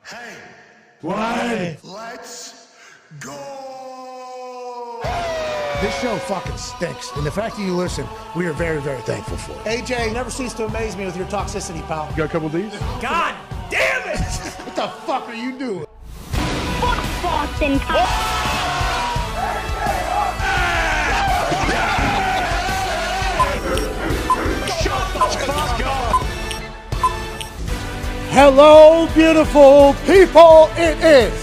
Hey. Why? Let's go. This show fucking stinks, and the fact that you listen, we are very, very thankful for it. AJ, you never cease to amaze me with your toxicity, pal. You got a couple of these? God damn it! What the fuck are you doing? Fuck Boston. Hello, beautiful people. It is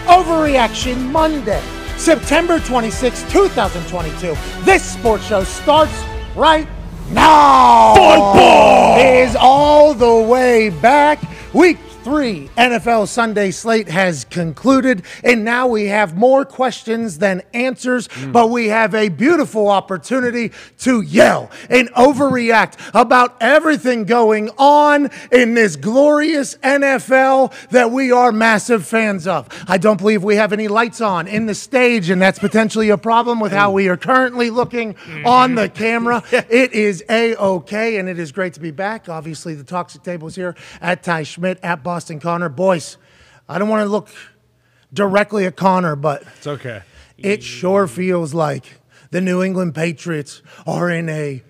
Overreaction Monday, September 26, 2022. This sports show starts right now. Football is all the way back. Week 3 NFL Sunday slate has concluded, and now we have more questions than answers, but we have a beautiful opportunity to yell and overreact about everything going on in this glorious NFL that we are massive fans of. I don't believe we have any lights on in the stage, and that's potentially a problem with how we are currently looking on the camera. It is A-OK, and it is great to be back. Obviously, the Toxic Table is here at Ty Schmidt, at Boston Connor. Boys, I don't want to look directly at Connor, but It's okay. it sure feels like the New England Patriots are in a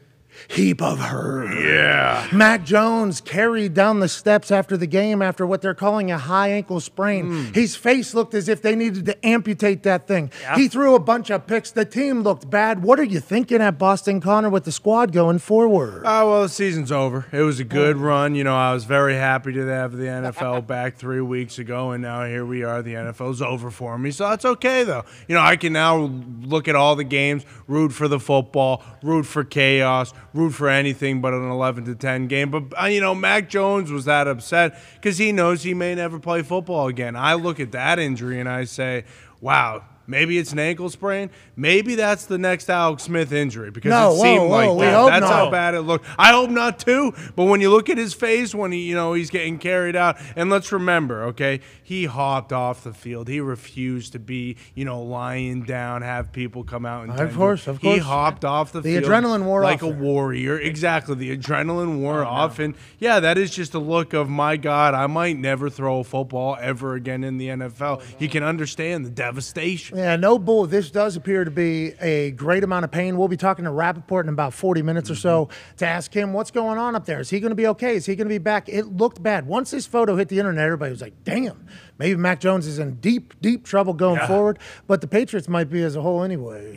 heap of hurt. Yeah. Mac Jones carried down the steps after the game after what they're calling a high ankle sprain. His face looked as if they needed to amputate that thing. Yeah. He threw a bunch of picks. The team looked bad. What are you thinking at Boston, Connor, with the squad going forward? Oh, well, the season's over. It was a good run. You know, I was very happy to have the NFL back 3 weeks ago, and now here we are. The NFL's over for me, so that's okay, though. You know, I can now look at all the games, root for the football, root for chaos, root for anything but an 11-10 game. But, you know, Mac Jones was that upset because he knows he may never play football again. I look at that injury and I say, wow, maybe it's an ankle sprain. Maybe that's the next Alex Smith injury because it seemed like we that. hope That's not. how bad it looked. I hope not too. But when you look at his face when he's getting carried out, and let's remember, okay, he hopped off the field. He refused to be, lying down, have people come out and Of course. He hopped off the field. The adrenaline wore like off a there. warrior. Exactly. The adrenaline wore off. And yeah, that is just a look of, my God, I might never throw a football ever again in the NFL. You can understand the devastation. Yeah, no bull. This does appear to be a great amount of pain. We'll be talking to Rappaport in about 40 minutes or so to ask him what's going on up there. Is he going to be okay? Is he going to be back? It looked bad. Once this photo hit the internet, everybody was like, damn, maybe Mac Jones is in deep, deep trouble going forward. But the Patriots might be as a whole anyway.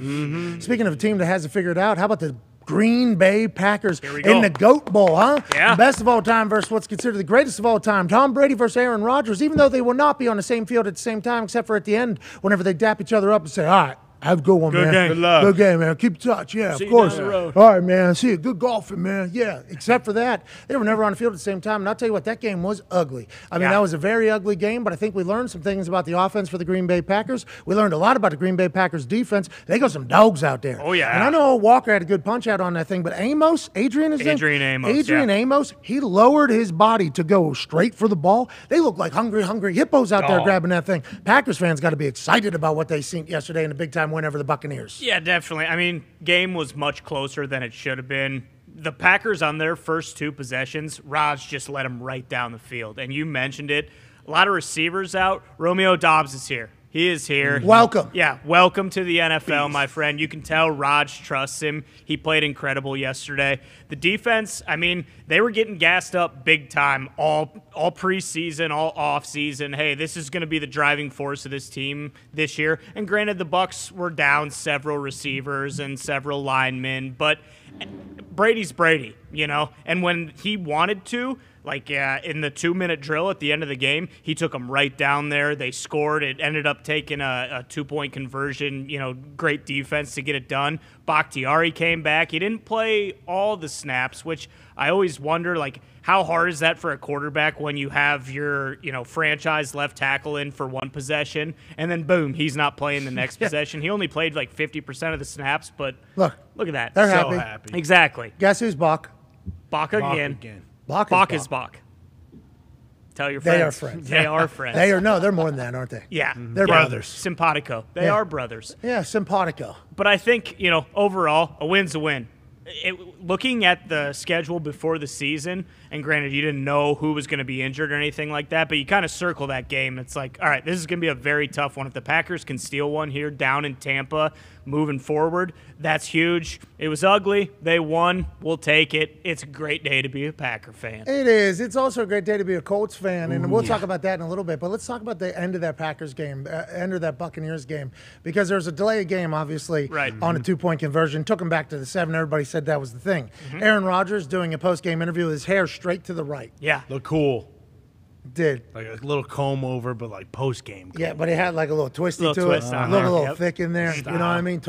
Speaking of a team that has it figured out, how about the Green Bay Packers in the GOAT Bowl, huh? Yeah. Best of all time versus what's considered the greatest of all time. Tom Brady versus Aaron Rodgers, even though they will not be on the same field at the same time, except for at the end, whenever they dap each other up and say, all right, have a good one, man. game. Good luck. Good game, man. Keep in touch. Yeah, See of you course. down the road. All right, man. See you. Good golfing, man. Yeah, except for that, they were never on the field at the same time. And I'll tell you what, that game was ugly. I mean, Yeah. that was a very ugly game, but I think we learned some things about the offense for the Green Bay Packers. We learned a lot about the Green Bay Packers defense. They got some dogs out there. Oh, yeah. And I know Walker had a good punch out on that thing, but Adrian Amos, he lowered his body to go straight for the ball. They look like hungry hippos out there grabbing that thing. Packers fans got to be excited about what they seen yesterday in a big-time win over the Buccaneers. Yeah, definitely. I mean, game was much closer than it should have been. The Packers on their first 2 possessions, Raj just let them right down the field. And you mentioned it. A lot of receivers out. Romeo Doubs is here. He is here. Welcome. Yeah, welcome to the NFL, my friend. You can tell Raj trusts him. He played incredible yesterday. The defense, I mean, they were getting gassed up big time all preseason, all offseason. Hey, this is going to be the driving force of this team this year. And granted, the Bucs were down several receivers and several linemen, but Brady's Brady, And when he wanted to, like in the 2-minute drill at the end of the game, he took them right down there. They scored. It ended up taking a 2-point conversion, great defense to get it done. Bakhtiari came back. He didn't play all the snaps, which I always wonder, like, how hard is that for a quarterback when you have your, franchise left tackle in for one possession, and then boom, he's not playing the next possession. He only played like 50% of the snaps, but look at that. They're So happy. happy. Exactly. Guess who's Bach? Bach again. Bach Is Bach. Tell your friends. They are friends. They are friends. They're more than that, aren't they? Yeah. They're Yeah. brothers. Simpatico. They are brothers. Yeah, simpatico. But I think, overall, a win's a win. Looking at the schedule before the season And granted, you didn't know who was going to be injured or anything like that, but you kind of circle that game. It's like, all right, this is going to be a very tough one. If the Packers can steal one here down in Tampa moving forward, that's huge. It was ugly. They won. We'll take it. It's a great day to be a Packer fan. It is. It's also a great day to be a Colts fan, and we'll talk about that in a little bit. But let's talk about the end of that Packers game, end of that Buccaneers game, because there's a delay game, obviously, on a 2-point conversion. Took them back to the 7. Everybody said that was the thing. Aaron Rodgers doing a post-game interview with his hair straight to the right. Yeah. Look cool. Did. Like a little comb over, but like post-game. Yeah, but he had like a little twisty Little to twist it. on Looked there. a little Yep. thick in there. You know what I mean?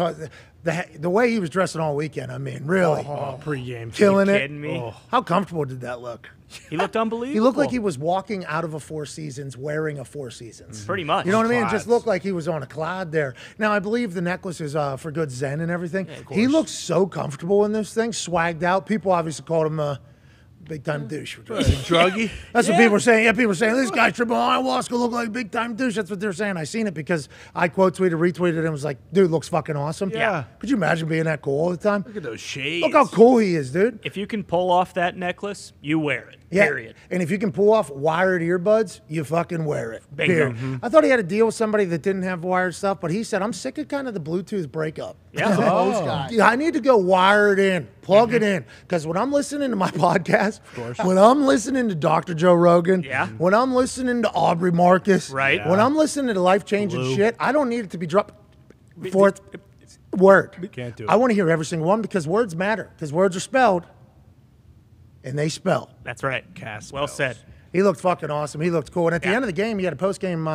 The way he was dressing all weekend, I mean, really. Pre-game. Killing it. Kidding me? How comfortable did that look? He looked unbelievable. He looked like he was walking out of a Four Seasons wearing a Four Seasons. Pretty much. You know what I mean? It just Clods. looked like he was on a cloud there. Now, I believe the necklace is for good zen and everything. He looked so comfortable in this thing, swagged out. People obviously called him a big-time douche. Druggy? That's what people were saying. Yeah, people were saying, this guy triple ayahuasca look like a big-time douche. That's what they're saying. I seen it because I quote tweeted, retweeted, and was like, dude, looks fucking awesome. Yeah. Could you imagine being that cool all the time? Look at those shades. Look how cool he is, dude. If you can pull off that necklace, you wear it. Yeah. Period. And if you can pull off wired earbuds, you fucking wear it. Bingo. Period. I thought he had a deal with somebody that didn't have wired stuff, but he said, I'm sick of kind of the Bluetooth breakup. Yeah. Yeah, I need to go wired in, plug it in. Because when I'm listening to my podcast, when I'm listening to Dr. Joe Rogan, Yeah. when I'm listening to Aubrey Marcus, Right. when I'm listening to life-changing Blue. shit, I don't need it to be dropped fourth word. Can't do it. I want to hear every single one because words matter. Because words are spelled, and they spell. That's right. Cast Well spells. said. He looked fucking awesome. He looked cool. And at the end of the game, he had a post-game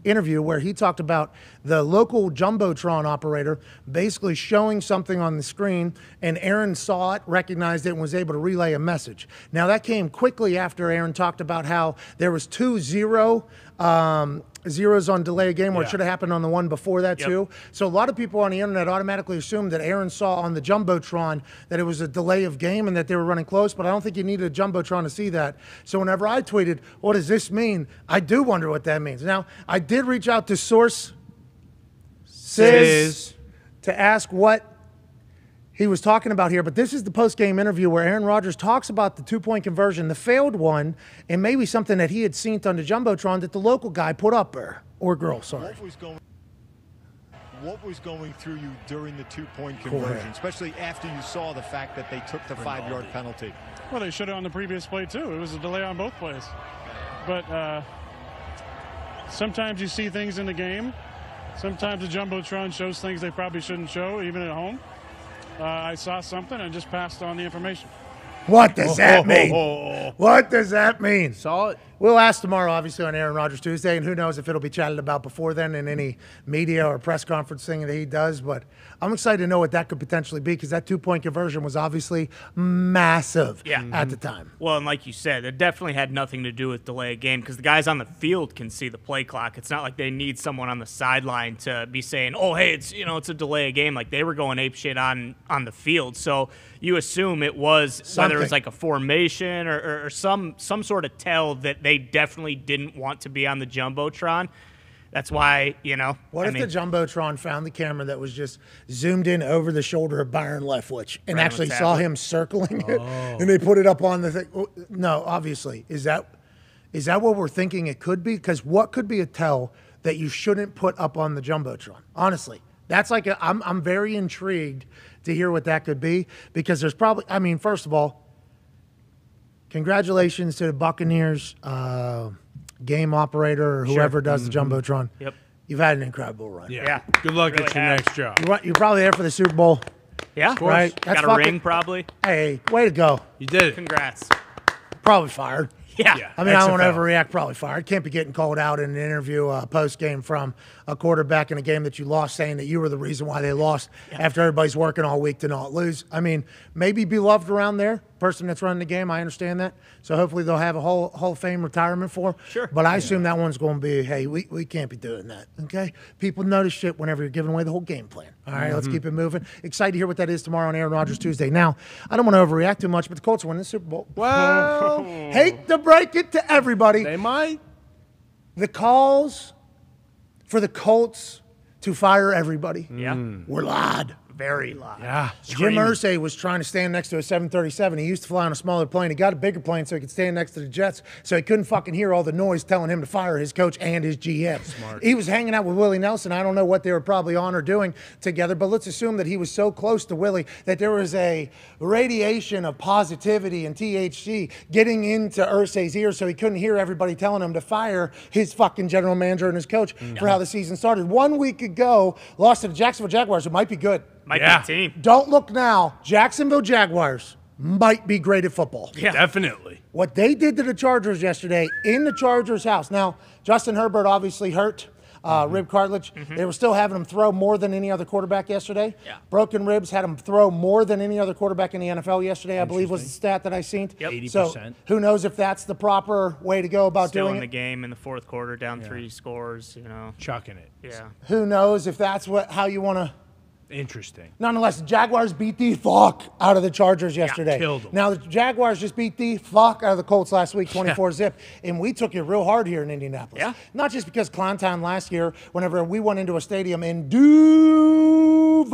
interview where he talked about the local Jumbotron operator basically showing something on the screen, and Aaron saw it, recognized it, and was able to relay a message. Now, that came quickly after Aaron talked about how there was 2 zeros on delay game where it Yeah. should have happened on the one before that too. So a lot of people on the internet automatically assumed that Aaron saw on the Jumbotron that it was a delay of game and that they were running close, but I don't think you needed a Jumbotron to see that. So whenever I tweeted, what does this mean? I do wonder what that means. Now, I did reach out to Source Sis to ask what he was talking about here, but this is the post-game interview where Aaron Rodgers talks about the 2-point conversion, the failed one, and maybe something that he had seen on the Jumbotron that the local guy put up there, or girl, sorry. What was going through you during the 2-point conversion, especially after you saw the fact that they took the 5-yard penalty? Well, they should have on the previous play, too. It was a delay on both plays. But sometimes you see things in the game. Sometimes the Jumbotron shows things they probably shouldn't show, even at home. I saw something and just passed on the information. What does that mean? What does that mean? Saw it. We'll ask tomorrow, obviously, on Aaron Rodgers Tuesday, and who knows if it'll be chatted about before then in any media or press conference thing that he does. But I'm excited to know what that could potentially be because that 2-point conversion was obviously massive at the time. Well, and like you said, it definitely had nothing to do with delay of game because the guys on the field can see the play clock. It's not like they need someone on the sideline to be saying, "Oh, hey, it's a delay of game." Like they were going ape shit on the field. So you assume it was whether it was like a formation or some sort of tell that they definitely didn't want to be on the Jumbotron. That's why, What if the Jumbotron found the camera that was just zoomed in over the shoulder of Byron Leftwich and Right on actually the saw tablet. him circling it, and they put it up on the thing? No, obviously. Is that what we're thinking it could be? Because what could be a tell that you shouldn't put up on the Jumbotron? Honestly, that's like I'm very intrigued to hear what that could be because there's probably, first of all, congratulations to the Buccaneers game operator or whoever does the Jumbotron. Yep. You've had an incredible run. Yeah. Good luck Really at your have. next job. You're probably there for the Super Bowl. Yeah, Right? That's got a fucking- ring probably. Hey, way to go. You did it. Congrats. Probably fired. Yeah. I mean, I don't want to XFL. overreact. Probably fired. Can't be getting called out in an interview post-game from a quarterback in a game that you lost, saying that you were the reason why they lost after everybody's working all week to not lose. I mean, maybe be loved around there. Person that's running the game, I understand that. So hopefully they'll have a Hall of Fame retirement for. Sure. But I assume that one's going to be, hey, we can't be doing that. Okay. People notice shit whenever you're giving away the whole game plan. All right, let's keep it moving. Excited to hear what that is tomorrow on Aaron Rodgers Tuesday. Now, I don't want to overreact too much, but the Colts are winning the Super Bowl. Well, Hate to break it to everybody. they might. The calls for the Colts to fire everybody Yeah. were loud. Very loud. Yeah. Jim Irsay was trying to stand next to a 737. He used to fly on a smaller plane. He got a bigger plane so he could stand next to the jets, so he couldn't fucking hear all the noise telling him to fire his coach and his GM. Smart. He was hanging out with Willie Nelson. I don't know what they were probably on or doing together, but let's assume that he was so close to Willie that there was a radiation of positivity and THC getting into Irsay's ear, so he couldn't hear everybody telling him to fire his fucking general manager and his coach for how the season started. 1 week ago, lost to the Jacksonville Jaguars, who might be good. Might be a team. Don't look now. Jacksonville Jaguars might be great at football. Yeah. Definitely. What they did to the Chargers yesterday in the Chargers' house. Now, Justin Herbert obviously hurt. Rib cartilage. They were still having him throw more than any other quarterback yesterday. Yeah. Broken ribs had him throw more than any other quarterback in the NFL yesterday, I believe was the stat that I seen. Yep. 80%. So who knows if that's the proper way to go about Still doing in the it. game in the fourth quarter, down 3 scores, Chucking it. Yeah. Who knows if that's how you want to. Interesting. Nonetheless, the Jaguars beat the fuck out of the Chargers yesterday. killed them. Now, the Jaguars just beat the fuck out of the Colts last week, 24-zip. And we took it real hard here in Indianapolis. Yeah. Not just because Clown Town last year, whenever we went into a stadium in Duval,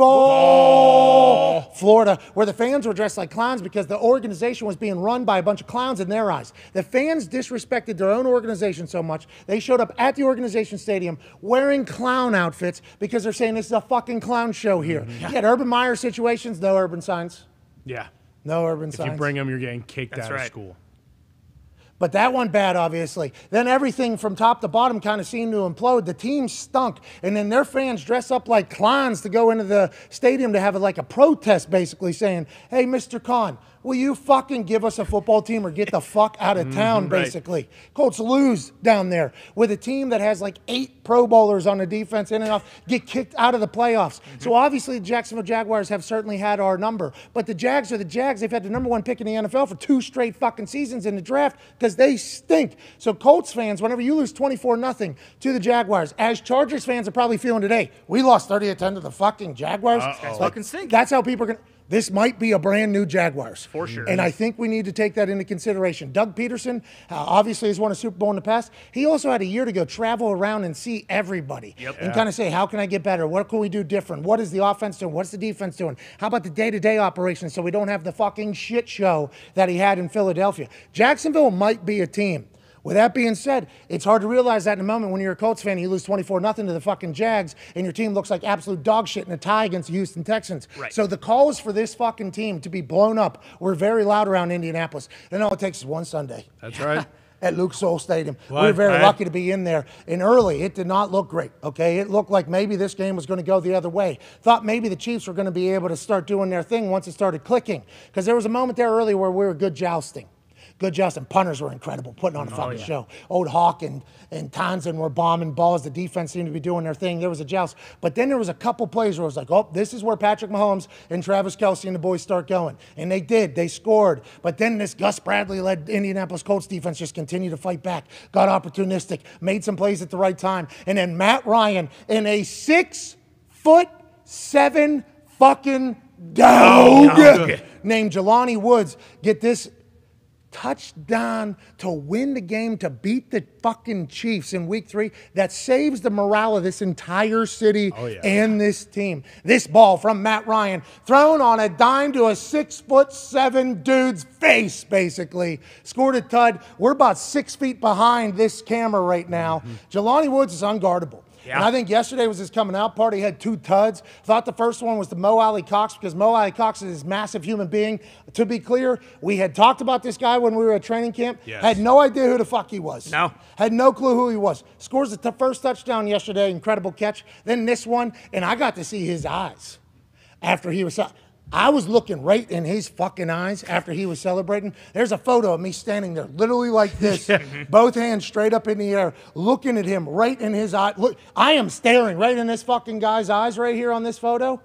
Florida, where the fans were dressed like clowns because the organization was being run by a bunch of clowns in their eyes. The fans disrespected their own organization so much, they showed up at the organization stadium wearing clown outfits because they're saying this is a fucking clown show here. You had Urban Meyer situations, no urban signs. Yeah. No urban If signs. you bring them, you're getting kicked That's out of right. school. But that one bad, obviously. Then everything from top to bottom kind of seemed to implode. The team stunk. And then their fans dress up like clowns to go into the stadium to have like a protest, basically saying, hey, Mr. Khan, will you fucking give us a football team or get the fuck out of town, basically? Colts lose down there with a team that has like 8 Pro Bowlers on the defense in and off, get kicked out of the playoffs. So obviously the Jacksonville Jaguars have certainly had our number. But the Jags are the Jags. They've had the number 1 pick in the NFL for 2 straight fucking seasons in the draft because they stink. So Colts fans, whenever you lose 24-0 to the Jaguars, as Chargers fans are probably feeling today, we lost 30-10 to the fucking Jaguars. Fucking stink. That's how people are going to. This might be a brand new Jaguars. For sure. And I think we need to take that into consideration. Doug Peterson obviously has won a Super Bowl in the past. He also had a year to go travel around and see everybody and kind of say, how can I get better? What can we do different? What is the offense doing? What's the defense doing? How about the day-to-day operations so we don't have the fucking shit show that he had in Philadelphia? Jacksonville might be a team. With that being said, it's hard to realize that in a moment when you're a Colts fan, you lose 24-0 to the fucking Jags, and your team looks like absolute dog shit in a tie against the Houston Texans. Right. So the calls for this fucking team to be blown up were very loud around Indianapolis. And all it takes is one Sunday. That's right. At Luke Soul Stadium. We Well, were very I- lucky to be in there. And early, it did not look great, okay? It looked like maybe this game was going to go the other way. Thought maybe the Chiefs were going to be able to start doing their thing once it started clicking. Because there was a moment there early where we were good jousting. Good jousting. Punters were incredible, putting on a fucking show. Old Hawk and Townsend were bombing balls. The defense seemed to be doing their thing. There was a joust. But then there was a couple plays where it was like, oh, this is where Patrick Mahomes and Travis Kelce and the boys start going. And they did. They scored. But then this Gus Bradley-led Indianapolis Colts defense just continued to fight back. Got opportunistic. Made some plays at the right time. And then Matt Ryan in a 6'7" fucking dog named Jelani Woods. Get this. Touchdown to win the game, to beat the fucking Chiefs in week 3. That saves the morale of this entire city and this team. This ball from Matt Ryan thrown on a dime to a 6'7" dude's face, basically. Scored a tud. We're about 6 feet behind this camera right now. Jelani Woods is unguardable. Yeah. And I think yesterday was his coming out party. He had 2 tuds. Thought the first one was the Mo Alley Cox because Mo Alley Cox is this massive human being. To be clear, we had talked about this guy when we were at training camp. Yes. Had no idea who the fuck he was. No. Had no clue who he was. Scores the first touchdown yesterday. Incredible catch. Then this one, and I got to see his eyes after he was. I was looking right in his fucking eyes after he was celebrating. There's a photo of me standing there, literally like this, both hands straight up in the air, looking at him right in his eye. Look, I am staring right in this fucking guy's eyes right here on this photo.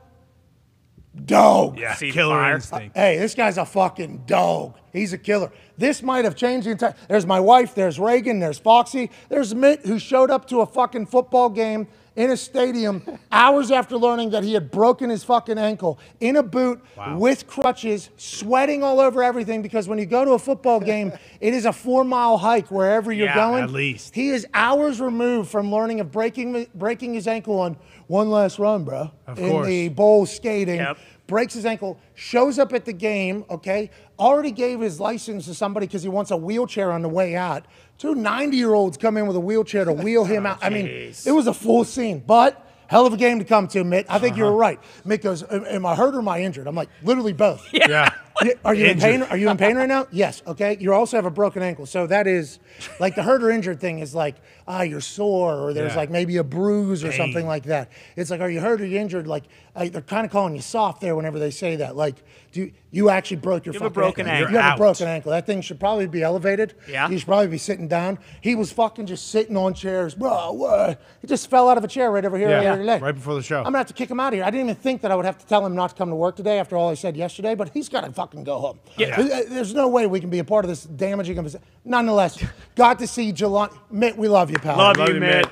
Dog. Yeah, See killer fire. instinct. Hey, this guy's a fucking dog. He's a killer. This might have changed the entire. There's my wife, there's Reagan, there's Foxy, there's Mitt, who showed up to a fucking football game in a stadium hours after learning that he had broken his fucking ankle in a boot with crutches, sweating all over everything, because when you go to a football game, it is a 4-mile hike wherever you're going. At least. He is hours removed from learning of breaking his ankle on one last run, bro. Of in course. the bowl skating. Yep. Breaks his ankle, shows up at the game, okay? Already gave his license to somebody because he wants a wheelchair on the way out. 2 90-year-olds come in with a wheelchair to wheel him out. I mean, it was a full scene, but hell of a game to come to, Mitt. I think you're right. Mitt goes, am I hurt or am I injured? I'm like, literally both. Yeah. Are you in pain? Are you in pain right now? Yes. Okay. You also have a broken ankle. So that is like the hurt or injured thing is like, you're sore, or there's like maybe a bruise or something like that. It's like, are you hurt or you injured? Like they're kind of calling you soft there whenever they say that. Like, you actually broke your You have a fucking broken ankle. You have out. a broken ankle. That thing should probably be elevated. Yeah. You should probably be sitting down. He was fucking just sitting on chairs. Bro, what? He just fell out of a chair right over here earlier today. Right before the show. I'm gonna have to kick him out of here. I didn't even think that I would have to tell him not to come to work today after all I said yesterday, but he's got to fucking go home. There's no way we can be a part of this damaging of his. Nonetheless, got to see Jelani. Mitt, we love you, pal. Love you, Mitt.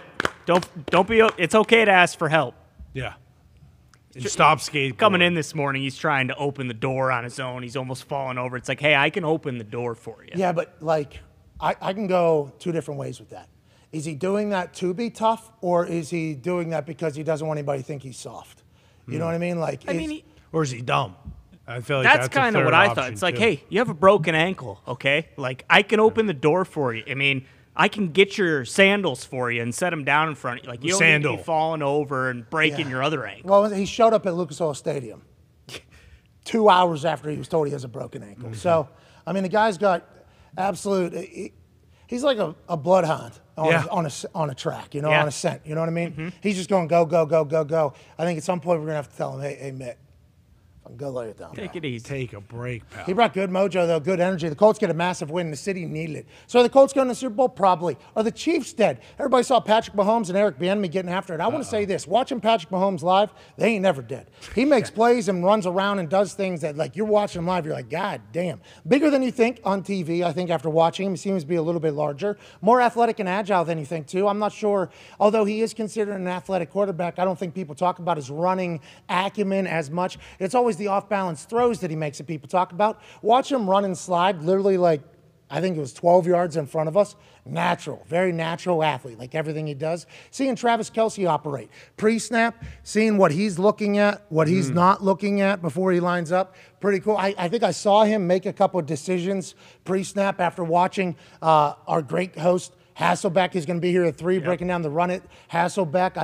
Don't be. It's okay to ask for help. Yeah. And stop skating. Coming in this morning, he's trying to open the door on his own. He's almost falling over. It's like, hey, I can open the door for you. Yeah, but like, I can go 2 different ways with that. Is he doing that to be tough, or is he doing that because he doesn't want anybody to think he's soft? You know what I mean? Like, Or is he dumb? I feel like that's a kind of third what I thought. option, It's like, too. hey, you have a broken ankle, okay? Like, I can open the door for you. I mean, I can get your sandals for you and set them down in front of you. Like, you don't need to be falling over and breaking your other ankle. Well, he showed up at Lucas Oil Stadium 2 hours after he was told he has a broken ankle. So, I mean, the guy's got absolute. He's like a bloodhound on a track, you know, on a scent. You know what I mean? He's just going go, go, go, go, go. I think at some point we're gonna have to tell him, hey, Mitt, go lay it down. Take it easy. Take a break, pal. He brought good mojo, though, good energy. The Colts get a massive win. The city needed it. So are the Colts going to the Super Bowl? Probably. Are the Chiefs dead? Everybody saw Patrick Mahomes and Eric Bieniemy getting after it. I want to say this. Watching Patrick Mahomes live, they ain't never dead. He makes plays and runs around and does things that, like, you're watching him live, you're like, God damn. Bigger than you think on TV, I think, after watching him. He seems to be a little bit larger. More athletic and agile than you think, too. I'm not sure. Although he is considered an athletic quarterback, I don't think people talk about his running acumen as much. It's always the off-balance throws that he makes that people talk about. Watch him run and slide, literally like, I think it was 12 yards in front of us. Natural, very natural athlete, like everything he does. Seeing Travis Kelce operate, pre-snap, seeing what he's looking at, what he's not looking at before he lines up, pretty cool. I think I saw him make a couple of decisions pre-snap after watching our great host, Hasselbeck, is going to be here at 3, breaking down the run it. Hasselbeck,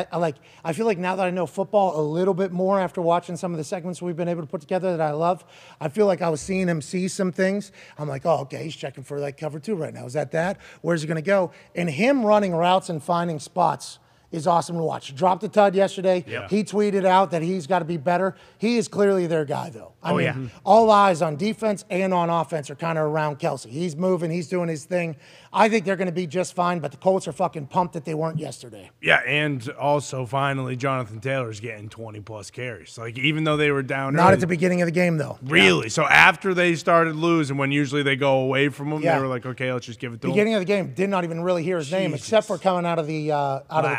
I feel like now that I know football a little bit more after watching some of the segments we've been able to put together that I love, I feel like I was seeing him see some things. I'm like, oh, okay, he's checking for like cover 2 right now. Is that? Where's he going to go? And him running routes and finding spots is awesome to watch. Dropped a tud yesterday. Yeah. He tweeted out that he's got to be better. He is clearly their guy, though. I mean, all eyes on defense and on offense are kind of around Kelce. He's moving. He's doing his thing. I think they're going to be just fine, but the Colts are fucking pumped that they weren't yesterday. Yeah, and also, finally, Jonathan Taylor's getting 20-plus carries. Like, even though they were down Not early, at the beginning of the game, though. Really? Yeah. So after they started losing, when usually they go away from him, they were like, okay, let's just give it to him. Beginning of the game, did not even really hear his name, except for coming out of the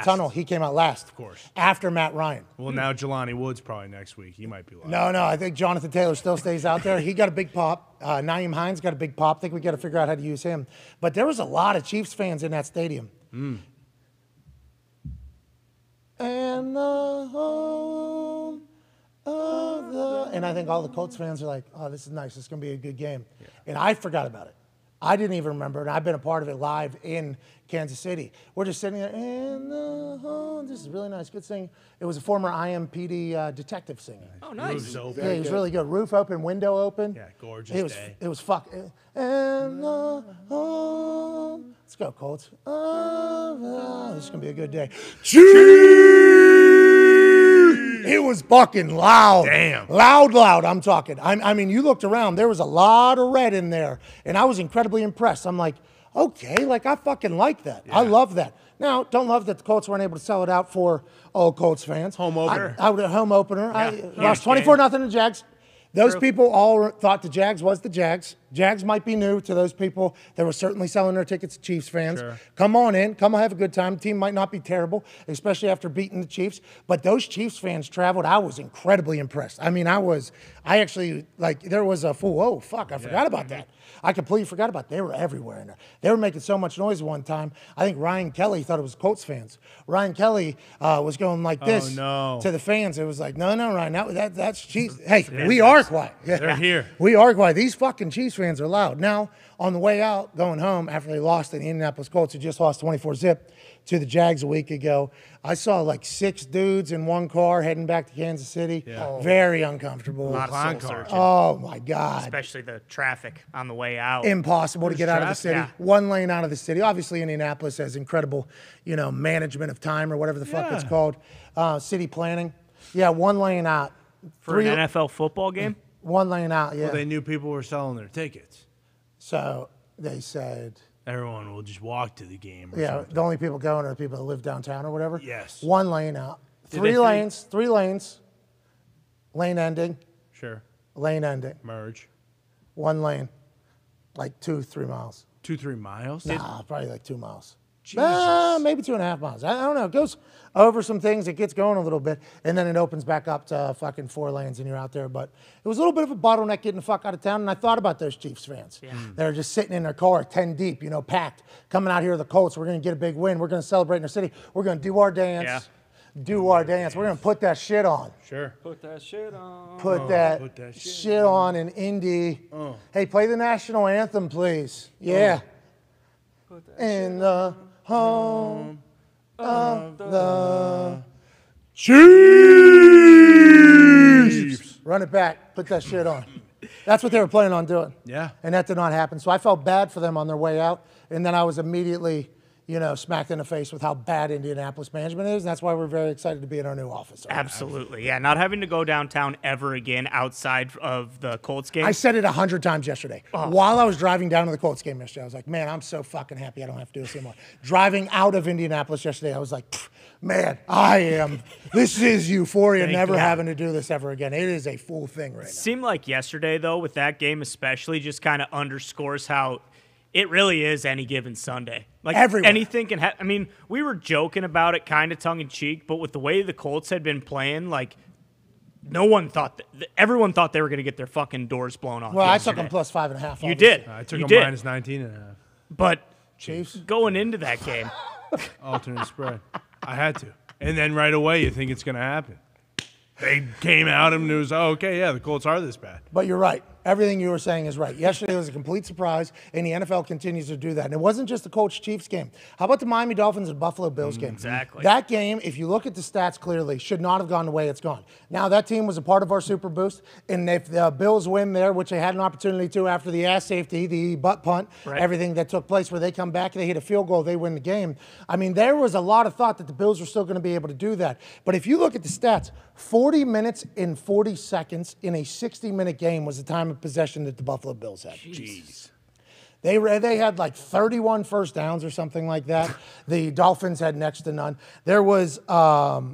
tunnel. He came out last. Of course. After Matt Ryan. Well, now Jelani Woods probably next week. He might be last. No, I think Jonathan Taylor still stays out there. He got a big pop. Naeem Hines got a big pop. I think we got to figure out how to use him. But there was a lot of Chiefs fans in that stadium. And the home of the... And I think all the Colts fans are like, oh, this is nice. This is going to be a good game. Yeah. And I forgot about it. I didn't even remember, and I've been a part of it live in Kansas City. We're just sitting there, and this is really nice, good singing. It was a former IMPD detective singing. Oh, nice. Yeah, he was really good. Roof open, window open. Yeah, gorgeous day. It was fuck. And let's go, Colts. This is going to be a good day. It was fucking loud. Damn. Loud, I'm talking. I mean, you looked around. There was a lot of red in there, and I was incredibly impressed. I'm like, okay, like, I fucking like that. Yeah. I love that. Now, don't love that the Colts weren't able to sell it out for all Colts fans. Home opener. I would have home opener. I lost 24-0 to Jags. Those people all thought the Jags was the Jags. Jags might be new to those people that were certainly selling their tickets to Chiefs fans. Sure. Come on in. Come have a good time. The team might not be terrible, especially after beating the Chiefs. But those Chiefs fans traveled. I was incredibly impressed. I mean, I actually, like, there was a fool. Oh, fuck, I forgot about that. I completely forgot about it. They were everywhere in there. They were making so much noise one time. I think Ryan Kelly thought it was Colts fans. Ryan Kelly was going like this to the fans. It was like, no, Ryan, that's Chiefs. Hey, we are quiet. Yeah. They're here. We are quiet. These fucking Chiefs fans are loud. Now, on the way out, going home, after they lost to the Indianapolis Colts, who just lost 24-zip to the Jags a week ago, I saw like 6 dudes in one car heading back to Kansas City. Yeah. Very uncomfortable. A lot of soul searching. Oh, my God. Especially the traffic on the way out. Impossible to get out of the city. Yeah. One lane out of the city. Obviously, Indianapolis has incredible, management of time or whatever the fuck it's called. City planning. Yeah, one lane out. For an NFL football game? One lane out, yeah. Well, they knew people were selling their tickets. So they said... Everyone will just walk to the game or yeah, something. the only people going are the people that live downtown or whatever. Yes. One lane out. Three lanes. Lane ending. Sure. Lane ending. Merge. One lane. Like 2-3 miles. 2-3 miles? Nah, probably like 2 miles. Jesus. Maybe 2.5 miles. I don't know. It goes over some things. It gets going a little bit, and then it opens back up to fucking 4 lanes, and you're out there. But it was a little bit of a bottleneck getting the fuck out of town, and I thought about those Chiefs fans. Yeah. They're just sitting in their car 10 deep, packed, coming out here to the Colts. We're going to get a big win. We're going to celebrate in our city. We're going to do our dance. Yeah. Do our dance. We're going to put that shit on. Sure. Put that shit on. Put that shit on in Indy. Hey, play the national anthem, please. Yeah. In the home of the Chiefs. Run it back. Put that shit on. That's what they were planning on doing. Yeah. And that did not happen. So I felt bad for them on their way out. And then I was immediately, smacked in the face with how bad Indianapolis management is. And that's why we're very excited to be in our new office. Absolutely. Yeah, not having to go downtown ever again outside of the Colts game. I said it 100 times yesterday. While I was driving down to the Colts game yesterday, I was like, man, I'm so fucking happy I don't have to do this anymore. Driving out of Indianapolis yesterday, I was like, man, this is euphoria, never having to do this ever again. It is a full thing right now. Seemed like yesterday, though, with that game especially, just kind of underscores how it really is any given Sunday. Like, everywhere. Anything can happen. I mean, we were joking about it kind of tongue-in-cheek, but with the way the Colts had been playing, like, everyone thought they were going to get their fucking doors blown off. Well, I took them plus 5.5. You did. I took them minus 19.5. But Chiefs going into that game. Alternate spread. I had to. And then right away you think it's going to happen. They came out and it was, the Colts are this bad. But you're right. Everything you were saying is right. Yesterday was a complete surprise, and the NFL continues to do that. And it wasn't just the Colts-Chiefs game. How about the Miami Dolphins and Buffalo Bills game? Exactly. That game, if you look at the stats clearly, should not have gone the way it's gone. Now, that team was a part of our Super Boost, and if the Bills win there, which they had an opportunity to after the ass safety, the butt punt, everything that took place where they come back, they hit a field goal, they win the game. I mean, there was a lot of thought that the Bills were still going to be able to do that. But if you look at the stats, 40 minutes and 40 seconds in a 60-minute game was the time of possession that the Buffalo Bills had. Jeez. They had like 31 first downs or something like that. The Dolphins had next to none. There was, I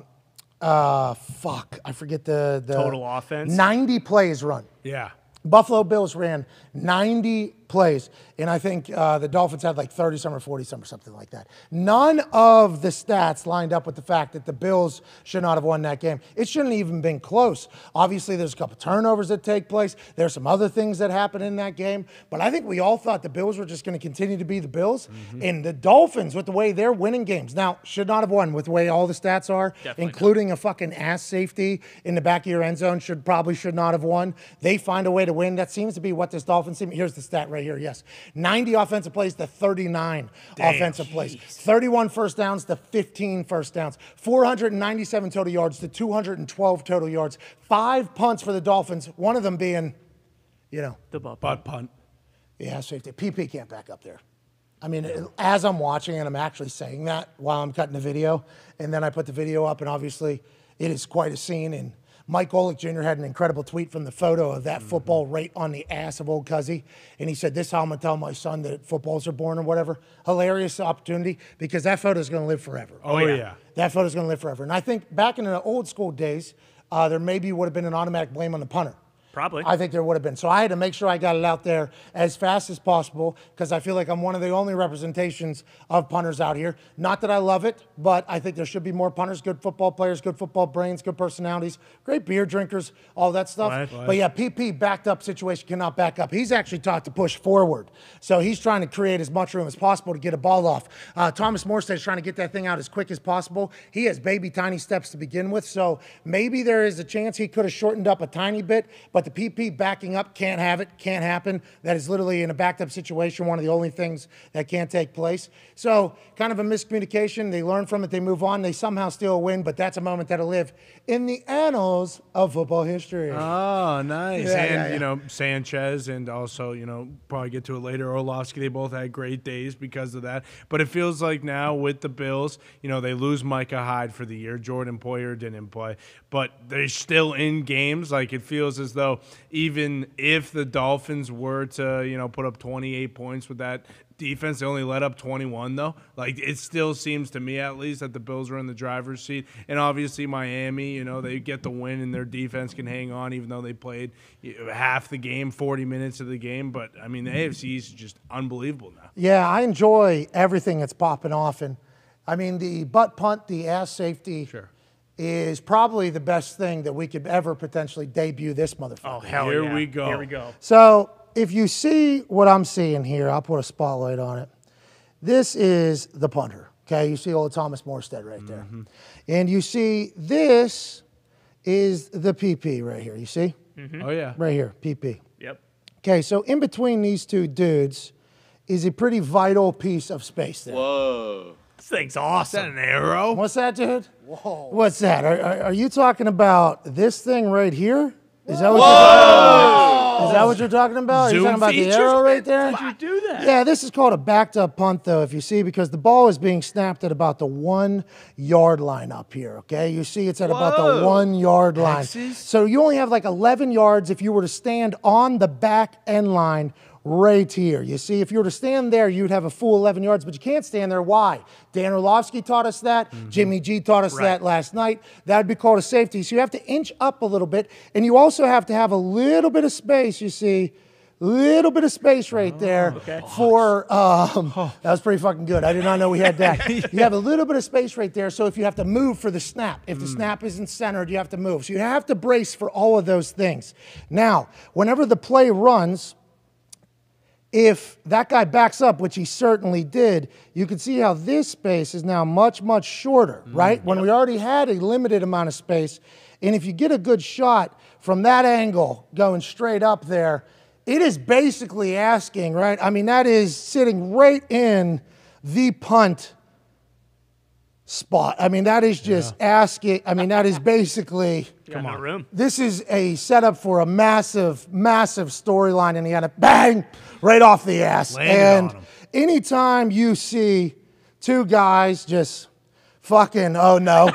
forget the total offense. 90 plays run. Yeah. Buffalo Bills ran 90 plays, and I think the Dolphins had like 30-some or 40-some or something like that. None of the stats lined up with the fact that the Bills should not have won that game. It shouldn't have even been close. Obviously, there's a couple turnovers that take place. There's some other things that happen in that game, but I think we all thought the Bills were just going to continue to be the Bills, and the Dolphins, with the way they're winning games, now, should not have won with the way all the stats are, including a fucking ass safety in the back of your end zone, probably should not have won. They find a way to win. That seems to be what this Dolphins team, here's the stat right here, yes. 90 offensive plays to 39 offensive plays. 31 first downs to 15 first downs. 497 total yards to 212 total yards. 5 punts for the Dolphins, one of them being, the butt punt. Yeah, safety. PP can't back up there. I mean, as I'm watching and I'm actually saying that while I'm cutting the video, and then I put the video up, and obviously it is quite a scene, and Mike Golick Jr. had an incredible tweet from the photo of that football right on the ass of old Cuzzy. And he said, this is how I'm going to tell my son that footballs are born or whatever. Hilarious opportunity, because that photo is going to live forever. Oh, yeah. That photo is going to live forever. And I think back in the old school days, there maybe would have been an automatic blame on the punter. Probably. I think there would have been. So I had to make sure I got it out there as fast as possible because I feel like I'm one of the only representations of punters out here. Not that I love it, but I think there should be more punters, good football players, good football brains, good personalities, great beer drinkers, all that stuff. What? But yeah, PP backed up situation cannot back up. He's actually taught to push forward. So he's trying to create as much room as possible to get a ball off. Thomas Morstead is trying to get that thing out as quick as possible. He has baby tiny steps to begin with. So maybe there is a chance he could have shortened up a tiny bit, but the PP backing up can't have it, can't happen. That is literally in a backed up situation, one of the only things that can't take place. So kind of a miscommunication. They learn from it, they move on, they somehow still win, but that's a moment that'll live in the annals of football history. Oh, nice. Yeah, and, yeah. you know, Sanchez and also, you know, probably get to it later, Orlovsky, they both had great days because of that. But it feels like now with the Bills, you know, they lose Micah Hyde for the year. Jordan Poyer didn't play. But they're still in games. Like, it feels as though even if the Dolphins were to, you know, put up 28 points with that defense, they only let up 21, though. Like, it still seems to me, at least, that the Bills are in the driver's seat. And obviously Miami, you know, they get the win and their defense can hang on even though they played half the game, 40 minutes of the game. But, I mean, the AFC East is just unbelievable now. Yeah, I enjoy everything that's popping off. And, I mean, the butt punt, the ass safety is probably the best thing that we could ever potentially debut this motherfucker. Oh, hell Here yeah. we go. Here we go. So if you see what I'm seeing here, I'll put a spotlight on it. This is the punter, okay? You see old Thomas Morstead right there. And you see this is the PP right here. You see? Oh, yeah. Right here, PP. Yep. Okay, so in between these two dudes is a pretty vital piece of space there. Whoa. This thing's Is that awesome. an arrow? What's that, dude? Whoa. What's that? Are you talking about this thing right here? Is that what you're talking about? Is that what you're talking about? Are you Zoom talking about features? the arrow right there? How'd you do that? Yeah, this is called a backed up punt, though, if you see, because the ball is being snapped at about the 1 yard line up here, okay? You see it's at about the 1 yard line. X's? So you only have like 11 yards if you were to stand on the back end line right here. You see, if you were to stand there, you'd have a full 11 yards, but you can't stand there. Why? Dan Orlovsky taught us that. Jimmy G taught us that last night. That would be called a safety. So you have to inch up a little bit, and you also have to have a little bit of space, you see, little bit of space right there for, that was pretty fucking good. I did not know we had that. You have a little bit of space right there, so if you have to move for the snap, if the snap isn't centered, you have to move. So you have to brace for all of those things. Now, whenever the play runs, if that guy backs up, which he certainly did, you can see how this space is now much, much shorter, right? When we already had a limited amount of space, and if you get a good shot from that angle going straight up there, it is basically asking, right? I mean, that is sitting right in the punt spot. I mean, that is just asking. I mean, that is basically. Got no room. This is a setup for a massive, massive storyline in the end. Bang! Right off the ass. Landed And on him. anytime you see two guys just fucking, oh no,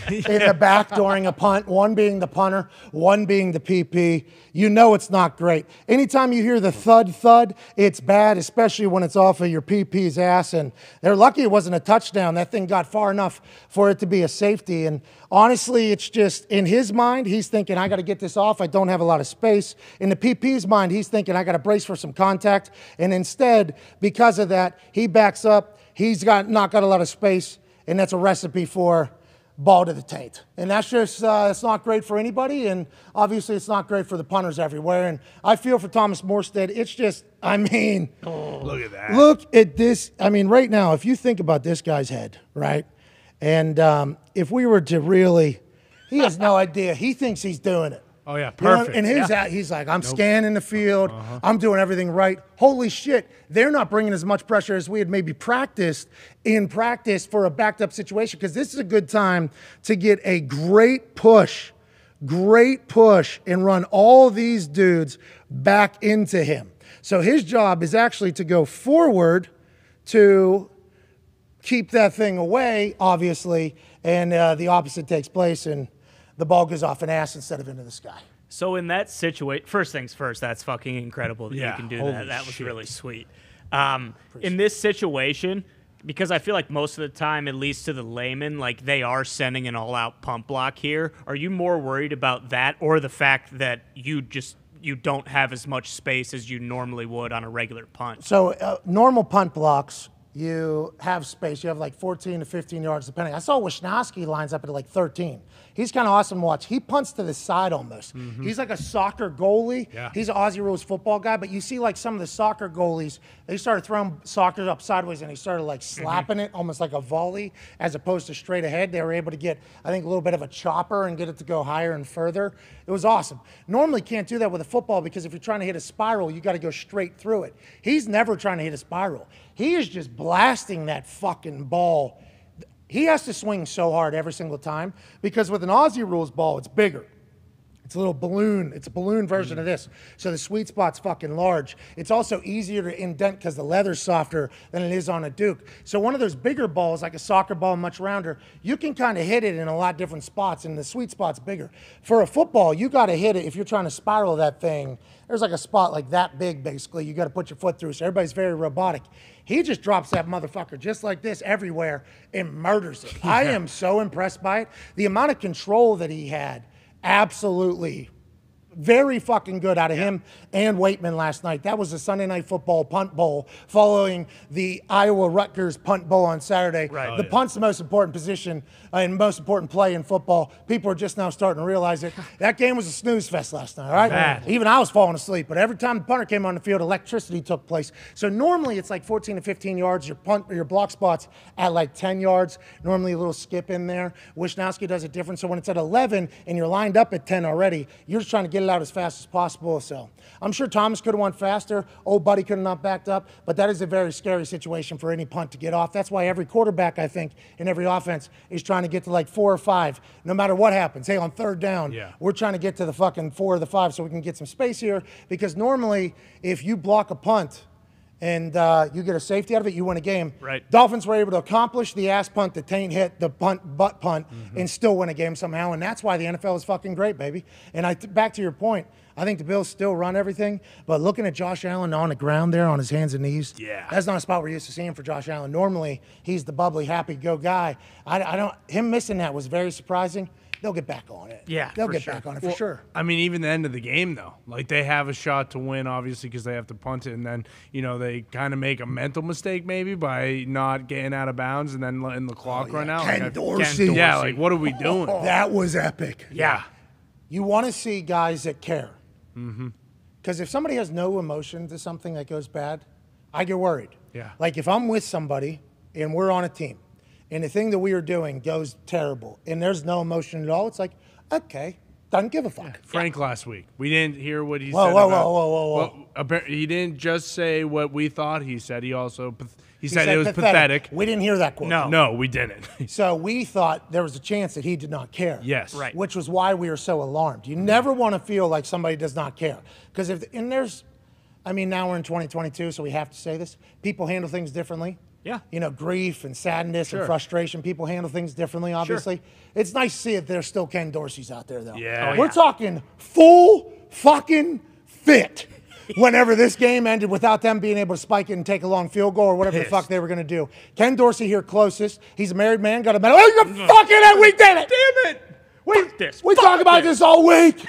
in the back during a punt, one being the punter, one being the PP, you know it's not great. Anytime you hear the thud, thud, it's bad, especially when it's off of your PP's ass. And they're lucky it wasn't a touchdown. That thing got far enough for it to be a safety. And honestly, it's just in his mind, he's thinking, I got to get this off. I don't have a lot of space. In the PP's mind, he's thinking, I got to brace for some contact. And instead, because of that, he backs up. He's not got a lot of space. And that's a recipe for ball to the taint. And that's just, it's not great for anybody. And obviously it's not great for the punters everywhere. And I feel for Thomas Morstead, it's just, I mean, Look at that. look at this. I mean, right now, if you think about this guy's head, right? And if we were to really, he has no idea. He thinks he's doing it. Oh, yeah, You know, perfect. in his he's like, I'm scanning the field. I'm doing everything right. Holy shit, they're not bringing as much pressure as we had maybe practiced in practice for a backed up situation, because this is a good time to get a great push, and run all these dudes back into him. So his job is actually to go forward to keep that thing away, obviously, and the opposite takes place, and the ball goes off an ass instead of into the sky. So in that situation, first things first, that's fucking incredible that you Yeah, can do holy that. That was shit. really sweet. In this situation, because I feel like most of the time, at least to the layman, like they are sending an all-out pump block here. Are you more worried about that or the fact that you just you don't have as much space as you normally would on a regular punt. So normal punt blocks, you have space. You have like 14 to 15 yards, depending. I saw Wisnowski lines up at like 13. He's kind of awesome to watch. He punts to the side almost. He's like a soccer goalie. Yeah. He's an Aussie rules football guy, but you see like some of the soccer goalies, they started throwing soccer up sideways and they started like slapping it almost like a volley as opposed to straight ahead. They were able to get, I think, a little bit of a chopper and get it to go higher and further. It was awesome. Normally can't do that with a football because if you're trying to hit a spiral, you got to go straight through it. He's never trying to hit a spiral. He is just blasting that fucking ball. He has to swing so hard every single time because with an Aussie rules ball, it's bigger. It's a little balloon. It's a balloon version of this. So the sweet spot's fucking large. It's also easier to indent because the leather's softer than it is on a Duke. So one of those bigger balls, like a soccer ball, much rounder, you can kind of hit it in a lot different spots, and the sweet spot's bigger. For a football, you got to hit it if you're trying to spiral that thing. There's like a spot like that big, basically. You got to put your foot through. So everybody's very robotic. He just drops that motherfucker just like this everywhere and murders it. I am so impressed by it. The amount of control that he had, absolutely very fucking good out of him and Waitman last night. That was the Sunday Night Football punt bowl following the Iowa-Rutgers punt bowl on Saturday. Right. The punt's the most important position and most important play in football. People are just now starting to realize it. That game was a snooze fest last night, all right? Bad. Even I was falling asleep, but every time the punter came on the field, electricity took place. So normally it's like 14 to 15 yards. Your block spot's at like 10 yards. Normally a little skip in there. Wisnowski does it different. So when it's at 11 and you're lined up at 10 already, you're just trying to get it out as fast as possible. So I'm sure Thomas could have went faster. Old Buddy could have not backed up, but that is a very scary situation for any punt to get off. That's why every quarterback, I think, in every offense is trying to get to like 4 or 5, no matter what happens. Hey, on third down, we're trying to get to the fucking 4 or the 5 so we can get some space here, because normally if you block a punt and you get a safety out of it, you win a game. Right. Dolphins were able to accomplish the ass punt, the taint hit, the butt punt, and still win a game somehow, and that's why the NFL is fucking great, baby. And back to your point, I think the Bills still run everything, but looking at Josh Allen on the ground there on his hands and knees, that's not a spot we're used to seeing for Josh Allen. Normally, he's the bubbly, happy-go guy. Him missing that was very surprising. They'll get back on it. Yeah, they'll for get sure. back on it for sure. I mean, even the end of the game, though, like they have a shot to win, obviously, because they have to punt it, and then they kind of make a mental mistake maybe by not getting out of bounds and then letting the clock run out. Ken Dorsey. Yeah, like what are we doing? That was epic. Yeah. You want to see guys that care. Because if somebody has no emotion to something that goes bad, I get worried. Yeah. Like if I'm with somebody and we're on a team and the thing that we are doing goes terrible and there's no emotion at all, it's like, okay, doesn't give a fuck. Frank last week, we didn't hear what he said. Whoa. Well, he didn't just say what we thought he said. He also he said it was pathetic. We didn't hear that quote. No, we didn't. So we thought there was a chance that he did not care. Yes. Right. Which was why we were so alarmed. You never want to feel like somebody does not care. Because now we're in 2022, so we have to say this. People handle things differently. Yeah. Grief and sadness and frustration. People handle things differently, obviously. Sure. It's nice to see that there's still Ken Dorsey's out there, though. Yeah. We're talking full fucking fit. Whenever this game ended without them being able to spike it and take a long field goal or whatever the fuck they were going to do. Ken Dorsey here closest. He's a married man, got a medal. Oh, you fucking it, we did it! Damn it! We talked about this all week.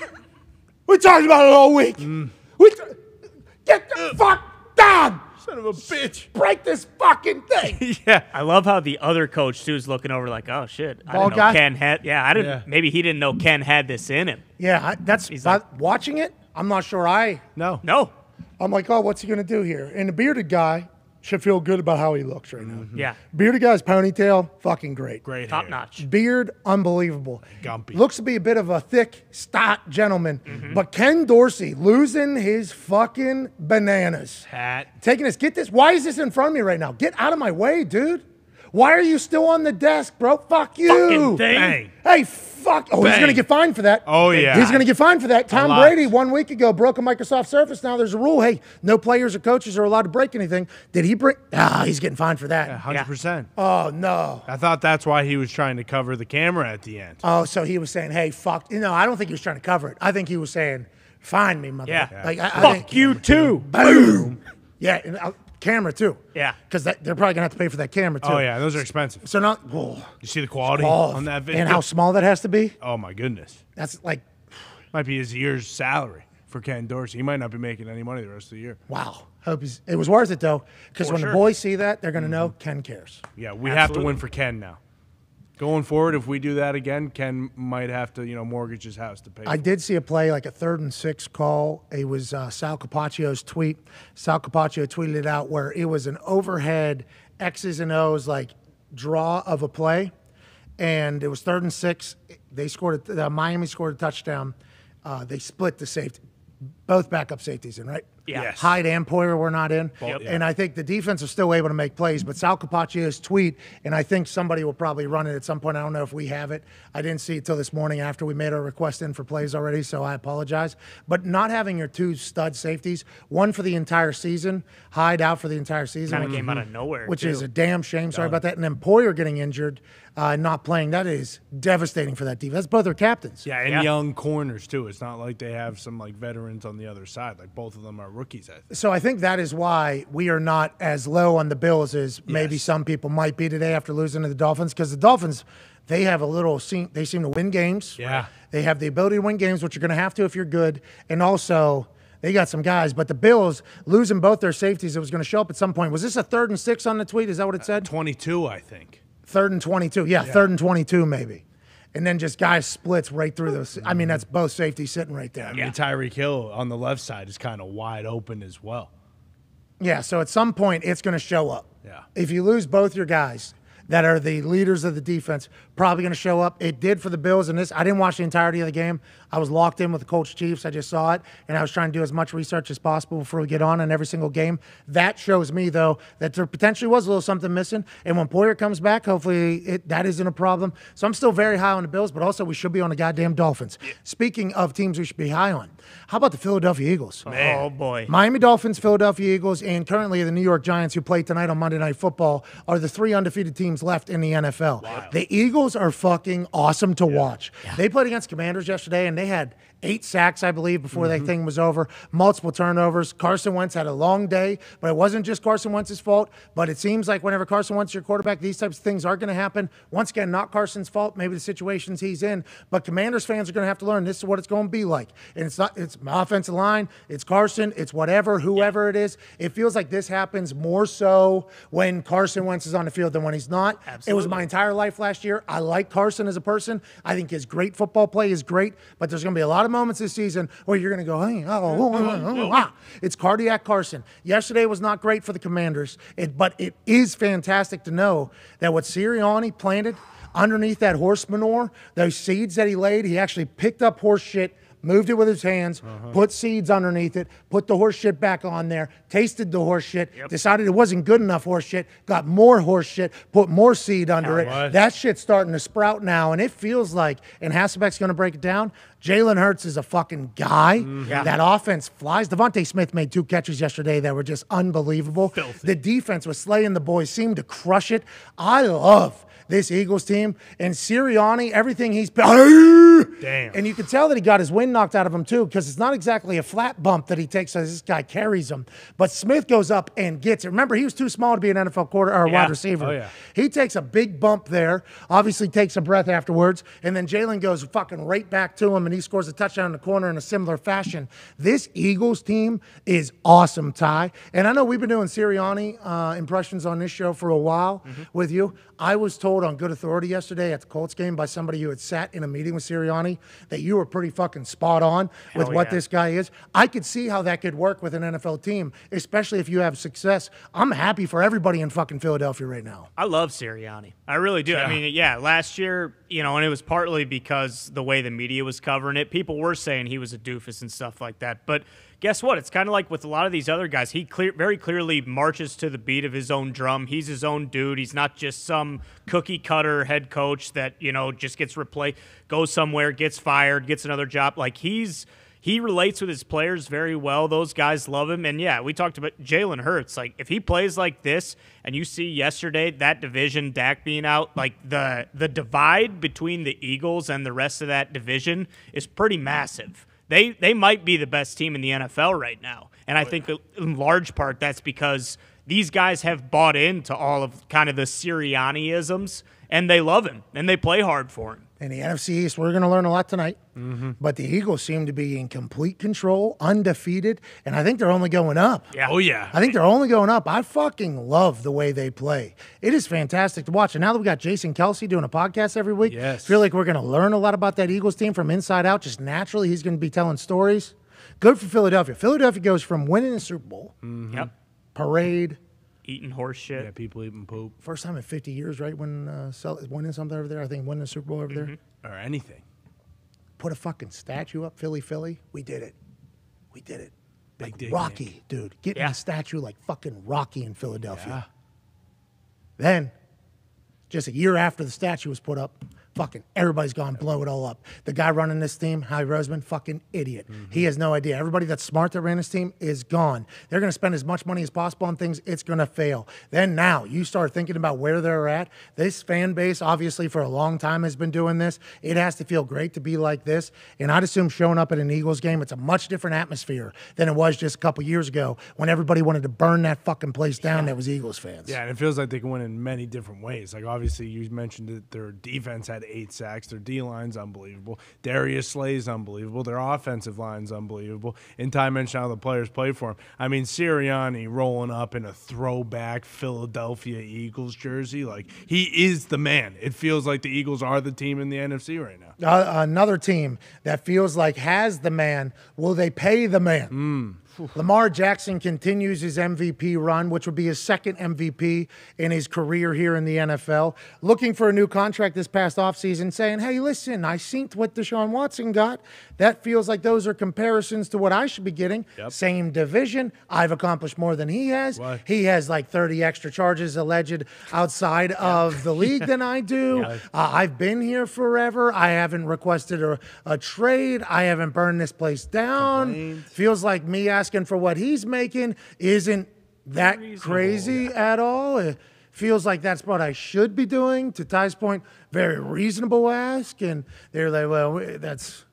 We talked about it all week. Get the fuck down! Son of a bitch. Break this fucking thing. Yeah. I love how the other coach too is looking over like, oh shit, I Ball didn't know guy? Ken had. Yeah, I didn't. Yeah. Maybe he didn't know Ken had this in him. Yeah, watching it, I'm not sure No. I'm like, oh, what's he going to do here? And the bearded guy should feel good about how he looks right now. Yeah, Bearded guy's ponytail, fucking great. Great top hair. notch. Beard, unbelievable. Gumpy. Looks to be a bit of a thick, stout gentleman. But Ken Dorsey losing his fucking bananas. Hat. Taking this. Get this. Why is this in front of me right now? Get out of my way, dude. Why are you still on the desk, bro? Fuck you. Fucking thing. Bang. Hey, fuck. Oh, he's Bang. going to get fined for that. Oh, yeah. He's going to get fined for that. Tom lot. Brady, 1 week ago, broke a Microsoft Surface. Now there's a rule. Hey, no players or coaches are allowed to break anything. Did he break? He's getting fined for that. 100%. Oh, no. I thought that's why he was trying to cover the camera at the end. Oh, so he was saying, hey, fuck. No, I don't think he was trying to cover it. I think he was saying, find me, mother. Yeah. Like, I Fuck think, you too. Boom. Yeah, and, camera, too. Yeah. Because they're probably going to have to pay for that camera, too. Oh, yeah. Those are expensive. So not, whoa. You see the quality Oh, on that video? and how small that has to be? Oh, my goodness. That's like, Might be his year's salary. for Ken Dorsey. He might not be making any money the rest of the year. Wow. It was worth it, though, because when the boys see that, they're going to know Ken cares. Yeah, we have to win for Ken now. Going forward, if we do that again, Ken might have to, mortgage his house to pay. I did see a play, like a 3rd and 6 call. It was Sal Capaccio's tweet. Sal Capaccio tweeted it out where it was an overhead X's and O's, like, draw of a play. And it was 3rd and 6. They scored. Miami scored a touchdown. They split the safety. Both backup safeties in, right? Yeah. Yes. Hyde and Poyer were not in. Yep. And I think the defense is still able to make plays. But Sal Capaccio's tweet, and I think somebody will probably run it at some point. I don't know if we have it. I didn't see it till this morning after we made our request in for plays already, so I apologize. But not having your 2 stud safeties, one for the entire season, Hyde out for the entire season. Kind of came out of nowhere, which too. is a damn shame. Sorry about that. And then Poyer getting injured, not playing. That is devastating for that defense. That's both their captains. Yeah, and young corners, too. It's not like they have some, veterans on the other side. Like, both of them are rookies, I think. So I think that is why we are not as low on the Bills as maybe some people might be today after losing to the Dolphins, because the Dolphins, they have they seem to win games. Yeah. They have the ability to win games, which you're going to have to if you're good. And also, they got some guys. But the Bills, losing both their safeties, it was going to show up at some point. Was this a 3rd and 6 on the tweet? Is that what it said? 22, I think. 3rd and 22. Yeah, 3rd and 22 maybe. And then just guys splits right through those. I mean, that's both safeties sitting right there. I mean, Tyreek Hill on the left side is kind of wide open as well. Yeah, so at some point, it's going to show up. Yeah. If you lose both your guys that are the leaders of the defense, probably going to show up. It did for the Bills in this. I didn't watch the entirety of the game. I was locked in with the Colts Chiefs. I just saw it, and I was trying to do as much research as possible before we get on in every single game. That shows me, though, that there potentially was a little something missing. And when Poyer comes back, hopefully that isn't a problem. So I'm still very high on the Bills, but also we should be on the goddamn Dolphins. Yeah. Speaking of teams we should be high on, how about the Philadelphia Eagles? Oh, boy. Miami Dolphins, Philadelphia Eagles, and currently the New York Giants, who play tonight on Monday Night Football, are the 3 undefeated teams left in the NFL. Wow. The Eagles are fucking awesome to watch. Yeah. They played against Commanders yesterday, and they had 8 sacks, I believe, before that thing was over. Multiple turnovers. Carson Wentz had a long day, but it wasn't just Carson Wentz's fault. But it seems like whenever Carson Wentz is your quarterback, these types of things are going to happen. Once again, not Carson's fault, maybe the situations he's in. But Commanders fans are going to have to learn this is what it's going to be like. And it's my offensive line, it's Carson, it's whoever it is. It feels like this happens more so when Carson Wentz is on the field than when he's not. Absolutely. It was my entire life last year. I like Carson as a person. I think his great football play is great, but there's going to be a lot of moments this season where you're going to go, hey, it's cardiac Carson. Yesterday was not great for the Commanders, but it is fantastic to know that what Sirianni planted underneath that horse manure, those seeds that he laid, he actually picked up horse shit, moved it with his hands, put seeds underneath it, put the horse shit back on there, tasted the horse shit, decided it wasn't good enough horse shit, got more horse shit, put more seed under it. That shit's starting to sprout now, and it feels like, and Hasselbeck's going to break it down, Jalen Hurts is a fucking guy. That offense flies. Devontae Smith made 2 catches yesterday that were just unbelievable. Filthy. The defense was slaying the boys, seemed to crush it. I love this Eagles team. And Sirianni, everything he's... Damn. And you can tell that he got his wind knocked out of him, too, because it's not exactly a flat bump that he takes as this guy carries him. But Smith goes up and gets it. Remember, he was too small to be an NFL wide receiver. Oh, yeah. He takes a big bump there, obviously takes a breath afterwards, and then Jalen goes fucking right back to him, and he scores a touchdown in the corner in a similar fashion. This Eagles team is awesome, Ty. And I know we've been doing Sirianni impressions on this show for a while with you. I was told on good authority yesterday at the Colts game by somebody who had sat in a meeting with Sirianni that you were pretty fucking spot on with what this guy is. I could see how that could work with an NFL team, especially if you have success. I'm happy for everybody in fucking Philadelphia right now. I love Sirianni. I really do. I mean, last year, and it was partly because the way the media was covering it. People were saying he was a doofus and stuff like that. But guess what? It's kind of like with a lot of these other guys. He very clearly marches to the beat of his own drum. He's his own dude. He's not just some cookie-cutter head coach that, just gets replaced, goes somewhere, gets fired, gets another job. Like, he relates with his players very well. Those guys love him. And, we talked about Jalen Hurts. Like, if he plays like this, and you see yesterday that division, Dak being out, like the divide between the Eagles and the rest of that division is pretty massive. They might be the best team in the NFL right now. And I think in large part that's because these guys have bought into all of kind of the Sirianni-isms, and they love him, and they play hard for him. In the NFC East, we're going to learn a lot tonight. But the Eagles seem to be in complete control, undefeated, and I think they're only going up. Yeah. Oh, yeah. I think they're only going up. I fucking love the way they play. It is fantastic to watch. And now that we got Jason Kelsey doing a podcast every week, I feel like we're going to learn a lot about that Eagles team from inside out. Just naturally, he's going to be telling stories. Good for Philadelphia. Philadelphia goes from winning the Super Bowl, parade, eating horse shit. Yeah, people eating poop. first time in 50 years, right? When winning something over there, I think winning the Super Bowl over there. Or anything. Put a fucking statue up, Philly. We did it. We did it. Big Like dick, Rocky, Nick. dude. Getting a statue like fucking Rocky in Philadelphia. Yeah. Then, just a year after the statue was put up, fucking everybody's gone blow it all up. The guy running this team, Howie Roseman, fucking idiot. He has no idea. Everybody that's smart that ran this team is gone. They're going to spend as much money as possible on things. It's going to fail. Then now you start thinking about where they're at. This fan base, obviously, for a long time has been doing this. It has to feel great to be like this. And I'd assume showing up at an Eagles game, it's a much different atmosphere than it was just a couple years ago when everybody wanted to burn that fucking place down that was Eagles fans. Yeah, and it feels like they can win in many different ways. Like, obviously, you mentioned that their defense had 8 sacks. Their D-line's unbelievable. Darius Slay's unbelievable. Their offensive line's unbelievable. And Ty mentioned how the players play for him. I mean, Sirianni rolling up in a throwback Philadelphia Eagles jersey. Like, he is the man. It feels like the Eagles are the team in the NFC right now. Another team that feels like has the man. Will they pay the man? Lamar Jackson continues his MVP run, which would be his second MVP in his career here in the NFL. Looking for a new contract this past offseason, saying, hey, listen, I synced what Deshaun Watson got. That feels like those are comparisons to what I should be getting. Same division. I've accomplished more than he has. What? He has like 30 extra charges alleged outside of the league than I do. I've been here forever. I haven't requested a trade. I haven't burned this place down. Feels like me asking for what he's making isn't that crazy at all. It feels like that's what I should be doing. To Ty's point, very reasonable ask. And they're like, well, that's...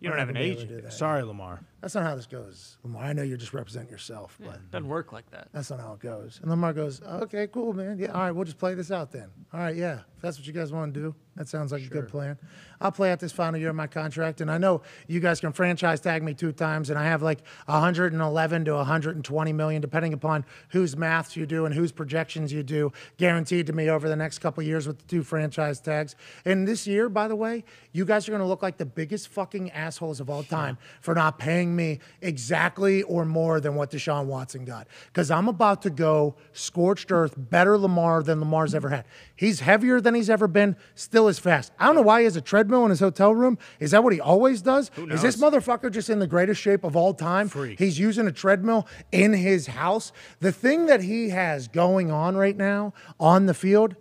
You don't have an agent. Sorry, Lamar. That's not how this goes, Lamar. I know you're just representing yourself, but Doesn't work like that. that's not how it goes. And Lamar goes, okay, cool, man. Yeah, all right, we'll just play this out then. All right, yeah, if that's what you guys want to do, that sounds like a good plan. I'll play out this final year of my contract, and I know you guys can franchise tag me 2 times, and I have like 111 to 120 million, depending upon whose maths you do and whose projections you do, guaranteed to me over the next couple of years with the 2 franchise tags. And this year, by the way, you guys are going to look like the biggest fucking assholes of all time for not paying me exactly or more than what Deshaun Watson got. Because I'm about to go scorched earth, better Lamar than Lamar's ever had. He's heavier than he's ever been, still as fast. I don't know why he has a treadmill in his hotel room. Is that what he always does? Is this motherfucker just in the greatest shape of all time? Freak. He's using a treadmill in his house. The thing that he has going on right now on the field,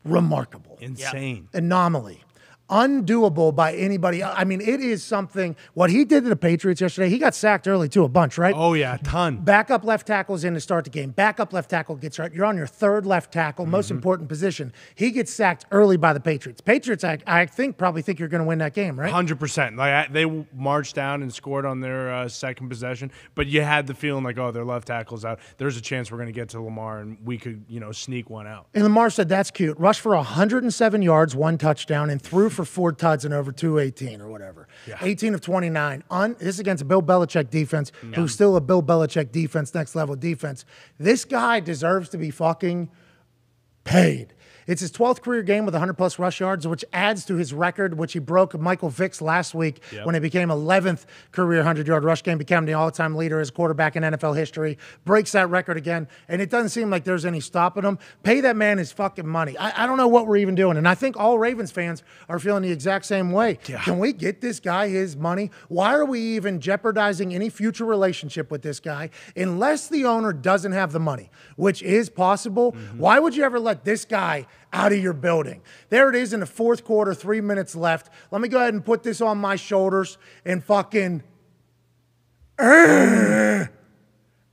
remarkable. Insane. Anomaly. Undoable by anybody. I mean, it is something. What he did to the Patriots yesterday, he got sacked early too, a bunch, right? Oh, yeah, a ton. Backup left tackle's in to start the game. Backup left tackle gets hurt. You're on your 3rd left tackle, most important position. He gets sacked early by the Patriots. Patriots, I think, probably think you're going to win that game, right? 100%. Like, they marched down and scored on their second possession, but you had the feeling like, oh, their left tackle's out. There's a chance we're going to get to Lamar and we could, sneak one out. And Lamar said, that's cute. Rushed for 107 yards, 1 touchdown, and threw for 4 tuds and over 218 or whatever. 18 of 29. This is against a Bill Belichick defense, who's still a Bill Belichick defense, next level defense. This guy deserves to be fucking paid. It's his 12th career game with 100-plus rush yards, which adds to his record, which he broke Michael Vick's last week when it became 11th career 100-yard rush game, became the all-time leader as quarterback in NFL history, breaks that record again, and it doesn't seem like there's any stopping him. Pay that man his fucking money. I don't know what we're even doing, and I think all Ravens fans are feeling the exact same way. Can we get this guy his money? Why are we even jeopardizing any future relationship with this guy unless the owner doesn't have the money, which is possible? Why would you ever let this guy out of your building? There it is in the 4th quarter, 3 minutes left. Let me go ahead and put this on my shoulders and fucking... I'm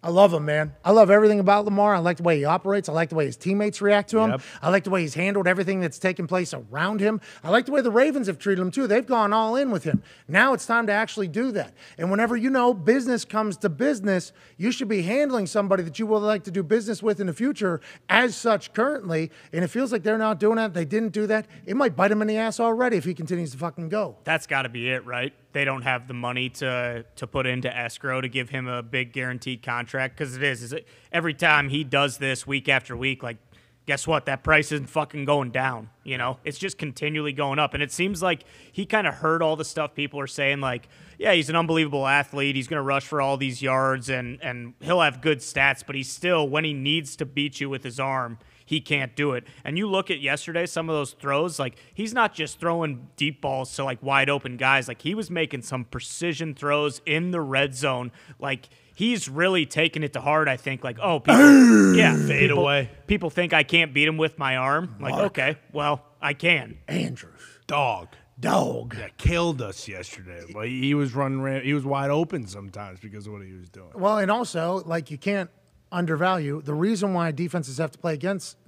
I love him, man. I love everything about Lamar. I like the way he operates. I like the way his teammates react to him. Yep. I like the way he's handled everything that's taken place around him. I like the way the Ravens have treated him, too. They've gone all in with him. Now it's time to actually do that. And whenever, business comes to business, you should be handling somebody that you would like to do business with in the future as such currently. And it feels like they're not doing that. They didn't do that. It might bite him in the ass already if he continues to fucking go. That's got to be it, right? They don't have the money to put into escrow to give him a big guaranteed contract, because every time he does this week after week, like, guess what? That price isn't fucking going down. It's just continually going up. And it seems like he kind of heard all the stuff people are saying, like, yeah, he's an unbelievable athlete. He's going to rush for all these yards and he'll have good stats, but he's still, when he needs to beat you with his arm, he can't do it. And you look at yesterday, some of those throws, like, he's not just throwing deep balls to, like, wide open guys. Like, he was making some precision throws in the red zone. Like, he's really taking it to heart, I think. Like, oh, fade away. People think I can't beat him with my arm. Like, okay, well, I can. Andrews. Dog. Yeah, killed us yesterday. But he was he was wide open sometimes because of what he was doing. Well, and also, like, you can't undervalue the reason why defenses have to play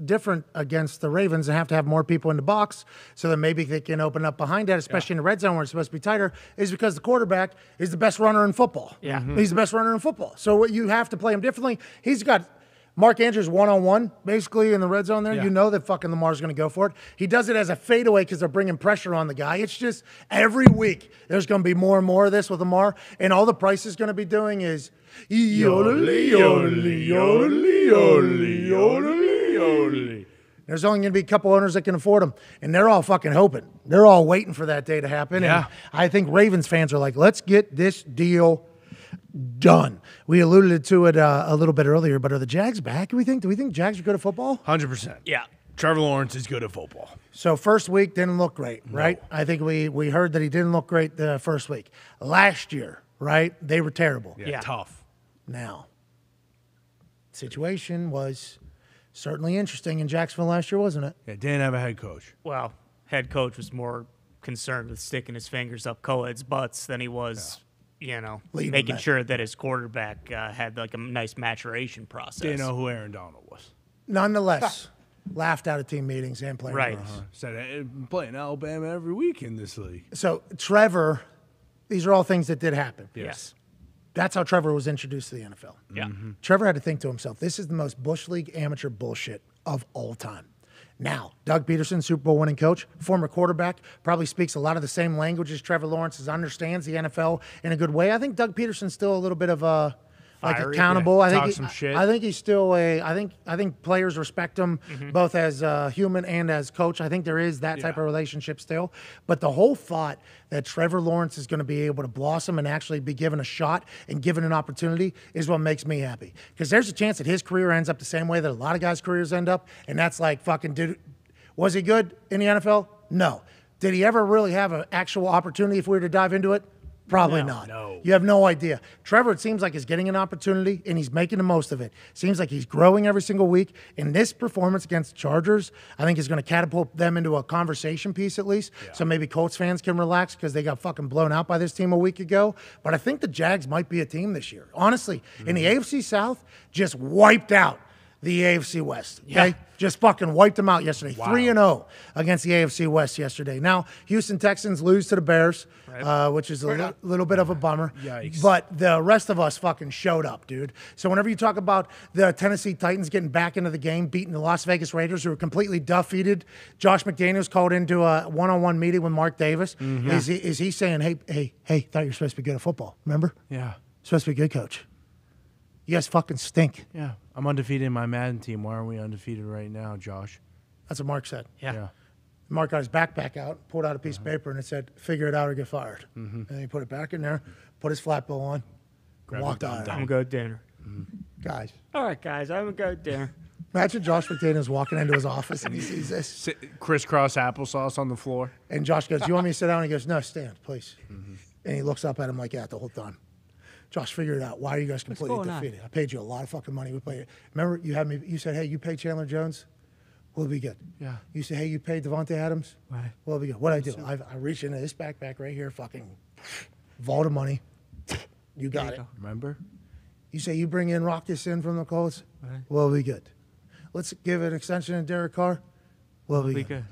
different against the Ravens and have to have more people in the box so that maybe they can open up behind that, especially in the red zone where it's supposed to be tighter, is because the quarterback is the best runner in football. Yeah. He's the best runner in football. So you have to play him differently. He's got Mark Andrews one-on-one, basically, in the red zone there. Yeah. You know that fucking Lamar's going to go for it. He does it as a fadeaway because they're bringing pressure on the guy. It's just every week there's going to be more and more of this with Lamar, and all the price is going to be doing is yodeling, yodeling, yodeling, yodeling, yodeling, yodeling. There's only going to be a couple owners that can afford them, and they're all fucking hoping. They're all waiting for that day to happen. Yeah. And I think Ravens fans are like, let's get this deal done. We alluded to it a little bit earlier, but are the Jags back? Do we think Jags are good at football? 100%. Yeah. Trevor Lawrence is good at football. So first week didn't look great, right? I think we heard that he didn't look great the first week. Last year, right? They were terrible. Yeah. Tough. Now, situation was certainly interesting in Jacksonville last year, wasn't it? Yeah, didn't have a head coach. Well, head coach was more concerned with sticking his fingers up co-eds' butts than he was, Leading making that. sure that his quarterback had like a nice maturation process. Didn't know who Aaron Donald was. Nonetheless, laughed out of team meetings and playing. Right. Said playing Alabama every week in this league. So Trevor, these are all things that did happen. Yes. That's how Trevor was introduced to the NFL. Yeah. Trevor had to think to himself, this is the most Bush League amateur bullshit of all time. Now, Doug Peterson, Super Bowl winning coach, former quarterback, probably speaks a lot of the same language as Trevor Lawrence, understands the NFL in a good way. I think Doug Peterson's still a little bit of a Fiery, accountable. yeah. I think Talk some shit. I think he's still I think players respect him both as a human and as coach. I think there is that type of relationship still. But the whole thought that Trevor Lawrence is going to be able to blossom and actually be given a shot and given an opportunity is what makes me happy. Because there's a chance that his career ends up the same way that a lot of guys' careers end up, and that's like fucking was he good in the NFL? No. Did he ever really have an actual opportunity if we were to dive into it? Probably not. No. You have no idea. Trevor, it seems like, is getting an opportunity, and he's making the most of it. Seems like he's growing every single week. And this performance against the Chargers, I think, is going to catapult them into a conversation piece at least. Yeah. So maybe Colts fans can relax because they got fucking blown out by this team a week ago. But I think the Jags might be a team this year. Honestly, in the AFC South, just wiped out the AFC West. Okay? Yeah. Just fucking wiped them out yesterday. Wow. 3-0 against the AFC West yesterday. Now, Houston Texans lose to the Bears, which is a little bit of a bummer. Yikes. But the rest of us fucking showed up, dude. So whenever you talk about the Tennessee Titans getting back into the game, beating the Las Vegas Raiders, who were completely defeated, Josh McDaniels called into a one-on-one meeting with Mark Davis. Is he saying, hey, thought you were supposed to be good at football, remember? Yeah. Supposed to be good, coach. You guys fucking stink. Yeah. I'm undefeated in my Madden team. Why aren't we undefeated right now, Josh? That's what Mark said. Yeah. Mark got his backpack out, pulled out a piece of paper, and it said, figure it out or get fired. And he put it back in there, put his flat bill on, walked out. I'm going to dinner. Guys, All right, guys, I'm going to go dinner. imagine Josh McDaniels walking into his office and he sees this. Crisscross applesauce on the floor. And Josh goes, you want me to sit down? He goes, no, stand, please. And he looks up at him like that the whole time. Josh, figure it out. Why are you guys completely going on? defeated? I paid you a lot of fucking money. We played. Remember, you said, hey, you paid Chandler Jones? We'll be good. Yeah. You said, hey, you paid Devontae Adams? Right. We'll be good. What'd I do? I reached into this backpack right here, fucking vault of money. You got it. Remember? You say you bring in Rockets in from the Colts, we'll be good. Let's give an extension to Derek Carr, we'll be good.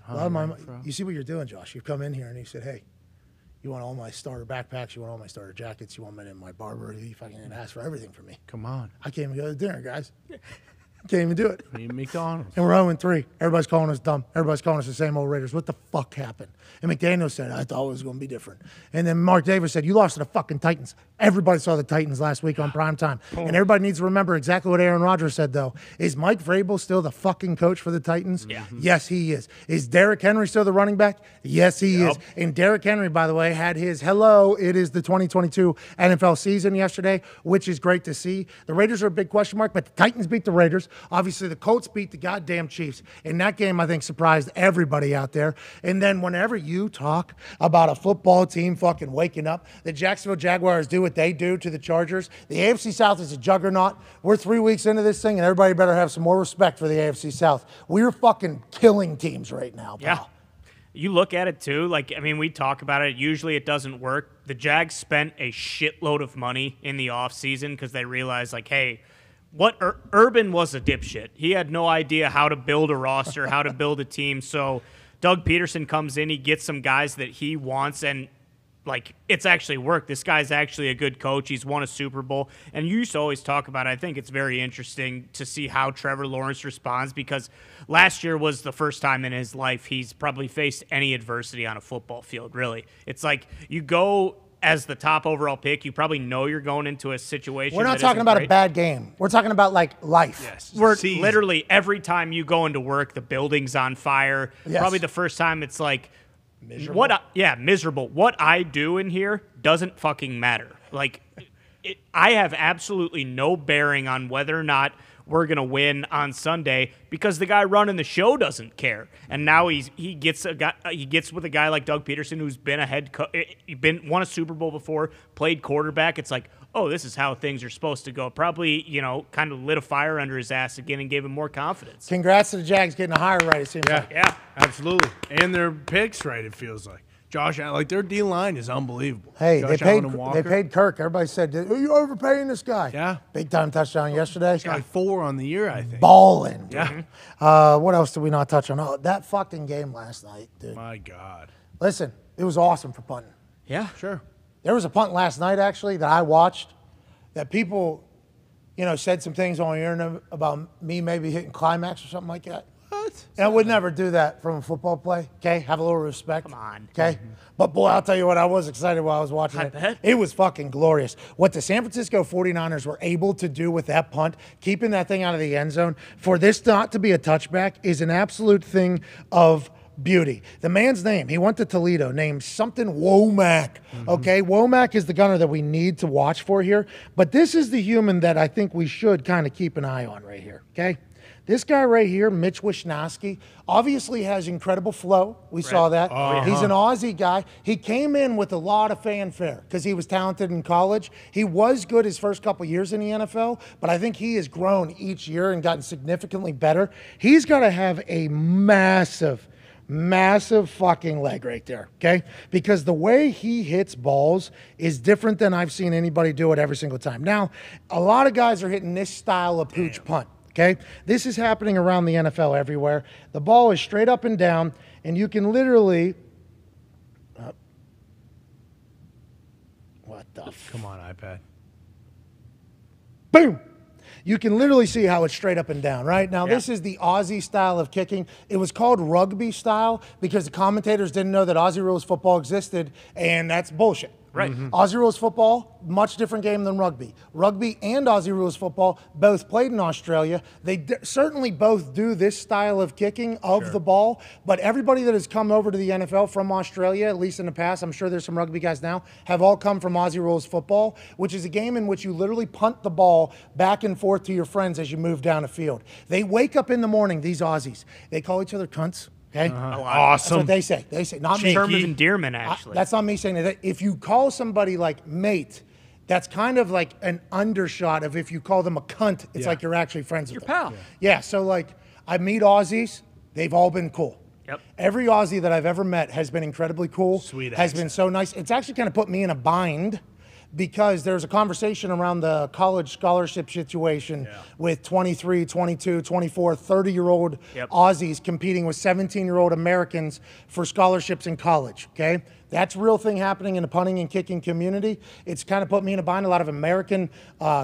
You see what you're doing, Josh. You come in here and you said, hey, you want all my starter backpacks, you want all my starter jackets, you want me in my barber, you fucking ask for everything from me. Come on. I can't even go to dinner, guys. Can't even do it. McDonald's. And we're 0-3. Everybody's calling us dumb. Everybody's calling us the same old Raiders. What the fuck happened? And McDaniel said, I thought it was going to be different. And then Mark Davis said, you lost to the fucking Titans. Everybody saw the Titans last week on primetime. And everybody needs to remember exactly what Aaron Rodgers said, though. Is Mike Vrabel still the fucking coach for the Titans? Yeah. Yes, he is. Is Derrick Henry still the running back? Yes, he is. And Derrick Henry, by the way, had his it is the 2022 NFL season yesterday, which is great to see. The Raiders are a big question mark, but the Titans beat the Raiders. Obviously, the Colts beat the goddamn Chiefs. And that game, I think, surprised everybody out there. And then whenever you talk about a football team fucking waking up, the Jacksonville Jaguars do what they do to the Chargers. The AFC South is a juggernaut. We're 3 weeks into this thing, and everybody better have some more respect for the AFC South. We're fucking killing teams right now, pal. Yeah. You look at it, too. Like, I mean, we talk about it. Usually it doesn't work. The Jags spent a shitload of money in the offseason because they realized, like, hey, Urban was a dipshit. He had no idea how to build a roster, how to build a team. So Doug Peterson comes in, he gets some guys that he wants, and like it's actually worked. This guy's actually a good coach. He's won a Super Bowl. And you used to always talk about it. I think it's very interesting to see how Trevor Lawrence responds because last year was the first time in his life he's probably faced any adversity on a football field, really. It's like you go as the top overall pick, you probably know you're going into a situation. We're not talking about a bad game. We're talking about like life. Yes. We're literally every time you go into work, the building's on fire. Yes. Probably the first time it's like miserable. Miserable. What I do in here doesn't fucking matter. Like I have absolutely no bearing on whether or not we're going to win on Sunday because the guy running the show doesn't care. And now he gets with a guy like Doug Peterson who's been won a Super Bowl before, played quarterback. It's like, oh, this is how things are supposed to go. Probably, kind of lit a fire under his ass again and gave him more confidence. Congrats to the Jags getting a hire right, it seems like. Yeah, absolutely. And their picks right, it feels like. Josh, like their D-line is unbelievable. Hey, Josh they paid Kirk. Everybody said, are you overpaying this guy? Yeah. Big-time touchdown yesterday. He's got like 4 on the year, I think. Balling. Yeah. What else did we not touch on? Oh, that fucking game last night, dude. My God. Listen, it was awesome for punting. Yeah. Sure. There was a punt last night, actually, that I watched that people, said some things on the internet about me maybe hitting climax or something like that. What? And I would never do that from a football play, okay? Have a little respect. Come on. Okay? But, boy, I'll tell you what, I was excited while I was watching it. Bet. It was fucking glorious. What the San Francisco 49ers were able to do with that punt, keeping that thing out of the end zone, for this not to be a touchback is an absolute thing of beauty. The man's name, he went to Toledo, named something Womack. Okay? Womack is the gunner that we need to watch for here. But this is the human that I think we should kind of keep an eye on right here. Okay? This guy right here, Mitch Wishnowsky, obviously has incredible flow. We saw that. He's an Aussie guy. He came in with a lot of fanfare because he was talented in college. He was good his first couple years in the NFL, but I think he has grown each year and gotten significantly better. He's got to have a massive fucking leg right there, okay? Because the way he hits balls is different than I've seen anybody do it every single time. Now, a lot of guys are hitting this style of pooch punt. Okay, this is happening around the NFL everywhere. The ball is straight up and down, and you can literally. Come on, iPad. Boom! You can literally see how it's straight up and down, right? Now, this is the Aussie style of kicking. It was called rugby style because the commentators didn't know that Aussie rules football existed, and that's bullshit. Right. Aussie rules football, much different game than rugby. Rugby and Aussie rules football both played in Australia. They certainly both do this style of kicking of the ball, but everybody that has come over to the NFL from Australia, at least in the past, I'm sure there's some rugby guys now, have all come from Aussie rules football, which is a game in which you literally punt the ball back and forth to your friends as you move down the field. They wake up in the morning, these Aussies. They call each other cunts. Okay? Awesome. That's what they say. They say, not me. Term of endearment, actually. That's not me saying that. If you call somebody like mate, that's kind of like an undershot of if you call them a cunt, it's like you're actually friends with them. Your pal. Yeah, so like I meet Aussies, they've all been cool. Yep. Every Aussie that I've ever met has been incredibly cool. Sweet has been so nice. It's actually kind of put me in a bind because there's a conversation around the college scholarship situation with 23, 22, 24, 30-year-old Aussies competing with 17-year-old Americans for scholarships in college, okay? That's a real thing happening in the punting and kicking community. It's kind of put me in a bind. A lot of American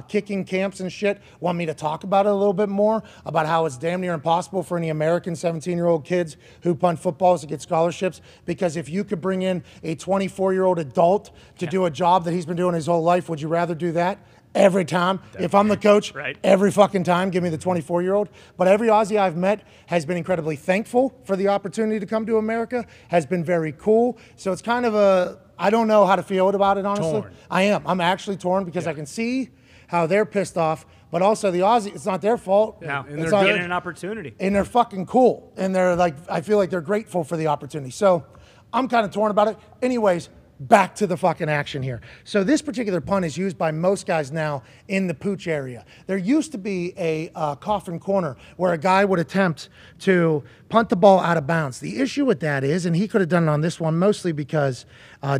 kicking camps and shit want me to talk about it a little bit more, about how it's damn near impossible for any American 17-year-old kids who punt footballs to get scholarships, because if you could bring in a 24-year-old adult to do a job that he's been doing his whole life, would you rather do that? Every time. Definitely. If I'm the coach, every fucking time, give me the 24-year-old. But every Aussie I've met has been incredibly thankful for the opportunity to come to America, has been very cool. So it's kind of I don't know how to feel about it, honestly. Torn. I am. I'm actually torn because I can see how they're pissed off, but also the Aussie, it's not their fault. No, and they're getting an opportunity. And they're fucking cool. And they're like, I feel like they're grateful for the opportunity. So I'm kind of torn about it. Anyways, back to the fucking action here. So this particular punt is used by most guys now in the pooch area. There used to be a Coffin Corner where a guy would attempt to punt the ball out of bounds. The issue with that is, and he could have done it on this one mostly because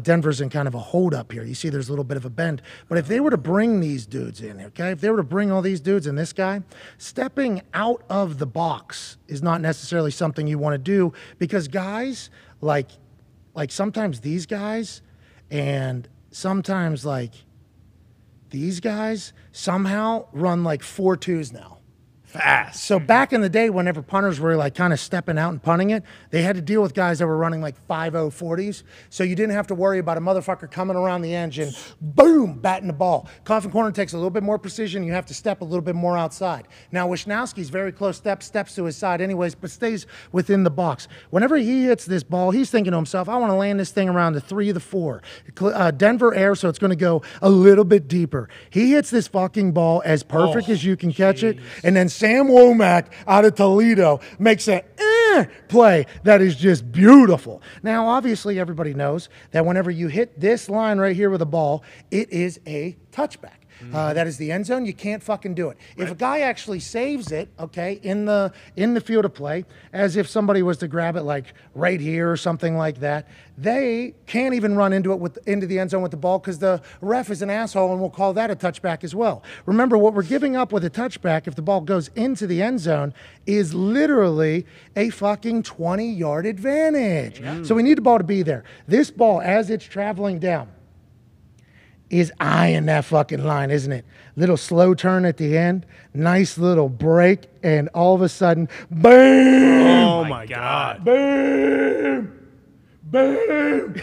Denver's in kind of a hold up here. You see there's a little bit of a bend. But if they were to bring these dudes in, okay, if they were to bring all these dudes and this guy, stepping out of the box is not necessarily something you want to do, because guys like sometimes these guys and sometimes like these guys somehow run like 4.2s now. Fast. So back in the day, whenever punters were like kind of stepping out and punting it, they had to deal with guys that were running like 5.0 40s. So you didn't have to worry about a motherfucker coming around the edge and boom, batting the ball. Coffin Corner takes a little bit more precision. You have to step a little bit more outside. Now Wisnowski's very close steps to his side anyways, but stays within the box. Whenever he hits this ball, he's thinking to himself, I want to land this thing around the 3 or the 4. Denver air, so it's going to go a little bit deeper. He hits this fucking ball as perfect as you can catch it, and then Sam Womack out of Toledo makes an play that is just beautiful. Now, obviously, everybody knows that whenever you hit this line right here with a ball, it is a touchback. That is the end zone. You can't fucking do it. If a guy actually saves it, okay, in the field of play, as if somebody was to grab it like right here or something like that, they can't even run into the end zone with the ball because the ref is an asshole and will call that a touchback as well. Remember, what we're giving up with a touchback, if the ball goes into the end zone, is literally a fucking 20-yard advantage. So we need the ball to be there. This ball, as it's traveling down, is eyeing that fucking line, isn't it? Little slow turn at the end, nice little break, and all of a sudden, boom! Oh my God. Boom! Boom!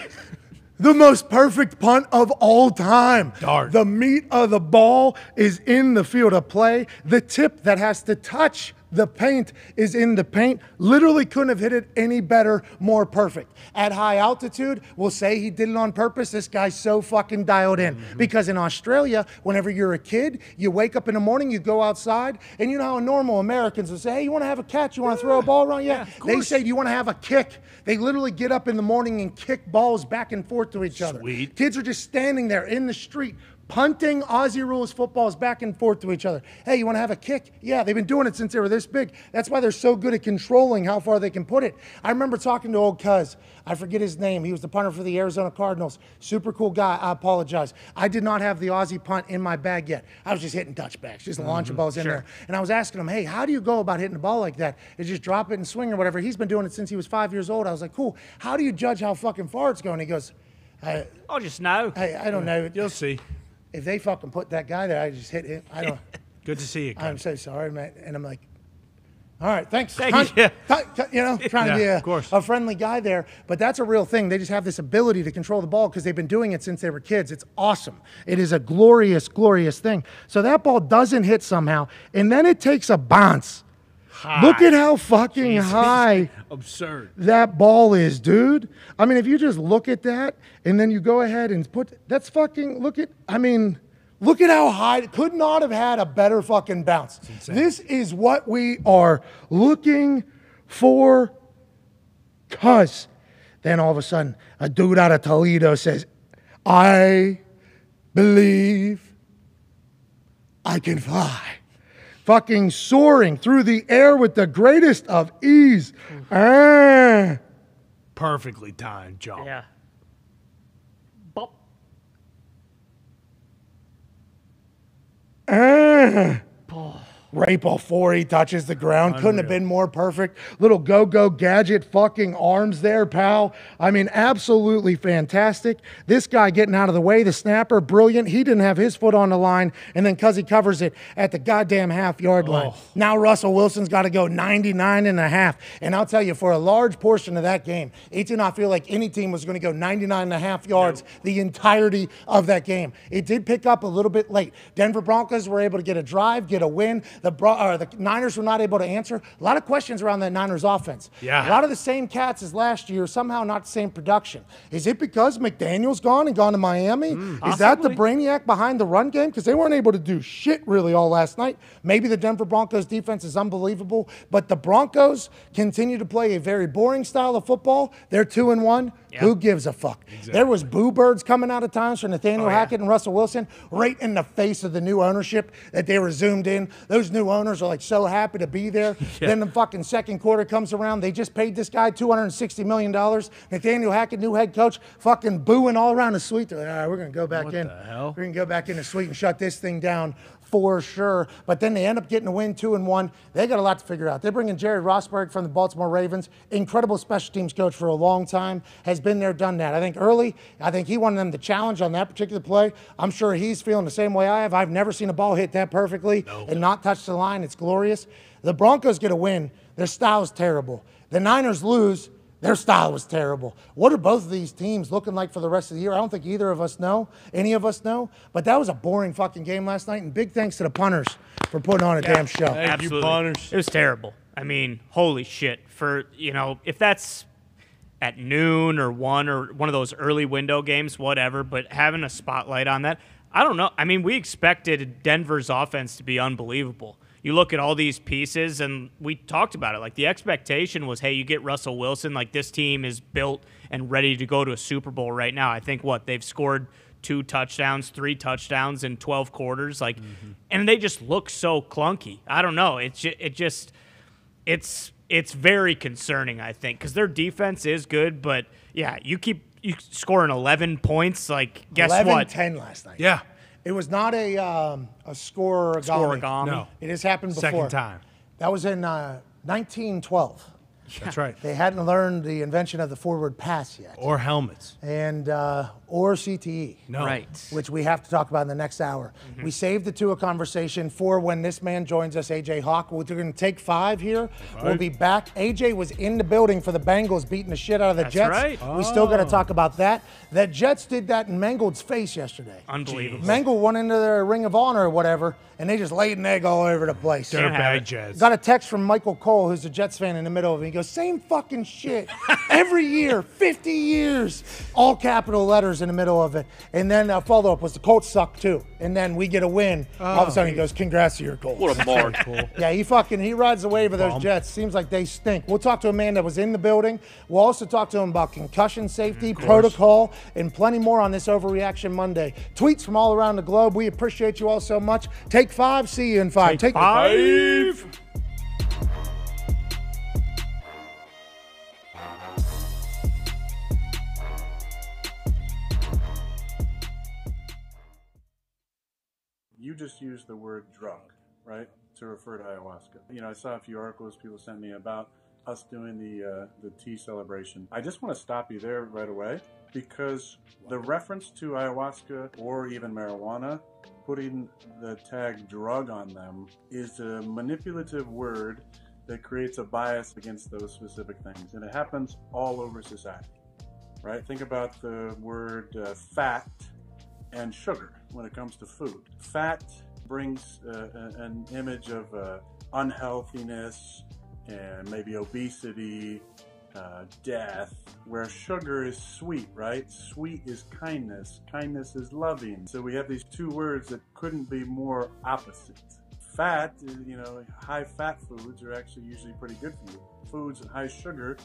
The most perfect punt of all time. Dart. The meat of the ball is in the field of play. The tip that has to touch the paint is in the paint. Literally couldn't have hit it any better, more perfect. At high altitude, we'll say he did it on purpose. This guy's so fucking dialed in. Because in Australia, whenever you're a kid, you wake up in the morning, you go outside, and you know how normal Americans will say, hey, you want to have a catch? You want to throw a ball around? Yeah. They say, do you want to have a kick? They literally get up in the morning and kick balls back and forth to each other. Kids are just standing there in the street, punting Aussie rules footballs back and forth to each other. Hey, you want to have a kick? Yeah, they've been doing it since they were this big. That's why they're so good at controlling how far they can put it. I remember talking to old Cuz. I forget his name. He was the punter for the Arizona Cardinals. Super cool guy. I apologize. I did not have the Aussie punt in my bag yet. I was just hitting touchbacks, just launching balls in there. And I was asking him, hey, how do you go about hitting a ball like that? You just drop it and swing or whatever. He's been doing it since he was 5 years old. I was like, cool. How do you judge how fucking far it's going? He goes, I'll just know. I don't know. You'll see. If they fucking put that guy there, I just hit him. I don't. Good to see you, Coach. I'm so sorry, man. And I'm like, all right, thanks. Thank you. You know, trying to be a friendly guy there. But that's a real thing. They just have this ability to control the ball because they've been doing it since they were kids. It's awesome. It is a glorious, glorious thing. So that ball doesn't hit somehow, and then it takes a bounce. High. Look at how fucking high absurd that ball is, dude. I mean, if you just look at that and then you go ahead and that's fucking, look at how high. Could not have had a better fucking bounce. This is what we are looking for. Cuz then all of a sudden a dude out of Toledo says, I believe I can fly. Fucking soaring through the air with the greatest of ease. Perfectly timed jump. Yeah. Bop. Right before he touches the ground. Couldn't have been more perfect. Little go-go gadget fucking arms there, pal. I mean, absolutely fantastic. This guy getting out of the way, the snapper, brilliant. He didn't have his foot on the line, and then because he covers it at the goddamn half-yard line. Now Russell Wilson's got to go 99.5. And I'll tell you, for a large portion of that game, it did not feel like any team was going to go 99.5 yards the entirety of that game. It did pick up a little bit late. Denver Broncos were able to get a drive, get a win. The Niners were not able to answer. A lot of questions around that Niners offense. Yeah. A lot of the same cats as last year, somehow not the same production. Is it because McDaniel's gone and gone to Miami? Is that the brainiac behind the run game? Because they weren't able to do shit really all last night. Maybe the Denver Broncos defense is unbelievable, but the Broncos continue to play a very boring style of football. They're 2-1. Yeah. Who gives a fuck? Exactly. There was boo birds coming out of times from Nathaniel Hackett and Russell Wilson right in the face of the new ownership that they were zoomed in. Those new owners are like so happy to be there. Then the fucking second quarter comes around. They just paid this guy $260 million. Nathaniel Hackett, new head coach, fucking booing all around the suite. They're like, all right, we're going to go back in. What the hell? We're going to go back in the suite and shut this thing down for sure. But then they end up getting a win, 2-1. They got a lot to figure out. They're bringing Jerry Rosburg from the Baltimore Ravens, incredible special teams coach for a long time, has been there, done that. I think he wanted them to challenge on that particular play. I'm sure he's feeling the same way I have. I've never seen a ball hit that perfectly and not touch the line. It's glorious. The Broncos get a win. Their style is terrible. The Niners lose. Their style was terrible. What are both of these teams looking like for the rest of the year? I don't think either of us know. Any of us know. But that was a boring fucking game last night. And big thanks to the punters for putting on a damn show. Thank you, punters. It was terrible. I mean, holy shit. If that's at noon or 1 or one of those early window games, whatever, but having a spotlight on that, I don't know. I mean, we expected Denver's offense to be unbelievable. You look at all these pieces, and we talked about it. Like, the expectation was, hey, you get Russell Wilson. Like, this team is built and ready to go to a Super Bowl right now. I think, they've scored 2 touchdowns, 3 touchdowns in 12 quarters. Like, and they just look so clunky. I don't know. It's very concerning, I think, because their defense is good. But, yeah, you scoring 11 points. Like, guess what? 11-10 last night. Yeah. It was not a score-origami. No. It has happened before. Second time. That was in 1912. That's right. They hadn't learned the invention of the forward pass yet. Or helmets. And or CTE. No. Right. Which we have to talk about in the next hour. We saved the Tua conversation for when this man joins us, AJ Hawk. We're going to take 5 here. We'll be back. AJ was in the building for the Bengals beating the shit out of the Jets. Right. We still got to talk about that. The Jets did that in Mangold's face yesterday. Unbelievable. Mangold went into their Ring of Honor or whatever, and they just laid an egg all over the place. Dirtbag Jets. Got a text from Michael Cole, who's a Jets fan, in the middle of it. He goes, same fucking shit. Every year, 50 years, all capital letters in the middle of it. And then follow-up was the Colts suck too. And then we get a win. All of a sudden he goes, congrats to your Colts. What a mark. Yeah, he rides the wave of those Jets. Seems like they stink. We'll talk to a man that was in the building. We'll also talk to him about concussion safety, protocol, and plenty more on this Overreaction Monday. Tweets from all around the globe. We appreciate you all so much. Take 5. See you in 5. Take 5. You just used the word drug, right, to refer to ayahuasca. You know, I saw a few articles people sent me about us doing the tea celebration. I just want to stop you there right away because the reference to ayahuasca or even marijuana, putting the tag drug on them, is a manipulative word that creates a bias against those specific things. And it happens all over society, right? Think about the word fat and sugar when it comes to food. Fat brings an image of unhealthiness and maybe obesity, death, where sugar is sweet, right? Sweet is kindness. Kindness is loving. So we have these 2 words that couldn't be more opposite. Fat, you know, high fat foods are actually usually pretty good for you. Foods with high sugar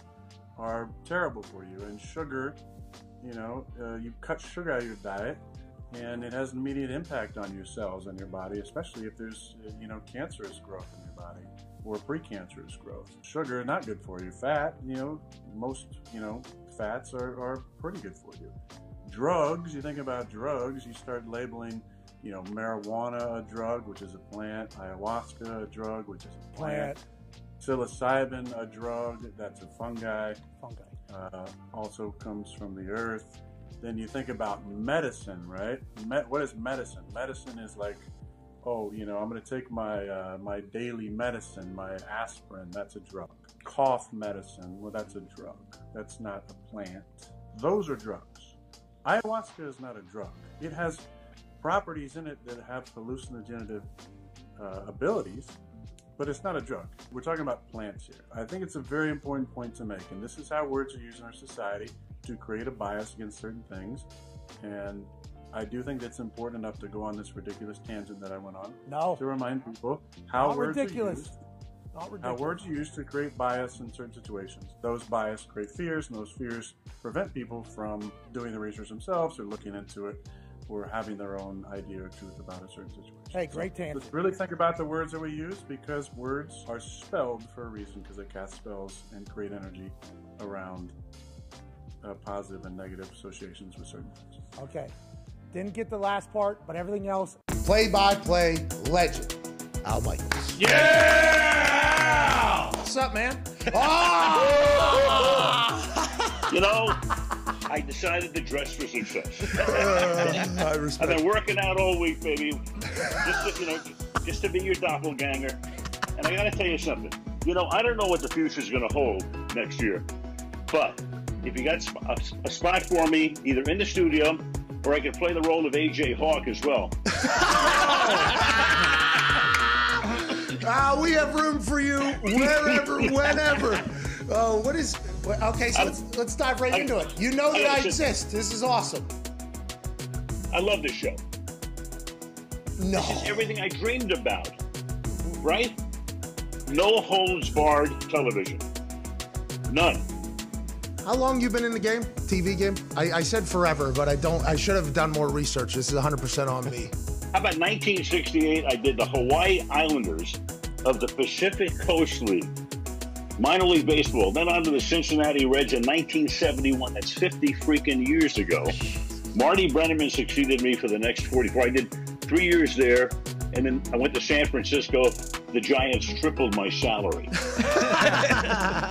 are terrible for you. And sugar, you know, you cut sugar out of your diet, and it has an immediate impact on your cells and your body, especially if there's, you know, cancerous growth in your body or precancerous growth. Sugar, not good for you. Fat, you know, most, you know, fats are pretty good for you. Drugs, you think about drugs, you start labeling marijuana, a drug, which is a plant. Ayahuasca, a drug, which is a plant. Psilocybin, a drug, that's a fungi. Also comes from the earth. Then you think about medicine, right? What is medicine? Medicine is like, I'm going to take my daily medicine, my aspirin, that's a drug. Cough medicine, well, that's a drug. That's not a plant. Those are drugs. Ayahuasca is not a drug. It has properties in it that have hallucinogenic abilities, but it's not a drug. We're talking about plants here. I think it's a very important point to make, and this is how words are used in our society to create a bias against certain things. And I do think that's important enough to go on this ridiculous tangent that I went on. To remind people how words are used. How words are used to create bias in certain situations. Those bias create fears, and those fears prevent people from doing the research themselves or looking into it or having their own idea or truth about a certain situation. Hey, great tangent. Let's really think about the words that we use, because words are spelled for a reason, because they cast spells and create energy around positive and negative associations with certain things. Okay. Didn't get the last part, but everything else. Play-by-play legend, Al Michaels. Yeah! What's up, man? I decided to dress for success. I respect. I've been working out all week, baby, just to be your doppelganger. And I got to tell you something. I don't know what the future is going to hold next year, but if you got a spot for me, either in the studio or I could play the role of AJ Hawk as well. We have room for you wherever, whenever. Okay, so let's dive right into it. You know that I exist. This is awesome. I love this show. No. This is everything I dreamed about, right? No holds barred television. None. How long you been in the game? TV game? I said forever, but I should have done more research. This is 100% on me. How about 1968? I did the Hawaii Islanders of the Pacific Coast League. Minor League Baseball, then on to the Cincinnati Reds in 1971. That's 50 freaking years ago. Marty Brennaman succeeded me for the next 44. I did 3 years there, and then I went to San Francisco. The Giants tripled my salary.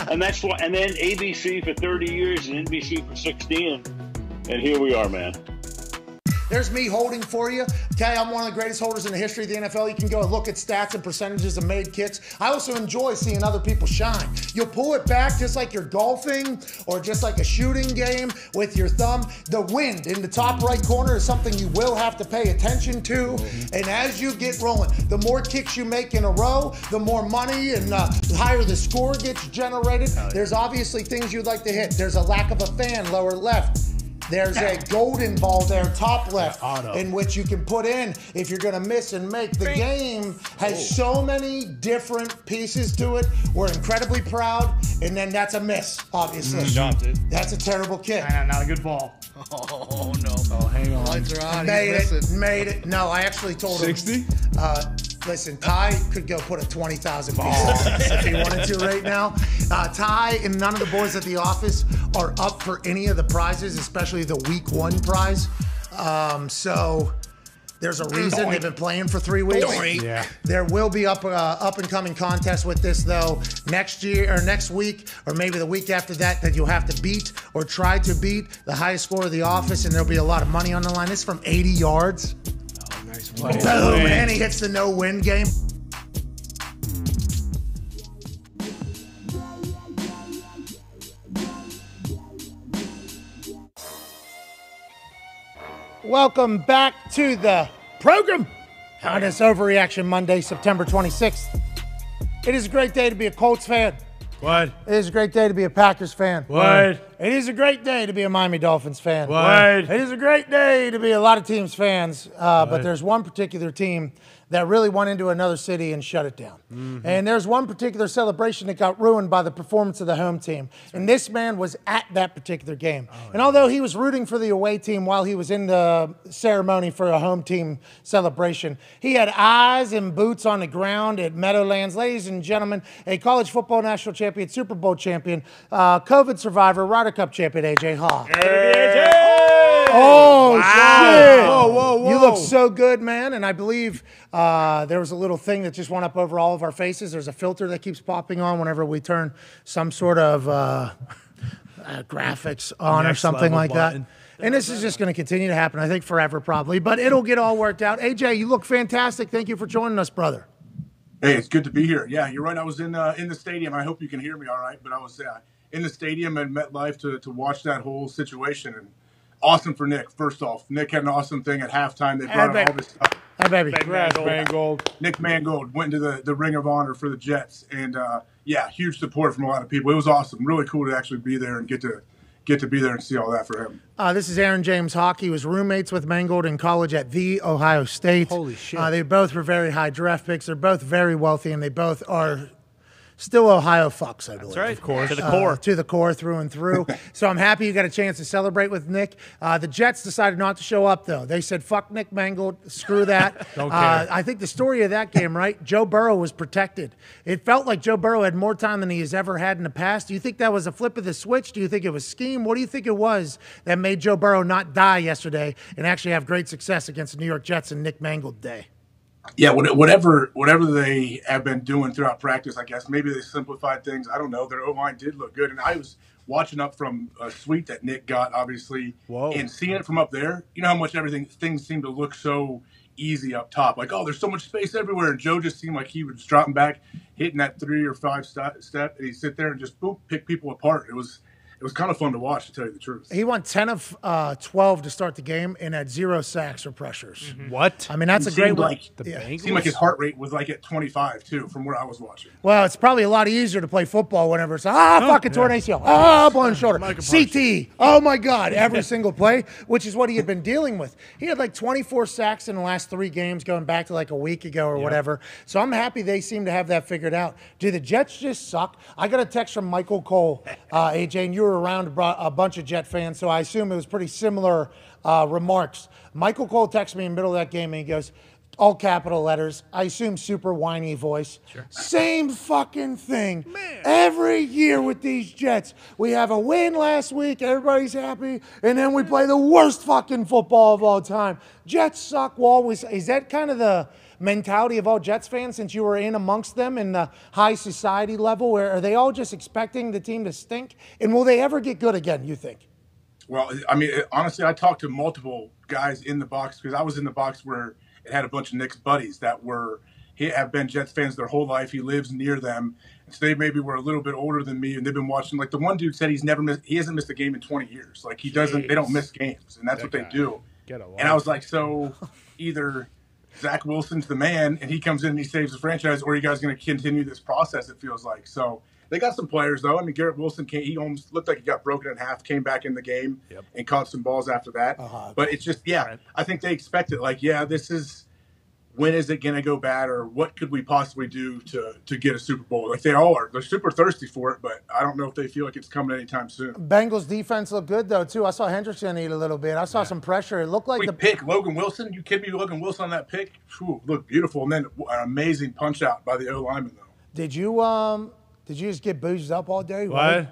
And that's why. And then ABC for 30 years and NBC for 16, and here we are, man. There's me holding for you. Okay, I'm one of the greatest holders in the history of the NFL. You can go and look at stats and percentages of made kicks. I also enjoy seeing other people shine. You'll pull it back just like you're golfing or just like a shooting game with your thumb. The wind in the top right corner is something you will have to pay attention to. And as you get rolling, the more kicks you make in a row, the more money and the higher the score gets generated. There's obviously things you'd like to hit. There's a lack of a fan, lower left. There's a golden ball there, top left, in which you can put in if you're going to miss and make. The game has so many different pieces to it. We're incredibly proud. And then that's a miss, obviously. That's a terrible kick. Not a good ball. Oh, no. Oh, hang on. Lights are on. Made it. No, I actually told him. 60? Listen, Ty could go put a 20,000 piece on this if he wanted to right now. Ty and none of the boys at the office are up for any of the prizes, especially the week 1 prize. So there's a reason they've been playing for 3 weeks. Yeah. There will be up and coming contests with this though next year or next week or maybe the week after that you'll have to beat or try to beat the highest score of the office, and there'll be a lot of money on the line. This is from 80 yards. Nice play. Boom, and he hits the no-win game. Welcome back to the program on this Overreaction Monday, September 26th. It is a great day to be a Colts fan. What? It is a great day to be a Packers fan. What? It is a great day to be a Miami Dolphins fan. What? It is a great day to be a lot of teams fans, but there's one particular team that really went into another city and shut it down. And there's one particular celebration that got ruined by the performance of the home team. And this man was at that particular game. And although he was rooting for the away team while he was in the ceremony for a home team celebration, he had eyes and boots on the ground at Meadowlands. Ladies and gentlemen, a college football national champion, Super Bowl champion, COVID survivor, Ryder Cup champion, AJ Hawk. Hey, AJ! Oh, shit. Whoa. You look so good, man. And I believe there was a little thing that just went up over all of our faces. There's a filter that keeps popping on whenever we turn some sort of graphics on or something like that. And this is just going to continue to happen, I think, forever probably. But it'll get all worked out. AJ, you look fantastic. Thank you for joining us, brother. Hey, it's good to be here. Yeah, you're right. I was in the stadium. I hope you can hear me all right. But I was in the stadium and MetLife to watch that whole situation. And awesome for Nick, first off. Nick had an awesome thing at halftime. They brought all this stuff. Hey, baby. Mangold. Nick Mangold went into the Ring of Honor for the Jets. And, yeah, huge support from a lot of people. It was awesome. Really cool to actually be there and get to be there and see all that for him. This is Aaron James Hawk. He was roommates with Mangold in college at The Ohio State. Holy shit. They both were very high draft picks. They're both very wealthy, and they both are still Ohio fucks, I believe. That's right, of course. To the core. To the core, through and through. So I'm happy you got a chance to celebrate with Nick. The Jets decided not to show up, though. They said, fuck Nick Mangold, screw that. Don't care. I think the story of that game, right, Joe Burrow was protected. It felt like Joe Burrow had more time than he has ever had in the past. Do you think that was a flip of the switch? Do you think it was scheme? What do you think it was that made Joe Burrow not die yesterday and actually have great success against the New York Jets in Nick Mangold Day? Yeah, whatever they have been doing throughout practice, I guess. Maybe they simplified things. I don't know. Their O-line did look good. And I was watching up from a suite that Nick got, obviously, and seeing it from up there. You know how much things seem to look so easy up top. Like, oh, there's so much space everywhere. And Joe just seemed like he was dropping back, hitting that 3 or 5 step, and he'd sit there and just, boop, pick people apart. It was kind of fun to watch, to tell you the truth. He won 10 of 12 to start the game and had 0 sacks or pressures. Mm-hmm. What? I mean, that's a great one. It seemed like his heart rate was like at 25, too, from where I was watching. Well, it's probably a lot easier to play football whenever it's, fucking torn ACL, blown shoulder, CT, oh, my God, every single play, which is what he had been dealing with. He had like 24 sacks in the last 3 games going back to like a week ago or whatever. So I'm happy they seem to have that figured out. Do the Jets just suck? I got a text from Michael Cole, AJ, and you were around a bunch of Jet fans, so I assume it was pretty similar remarks. Michael Cole texted me in the middle of that game, and he goes, all capital letters, I assume super whiny voice. Sure. Same fucking thing. Man. Every year with these Jets. We have a win last week, everybody's happy, and then we play the worst fucking football of all time. Jets suck. Is that kind of the mentality of all Jets fans since you were in amongst them in the high society level? Where are they all just expecting the team to stink? And will they ever get good again, you think? Well, I mean, honestly, I talked to multiple guys in the box because I was in the box where it had a bunch of Nick's buddies that have been Jets fans their whole life. He lives near them. And so they maybe were a little bit older than me, and they've been watching. Like the one dude said he hasn't missed a game in 20 years. Like they don't miss games, and that's what they do. And I was like, so either Zach Wilson's the man, and he comes in and he saves the franchise, or are you guys going to continue this process, it feels like. So they got some players, though. I mean, Garrett Wilson, he almost looked like he got broken in half, came back in the game, and caught some balls after that. But it's just, I think they expect it. Like, this is – when is it going to go bad, or what could we possibly do to get a Super Bowl? Like, they all are. They're super thirsty for it, but I don't know if they feel like it's coming anytime soon. Bengals defense looked good, though, too. I saw Hendrickson eat a little bit. I saw some pressure. It looked like pick, Logan Wilson. You kidding me? Logan Wilson on that pick? Whew, looked beautiful. And then an amazing punch-out by the O-lineman, though. Did you just get boozed up all day? What?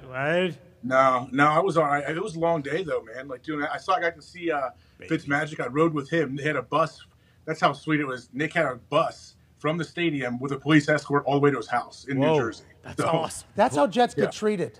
No, I was all right. It was a long day, though, man. Like, I got to see Fitzmagic. I rode with him. They had a bus. That's how sweet it was. Nick had a bus from the stadium with a police escort all the way to his house in New Jersey. That's awesome. That's how Jets get treated.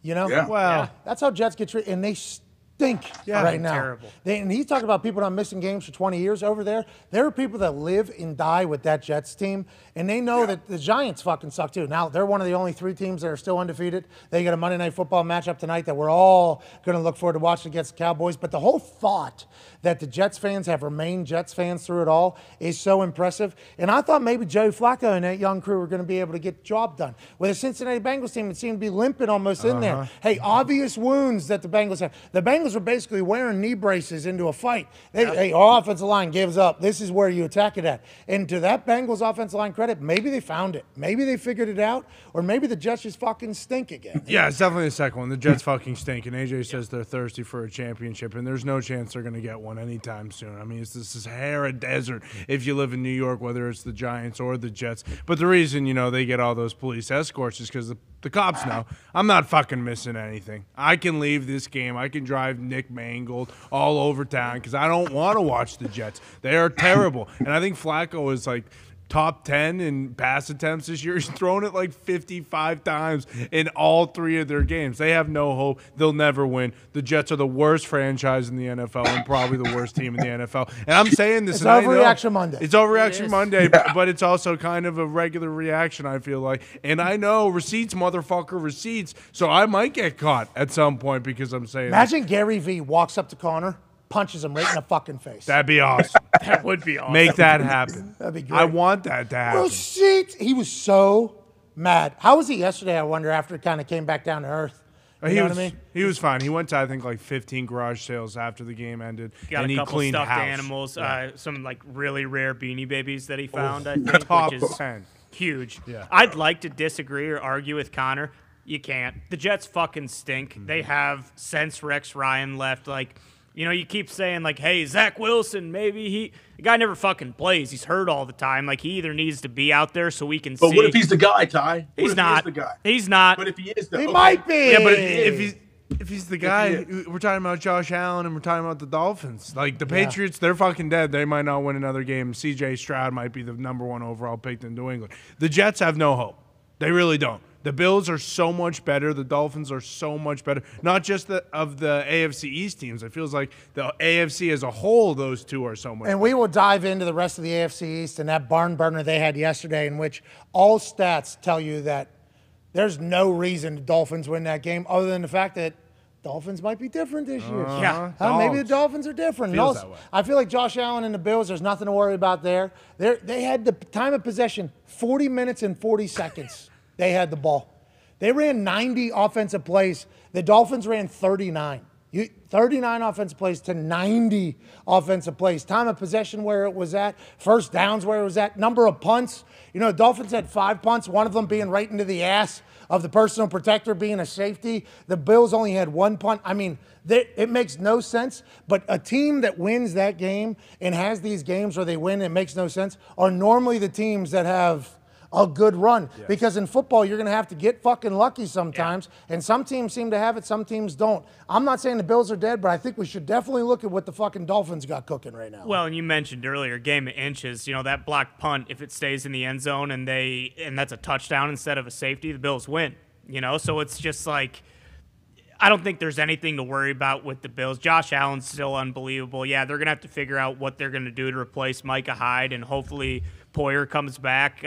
You know? Yeah. Well, that's how Jets get treated. And they stink right now. Terrible. And he's talking about people not missing games for 20 years over there. There are people that live and die with that Jets team, and they know that the Giants fucking suck too. Now, they're one of the only 3 teams that are still undefeated. They got a Monday Night Football matchup tonight that we're all going to look forward to watching against the Cowboys. But the whole thought that the Jets fans have remained Jets fans through it all is so impressive. And I thought maybe Joe Flacco and that young crew were going to be able to get the job done. With the Cincinnati Bengals team, it seemed to be limping almost in there. Hey, obvious wounds that the Bengals have. The Bengals were basically wearing knee braces into a fight. Hey, our offensive line gives up. This is where you attack it at. And to that Bengals offensive line credit, maybe they found it. Maybe they figured it out, or maybe the Jets just fucking stink again. Yeah, it's definitely the second one. The Jets fucking stink, and AJ says they're thirsty for a championship, and there's no chance they're going to get one anytime soon. I mean, it's this Sahara Desert if you live in New York, whether it's the Giants or the Jets. But the reason, they get all those police escorts is because the cops know I'm not fucking missing anything. I can leave this game. I can drive have Nick Mangold all over town because I don't want to watch the Jets. They are terrible. And I think Flacco is like top 10 in pass attempts this year. He's thrown it like 55 times in all 3 of their games. They have no hope. They'll never win. The Jets are the worst franchise in the NFL and probably the worst team in the NFL. And I'm saying this. It's Overreaction Monday. It's Overreaction Monday, but it's also kind of a regular reaction, I feel like. And I know receipts, motherfucker, receipts. So I might get caught at some point because I'm saying Imagine Gary V walks up to Connor, punches him right in the fucking face. That'd be awesome. That would be awesome. Make that happen. That'd be great. I want that to happen. Receipts. He was so mad. How was he yesterday, I wonder, after it kind of came back down to earth? You know what I mean? He was fine. He went to, I think, like 15 garage sales after the game ended. Got and a he couple cleaned stuffed house. animals, some like really rare Beanie Babies that he found, I think, Top which is 10. huge. Yeah. I'd like to disagree or argue with Connor. You can't. The Jets fucking stink. They have, since Rex Ryan left, like, you know, you keep saying, like, hey, Zach Wilson, maybe the guy never fucking plays. He's hurt all the time. Like, he either needs to be out there so we can see. But what if he's the guy, Ty? He's not. He is the guy? He's not. But if he is the He might be. Yeah, but if he's the guy, we're talking about Josh Allen and we're talking about the Dolphins. Like, the Patriots, they're fucking dead. They might not win another game. C.J. Stroud might be the #1 overall pick in New England. The Jets have no hope. They really don't. The Bills are so much better. The Dolphins are so much better. Not just of the AFC East teams. It feels like the AFC as a whole, those two are so much And we will dive into the rest of the AFC East and that barn burner they had yesterday, in which all stats tell you that there's no reason the Dolphins win that game other than the fact that Dolphins might be different this year. Maybe the Dolphins are different. Feels that way. I feel like Josh Allen and the Bills, there's nothing to worry about there. They had the time of possession, 40 minutes and 40 seconds. They had the ball. They ran 90 offensive plays. The Dolphins ran 39. 39 offensive plays to 90 offensive plays. Time of possession where it was at. First downs where it was at. Number of punts. You know, the Dolphins had 5 punts, one of them being right into the ass of the personal protector, being a safety. The Bills only had 1 punt. I mean, it makes no sense. But a team that wins that game and has these games where they win, it makes no sense, are normally the teams that have a good run. Yes. Because in football, you're going to have to get fucking lucky sometimes. Yeah. And some teams seem to have it, some teams don't. I'm not saying the Bills are dead, but I think we should definitely look at what the fucking Dolphins got cooking right now. Well, and you mentioned earlier, game of inches. You know, that blocked punt, if it stays in the end zone and that's a touchdown instead of a safety, the Bills win. You know, so it's just like, I don't think there's anything to worry about with the Bills. Josh Allen's still unbelievable. Yeah, they're going to have to figure out what they're going to do to replace Micah Hyde, and hopefully Poyer comes back,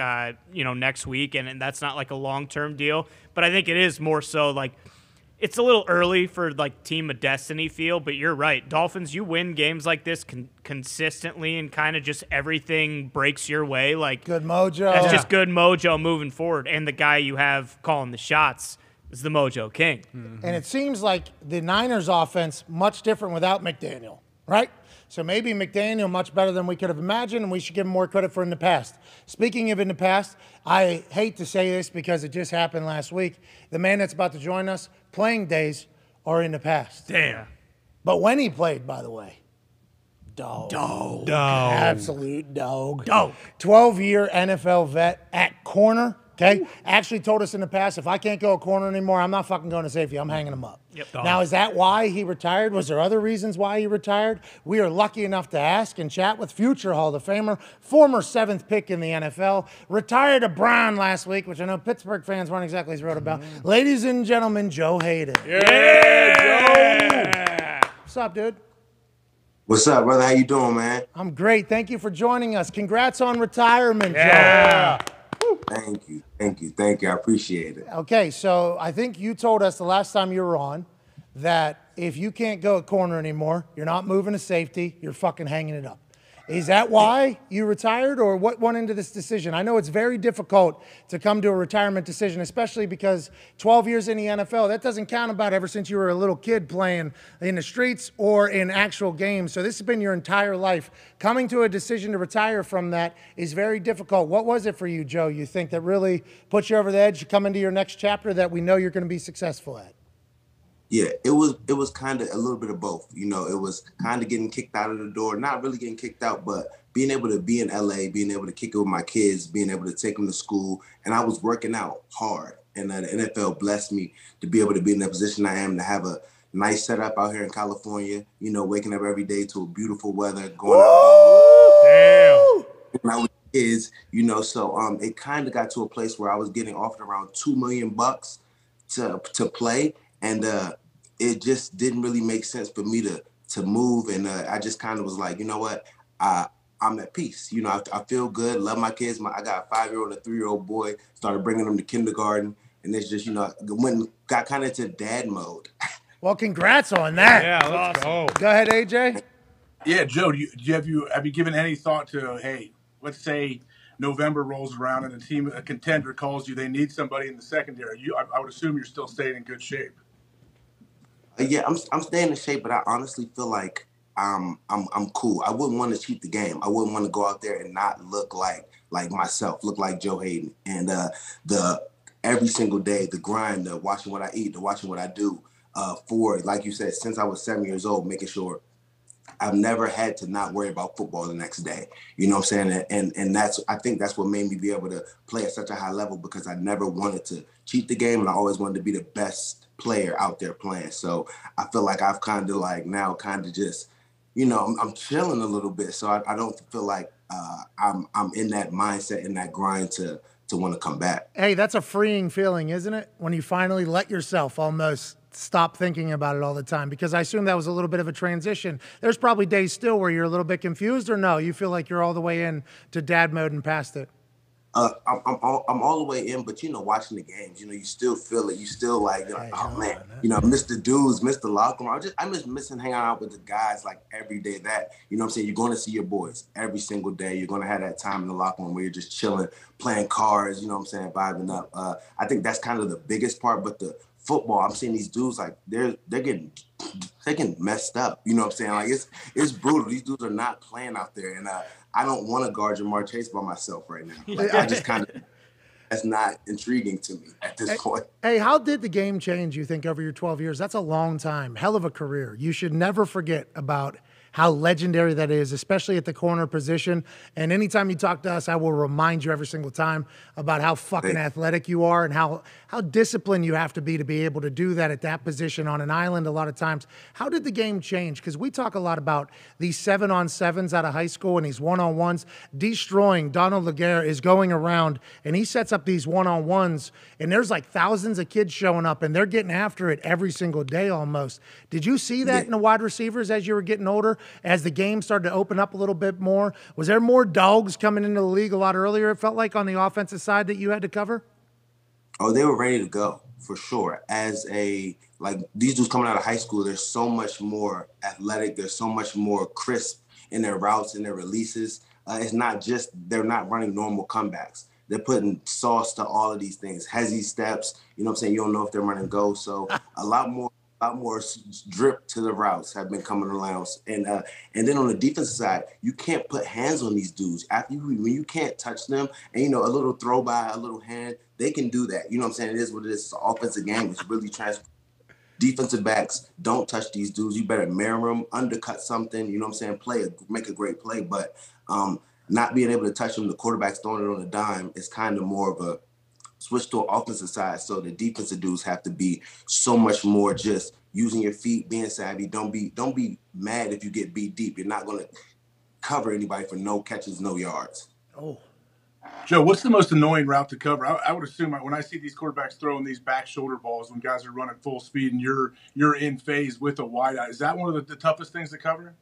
next week, and that's not like a long-term deal. But I think it is more so like it's a little early for like team of destiny feel. But you're right, Dolphins. You win games like this consistently, and kind of just everything breaks your way. Like good mojo. That's just good mojo moving forward. And the guy you have calling the shots is the Mojo King. Mm-hmm. And it seems like the Niners offense much different without McDaniel, right? So maybe McDaniel much better than we could have imagined, and we should give him more credit for in the past. Speaking of in the past, I hate to say this because it just happened last week. The man that's about to join us, playing days are in the past. Damn. But when he played, by the way, dog. Absolute dog. 12-year NFL vet at corner. Okay, actually told us in the past, if I can't go a corner anymore, I'm not fucking going to safety. I'm hanging him up. Yep. Now, is that why he retired? Was there other reasons why he retired? We are lucky enough to ask and chat with future Hall of Famer, former 7th pick in the NFL, retired a Brown last week, which I know Pittsburgh fans weren't exactly thrilled about. Ladies and gentlemen, Joe Hayden. Yeah, Joe. What's up, dude? What's up, brother? How you doing, man? I'm great. Thank you for joining us. Congrats on retirement, Yeah. Joe. Thank you. I appreciate it. Okay, so I think you told us the last time you were on that if you can't go at corner anymore, you're not moving to safety, you're fucking hanging it up. Is that why you retired, or what went into this decision? I know it's very difficult to come to a retirement decision, especially because 12 years in the NFL, that doesn't count about ever since you were a little kid playing in the streets or in actual games. So this has been your entire life. Coming to a decision to retire from that is very difficult. What was it for you, Joe, you think, that really put you over the edge to come into your next chapter that we know you're going to be successful at? Yeah, it was kind of a little bit of both. You know, it was kind of getting kicked out of the door, not really getting kicked out, but being able to be in LA, being able to kick it with my kids, being able to take them to school. And I was working out hard. And the NFL blessed me to be able to be in the position I am, to have a Nice setup out here in California. You know, waking up every day to a beautiful weather, going out when I was kids. You know, so it kind of got to a place where I was getting offered around $2 million to play, and it just didn't really make sense for me to move. And I just kind of was like, you know what, I'm at peace. You know, I feel good, love my kids. I got a 5-year-old and a 3-year-old boy. Started bringing them to kindergarten, and it's just, you know, got kind of into dad mode. Well, congrats on that. Yeah, let's go. Go ahead, AJ. Yeah, Joe, have you given any thought to, hey, let's say November rolls around and a contender calls you, they need somebody in the secondary. I would assume you're still staying in good shape. Yeah, I'm staying in shape, but I honestly feel like I'm cool. I wouldn't want to cheat the game. I wouldn't want to go out there and not look like myself, look like Joe Hayden. And every single day, the grind, the watching what I eat, the watching what I do, for, like you said, since I was 7 years old, making sure I've never had to not worry about football the next day. You know what I'm saying? And I think that's what made me be able to play at such a high level, because I never wanted to cheat the game, and I always wanted to be the best player out there playing. So I feel like I've kind of like now kind of just, you know, I'm chilling a little bit. So I don't feel like I'm in that mindset, in that grind to want to come back. Hey, that's a freeing feeling, isn't it? When you finally let yourself almost stop thinking about it all the time, because I assume that was a little bit of a transition. There's probably days still where you're a little bit confused, or no, you feel like you're all the way in to dad mode and past it? I'm all the way in, but, you know, watching the games, you know, you still feel it. You still like, you know, oh man, you know, miss the dudes, miss the locker room. I'm just missing hanging out with the guys like every day. That, you know what I'm saying, you're going to see your boys every single day. You're going to have that time in the locker room where you're just chilling, playing cards, you know what I'm saying, vibing up. I think that's kind of the biggest part. But the football, I'm seeing these dudes like they're getting messed up. You know what I'm saying? Like it's brutal. These dudes are not playing out there, and I don't want to guard Jamar Chase by myself right now. Like, I just kind of, that's not intriguing to me at this point. Hey, how did the game change, you think, over your 12 years? That's a long time. Hell of a career. You should never forget about how legendary that is, especially at the corner position. And anytime you talk to us, I will remind you every single time about how fucking athletic you are and how disciplined you have to be able to do that at that position on an island a lot of times. How did the game change? Because we talk a lot about these 7-on-7s out of high school and these 1-on-1s. Destroying Donald Laguerre is going around, and he sets up these 1-on-1s, and there's like thousands of kids showing up, and they're getting after it every single day almost. Did you see that in the wide receivers as you were getting older? As the game started to open up a little bit more, was there more dogs coming into the league a lot earlier, it felt like, on the offensive side that you had to cover? Oh, they were ready to go, for sure. Like these dudes coming out of high school, they're so much more athletic. They're so much more crisp in their routes and their releases. It's not just, they're not running normal comebacks. They're putting sauce to all of these things. Hezzy steps, you know what I'm saying? You don't know if they're running go. So a lot more drip to the routes have been coming around. And then on the defensive side, you can't put hands on these dudes. When you can't touch them, and, you know, a little throw by, a little hand, they can do that. You know what I'm saying? It is what it is. It's an offensive game. It's really transparent. Defensive backs, don't touch these dudes. You better mirror them, undercut something, you know what I'm saying, make a great play. But not being able to touch them, the quarterback's throwing it on a dime, is kind of more of a switch to an offensive side. So the defensive dudes have to be so much more just using your feet, being savvy. Don't be mad if you get beat deep. You're not going to cover anybody for no catches, no yards. Oh. Joe, what's the most annoying route to cover? I would assume when I see these quarterbacks throwing these back shoulder balls when guys are running full speed and you're in phase with a wide eye, is that one of the toughest things to cover?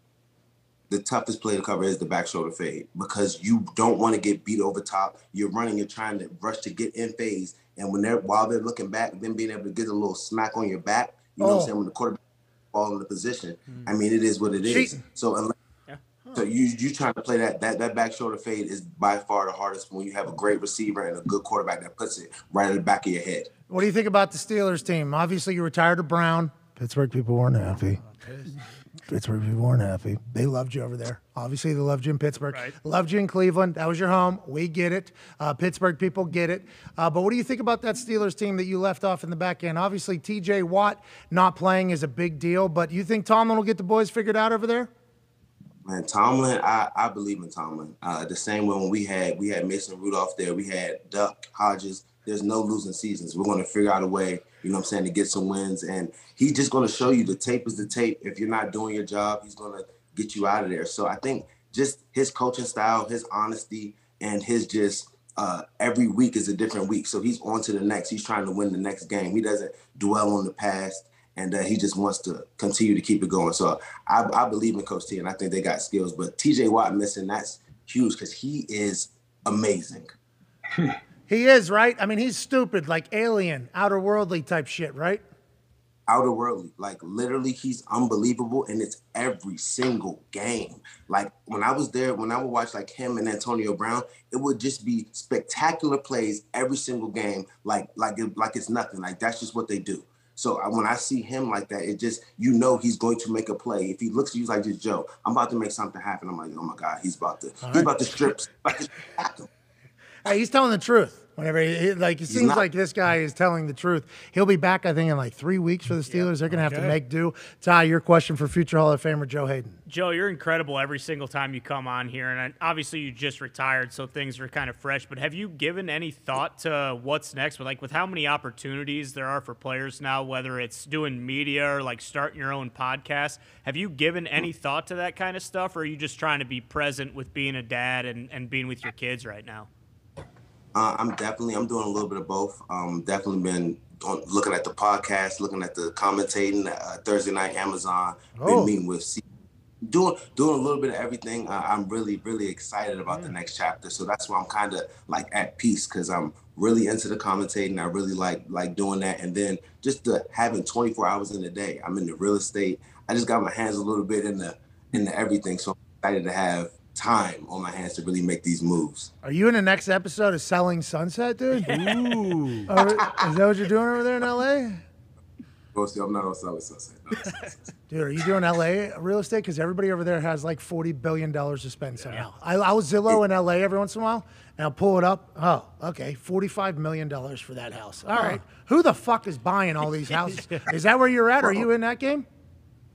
The toughest play to cover is the back shoulder fade, because you don't want to get beat over top. You're running, you're trying to rush to get in phase, and while they're looking back, then being able to get a little smack on your back, you know what I'm saying, when the quarterback falls in the position. I mean, it is what it is. So you trying to play that back shoulder fade is by far the hardest when you have a great receiver and a good quarterback that puts it right at the back of your head. What do you think about the Steelers team? Obviously, you retired to Brown. Pittsburgh people weren't happy. Pittsburgh people weren't happy. They loved you over there. Obviously, they loved you in Pittsburgh. Right. Loved you in Cleveland. That was your home. We get it. Pittsburgh people get it. But what do you think about that Steelers team that you left off in the back end? Obviously, T.J. Watt not playing is a big deal, but you think Tomlin will get the boys figured out over there? Man, Tomlin, I believe in Tomlin. The same way when we had Mason Rudolph there, we had Duck Hodges, there's no losing seasons. We're going to figure out a way, you know what I'm saying, to get some wins. And he's just going to show you the tape is the tape. If you're not doing your job, he's going to get you out of there. So I think just his coaching style, his honesty, and his just every week is a different week. So he's on to the next. He's trying to win the next game. He doesn't dwell on the past, and he just wants to continue to keep it going. So I believe in Coach T, and I think they got skills. But T.J. Watt missing, that's huge because he is amazing. He is, right? I mean, he's stupid, like alien, outer worldly type shit, right? Outer worldly, like literally he's unbelievable, and it's every single game. Like when I was there, when I would watch like him and Antonio Brown, it would just be spectacular plays every single game, like it's nothing. Like that's just what they do. So when I see him like that, it just, you know, he's going to make a play. If he looks at you like this, Joe, I'm about to make something happen. I'm like, oh my God, he's about to strip. Hey, he's telling the truth. Whenever it seems like this guy is telling the truth. He'll be back, I think, in like 3 weeks for the Steelers. They're going to have to make do. Ty, your question for future Hall of Famer Joe Hayden. Joe, you're incredible every single time you come on here, and obviously you just retired, so things are kind of fresh. But have you given any thought to what's next? With how many opportunities there are for players now, whether it's doing media or like starting your own podcast, have you given any thought to that kind of stuff, or are you just trying to be present with being a dad and being with your kids right now? I'm doing a little bit of both. Definitely been looking at the podcast, looking at the commentating, Thursday night Amazon, been meeting with doing a little bit of everything. I'm really, really excited about the next chapter. So that's why I'm kind of like at peace, because I'm really into the commentating. I really like doing that. And then just having 24 hours in a day. I'm in the real estate. I just got my hands a little bit in the everything. So I'm excited to have time on my hands to really make these moves. Are you in the next episode of Selling Sunset, dude? Ooh. Is that what you're doing over there in L.A.? Well, see, I'm not on Selling Sunset. Dude, are you doing L.A. real estate? Because everybody over there has like $40 billion to spend somehow. I was Zillow in L.A. every once in a while, and I'll pull it up. Oh, okay, $45 million for that house. All right. Who the fuck is buying all these houses? Is that where you're at? Are you in that game?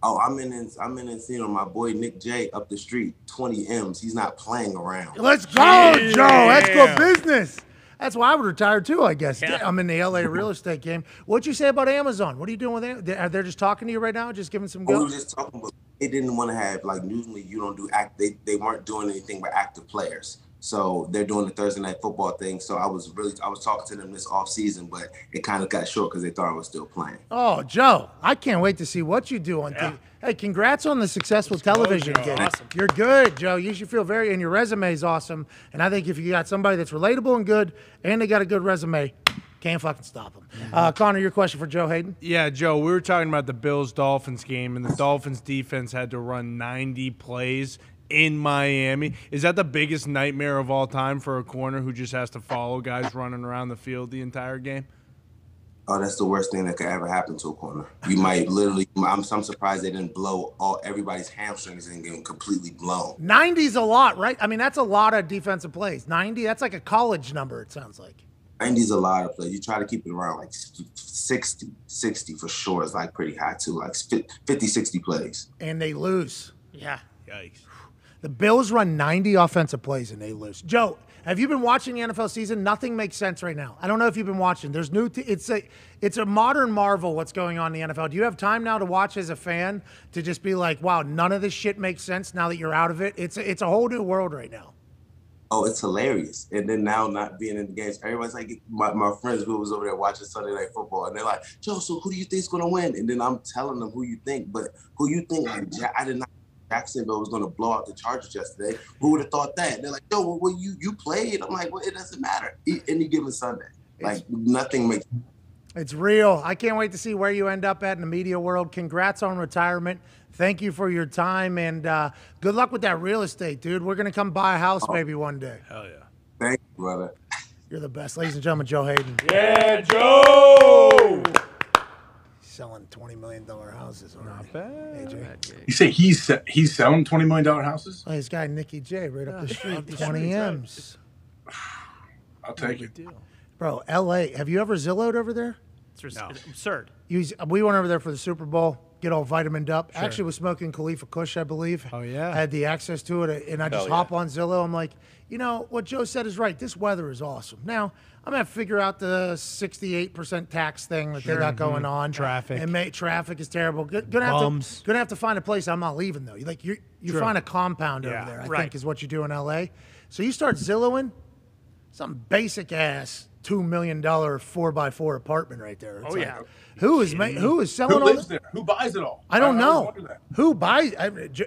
Oh, I'm in Encino. My boy Nick J up the street, 20 M's. He's not playing around. Let's go, Joe. That's good business. That's why I would retire too, I guess. Yeah. I'm in the LA real estate game. What'd you say about Amazon? What are you doing with Amazon? Are they just talking to you right now? Just giving some go? We were just talking, but they didn't want to have, like, usually you don't do they weren't doing anything with active players. So they're doing the Thursday night football thing. So I was talking to them this off season, but it kind of got short because they thought I was still playing. Oh, Joe, I can't wait to see what you do on TV. Hey, congrats on the successful television gig. Awesome. You're good, Joe. You should feel and your resume is awesome. And I think if you got somebody that's relatable and good, and they got a good resume, can't fucking stop them. Connor, your question for Joe Hayden? Yeah, Joe, we were talking about the Bills-Dolphins game, and the Dolphins defense had to run 90 plays in Miami. Is that the biggest nightmare of all time for a corner who just has to follow guys running around the field the entire game? Oh, that's the worst thing that could ever happen to a corner. You might literally, I'm surprised they didn't blow everybody's hamstrings and get completely blown. 90's a lot, right? I mean, that's a lot of defensive plays. 90, that's like a college number, it sounds like. 90's a lot of plays. You try to keep it around like 60 for sure is like pretty high too, like 50, 60 plays. And they lose. Yeah. Yikes. The Bills run 90 offensive plays and they lose. Joe, have you been watching the NFL season? Nothing makes sense right now. I don't know if you've been watching. There's it's a modern marvel what's going on in the NFL. Do you have time now to watch as a fan to just be like, wow, none of this shit makes sense now that you're out of it? It's a whole new world right now. Oh, it's hilarious. And then now not being in the games, everybody's like, my friends who was over there watching Sunday Night Football, and they're like, Joe, so who do you think is going to win? And then I'm telling them who you think, but who you think, like, I did not. Jacksonville was going to blow out the Chargers yesterday. Who would have thought that? They're like, yo, well, you played. I'm like, well, it doesn't matter. Any given Sunday. Like, nothing makes sense. It's real. I can't wait to see where you end up at in the media world. Congrats on retirement. Thank you for your time, and good luck with that real estate, dude. We're going to come buy a house maybe one day. Hell yeah. Thank you, brother. You're the best. Ladies and gentlemen, Joe Hayden. Yeah, Joe! Selling $20 million houses. Not bad. AJ. You say he's selling $20 million houses? Oh, this guy Nicky J right up the street, 20 M's. I'll take it. Bro, L.A. Have you ever Zillowed over there? It's absurd. We went over there for the Super Bowl. get all vitamined up. Sure. Actually was smoking Khalifa Kush, I believe. Oh, yeah. I had the access to it, and I just hop on Zillow. I'm like, you know, what Joe said is right. This weather is awesome. Now, I'm going to figure out the 68% tax thing that they got going on. Traffic. And traffic is terrible. Gonna have to find a place. I'm not leaving, though. You find a compound over there, I think is what you do in L.A. So you start Zillowing some basic-ass $2 million 4x4 apartment right there. It's who is selling who lives there? Who buys it all? I don't know. Who buys?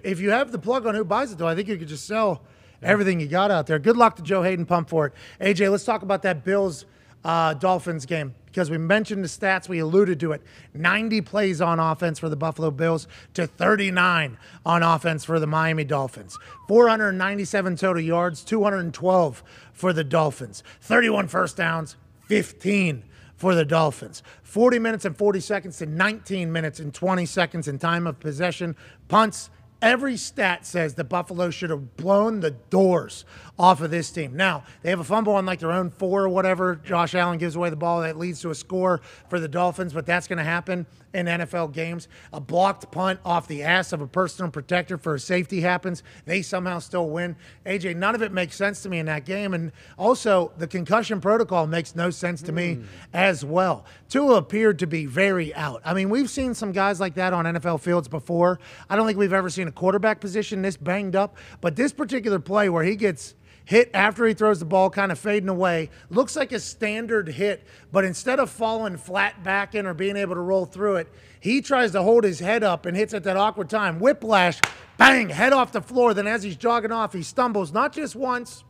If you have the plug on who buys it, though, I think you could just sell everything you got out there. Good luck to Joe Hayden. Pump for it. AJ, let's talk about that Bills Dolphins game because we mentioned the stats. We alluded to it. 90 plays on offense for the Buffalo Bills to 39 on offense for the Miami Dolphins. 497 total yards, 212 for the Dolphins. 31 first downs, 15 for the Dolphins. 40 minutes and 40 seconds to 19 minutes and 20 seconds in time of possession. Punts. Every stat says that Buffalo should have blown the doors off of this team. Now, they have a fumble on like their own 4 or whatever. Josh Allen gives away the ball. That leads to a score for the Dolphins, but that's going to happen in NFL games. A blocked punt off the ass of a personal protector for a safety happens. They somehow still win. AJ, none of it makes sense to me in that game. And also, the concussion protocol makes no sense to me as well. Tua appeared to be very out. I mean, we've seen some guys like that on NFL fields before. I don't think we've ever seen a quarterback position this banged up. But this particular play where he gets hit after he throws the ball, kind of fading away, looks like a standard hit, but instead of falling flat back in or being able to roll through it, he tries to hold his head up and hits at that awkward time. Whiplash, bang, head off the floor. Then as he's jogging off, he stumbles not just once,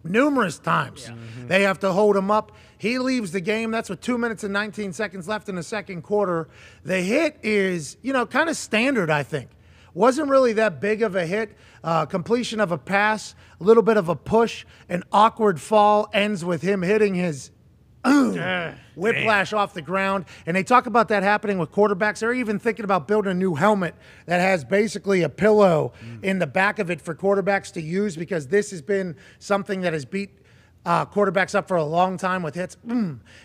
numerous times. They have to hold him up. He leaves the game. That's with 2 minutes and 19 seconds left in the second quarter. The hit is, kind of standard, I think. Wasn't really that big of a hit. Completion of a pass, a little bit of a push, an awkward fall, ends with him hitting his whiplash off the ground. And they talk about that happening with quarterbacks. They're even thinking about building a new helmet that has basically a pillow in the back of it for quarterbacks to use because this has been something that has beat quarterbacks up for a long time with hits.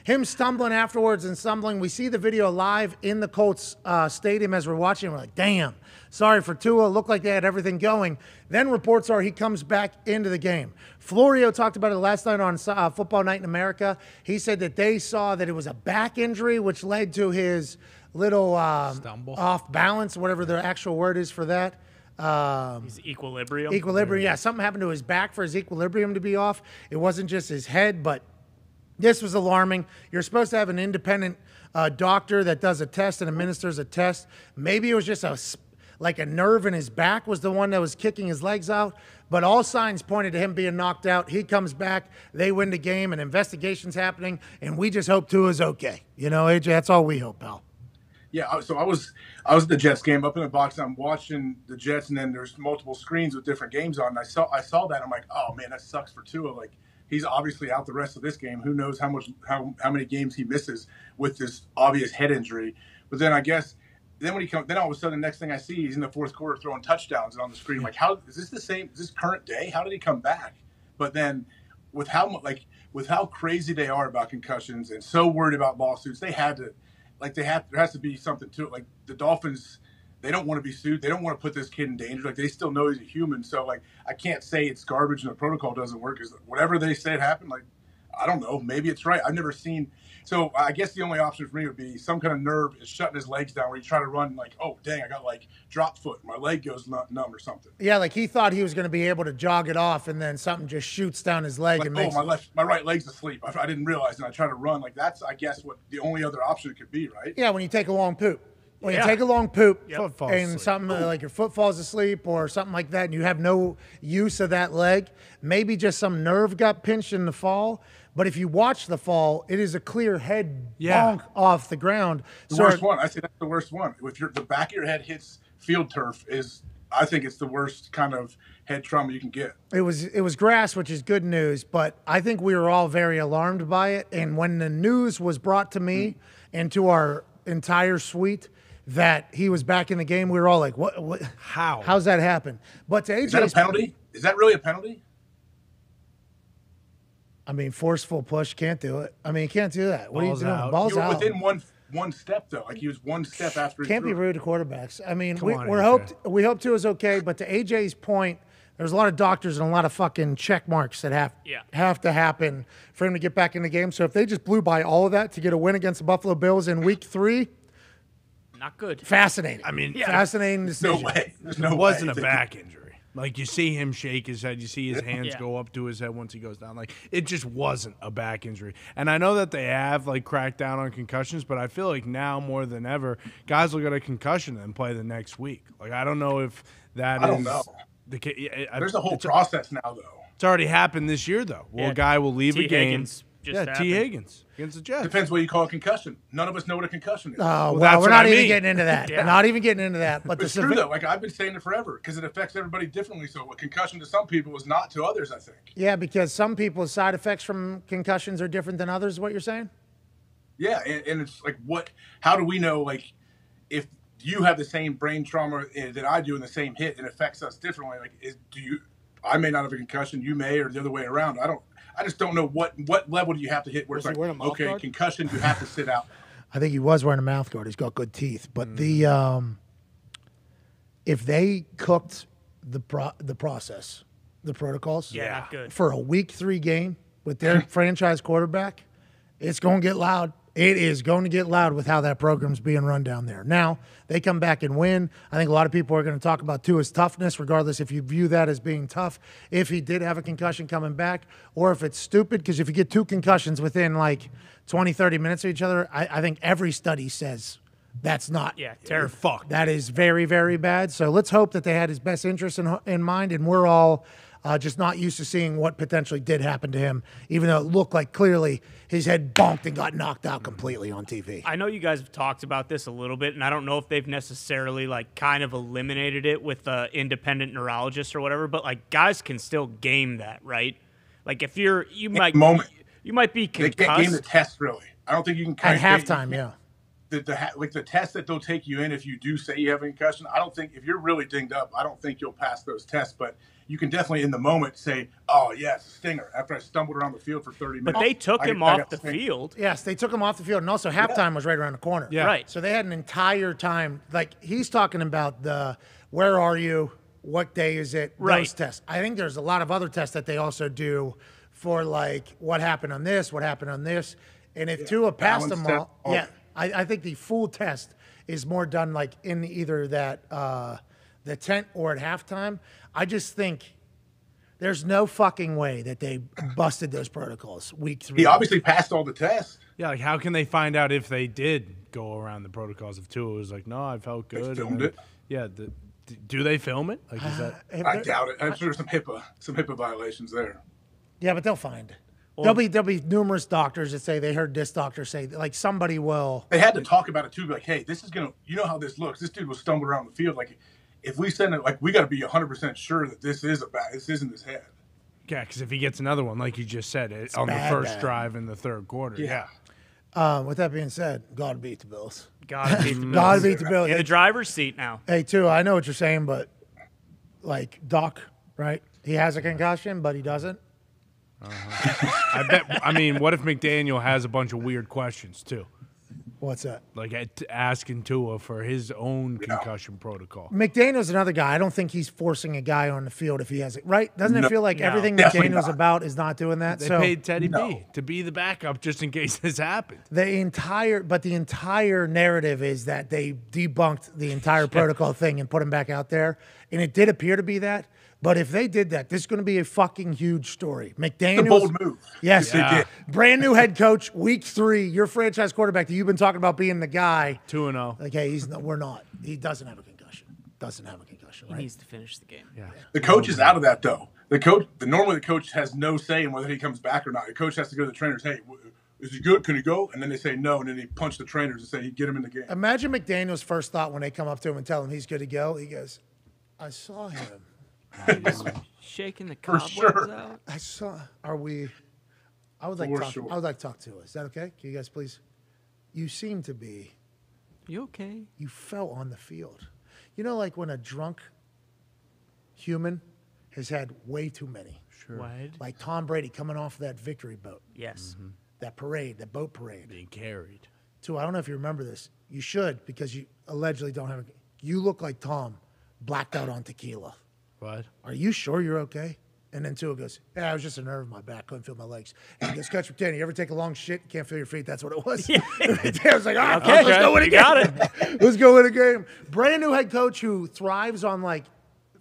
Him stumbling afterwards and stumbling. We see the video live in the Colts stadium as we're watching. We're like, damn, sorry for Tua. Looked like they had everything going. Then reports are he comes back into the game. Florio talked about it last night on Football Night in America. He said that they saw that it was a back injury, which led to his little stumble, off balance, whatever the actual word is for that. His equilibrium. Yeah. Something happened to his back for his equilibrium to be off. It wasn't just his head, but this was alarming. You're supposed to have an independent doctor that does a test and administers a test. Maybe it was just a nerve in his back was the one that was kicking his legs out. But all signs pointed to him being knocked out. He comes back. They win the game. An investigation's happening. And we just hope Tua's okay. AJ, that's all we hope, pal. Yeah, so I was at the Jets game up in the box. And I'm watching the Jets, and then there's multiple screens with different games on. And I saw that. I'm like, oh man, that sucks for Tua. Like he's obviously out the rest of this game. Who knows how many games he misses with this obvious head injury? But then I guess then when he comes, then all of a sudden the next thing I see, he's in the fourth quarter throwing touchdowns and on the screen. I'm like, how is this the same? Is this current day? How did he come back? But then with how crazy they are about concussions and so worried about lawsuits, there has to be something to it. Like the Dolphins, they don't want to be sued. They don't want to put this kid in danger. Like they still know he's a human. So like I can't say it's garbage and the protocol doesn't work. Because whatever they said happened, like I don't know. Maybe it's right. I've never seen. So I guess the only option for me would be some kind of nerve is shutting his legs down where you try to run like, oh dang, I got like drop foot. My leg goes numb or something. Yeah, like he thought he was going to be able to jog it off, and then something just shoots down his leg like, and makes. My right leg's asleep. I didn't realize, and I try to run. Like that's I guess what the only other option it could be, right? Yeah, when you take a long poop. When you take a long poop and something like your foot falls asleep or something like that, and you have no use of that leg, maybe just some nerve got pinched in the fall. But if you watch the fall, it is a clear head bonk off the ground. The worst one. I say that's the worst one. If the back of your head hits field turf I think it's the worst kind of head trauma you can get. It was grass, which is good news, but I think we were all very alarmed by it. And when the news was brought to me and to our entire suite that he was back in the game, we were all like, "What? How's that happen?" But to AJ's, is that a penalty? Is that really a penalty? I mean, forceful push can't do it. I mean, you can't do that. What are you doing? Ball's out. one step though. Like he was one step after. Can't be rude to quarterbacks. I mean, Come on, we hope Tua is okay, but to AJ's point, there's a lot of doctors and a lot of fucking check marks that have to happen for him to get back in the game. So if they just blew by all of that to get a win against the Buffalo Bills in Week 3, not good. Fascinating. I mean, fascinating decision. No way. There's no way. It wasn't a back injury. Like, you see him shake his head. You see his hands Yeah. go up to his head once he goes down. Like, it just wasn't a back injury. And I know that they have, like, cracked down on concussions, but I feel like now more than ever, guys will get a concussion and play the next week. Like, I don't know if that I don't know. There's a whole process now, though. It's already happened this year, though. Well, a guy will leave a game. Higgins just T. happened. Higgins against the Jets. Depends what you call a concussion. None of us know what a concussion is. Well, that's we're what not I even mean. getting into that. Not even getting into that. But But it's true though. Like I've been saying it forever because it affects everybody differently. So a concussion to some people is not to others. I think. Yeah, because some people's side effects from concussions are different than others. Is what you're saying? Yeah, and it's like what? How do we know? Like if you have the same brain trauma that I do in the same hit, it affects us differently. Like do you? I may not have a concussion. You may, or the other way around. I just don't know what level do you have to hit where it's like, okay, concussion, you have to sit out. I think he was wearing a mouth guard. He's got good teeth. But the if they cooked the process, the protocols, not good. for a Week 3 game with their franchise quarterback, it's going to get loud. It is going to get loud with how that program's being run down there. Now, they come back and win. I think a lot of people are going to talk about Tua's toughness, regardless if you view that as being tough, if he did have a concussion coming back, or if it's stupid, because if you get 2 concussions within like 20, 30 minutes of each other, I think every study says that's not. Yeah, terrible. Fuck. That is very, very bad. So let's hope that they had his best interest in mind, and we're all just not used to seeing what potentially did happen to him, even though it looked like clearly his head bonked and got knocked out completely on TV. I know you guys have talked about this a little bit, and I don't know if they've necessarily like kind of eliminated it with the independent neurologist or whatever, but like guys can still game that, right? Like if you might be concussed. They can't game the test really. I don't think you can. At halftime, yeah. The test that they'll take you in if you do say you have a concussion, I don't think if you're really dinged up, I don't think you'll pass those tests. But you can definitely in the moment say, "Oh yeah, it's a stinger." After I stumbled around the field for 30 minutes, but they took him off the field. Yes, they took him off the field, and also halftime was right around the corner. Yeah. Right. So they had an entire time. Like he's talking about the where are you, what day is it, Right. those tests. I think there's a lot of other tests that they also do for like what happened on this, what happened on this, and if Tua passed them all, I think the full test is more done like in either that the tent or at halftime. I just think there's no fucking way that they busted those protocols Week 3. He obviously passed all the tests. Yeah, like how can they find out if they did go around the protocols if Tua was like, no, I felt good. They filmed it. Yeah. Do they film it? Like, is that? I doubt it. I'm sure there's some HIPAA violations there. Yeah, but they'll find. There'll be numerous doctors that say they heard this doctor say, like somebody will. They had to talk about it too. Be like, hey, this is gonna. You know how this looks. This dude was stumbling around the field. Like, if we send it, like, we got to be 100% sure that this isn't his head. Yeah, because if he gets another one, like you just said, on the first drive in the third quarter. Yeah. With that being said, God beat the Bills. God beat the Bills. God beat the Bills. In the driver's seat now. Hey, Tua, I know what you're saying, but like Doc, right? He has a concussion, but he doesn't. I bet. I mean, what if McDaniel has a bunch of weird questions too? What's that? Like asking Tua for his own concussion protocol. McDaniel's another guy. I don't think he's forcing a guy on the field if he has it. Right? Doesn't it feel like everything McDaniel's about is not doing that? They paid Teddy B to be the backup just in case this happened. The entire narrative is that they debunked the entire protocol thing and put him back out there. And it did appear to be that. But if they did that, this is going to be a fucking huge story. McDaniels. It's a bold move. Yes, they did. Brand new head coach, Week 3, your franchise quarterback that you've been talking about being the guy. 2-0. Like, hey, we're not. He doesn't have a concussion. Right? He needs to finish the game. Yeah. The coach is out of that though. Normally the coach has no say in whether he comes back or not. The coach has to go to the trainers. Hey, is he good? Can he go? And then they say no, and then he punch the trainers and say, get him in the game. Imagine McDaniel's first thought when they come up to him and tell him he's good to go. He goes, I saw him. Shaking the cobwebs out. I would like to talk to us. Is that okay? Can you guys please? You seem to be. You okay? You fell on the field. You know, like when a drunk human has had way too many. Sure. What? Like Tom Brady coming off that victory boat. Yes. That parade, that boat parade. Being carried. too. I don't know if you remember this. You should, because you allegedly don't have you look like Tom blacked out on tequila. What? Are you sure you're okay? And then Tua goes, yeah, I was just a nerve in my back. Couldn't feel my legs. And he goes, Coach McDaniel, you ever take a long shit? You can't feel your feet. That's what it was. Yeah. I was like, all right, okay, let's go win a game. Got it. Let's go win a game. Brand new head coach who thrives on, like,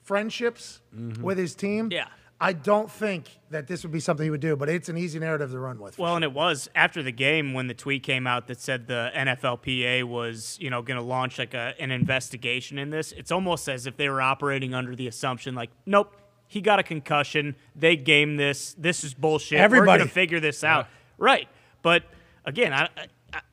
friendships with his team. Yeah. I don't think that this would be something he would do, but it's an easy narrative to run with. Well, and it was after the game when the tweet came out that said the NFLPA was, going to launch like an investigation in this. It's almost as if they were operating under the assumption, like, nope, he got a concussion. They gamed this. This is bullshit. Everybody. We're going to figure this out. Right. But again, I,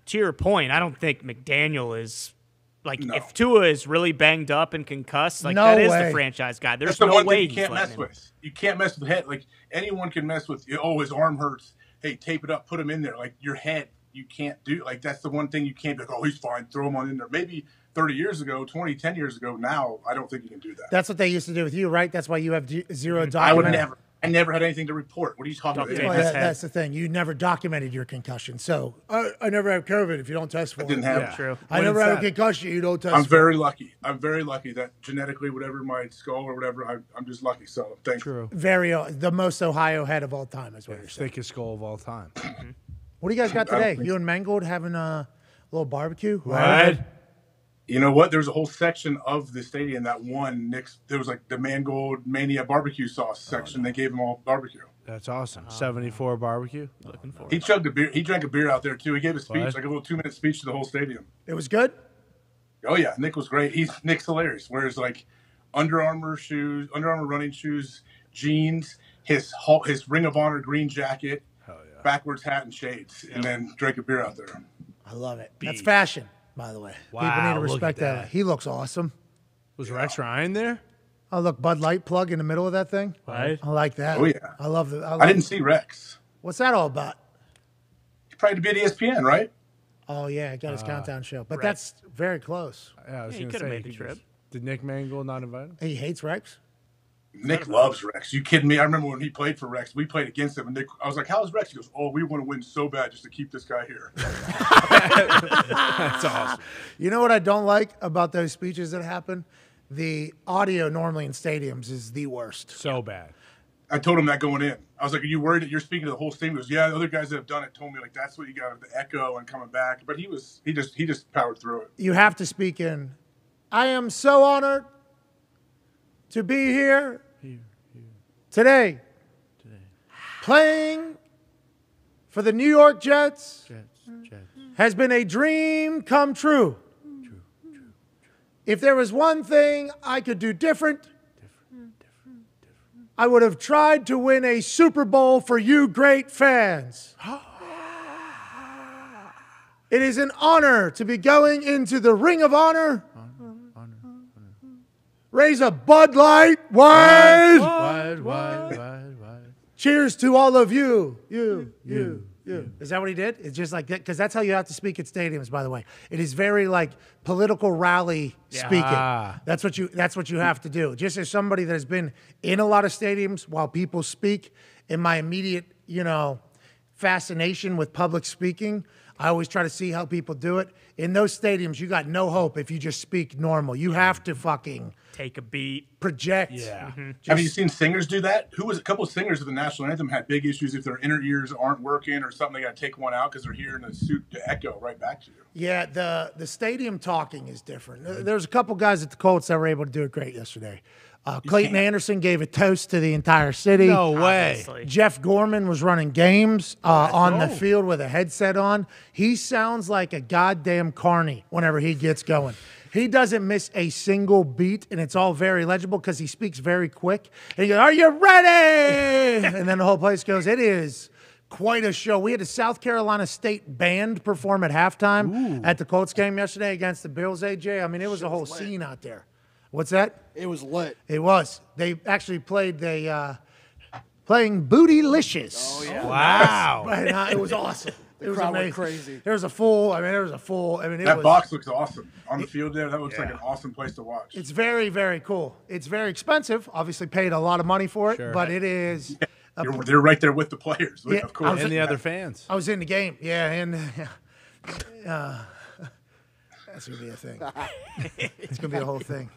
to your point, I don't think McDaniel is. Like, if Tua is really banged up and concussed, like, that is the franchise guy. There's no way you can't mess with. You can't mess with the head. Like, anyone can mess with, his arm hurts. Hey, tape it up, put him in there. Like, your head, you can't do. Like, that's the one thing you can't be like, oh, he's fine, throw him on in there. Maybe 30 years ago, 10 years ago, now, I don't think you can do that. That's what they used to do with you, right? That's why you have zero document. I would never had anything to report. What are you talking about? Well, that's the thing. You never documented your concussion. So I never have COVID if you don't test for it. I didn't have it. True. I never have a concussion. You don't test. I'm very lucky. I'm very lucky that genetically, whatever my skull or whatever, I'm just lucky. So thanks. True. The most Ohio head of all time is what you're saying. Thickest skull of all time. What do you guys got today? You and Mangold having a little barbecue? Right. You know what? There's a whole section of the stadium that won Nick's. There was like the Mangold Mania barbecue sauce section. They gave them all barbecue. That's awesome. 74 barbecue. Looking forward. He chugged a beer. He drank a beer out there too. He gave a speech, like a little 2-minute speech to the whole stadium. It was good. Oh yeah, Nick was great. Nick's hilarious. Wears like Under Armour shoes, Under Armour running shoes, jeans, his Ring of Honor green jacket, backwards hat and shades, and then drank a beer out there. I love it. That's fashion, by the way. Wow, people need to look respect at that. that. He looks awesome. Was Rex Ryan there? Oh, look, Bud Light plug in the middle of that thing. Right. I like that. Oh, yeah. I love the. I didn't see Rex. What's that all about? He probably to be at ESPN, right? Oh, yeah, I got his countdown show. But Rex. that's very close. Yeah, I was he going could to have say. made the trip. Did Nick Mangold not invite him? He hates Rex. Nick loves Rex. You kidding me? I remember when he played for Rex. We played against him, and Nick, I was like, "How's Rex?" He goes, "Oh, we want to win so bad just to keep this guy here." That's awesome. You know what I don't like about those speeches that happen? The audio normally in stadiums is the worst. So bad. I told him that going in. I was like, "Are you worried that you're speaking to the whole stadium?" He goes, "Yeah, the other guys that have done it told me like that's what you got, the echo and coming back." But he just powered through it. You have to speak in. I am so honored to be here today, playing for the New York Jets. Has been a dream come true. If there was one thing I could do different, I would have tried to win a Super Bowl for you great fans. It is an honor to be going into the Ring of Honor. Raise a Bud Light wide. Cheers to all of you. You. Is that what he did? It's just like that, because that's how you have to speak at stadiums, by the way. It is very like political rally speaking. That's what you have to do. Just as somebody that has been in a lot of stadiums while people speak, in my immediate, fascination with public speaking, I always try to see how people do it. In those stadiums, you got no hope if you just speak normal. You have to fucking take a beat, project. Yeah. Have you seen singers do that? A couple of singers of the national anthem had big issues if their inner ears aren't working or something. They got to take one out because they're hearing the suit to echo right back to you. Yeah, the stadium talking is different. There's a couple guys at the Colts that were able to do it great yesterday. Clayton Anderson gave a toast to the entire city. No way. Obviously. Jeff Gorman was running games on the field with a headset on. He sounds like a goddamn carny whenever he gets going. He doesn't miss a single beat, and it's all very legible because he speaks very quick. And he goes, "Are you ready?" And then the whole place goes, "It is quite a show." We had a South Carolina State band perform at halftime at the Colts game yesterday against the Bills, AJ. I mean, it was a whole scene out there. What's that? It was lit. It was. They actually playing Bootylicious. Oh, yeah. Wow. But, it was awesome. The crowd went crazy. There was a full. That box looks awesome on the field there. That looks like an awesome place to watch. It's very, very cool. It's very expensive. Obviously, paid a lot of money for it, but it is. They're right there with the players, Yeah, of course, and the other fans. I was in the game, and That's going to be a thing. It's going to be a whole thing.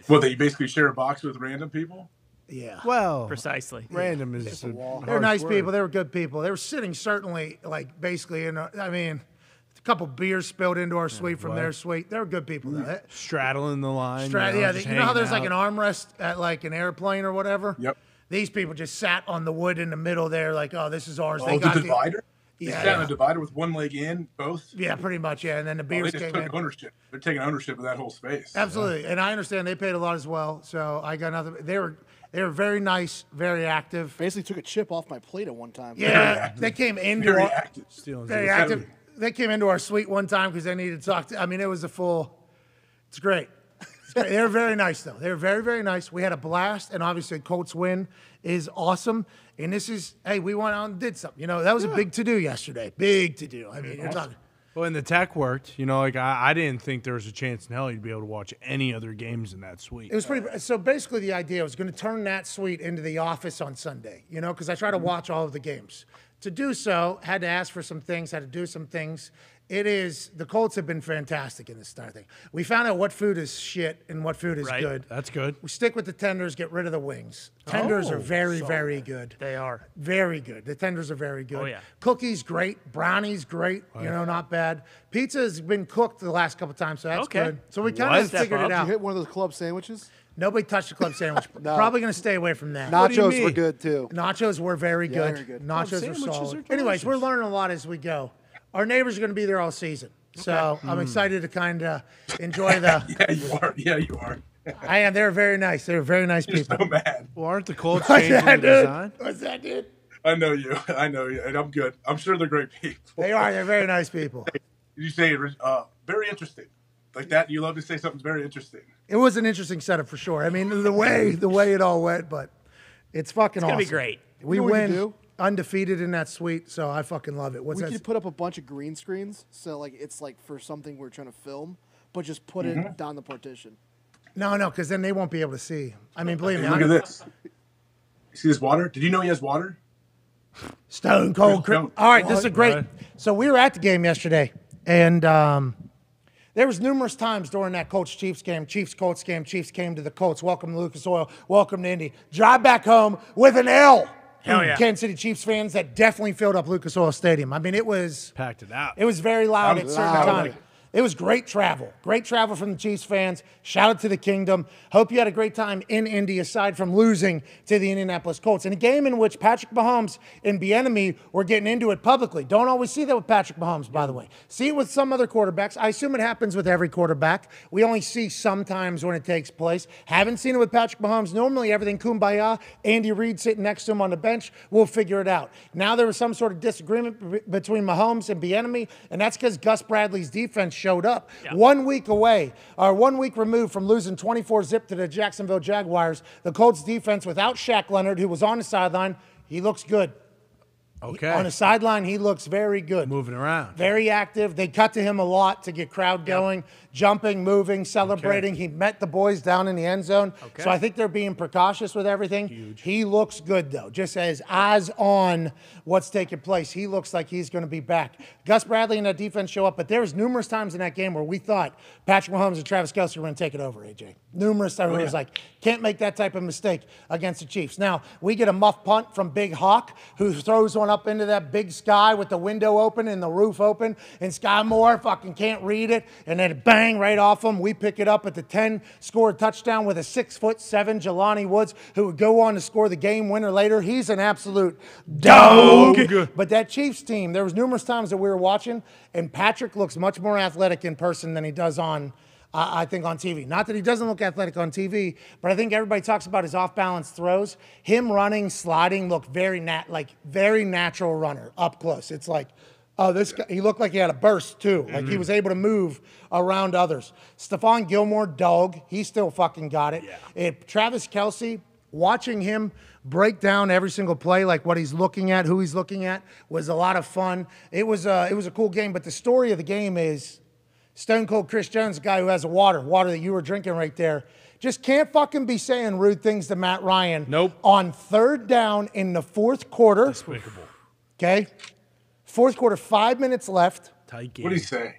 Well, they basically share a box with random people? Yeah. Well, precisely. Random is a They're nice people. They were good people. They were sitting certainly, like, basically in a couple beers spilled into our suite from their suite. They were good people, though. Straddling the line. You know how there's like an armrest at like an airplane or whatever? Yep. These people just sat on the wood in the middle there like, oh, this is ours. Oh, They got the divider? They Yeah, sat on a divider with one leg in, both? Yeah, pretty much, yeah. And then the beers they just came took in. ownership. They're taking ownership of that whole space. Absolutely. And I understand they paid a lot as well. So I got nothing. They were very nice, very active. Basically took a chip off my plate at one time. Yeah, they came into Very our, active. very active. They came into our suite one time because they needed to talk to. I mean, it was a full. It's great. It's great. They were very nice, though. They were very, very nice. We had a blast, and obviously, Colts win is awesome. And this is, hey, we went out and did something. You know, that was a big to do yesterday. Big to do. I mean, you're talking. Well, and the tech worked. You know, like I didn't think there was a chance in hell you'd be able to watch any other games in that suite. It was pretty. So basically, the idea was going to turn that suite into the office on Sunday. You know, because I try to watch all of the games. To do so, had to ask for some things, had to do some things. The Colts have been fantastic in this entire thing. We found out what food is shit and what food is good. That's good. We stick with the tenders, get rid of the wings. Tenders are very, very good. They are. Very good. The tenders are very good. Oh, yeah. Cookies, great. Brownies, great. You know, not bad. Pizza has been cooked the last couple times, so that's good. So we kind of figured it Did out. you hit one of those club sandwiches? Nobody touched the club sandwich. No. Probably going to stay away from that. Nachos were good, too. Nachos were very good. Very good. Nachos were solid. Anyways, we're learning a lot as we go. Our neighbors are going to be there all season. So I'm excited to kind of enjoy the. Yeah, you are. Yeah, you are. I am. They're very nice. They're very nice You're people. so mad. Well, aren't the Colts changing the design? What's that, dude? I know you. I know you. And I'm good. I'm sure they're great people. They are. They're very nice people. You say very interesting. Like that, you love to say something's very interesting. It was an interesting setup for sure. I mean, the way it all went, but it's fucking awesome. It's going to be great. We You know what you win do? undefeated in that suite, so I fucking love it. What's We that? could put up a bunch of green screens, so like it's like for something we're trying to film, but just put it down the partition. No, because then they won't be able to see. I mean, believe me. Hey, look at this. You see this water? Did you know he has water? Stone cold. All right, this is a great. So we were at the game yesterday, and there was numerous times during that Colts-Chiefs game, Chiefs-Colts game, Chiefs came to the Colts. Welcome to Lucas Oil. Welcome to Indy. Drive back home with an L. Hell yeah. Kansas City Chiefs fans that definitely filled up Lucas Oil Stadium. I mean, it was packed it out. It was very loud at certain loud. times. It was great travel. Great travel from the Chiefs fans. Shout out to the Kingdom. Hope you had a great time in Indy aside from losing to the Indianapolis Colts. In a game in which Patrick Mahomes and Bieniemy were getting into it publicly. Don't always see that with Patrick Mahomes, by the way. See it with some other quarterbacks. I assume it happens with every quarterback. We only see sometimes when it takes place. Haven't seen it with Patrick Mahomes. Normally everything kumbaya. Andy Reid sitting next to him on the bench. We'll figure it out. Now there was some sort of disagreement between Mahomes and Bieniemy, and that's because Gus Bradley's defense showed up. Yeah. 1 week away, or 1 week removed from losing 24-0 to the Jacksonville Jaguars, the Colts defense without Shaq Leonard, who was on the sideline, he looks good. Okay. On the sideline, he looks very good. Moving around. Very active. They cut to him a lot to get crowd going, jumping, moving, celebrating. Okay. He met the boys down in the end zone. Okay. So I think they're being precautious with everything. Huge. He looks good, though, just as eyes on what's taking place. He looks like he's going to be back. Gus Bradley and that defense show up, but there was numerous times in that game where we thought Patrick Mahomes and Travis Kelce were going to take it over, AJ. Numerous times. It was like, can't make that type of mistake against the Chiefs. Now, we get a muff punt from Big Hawk, who throws one up into that big sky with the window open and the roof open, and Sky Moore fucking can't read it, and then bang right off him. We pick it up at the 10, score a touchdown with a 6'7" Jelani Woods, who would go on to score the game winner later. He's an absolute dog. But that Chiefs team, there was numerous times that we were watching, and Patrick looks much more athletic in person than he does on I think on TV. Not that he doesn't look athletic on TV, but I think everybody talks about his off-balance throws. Him running, sliding, looked very natural runner up close. It's like, oh, this guy, he looked like he had a burst too. Like he was able to move around others. Stephon Gilmore, dog. He still fucking got it. Yeah. Travis Kelce, watching him break down every single play, like what he's looking at, who he's looking at, was a lot of fun. It was a cool game, but the story of the game is Stone Cold Chris Jones, the guy who has water that you were drinking right there, just can't fucking be saying rude things to Matt Ryan. Nope. On third down in the fourth quarter. Despicable. Okay? Fourth quarter, 5 minutes left. Tight game. What did he say?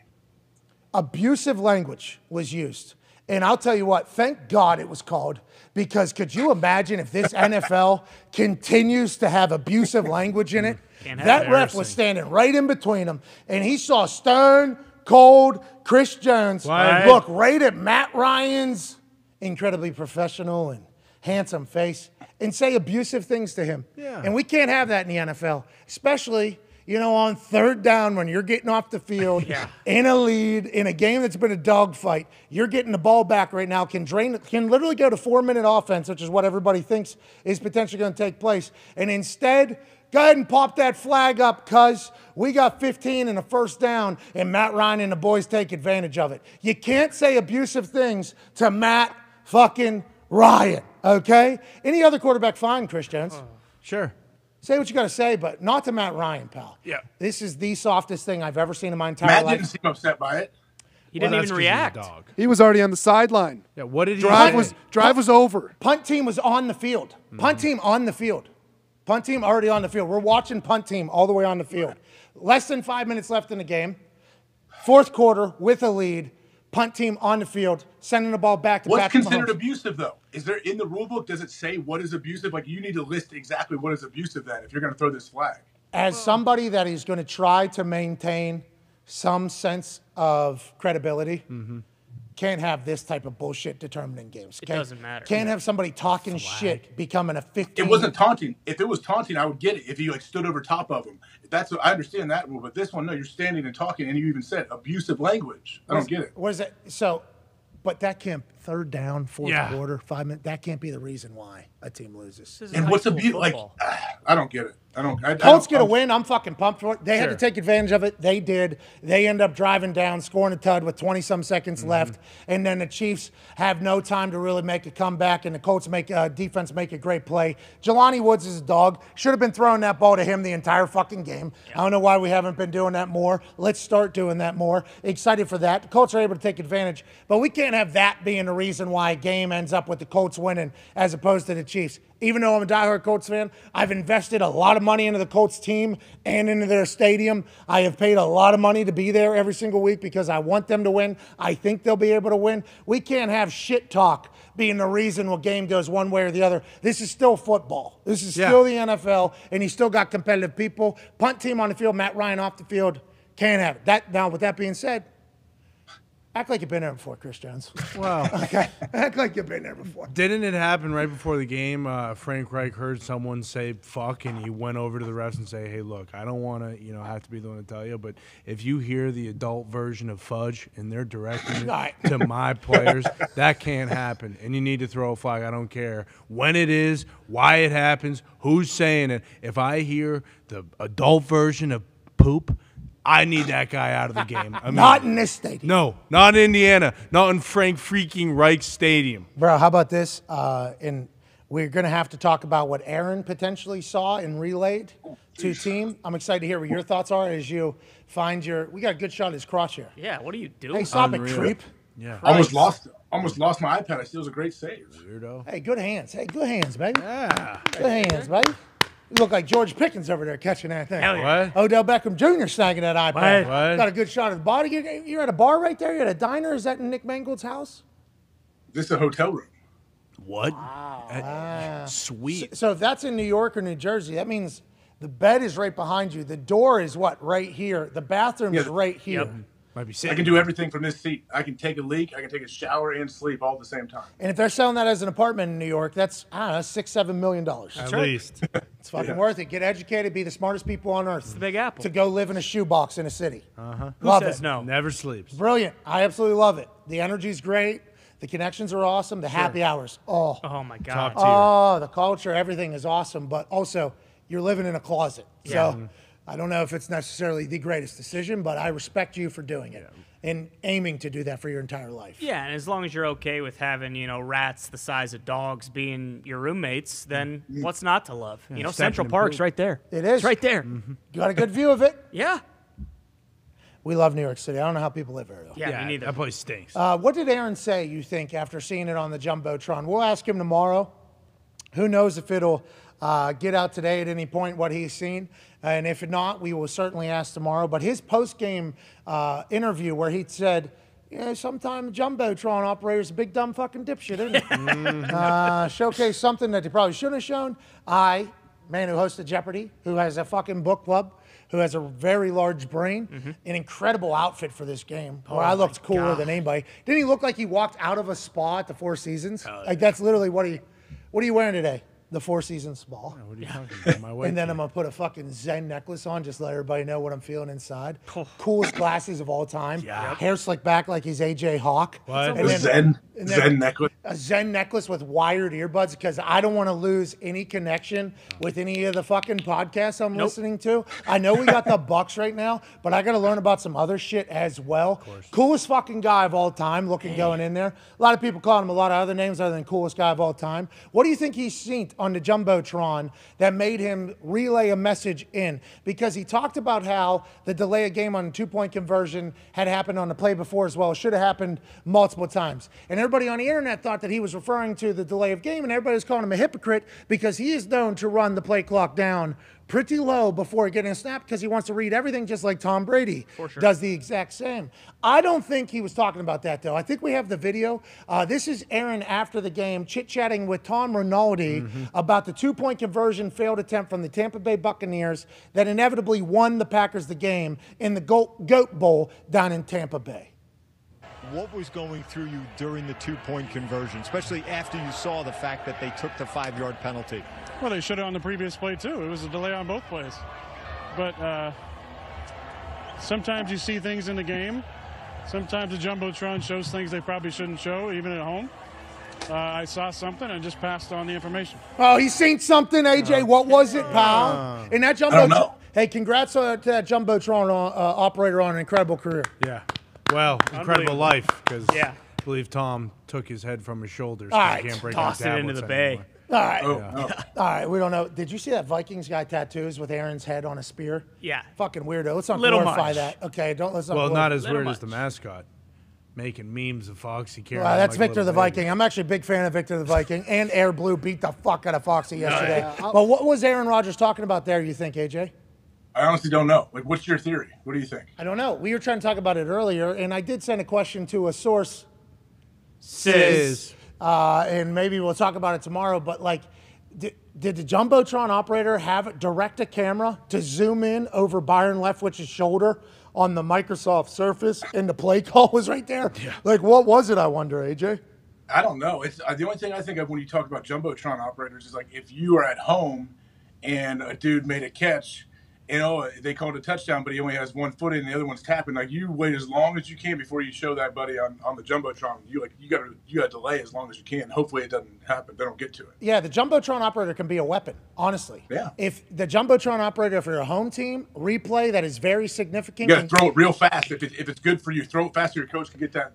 Abusive language was used. And I'll tell you what, thank God it was called, because could you imagine if this NFL continues to have abusive language in it? That ref was standing right in between them, and he saw stone cold Chris Jones look right at Matt Ryan's incredibly professional and handsome face and say abusive things to him. Yeah. And we can't have that in the NFL, especially, you know, on third down when you're getting off the field in a lead, in a game that's been a dogfight. You're getting the ball back right now, can literally go to 4-minute offense, which is what everybody thinks is potentially going to take place. And instead, go ahead and pop that flag up, cuz we got 15 and a first down, and Matt Ryan and the boys take advantage of it. You can't say abusive things to Matt fucking Ryan, okay? Any other quarterback, fine, Chris Jones. Sure. Say what you got to say, but not to Matt Ryan, pal. Yeah. This is the softest thing I've ever seen in my entire Matt life. didn't seem upset by it. He didn't even react. He was already on the sideline. Yeah, what did he Drive was over. Punt team was on the field. Punt team on the field. Punt team already on the field. We're watching punt team all the way on the field. Less than 5 minutes left in the game. Fourth quarter with a lead. Punt team on the field, sending the ball back to Patrick Mahomes. What's considered abusive, though? Is there in the rule book, does it say what is abusive? Like, you need to list exactly what is abusive then if you're going to throw this flag. As somebody that is going to try to maintain some sense of credibility, can't have this type of bullshit determining games. It doesn't matter. Can't have somebody talking shit becoming a 15. It wasn't taunting. If it was taunting, I would get it. If you like stood over top of him, I understand that rule. But this one, no, you're standing and talking, and you even said abusive language. I don't get it. What is it? So, but that can't, third down, fourth quarter, 5 minutes, that can't be the reason why a team loses. And what's abuse? Like, I don't get it. Colts get a win. I'm fucking pumped for it. They had to take advantage of it. They did. They end up driving down, scoring a tud with 20-some seconds left. And then the Chiefs have no time to really make a comeback, and the Colts defense make a great play. Jelani Woods is a dog. Should have been throwing that ball to him the entire fucking game. I don't know why we haven't been doing that more. Let's start doing that more. Excited for that. The Colts are able to take advantage. But we can't have that being the reason why a game ends up with the Colts winning as opposed to the Chiefs. Even though I'm a diehard Colts fan, I've invested a lot of money into the Colts team and into their stadium. I have paid a lot of money to be there every single week because I want them to win. I think they'll be able to win. We can't have shit talk being the reason a game goes one way or the other. This is still football. This is still the NFL, and you still got competitive people. Punt team on the field, Matt Ryan off the field. Can't have it. Now, with that being said, act like you've been there before, Chris Jones. Wow. Okay. Act like you've been there before. Didn't it happen right before the game? Frank Reich heard someone say "fuck" and he went over to the refs and say, "Hey, look, I don't want to, have to be the one to tell you, but if you hear the adult version of fudge and they're directing it to my players, that can't happen, and you need to throw a flag. I don't care when it is, why it happens, who's saying it. If I hear the adult version of poop, I need that guy out of the game. Not in this stadium. No, not in Indiana. Not in Frank freaking Reich Stadium. Bro, how about this? And we're going to have to talk about what Aaron potentially saw and relayed to team. I'm excited to hear what your thoughts are as you find we got a good shot of his crosshair. Yeah, what are you doing? Hey, stop it, creep. Yeah. Almost lost my iPad. I still was a great save. Weirdo. Hey, good hands. Hey, good hands, baby. Yeah. Good hands, baby. You look like George Pickens over there catching that thing. Hell yeah. What? Odell Beckham Jr. snagging that iPad. What? Got a good shot of the body. You're at a bar right there? You're at a diner? Is that in Nick Mangold's house? This is a hotel room. What? Wow. Sweet. So if that's in New York or New Jersey, that means the bed is right behind you. The door is what? Right here. The bathroom is right here. Yep. Might be I can do everything from this seat. I can take a leak. I can take a shower and sleep all at the same time. And if they're selling that as an apartment in New York, that's, $6-7 million. At least. It's fucking worth it. Get educated. Be the smartest people on earth. It's the Big Apple. To go live in a shoebox in a city. Uh-huh. Love says it. no? Never sleeps. Brilliant. I absolutely love it. The energy's great. The connections are awesome. The happy hours. Oh, my God. Top tier. oh, the culture, everything is awesome. But also, you're living in a closet. So I don't know if it's necessarily the greatest decision, but I respect you for doing it and aiming to do that for your entire life. Yeah, and as long as you're okay with having, rats the size of dogs being your roommates, then what's not to love? Central Park's right there. It is. It's right there. You got a good view of it. Yeah. We love New York City. I don't know how people live here, though. Yeah, me neither. That place stinks. What did Aaron say, you think, after seeing it on the Jumbotron? We'll ask him tomorrow. Who knows if it'll get out today at any point what he's seen. And if not, we will certainly ask tomorrow. But his post-game interview where he said, sometimes Jumbotron operator's a big dumb fucking dipshit, isn't he? Showcase something that they probably shouldn't have shown. Man who hosted Jeopardy, who has a fucking book club, who has a very large brain, an incredible outfit for this game, where I looked cooler than anybody. Didn't he look like he walked out of a spa at the Four Seasons? Like, that's literally what are you wearing today? The Four Seasons spa. What are you talking about? My And then I'm going to put a fucking Zen necklace on, just let everybody know what I'm feeling inside. Coolest glasses of all time. Hair slicked back like he's AJ Hawk. What? And then, Zen necklace? A Zen necklace with wired earbuds, because I don't want to lose any connection with any of the fucking podcasts I'm listening to. I know we got the Bucks right now, but I got to learn about some other shit as well. Coolest fucking guy of all time going in there. A lot of people call him a lot of other names other than coolest guy of all time. What do you think he's seen on the Jumbotron that made him relay a message in? Because he talked about how the delay of game on the 2-point conversion had happened on the play before as well. It should have happened multiple times. And everybody on the internet thought that he was referring to the delay of game, and everybody was calling him a hypocrite because he is known to run the play clock down pretty low before getting a snap because he wants to read everything just like Tom Brady does the exact same. I don't think he was talking about that, though. I think we have the video. This is Aaron after the game chit-chatting with Tom Rinaldi about the 2-point conversion failed attempt from the Tampa Bay Buccaneers that inevitably won the Packers the game in the Goat Bowl down in Tampa Bay. What was going through you during the 2-point conversion, especially after you saw the fact that they took the 5-yard penalty? Well, they should have on the previous play, too. It was a delay on both plays. But sometimes you see things in the game. Sometimes the Jumbotron shows things they probably shouldn't show, even at home. I saw something and just passed on the information. Oh, he's seen something, AJ. What was it, pal? And that Jumbotron. Hey, congrats to that Jumbotron operator on an incredible career. Yeah. Well, incredible life, because I believe Tom took his head from his shoulders. All right, he can't break tossed it into the bay. All right. All right, we don't know. Did you see that Vikings guy tattoos with Aaron's head on a spear? Yeah. Fucking weirdo. Let's not Little glorify much. that. Okay, let's not. Well, not as Little weird much. as the mascot. Making memes of Foxy carrying. Well, that's like a Victor the little baby. Viking. I'm actually a big fan of Victor the Viking, and Air Blue beat the fuck out of Foxy yesterday. But what was Aaron Rodgers talking about there, you think, AJ? I honestly don't know. Like, what's your theory? What do you think? I don't know. We were trying to talk about it earlier, and I did send a question to a source. And maybe we'll talk about it tomorrow, but like, did the Jumbotron operator direct a camera to zoom in over Byron Leftwich's shoulder on the Microsoft Surface and the play call was right there? Yeah. Like, what was it, I wonder, AJ? I don't know. It's the only thing I think of when you talk about Jumbotron operators is like if you are at home and a dude made a catch, they called a touchdown, but he only has 1 foot in, and the other one's tapping. Like, you wait as long as you can before you show that buddy on the Jumbotron. You got to delay as long as you can. Hopefully it doesn't happen. They don't get to it. Yeah, the Jumbotron operator can be a weapon, honestly. Yeah. If the Jumbotron operator for your home team, replay that is very significant. You got to throw it real fast. If it's good for you, throw it fast so your coach can get that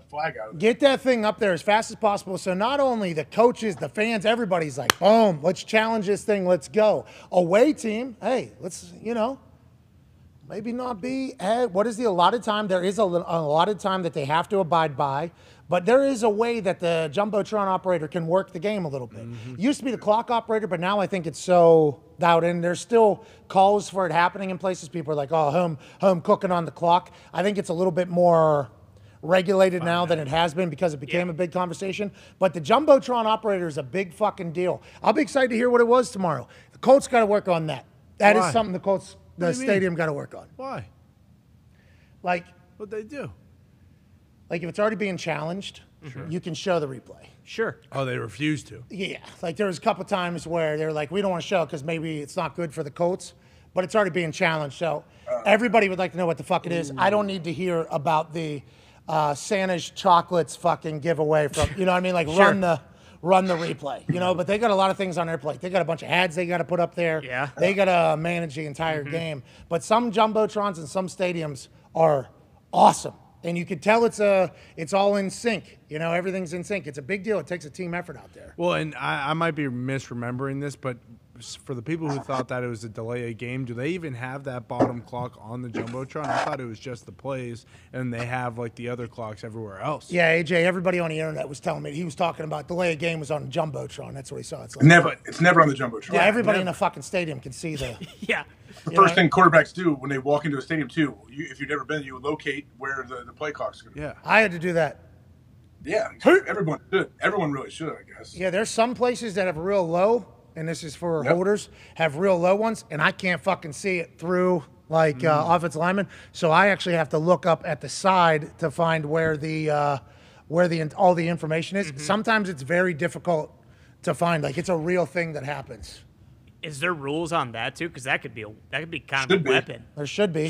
flag out of it. Get that thing up there as fast as possible. So not only the coaches, the fans, everybody's like, boom, let's challenge this thing. Let's go. Away team, hey, let's, maybe not be, what is the allotted time? There is a allotted time that they have to abide by, but there is a way that the Jumbotron operator can work the game a little bit. It used to be the clock operator, but now I think it's so dialed in. There's still calls for it happening in places. People are like, oh, home cooking on the clock. I think it's a little bit more regulated now than it has been because it became a big conversation. But the Jumbotron operator is a big fucking deal. I'll be excited to hear what it was tomorrow. The Colts got to work on that. That is something the Colts... The stadium got to work on. Why? Like, what'd they do? Like, if it's already being challenged, you can show the replay. Sure. Oh, they refused to. Yeah. Like, there was a couple times where they're like, we don't want to show it because maybe it's not good for the Colts, but it's already being challenged. So everybody would like to know what the fuck it is. I don't need to hear about the Santa's chocolates fucking giveaway from, you know what I mean? Like, run the replay, but they got a lot of things on their plate. They got a bunch of ads they got to put up there. Yeah. They got to manage the entire game. But some Jumbotrons and some stadiums are awesome. And you can tell it's all in sync. Everything's in sync. It's a big deal. It takes a team effort out there. Well, and I might be misremembering this, but for the people who thought that it was a delay of game, do they even have that bottom clock on the Jumbotron? I thought it was just the plays, and they have like the other clocks everywhere else. Yeah, AJ, everybody on the internet was telling me he was talking about delay of game was on the Jumbotron. That's what he saw. It's like, It's never on the Jumbotron. Yeah, everybody in the fucking stadium can see the. Yeah. The first thing quarterbacks do when they walk into a stadium, too, if you've never been, you locate where the play clock's going to be. Yeah. I had to do that. Yeah, everyone should. Everyone really should, I guess. Yeah, there's some places that have real low, and this is for holders, have real low ones, and I can't fucking see it through like offensive linemen. So I actually have to look up at the side to find where all the information is. Sometimes it's very difficult to find. Like it's a real thing that happens. Is there rules on that too? Because that could be kind of a weapon. There should be.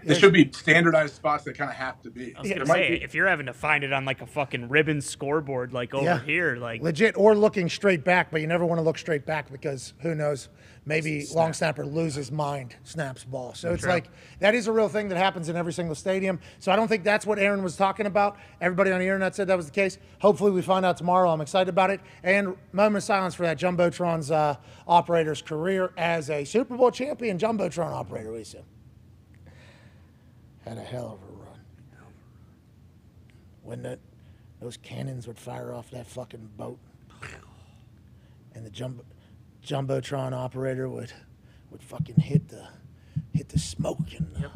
There should be standardized spots that kind of have to be. I was gonna say, if you're having to find it on like a fucking ribbon scoreboard, like over here, like legit, or looking straight back, but you never want to look straight back because who knows? Maybe long snapper loses mind, snaps ball. So it's like that is a real thing that happens in every single stadium. So I don't think that's what Aaron was talking about. Everybody on the internet said that was the case. Hopefully we find out tomorrow. I'm excited about it. And moment of silence for that Jumbotron's operator's career as a Super Bowl champion Jumbotron operator. We said had a hell of a run. When those cannons would fire off that fucking boat, and the Jumbotron operator would fucking hit the smoke and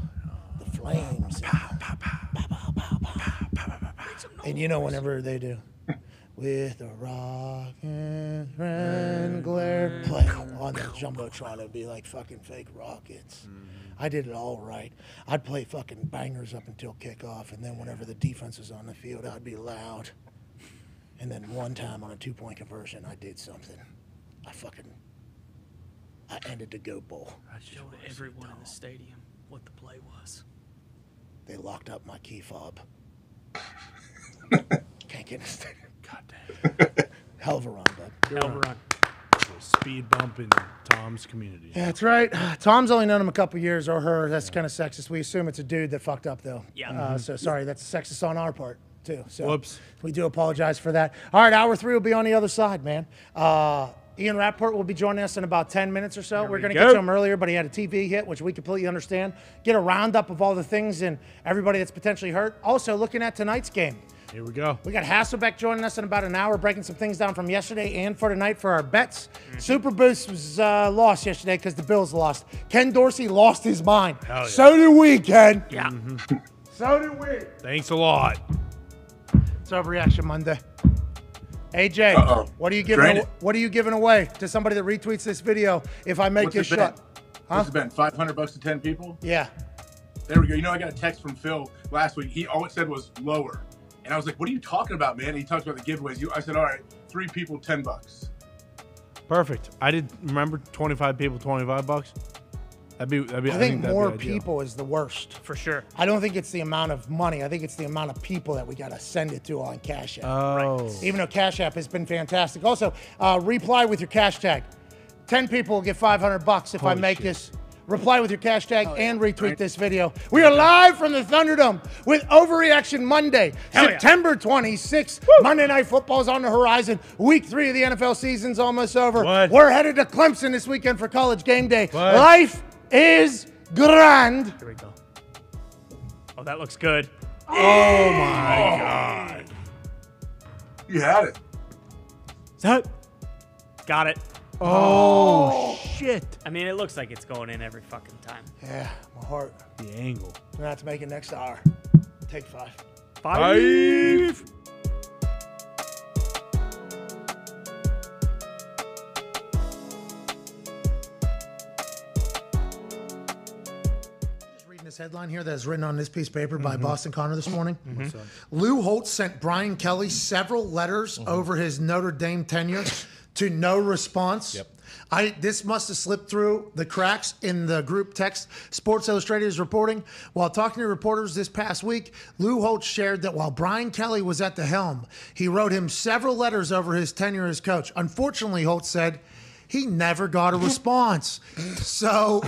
the flames. And you know whenever they do, with a rock and glare play on the Jumbotron, it'd be like fucking fake rockets. I did it all right. I'd play fucking bangers up until kickoff, and then whenever the defense was on the field, I'd be loud. And then one time on a 2-point conversion, I did something. I ended the goat bowl. I showed everyone in the stadium what the play was. They locked up my key fob. Can't get in the stadium. God damn. Hell of a run, bud. Hell of a run. Speed bump in Tom's community. Yeah, that's right. Tom's only known him a couple years, or her. That's kind of sexist. We assume it's a dude that fucked up, though. Yeah. So sorry, that's sexist on our part, too. So Whoops. We do apologize for that. All right, hour 3 will be on the other side, man. Ian Rappaport will be joining us in about 10 minutes or so. We're going to get to him earlier, but he had a TV hit, which we completely understand. Get a roundup of all the things and everybody that's potentially hurt. Also, looking at tonight's game. Here we go. We got Hasselbeck joining us in about an hour, breaking some things down from yesterday and for tonight for our bets. Super Boost was lost yesterday because the Bills lost. Ken Dorsey lost his mind. Yeah. So did we, Ken. Yeah. So did we. Thanks a lot. It's Overreaction Monday. AJ, what are you giving away to somebody that retweets this video if I make this shot? What's it been? $500 to 10 people? Yeah. There we go. You know, I got a text from Phil last week. All it said was lower. And I was like, what are you talking about, man? And he talked about the giveaways. I said, all right, 3 people, $10. Perfect. I did remember 25 people, $25. I think more people is the worst. For sure. I don't think it's the amount of money. I think it's the amount of people that we got to send it to on Cash App. Oh. Right. Even though Cash App has been fantastic. Also, reply with your cash tag. 10 people will get $500 if I make this. Reply with your cash tag and retweet this video. We are live from the Thunderdome with Overreaction Monday, September 26th. Monday Night Football's on the horizon. Week 3 of the NFL season's almost over. We're headed to Clemson this weekend for College Game Day. Life is grand. Here we go. Oh, that looks good. Oh my God. You had it. Got it. Oh, shit. I mean, it looks like it's going in every fucking time. Yeah, my heart. The angle. We're going to have to make it next hour. Take 5. 5. This headline here that is written on this piece of paper by Boston Connor this morning. Lou Holtz sent Brian Kelly several letters over his Notre Dame tenure to no response. This must have slipped through the cracks in the group text. Sports Illustrated is reporting. While talking to reporters this past week, Lou Holtz shared that while Brian Kelly was at the helm, he wrote him several letters over his tenure as coach. Unfortunately, Holtz said he never got a response. So,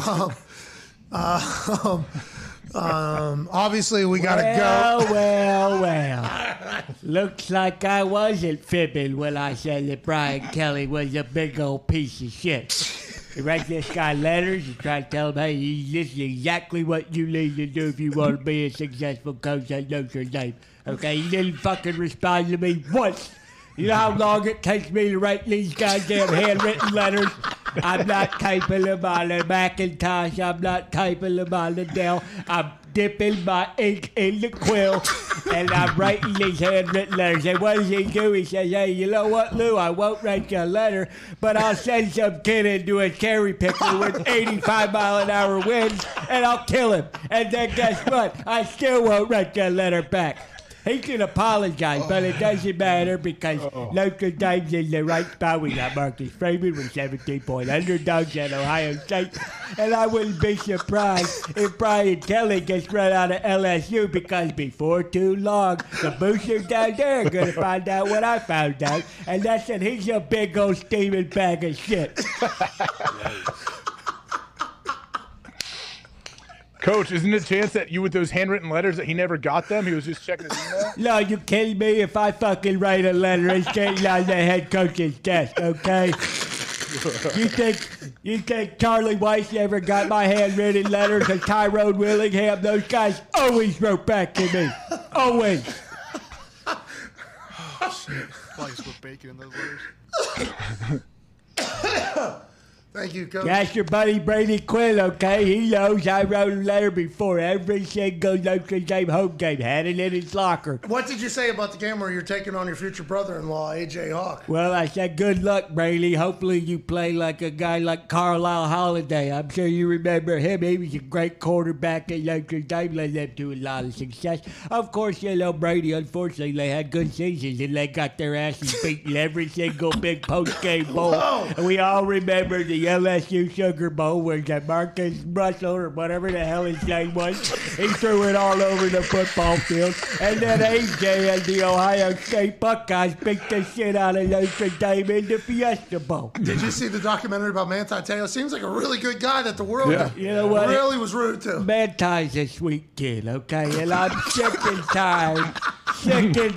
obviously we gotta go. Well. Looks like I wasn't fibbing when I said that Brian Kelly was a big old piece of shit. You write this guy letters, you try to tell him, hey, this is exactly what you need to do if you want to be a successful coach at Notre Dame. Okay, he didn't fucking respond to me once. You know how long it takes me to write these goddamn handwritten letters? I'm not typing them on a Macintosh. I'm not typing them on the Dell. I'm dipping my ink in the quill, and I'm writing these handwritten letters. And what does he do? He says, hey, you know what, Lou? I won't write you a letter, but I'll send some kid into a cherry picker with 85-mile-an-hour winds, and I'll kill him. And then guess what? I still won't write you a letter back. He can apologize, but it doesn't matter because Notre Dame's in the right spot. We got Marcus Freeman with 17-point underdogs at Ohio State. And I wouldn't be surprised if Brian Kelly gets run out of LSU because before too long, the boosters down there are going to find out what I found out. And that's that he's a big old steaming bag of shit. Coach, isn't it a chance that you with those handwritten letters that he never got them? He was just checking his email? No, you kidding me? If I fucking write a letter, it's getting on the head coach's desk, okay? You think Charlie Weiss ever got my handwritten letters and Tyrone Willingham? Those guys always wrote back to me. Always. Oh, shit. Probably just put bacon in those letters. Thank you, Coach. That's your buddy Brady Quinn, okay? He knows I wrote a letter before every single Notre Dame home game. Had it in his locker. What did you say about the game where you're taking on your future brother-in-law, A.J. Hawk? Well, I said, good luck, Brady. Hopefully you play like a guy like Carlisle Holiday. I'm sure you remember him. He was a great quarterback at Notre Dame. Led them to a lot of success. Of course, you know, Brady, unfortunately, they had good seasons, and they got their asses beaten every single big post-game bowl. Whoa. And we all remember the LSU Sugar Bowl where that Marcus Russell or whatever the hell his name was, he threw it all over the football field. And then AJ and the Ohio State Buckeyes beat the shit out of Notre Dame in the Fiesta Bowl. Did you see the documentary about Manti Te'o? Seems like a really good guy that the world You know what? really was rude to. Manti's a sweet kid, okay? And I'm sick and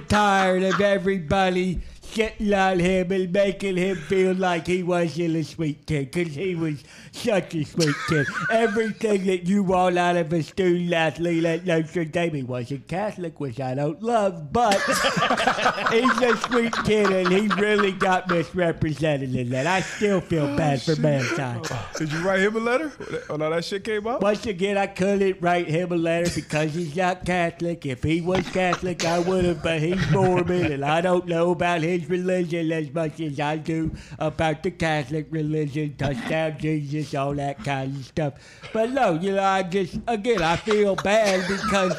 tired of everybody shitting on him and making him feel like he wasn't a sweet kid, because he was such a sweet kid. Everything that you want out of a student athlete at Notre Dame. He wasn't Catholic, which I don't love, but he's a sweet kid, and he really got misrepresented in that. I still feel bad for Manti. Did you write him a letter when all that shit came up? Once again, I couldn't write him a letter because he's not Catholic. If he was Catholic, I would have, but he's Mormon, and I don't know about his religion as much as I do about the Catholic religion, touchdown Jesus, all that kind of stuff. But no, you know, I feel bad because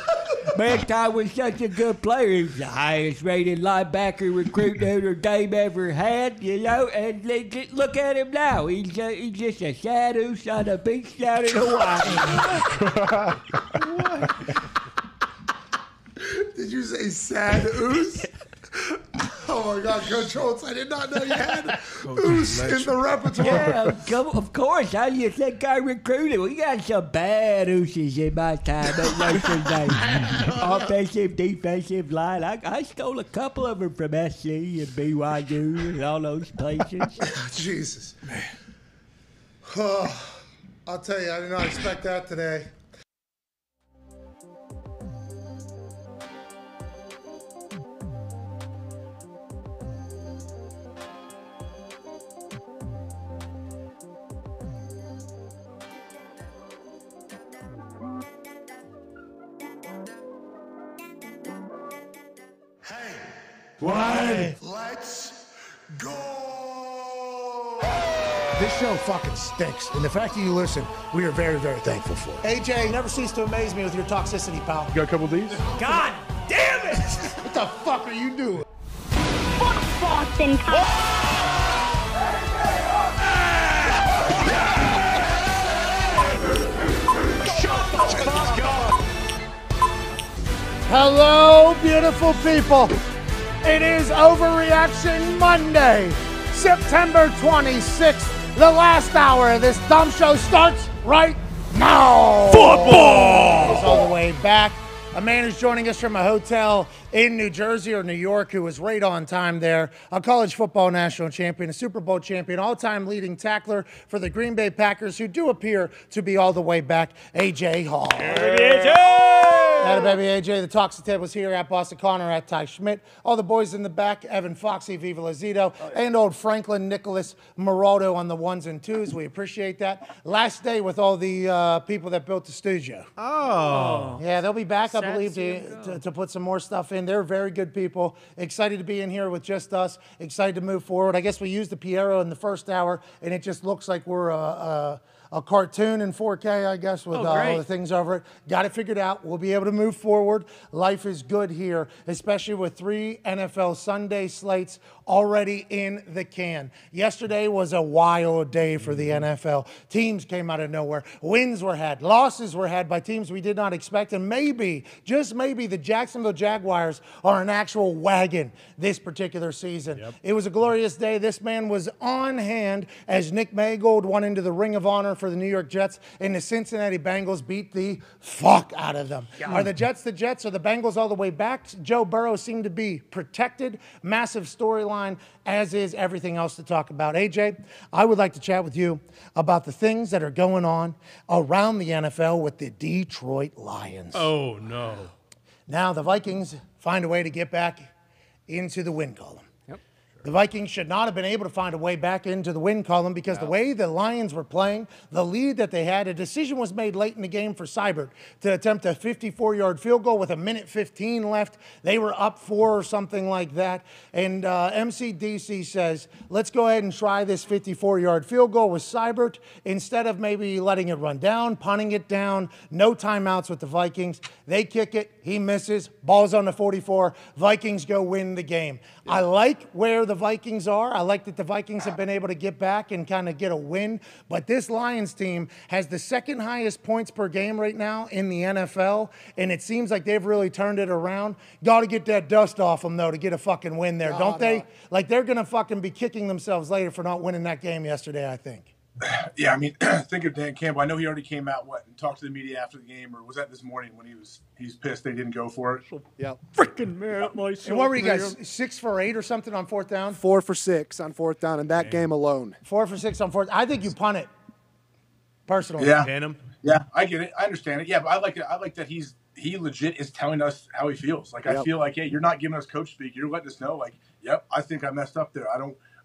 Manti was such a good player. He was the highest rated linebacker recruit Notre Dame ever had, you know, and look at him now. He's just a sad oos on a beach down in Hawaii. Did you say sad oos? Oh my God, Coach Holtz, I did not know you had oos in the repertoire. Yeah, of course. How do you think I recruited? We got some bad ooses in my time at Notre Dame. Offensive, defensive line. I stole a couple of them from SC and BYU and all those places. Jesus. Oh, I'll tell you, I did not expect that today. Why? Let's go! This show fucking stinks, and the fact that you listen, we are very, very thankful for it. AJ, you never cease to amaze me with your toxicity, pal. You got a couple of these? God damn it! What the fuck are you doing? Fuck Boston Hello, beautiful people. It is Overreaction Monday, September 26th. The last hour of this dumb show starts right now. Football! It's all the way back A man who's joining us from a hotel in New Jersey or New York who was right on time there. A college football national champion, a Super Bowl champion, all-time leading tackler for the Green Bay Packers who do appear to be all the way back, A.J. Hall. Atta baby AJ, the Talks Table's here at Boston Connor, at Ty Schmidt. All the boys in the back, Evan Foxy, Viva Lazito, and old Franklin Nicholas Moraldo on the ones and twos. We appreciate that. Last day with all the people that built the studio. Oh. Yeah, they'll be back, I believe, to put some more stuff in. They're very good people. Excited to be in here with just us. Excited to move forward. I guess we used the Piero in the first hour, and it just looks like we're a cartoon in 4K, I guess, with all the things over it. Got it figured out. We'll be able to move forward. Life is good here, especially with 3 NFL Sunday slates already in the can. Yesterday was a wild day for the NFL. Teams came out of nowhere. Wins were had. Losses were had by teams we did not expect. And maybe, just maybe, the Jacksonville Jaguars are an actual wagon this particular season. It was a glorious day. This man was on hand as Nick Mangold went into the Ring of Honor for the New York Jets, and the Cincinnati Bengals beat the fuck out of them. Are the Jets the Jets? Are the Bengals all the way back? Joe Burrow seemed to be protected. Massive storyline, as is everything else to talk about. AJ, I would like to chat with you about the things that are going on around the NFL with the Detroit Lions. Oh, no. Now the Vikings find a way to get back into the win column. The Vikings should not have been able to find a way back into the win column because the way the Lions were playing, the lead that they had, a decision was made late in the game for Seibert to attempt a 54-yard field goal with 1:15 left. They were up 4 or something like that. And MCDC says, let's go ahead and try this 54-yard field goal with Seibert instead of maybe letting it run down, punting it down, no timeouts with the Vikings. They kick it. He misses. Ball's on the 44. Vikings go win the game. I like where the Vikings are. I like that the Vikings have been able to get back and kind of get a win. But this Lions team has the second highest points per game right now in the NFL, and it seems like they've really turned it around. Got to get that dust off them, though, to get a fucking win there, don't they? Like, they're going to fucking be kicking themselves later for not winning that game yesterday, I think. Yeah, I mean, think of Dan Campbell. I know he already came out and talked to the media after the game, or was that this morning when he's pissed they didn't go for it? Yeah, freaking mad at myself. And what were you guys, 6 for 8 or something on 4th down? 4 for 6 on 4th down in that game alone. 4 for 6 on 4th. I think you punt it. Personally, Yeah, I get it. I understand it. Yeah, but I like it. I like that he legit is telling us how he feels. Like, I feel like, hey, you're not giving us coach speak. You're letting us know, like, yep, I think I messed up there.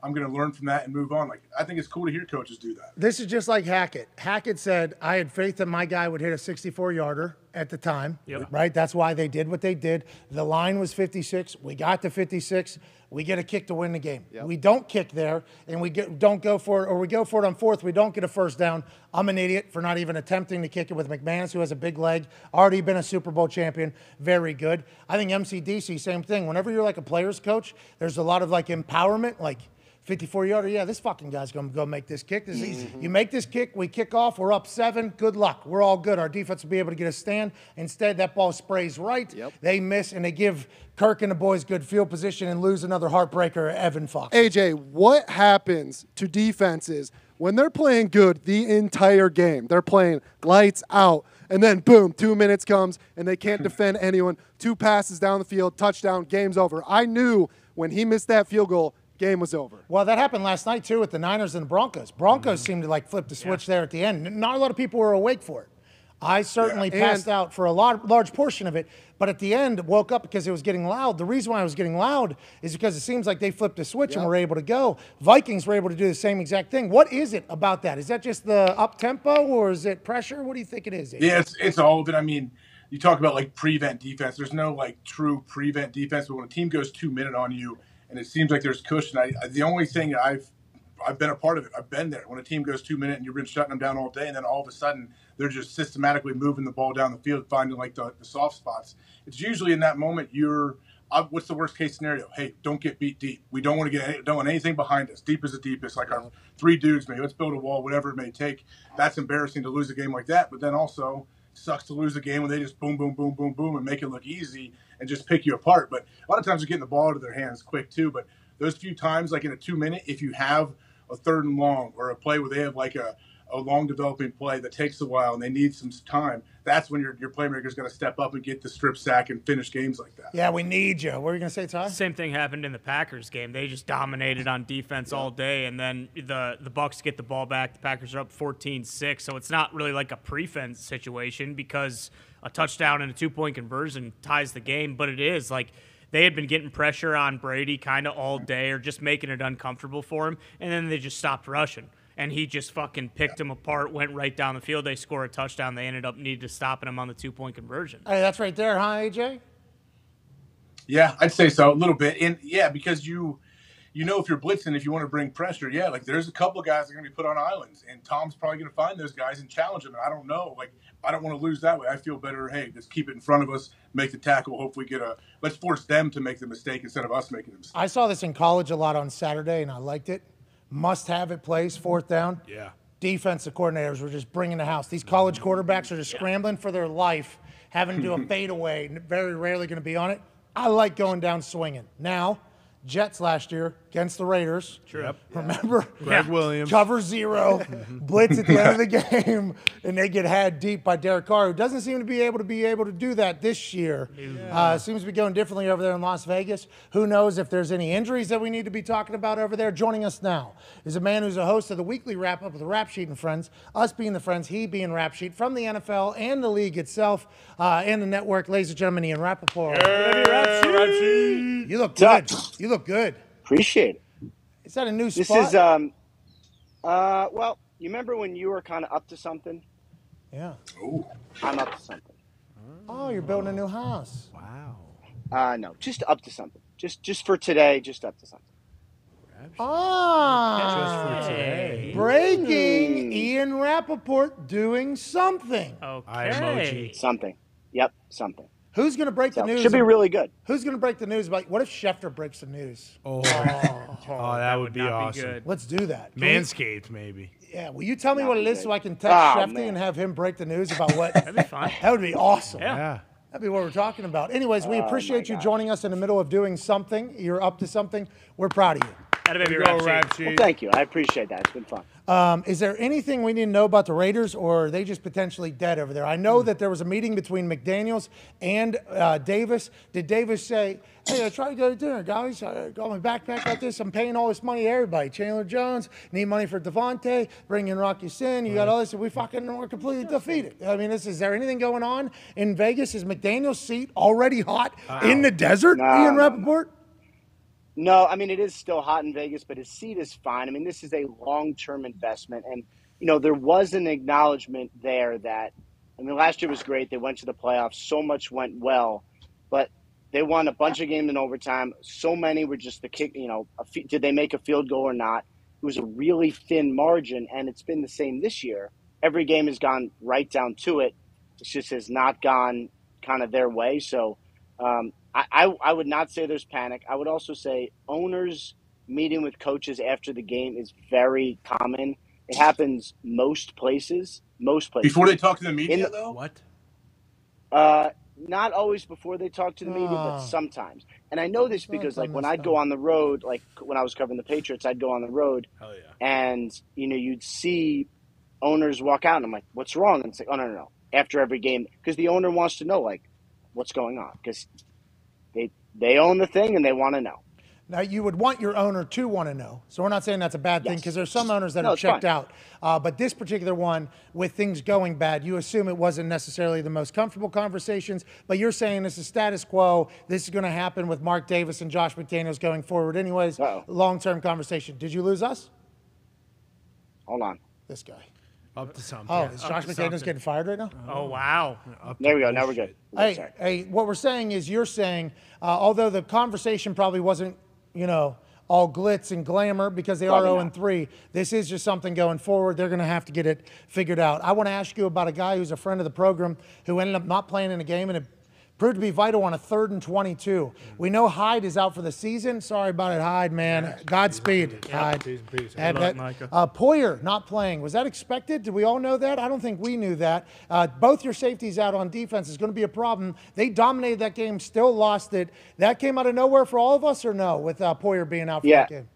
I'm going to learn from that and move on. Like, I think it's cool to hear coaches do that. This is just like Hackett. Hackett said, I had faith that my guy would hit a 64-yarder at the time, right? That's why they did what they did. The line was 56. We got to 56. We get a kick to win the game. We don't kick there, and we don't go for it, or we go for it on 4th. We don't get a first down. I'm an idiot for not even attempting to kick it with McManus, who has a big leg, already been a Super Bowl champion. Very good. I think MCDC, same thing. Whenever you're like a player's coach, there's a lot of like empowerment, like 54-yarder, yeah, this fucking guy's going to go make this kick. This is easy. You make this kick, we kick off, we're up 7, good luck. We're all good. Our defense will be able to get a stand. Instead, that ball sprays right. They miss, and they give Kirk and the boys good field position and lose another heartbreaker, Evan Fox. AJ, what happens to defenses when they're playing good the entire game? They're playing lights out, and then boom, 2 minutes comes, and they can't defend anyone. 2 passes down the field, touchdown, game's over. I knew when he missed that field goal, game was over. Well, that happened last night, too, with the Niners and the Broncos. Broncos seemed to, like, flip the switch there at the end. Not a lot of people were awake for it. I certainly passed out for a large portion of it, but at the end, woke up because it was getting loud. The reason why it was getting loud is because it seems like they flipped a switch and were able to go. Vikings were able to do the same exact thing. What is it about that? Is that just the up-tempo, or is it pressure? What do you think it is? Yeah, it's all of it. I mean, you talk about, like, prevent defense. There's no, like, true prevent defense, but when a team goes 2 minute on you, and it seems like there's cushion. The only thing I've been a part of it. I've been there. When a team goes 2 minute and you've been shutting them down all day, and then all of a sudden they're just systematically moving the ball down the field, finding like the soft spots. It's usually in that moment what's the worst case scenario? Hey, don't get beat deep. We don't want anything behind us. Deep is the deepest. Like our 3 dudes, maybe let's build a wall, whatever it may take. That's embarrassing to lose a game like that. But then also sucks to lose a game when they just boom, boom, boom, boom, boom, and make it look easy and just pick you apart. But a lot of times they're getting the ball out of their hands quick too. But those few times, like in a 2 minute, if you have a 3rd and long or a play where they have like a a long developing play that takes a while and they need some time, that's when your playmaker's going to step up and get the strip sack and finish games like that. Yeah, we need you. What were you going to say, Ty? Same thing happened in the Packers game. They just dominated on defense all day, and then the Bucs get the ball back. The Packers are up 14-6, so it's not really like a prevent situation because a touchdown and a 2-point conversion ties the game, but it is like they had been getting pressure on Brady kind of all day or just making it uncomfortable for him, and then they just stopped rushing. And he just fucking picked him apart, went right down the field. They score a touchdown. They ended up needing to stopping him on the 2-point conversion. Hey, that's right there, huh, AJ? Yeah, I'd say so, a little bit. And, yeah, because you know if you're blitzing, if you want to bring pressure, yeah, like there's a couple of guys that are going to be put on islands. And Tom's probably going to find those guys and challenge them. And I don't know. Like, I don't want to lose that way. I feel better, hey, just keep it in front of us, make the tackle, hopefully let's force them to make the mistake instead of us making the mistake. I saw this in college a lot on Saturday, and I liked it. Must-have it plays, 4th down. Yeah. Defensive coordinators were just bringing the house. These college quarterbacks are just scrambling for their life, having to do a fadeaway, very rarely going to be on it. I like going down swinging. Now, Jets last year against the Raiders. True. Yep. Remember? Greg Williams. Cover 0, blitz at the end of the game, and they get had deep by Derek Carr, who doesn't seem to be able to do that this year. Seems to be going differently over there in Las Vegas. Who knows if there's any injuries that we need to be talking about over there. Joining us now is a man who's a host of the weekly wrap-up of the Rap Sheet and Friends, us being the friends, he being Rap Sheet, from the NFL and the league itself and the network. Ladies and gentlemen, Ian Rappaport. Rap Sheet. You look good. You look good. Appreciate it. Is that a new This spot? is well, you remember when you were kind of up to something? Yeah. Ooh. I'm up to something. Oh, you're building a new house. Wow. No, just up to something. Just for today, just up to something. Ah. Just for today. Breaking Ian Rappaport doing something. Okay. Emoji. Something. Yep, something. Who's going to break the news? Should be really good. Who's going to break the news about what if Schefter breaks the news? Oh, that would be not awesome. good. Let's do that. Manscaped, maybe. Yeah, will you tell me Not what it is good. so I can text Shefty man. and have him break the news about what? That'd be fun. That would be awesome. Yeah. That'd be what we're talking about. Anyways, we appreciate you gosh. joining us in the middle of doing something. You're up to something. We're proud of you. That'd be Go, Rap Rap Sheet. Well, Sheet. thank you. I appreciate that. It's been fun. Is there anything we need to know about the Raiders, or are they just potentially dead over there? I know that there was a meeting between McDaniels and Davis. Did Davis say, hey, I tried to go to dinner, guys. I got my backpack like this. I'm paying all this money to everybody. Chandler Jones, need money for Devontae, bring in Rocky Sin. You got all this, and we fucking were completely defeated. I mean, is there anything going on in Vegas? Is McDaniels' seat already hot in the desert, Ian Rappaport? No, I mean, it is still hot in Vegas, but his seat is fine. I mean, this is a long-term investment. And, there was an acknowledgement there that, last year was great. They went to the playoffs. So much went well. But they won a bunch of games in overtime. So many were just the kick, did they make a field goal or not? It was a really thin margin, and it's been the same this year. Every game has gone right down to it. It just has not gone kind of their way. So, I would not say there's panic. I would also say owners meeting with coaches after the game is very common. It happens most places. Before they talk to the media, though? What? Not always before they talk to the media, but sometimes. And I know this because, when I'd go on the road, like when I was covering the Patriots, I'd go on the road. Hell yeah. And, you'd see owners walk out, and I'm like, what's wrong? And it's like, oh, no. After every game, because the owner wants to know, what's going on. Because they own the thing and they want to know. Now, you would want your owner to want to know. So we're not saying that's a bad thing, because there's some owners that are it's checked fine. out. But this particular one, with things going bad, you assume it wasn't necessarily the most comfortable conversations, but you're saying this is status quo. This is going to happen with Mark Davis and Josh McDaniels going forward anyways. Long-term conversation. Did you lose us? Hold on. This guy. Up to something. Oh, is Josh McDaniels getting fired right now? Oh, wow. There we go. Now we're good. Hey, what we're saying is you're saying, although the conversation probably wasn't, all glitz and glamour because they are 0-3, this is just something going forward. They're going to have to get it figured out. I want to ask you about a guy who's a friend of the program who ended up not playing in a game, and it proved to be vital on a 3rd and 22. We know Hyde is out for the season. Sorry about it, Hyde, man. Godspeed, Hyde. Poyer not playing. Was that expected? Did we all know that? I don't think we knew that. Both your safeties out on defense is going to be a problem. They dominated that game, still lost it. That came out of nowhere for all of us, or no, with Poyer being out for that game?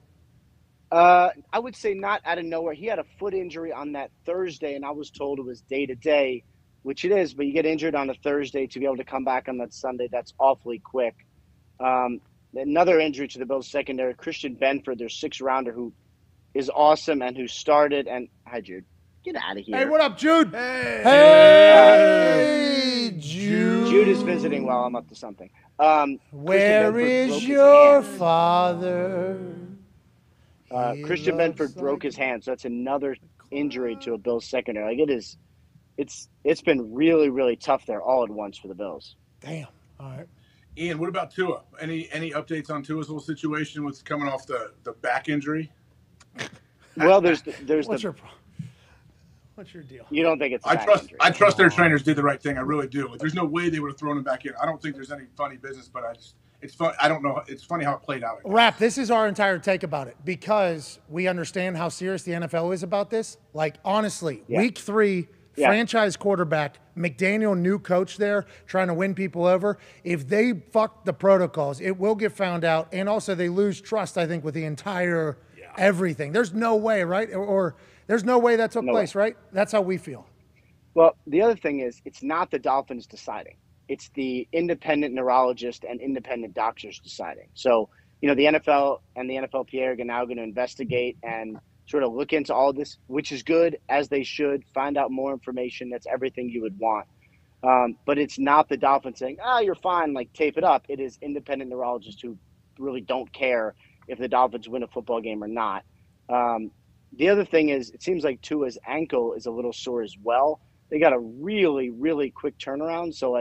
I would say not out of nowhere. He had a foot injury on that Thursday, and I was told it was day-to-day, which it is, but you get injured on a Thursday to be able to come back on that Sunday. That's awfully quick. Another injury to the Bills secondary, Christian Benford, their sixth-rounder, who is awesome and who started. And hi, Jude. Get out of here. Hey, what up, Jude? Hey, Jude. Jude is visiting while I'm up to something. Where is your father? Christian Benford broke his hand, so that's another injury to a Bills secondary. Like it's been really, really tough there all at once for the Bills. Damn. All right. Ian, what about Tua? Any updates on Tua's whole situation with coming off the back injury? Well, there's What's your deal? You don't think it's? I trust their trainers did the right thing. I really do. Like, there's no way they would have thrown him back in. I don't think there's any funny business, but it's fun. I don't know. It's funny how it played out. Rap, this is our entire take about it because we understand how serious the NFL is about this. Like, honestly, week 3, franchise quarterback, McDaniel, new coach there, trying to win people over. If they fuck the protocols, it will get found out. And also, they lose trust, I think, with the entire everything. There's no way, right? Or there's no way that took place, right? That's how we feel. Well, the other thing is, it's not the Dolphins deciding. It's the independent neurologist and independent doctors deciding. So, the NFL and the NFLPA are now going to investigate and sort of look into all this, which is good, as they should, find out more information. That's everything you would want. But it's not the Dolphins saying, you're fine, like tape it up. It is independent neurologists who really don't care if the Dolphins win a football game or not. The other thing is, it seems like Tua's ankle is a little sore as well. They got a really, really quick turnaround. So,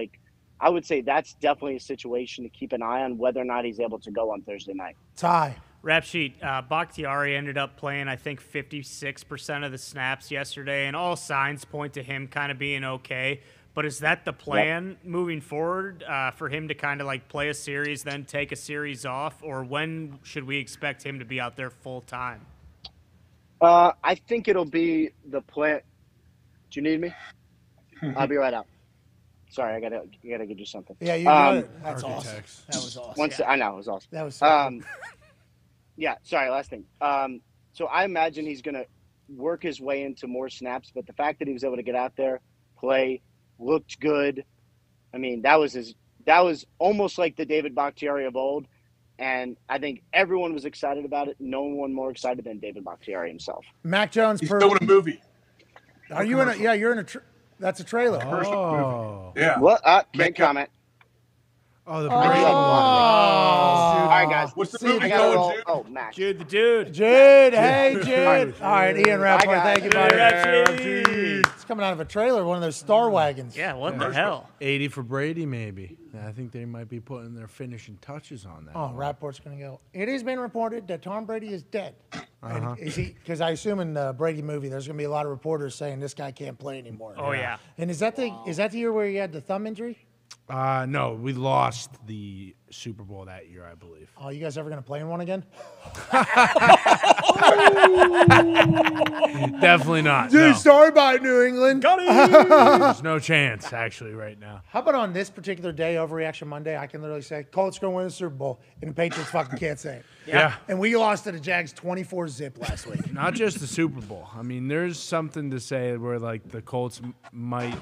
I would say that's definitely a situation to keep an eye on, whether or not he's able to go on Thursday night. Ty. Rap sheet, Bakhtiari ended up playing, I think, 56% of the snaps yesterday, and all signs point to him kind of being okay. But is that the plan moving forward for him to kind of play a series, then take a series off? Or when should we expect him to be out there full time? I think it'll be the plan. Do you need me? I'll be right out. Sorry, I gotta go do something. Yeah, you got it. That's awesome. That was awesome. I know, it was awesome. That was so cool. Yeah, sorry, last thing. So I imagine he's going to work his way into more snaps, but the fact that he was able to get out there, play, looked good, I mean, that was almost like the David Bakhtiari of old, and I think everyone was excited about it. No one more excited than David Bakhtiari himself. Mac Jones. He's still in a movie. Are you in a? Yeah, you're in a. That's a trailer. Oh, yeah. What? Can't comment. Oh, the All right, guys. What's the movie going, Jude? Oh, Max. Jude the dude. Jude, hey, Jude. All right, Ian Rapport, Bye, thank you, buddy. It's coming out of a trailer, one of those Star Wagons. Yeah, what the hell? 80 for Brady, maybe. I think they might be putting their finishing touches on that. Oh, Rapport's going to go. It has been reported that Tom Brady is dead. And is he? Because I assume in the Brady movie, there's going to be a lot of reporters saying this guy can't play anymore. Oh, yeah. And is that the year where he had the thumb injury? No, we lost the Super Bowl that year, I believe. Oh, you guys ever going to play in one again? Definitely not. Dude, No. sorry about New England. Got it. There's no chance, actually, right now. How about on this particular day, Overreaction Monday, I can literally say, Colts going to win the Super Bowl, and the Patriots fucking can't say it. Yeah. And we lost to the Jags 24-zip last week. Not just the Super Bowl. I mean, there's something to say where, the Colts might,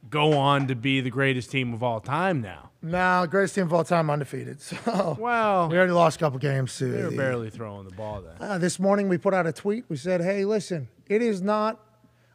go on to be the greatest team of all time now. No, greatest team of all time, undefeated. So, well, we already lost a couple games, too. They were barely throwing the ball then. This morning, we put out a tweet. We said, hey, listen, it is not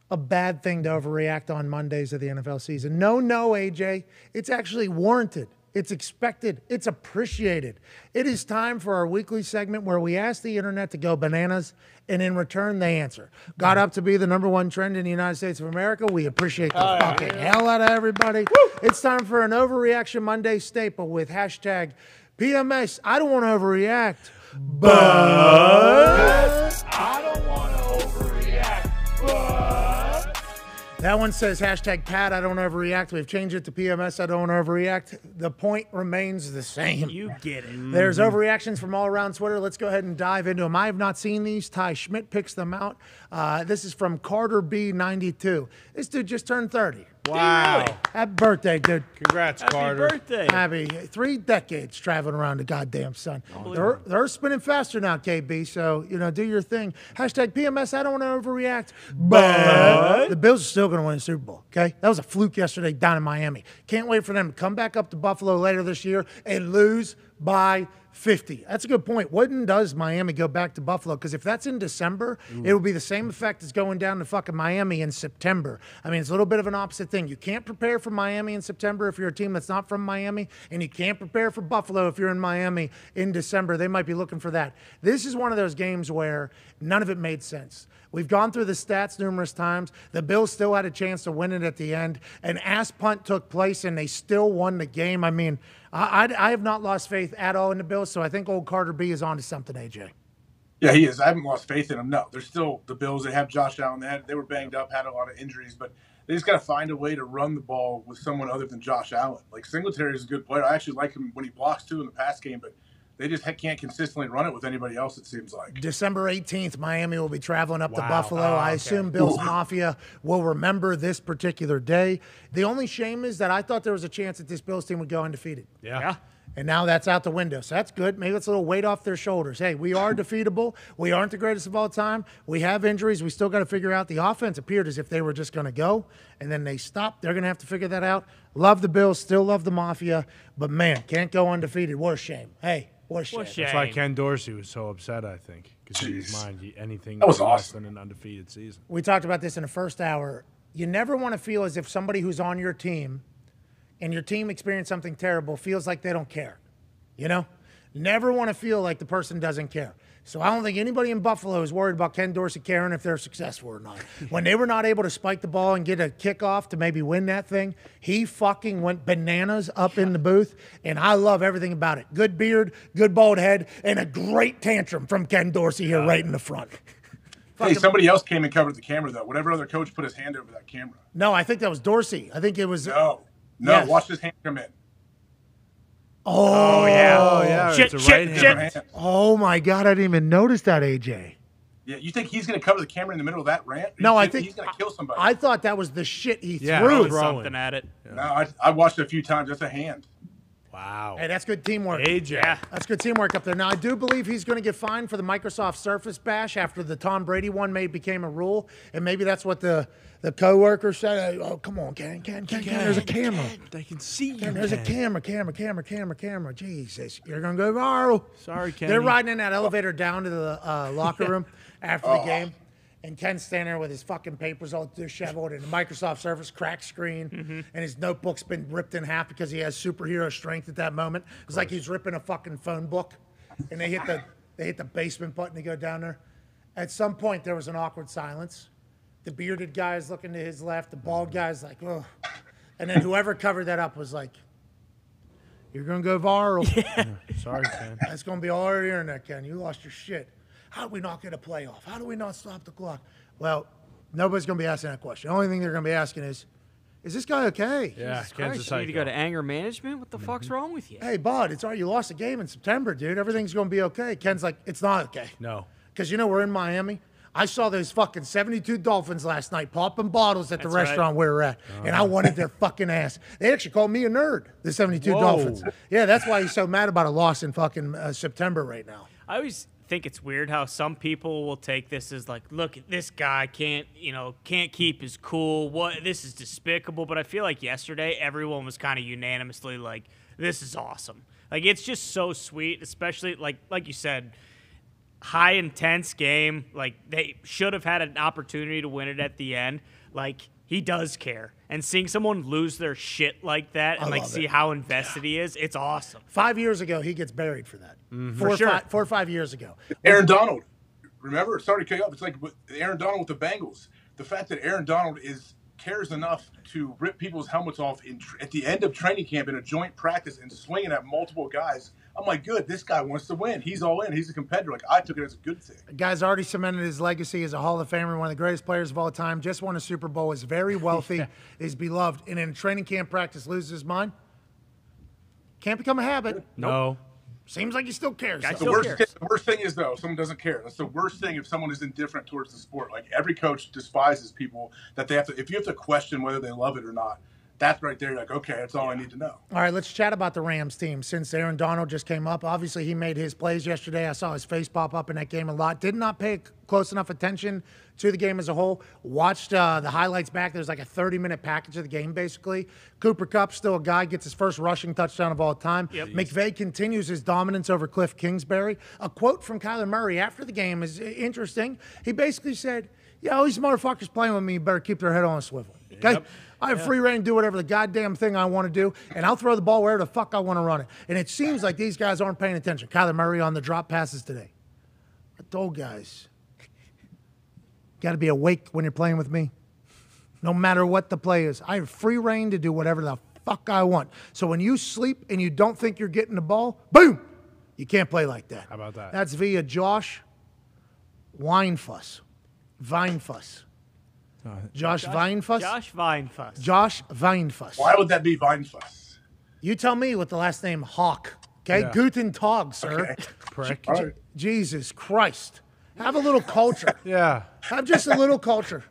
a bad thing to overreact on Mondays of the NFL season. No, AJ. It's actually warranted. It's expected. It's appreciated. It is time for our weekly segment where we ask the internet to go bananas, and in return, they answer. Got up to be the #1 trend in the United States of America. We appreciate the fucking hell out of everybody. Woo! It's time for an Overreaction Monday staple with hashtag PMS. I don't want to overreact, but I don't want to overreact, but that one says hashtag Pat, I don't overreact. We've changed it to PMS, I don't overreact. The point remains the same. You get it. There's overreactions from all around Twitter. Let's go ahead and dive into them. I have not seen these. Ty Schmidt picks them out. This is from Carter B92. This dude just turned 30. Wow. Really? Happy birthday, dude. Congrats, Carter. Happy birthday. Happy 3 decades traveling around the goddamn sun. They're spinning faster now, KB, so, do your thing. Hashtag PMS, I don't want to overreact, but the Bills are still going to win the Super Bowl, okay? That was a fluke yesterday down in Miami. Can't wait for them to come back up to Buffalo later this year and lose by 50. That's a good point. When does Miami go back to Buffalo? Because if that's in December, it will be the same effect as going down to fucking Miami in September. I mean, it's a little bit of an opposite thing. You can't prepare for Miami in September if you're a team that's not from Miami, and you can't prepare for Buffalo if you're in Miami in December. They might be looking for that. This is one of those games where none of it made sense. We've gone through the stats numerous times. The Bills still had a chance to win it at the end. An ass punt took place, and they still won the game. I mean, I have not lost faith at all in the Bills, so I think old Carter B is on to something, AJ. Yeah, he is. I haven't lost faith in him. No, they're still the Bills. They have Josh Allen. They were banged up, had a lot of injuries, but they just got to find a way to run the ball with someone other than Josh Allen. Like, Singletary is a good player. I actually like him when he blocks, too, in the pass game, but they just can't consistently run it with anybody else, it seems like. December 18th, Miami will be traveling up to Buffalo. I assume Bills Mafia will remember this particular day. The only shame is that I thought there was a chance that this Bills team would go undefeated. Yeah. And now that's out the window. So that's good. Maybe it's a little weight off their shoulders. Hey, we are defeatable. We aren't the greatest of all time. We have injuries. We still got to figure out. The offense appeared as if they were just going to go, and then they stopped. They're going to have to figure that out. Love the Bills. Still love the Mafia. But, man, can't go undefeated. What a shame. Hey, what a shame. That's why Ken Dorsey was so upset, I think. Because in his mind, anything that was less awesome. than an undefeated season. We talked about this in the first hour. You never want to feel as if somebody who's on your team and your team experienced something terrible feels like they don't care. Never want to feel like the person doesn't care. So I don't think anybody in Buffalo is worried about Ken Dorsey caring if they're successful or not. When they were not able to spike the ball and get a kickoff to maybe win that thing, he fucking went bananas up in the booth, and I love everything about it. Good beard, good bald head, and a great tantrum from Ken Dorsey here right in the front. Hey, somebody else came and covered the camera, though. Whatever other coach put his hand over that camera. No, I think that was Dorsey. I think it was. No, yes. Watch his hand come in. Oh, yeah. Shit. Hand. Oh, my God. I didn't even notice that, AJ. Yeah, you think he's going to cover the camera in the middle of that rant? No, I think he's going to kill somebody. I thought that was the shit he threw. Something at it. Yeah. No, I watched it a few times. That's a hand. Wow. Hey, that's good teamwork. AJ. Yeah. That's good teamwork up there. Now, I do believe he's going to get fined for the Microsoft Surface bash after the Tom Brady one became a rule, and maybe that's what the coworker said. Oh, come on, Ken, there's a camera. They can see you. There's a camera. Jesus, you're going to go viral. Sorry, Ken. They're riding in that elevator down to the locker room after the game. And Ken's standing there with his fucking papers all disheveled and the Microsoft Surface cracked screen, and his notebook's been ripped in half because he has superhero strength at that moment. It's like he's ripping a fucking phone book, and they hit the basement button to go down there. At some point, there was an awkward silence. The bearded guy is looking to his left. The bald guy's like, oh. And then whoever covered that up was like, you're going to go viral. Yeah. Sorry, Ken. That's going to be all over the internet, Ken. You lost your shit. How do we not get a playoff? How do we not stop the clock? Well, nobody's going to be asking that question. The only thing they're going to be asking is this guy okay? Yeah, Jesus Christ, you need to go to anger management? What the fuck's wrong with you? Hey, bud, it's all right. You lost a game in September, dude. Everything's going to be okay. Ken's like, it's not okay. No. Because, we're in Miami. I saw those fucking 72 Dolphins last night popping bottles at the restaurant where we're at, and I wanted their fucking ass. They actually called me a nerd, the 72 Dolphins. Yeah, that's why he's so mad about a loss in fucking September right now. I always think it's weird how some people will take this as like, look, this guy can't keep his cool. What, this is despicable. But I feel like yesterday everyone was kind of unanimously like, this is awesome. Like, it's just so sweet, especially like you said, high intense game. Like, they should have had an opportunity to win it at the end. Like, he does care. And seeing someone lose their shit like that and see how invested he is, it's awesome. 5 years ago, he gets buried for that. For sure. 4 or 5 years ago. Aaron Donald. Remember? Sorry to cut you up. It's like with Aaron Donald with the Bengals. The fact that Aaron Donald cares enough to rip people's helmets off at the end of training camp in a joint practice and swinging at multiple guys. I'm like, good, this guy wants to win. He's all in. He's a competitor. Like, I took it as a good thing. The guy's already cemented his legacy as a Hall of Famer, one of the greatest players of all time, just won a Super Bowl, is very wealthy, is beloved, and in a training camp practice loses his mind. Can't become a habit. No. Seems like he still cares. The worst thing is, though, someone doesn't care. That's the worst thing if someone is indifferent towards the sport. Like, every coach despises people that they have to – if you have to question whether they love it or not, that's right there. You're like, okay, that's all I need to know. All right, let's chat about the Rams team. Since Aaron Donald just came up, obviously he made his plays yesterday. I saw his face pop up in that game a lot. Did not pay close enough attention to the game as a whole. Watched the highlights back. There's like a 30-minute package of the game, basically. Cooper Kupp, still a guy, gets his first rushing touchdown of all time. Yep. McVay continues his dominance over Cliff Kingsbury. A quote from Kyler Murray after the game is interesting. He basically said, yeah, all these motherfuckers playing with me better keep their head on a swivel. Okay? Yep. I have free reign to do whatever the goddamn thing I want to do, and I'll throw the ball wherever the fuck I want to run it. And it seems like these guys aren't paying attention. Kyler Murray on the drop passes today. I told guys, got to be awake when you're playing with me. No matter what the play is. I have free reign to do whatever the fuck I want. So when you sleep and you don't think you're getting the ball, boom, you can't play like that. How about that? That's via Josh Weinfuss. Josh Weinfuss? Josh Weinfuss. Josh Weinfuss. Why would that be Weinfuss? You tell me with the last name Hawk. Okay? Yeah. Guten Tag, sir. Okay. Prick. All right. Jesus Christ. Have a little culture. Yeah. Have just a little culture.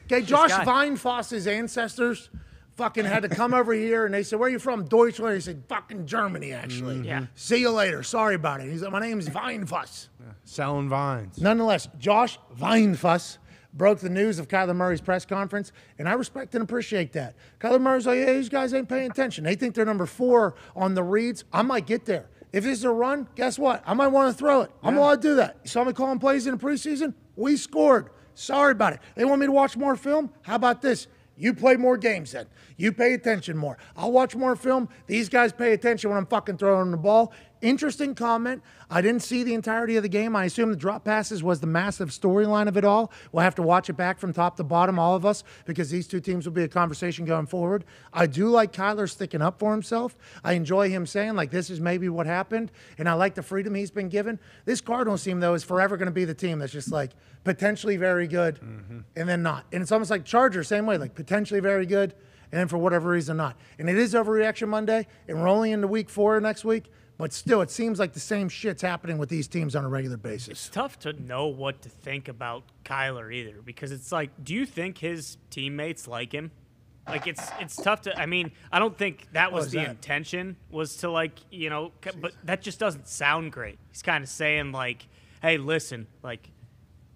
Okay, Josh guy. Weinfuss's ancestors fucking had to come over here, and they said, where are you from? Deutschland. He said, fucking Germany, actually. Yeah. See you later. Sorry about it. He said, my name's Weinfuss. Selling vines. Nonetheless, Josh Weinfuss broke the news of Kyler Murray's press conference, and I respect and appreciate that. Kyler Murray's like, hey, these guys ain't paying attention. They think they're number 4 on the reads. I might get there. If this is a run, guess what? I might want to throw it. I'm allowed to do that. You saw me calling plays in the preseason? We scored. Sorry about it. They want me to watch more film? How about this? You play more games then. You pay attention more. I'll watch more film. These guys pay attention when I'm fucking throwing the ball. Interesting comment. I didn't see the entirety of the game. I assume the drop passes was the massive storyline of it all. We'll have to watch it back from top to bottom, all of us, because these two teams will be a conversation going forward. I do like Kyler sticking up for himself. I enjoy him saying, like, this is maybe what happened, and I like the freedom he's been given. This Cardinals team, though, is forever going to be the team that's just, like, potentially very good and then not. And it's almost like Chargers, same way, like, potentially very good and then for whatever reason not. And it is Overreaction Monday, and we're only into week 4 next week. But still, it seems like the same shit's happening with these teams on a regular basis. It's tough to know what to think about Kyler either, because it's like, do you think his teammates like him? Like, it's tough to. I mean, I don't think that was the intention, was to, like, you know, but that just doesn't sound great. He's kind of saying, like, hey, listen, like,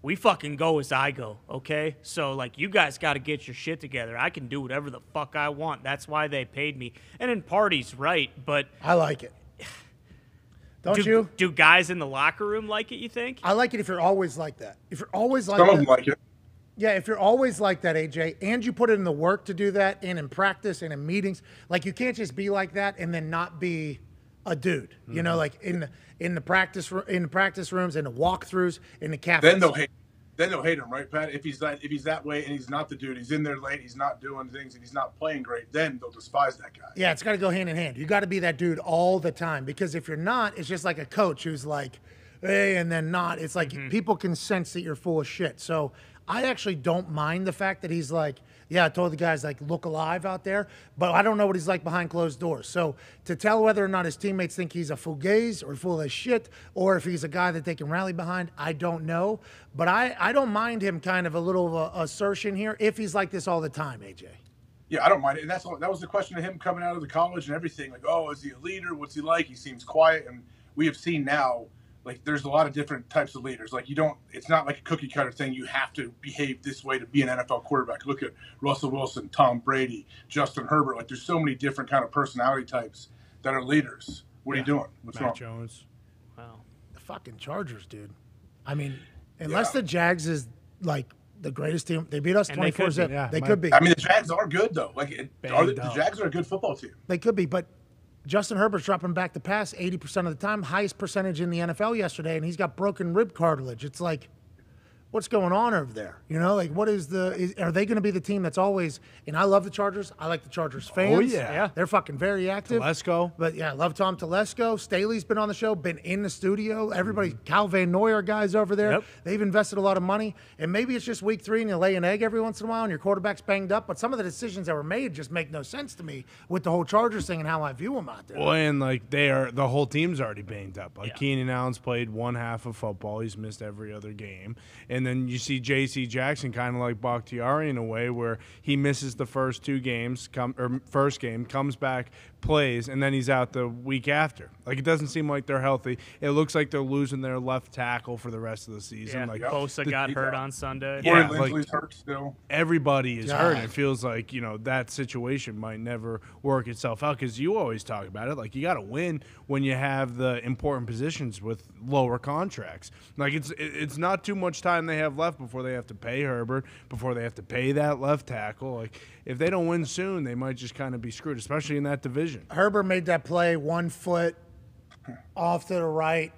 we fucking go as I go, okay? So, like, you guys got to get your shit together. I can do whatever the fuck I want. That's why they paid me. And in part, he's right, but I like it. Don't you? Do guys in the locker room like it, you think? I like it if you're always like that. If you're always like Some that. of them like it. Yeah, if you're always like that, AJ, and you put in the work to do that, and in practice and in meetings, like, you can't just be like that and then not be a dude. You know, like in the practice rooms, in the walkthroughs, in the cafes. Then they'll hate him, right, Pat? If he's that way and he's not the dude, he's in there late, he's not doing things, and he's not playing great, then they'll despise that guy. Yeah, it's got to go hand in hand. You got to be that dude all the time, because if you're not, it's just like a coach who's like, hey, and then not. It's like people can sense that you're full of shit. So I actually don't mind the fact that he's like, yeah, I told the guys, like, look alive out there, but I don't know what he's like behind closed doors. So to tell whether or not his teammates think he's a fugazi or full of shit, or if he's a guy that they can rally behind, I don't know. But I don't mind him kind of a little of a assertion here if he's like this all the time, AJ. Yeah, I don't mind it. And that was the question of him coming out of the college and everything. Like, oh, is he a leader? What's he like? He seems quiet. And we have seen now, like, there's a lot of different types of leaders. Like, it's not like a cookie cutter thing. You have to behave this way to be an NFL quarterback. Look at Russell Wilson, Tom Brady, Justin Herbert. Like, there's so many different kind of personality types that are leaders. What are you doing? What's Matt wrong? Jones. Wow. The fucking Chargers, dude. I mean, unless the Jags is, like, the greatest team. They beat us 24-7. They could be. I mean, the Jags are good, though. Like, the Jags are a good football team. They could be, but Justin Herbert's dropping back to pass 80% of the time, highest percentage in the NFL yesterday, and he's got broken rib cartilage. It's like, what's going on over there? You know, like what are they going to be the team that's always? And I love the Chargers. I like the Chargers fans. Oh yeah, they're fucking very active. Telesco, but yeah, I love Tom Telesco. Staley's been on the show, been in the studio. Everybody, Cal Van Noy are guys over there. Yep. They've invested a lot of money, and maybe it's just week 3 and you lay an egg every once in a while, and your quarterback's banged up. But some of the decisions that were made just make no sense to me with the whole Chargers thing and how I view them out there. Well, and like the whole team's already banged up. Like Keenan Allen's played one half of football; he's missed every other game, and then you see J.C. Jackson kind of like Bakhtiari in a way where he misses the first 2 games, first game, comes back, plays, and then he's out the week after. Like it doesn't seem like they're healthy. It looks like they're losing their left tackle for the rest of the season. Yeah, like Bosa got hurt on Sunday. Yeah, Lindsley's hurt still. Everybody is hurt. It feels like that situation might never work itself out because you always talk about it. Like you got to win when you have the important positions with lower contracts. Like it's not too much time they have left before they have to pay Herbert, before they have to pay that left tackle. Like if they don't win soon, they might just kind of be screwed, especially in that division. Herbert made that play 1 foot off to the right,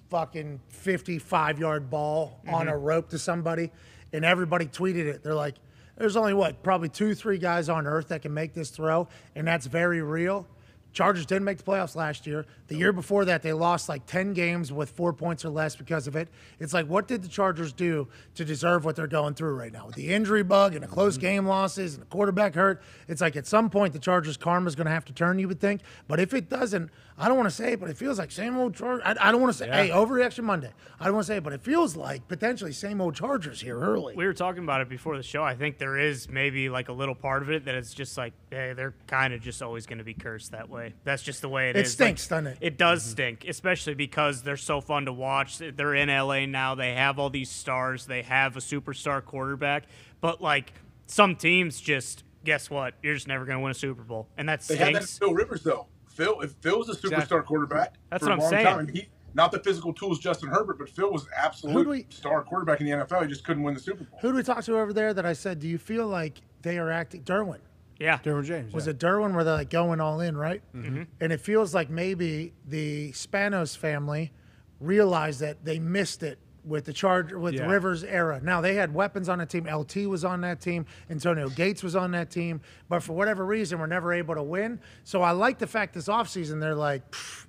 fucking 55-yard ball on a rope to somebody, and everybody tweeted it. They're like, there's only, probably 2-3 guys on earth that can make this throw, and that's very real. Chargers didn't make the playoffs last year. The year before that, they lost like 10 games with 4 points or less because of it. It's like, what did the Chargers do to deserve what they're going through right now? With the injury bug and the close game losses and the quarterback hurt, it's like at some point the Chargers' karma is going to have to turn, you would think. But if it doesn't, I don't want to say it, but it feels like same old Chargers. I don't want to say, hey, overreaction Monday. I don't want to say it, but it feels like potentially same old Chargers here early. We were talking about it before the show. I think there is maybe like a little part of it that it's just like, hey, they're kind of just always going to be cursed that way. That's just the way it is. It stinks, doesn't it? It does stink, especially because they're so fun to watch. They're in LA now. They have all these stars. They have a superstar quarterback. But, like, some teams just, guess what? You're just never going to win a Super Bowl. And that stinks. They had that in Phil Rivers, though. If Phil was a superstar quarterback That's for what a I'm long saying. time, not the physical tools Justin Herbert, but Phil was absolute star quarterback in the NFL. He just couldn't win the Super Bowl. Who did we talk to over there that I said, do you feel like they are acting? Derwin. Yeah. Derwin James. Was it Derwin where they're like going all in, right? Mm-hmm. And it feels like maybe the Spanos family realized that they missed it with the Rivers era. Now, they had weapons on the team. LT was on that team. Antonio Gates was on that team. But for whatever reason, we're never able to win. So I like the fact this offseason, they're like,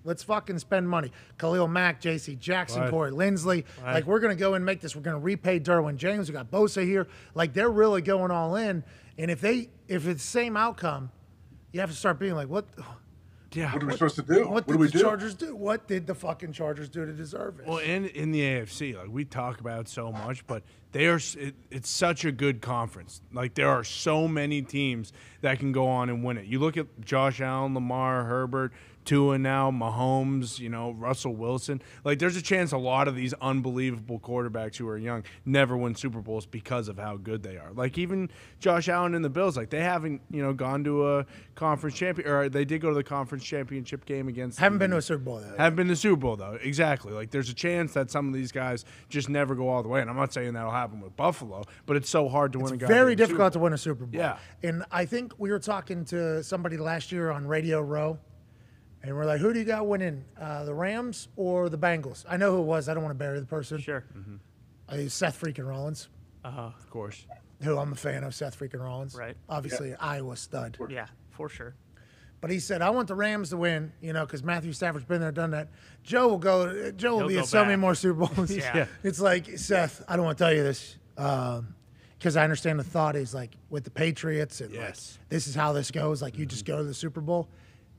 let's fucking spend money. Khalil Mack, J.C. Jackson, Corey Lindsley. Like, we're going to go and make this. We're going to repay Derwin James. We got Bosa here. Like, they're really going all in. And if it's the same outcome, you have to start being like, what? Yeah. What are we supposed to do? What did the Chargers do? What did the fucking Chargers do to deserve it? Well, in the AFC, like we talk about it so much, but it's such a good conference. Like there are so many teams that can go on and win it. You look at Josh Allen, Lamar, Herbert, Tua now, Mahomes, Russell Wilson. Like there's a chance a lot of these unbelievable quarterbacks who are young never win Super Bowls because of how good they are. Like even Josh Allen and the Bills, like they haven't, gone to a conference champion, or they did go to the conference championship game against. Haven't been to a Super Bowl though. Haven't been to the Super Bowl though. Exactly. Like there's a chance that some of these guys just never go all the way. And I'm not saying that'll happen with Buffalo, but it's so hard to win a game. Very difficult to win a Super Bowl. Yeah. And I think we were talking to somebody last year on Radio Row. And we're like, who do you got winning, the Rams or the Bengals? I know who it was. I don't want to bury the person. Sure. Mm-hmm. Seth freaking Rollins. Of course. Who I'm a fan of, Seth freaking Rollins. Right. Obviously, Iowa stud. Yeah, for sure. But he said, I want the Rams to win, because Matthew Stafford's been there, done that. Joe will be at so many more Super Bowls. Yeah. It's like, Seth, I don't want to tell you this, because I understand the thought is like with the Patriots and like, this is how this goes. Like you just go to the Super Bowl.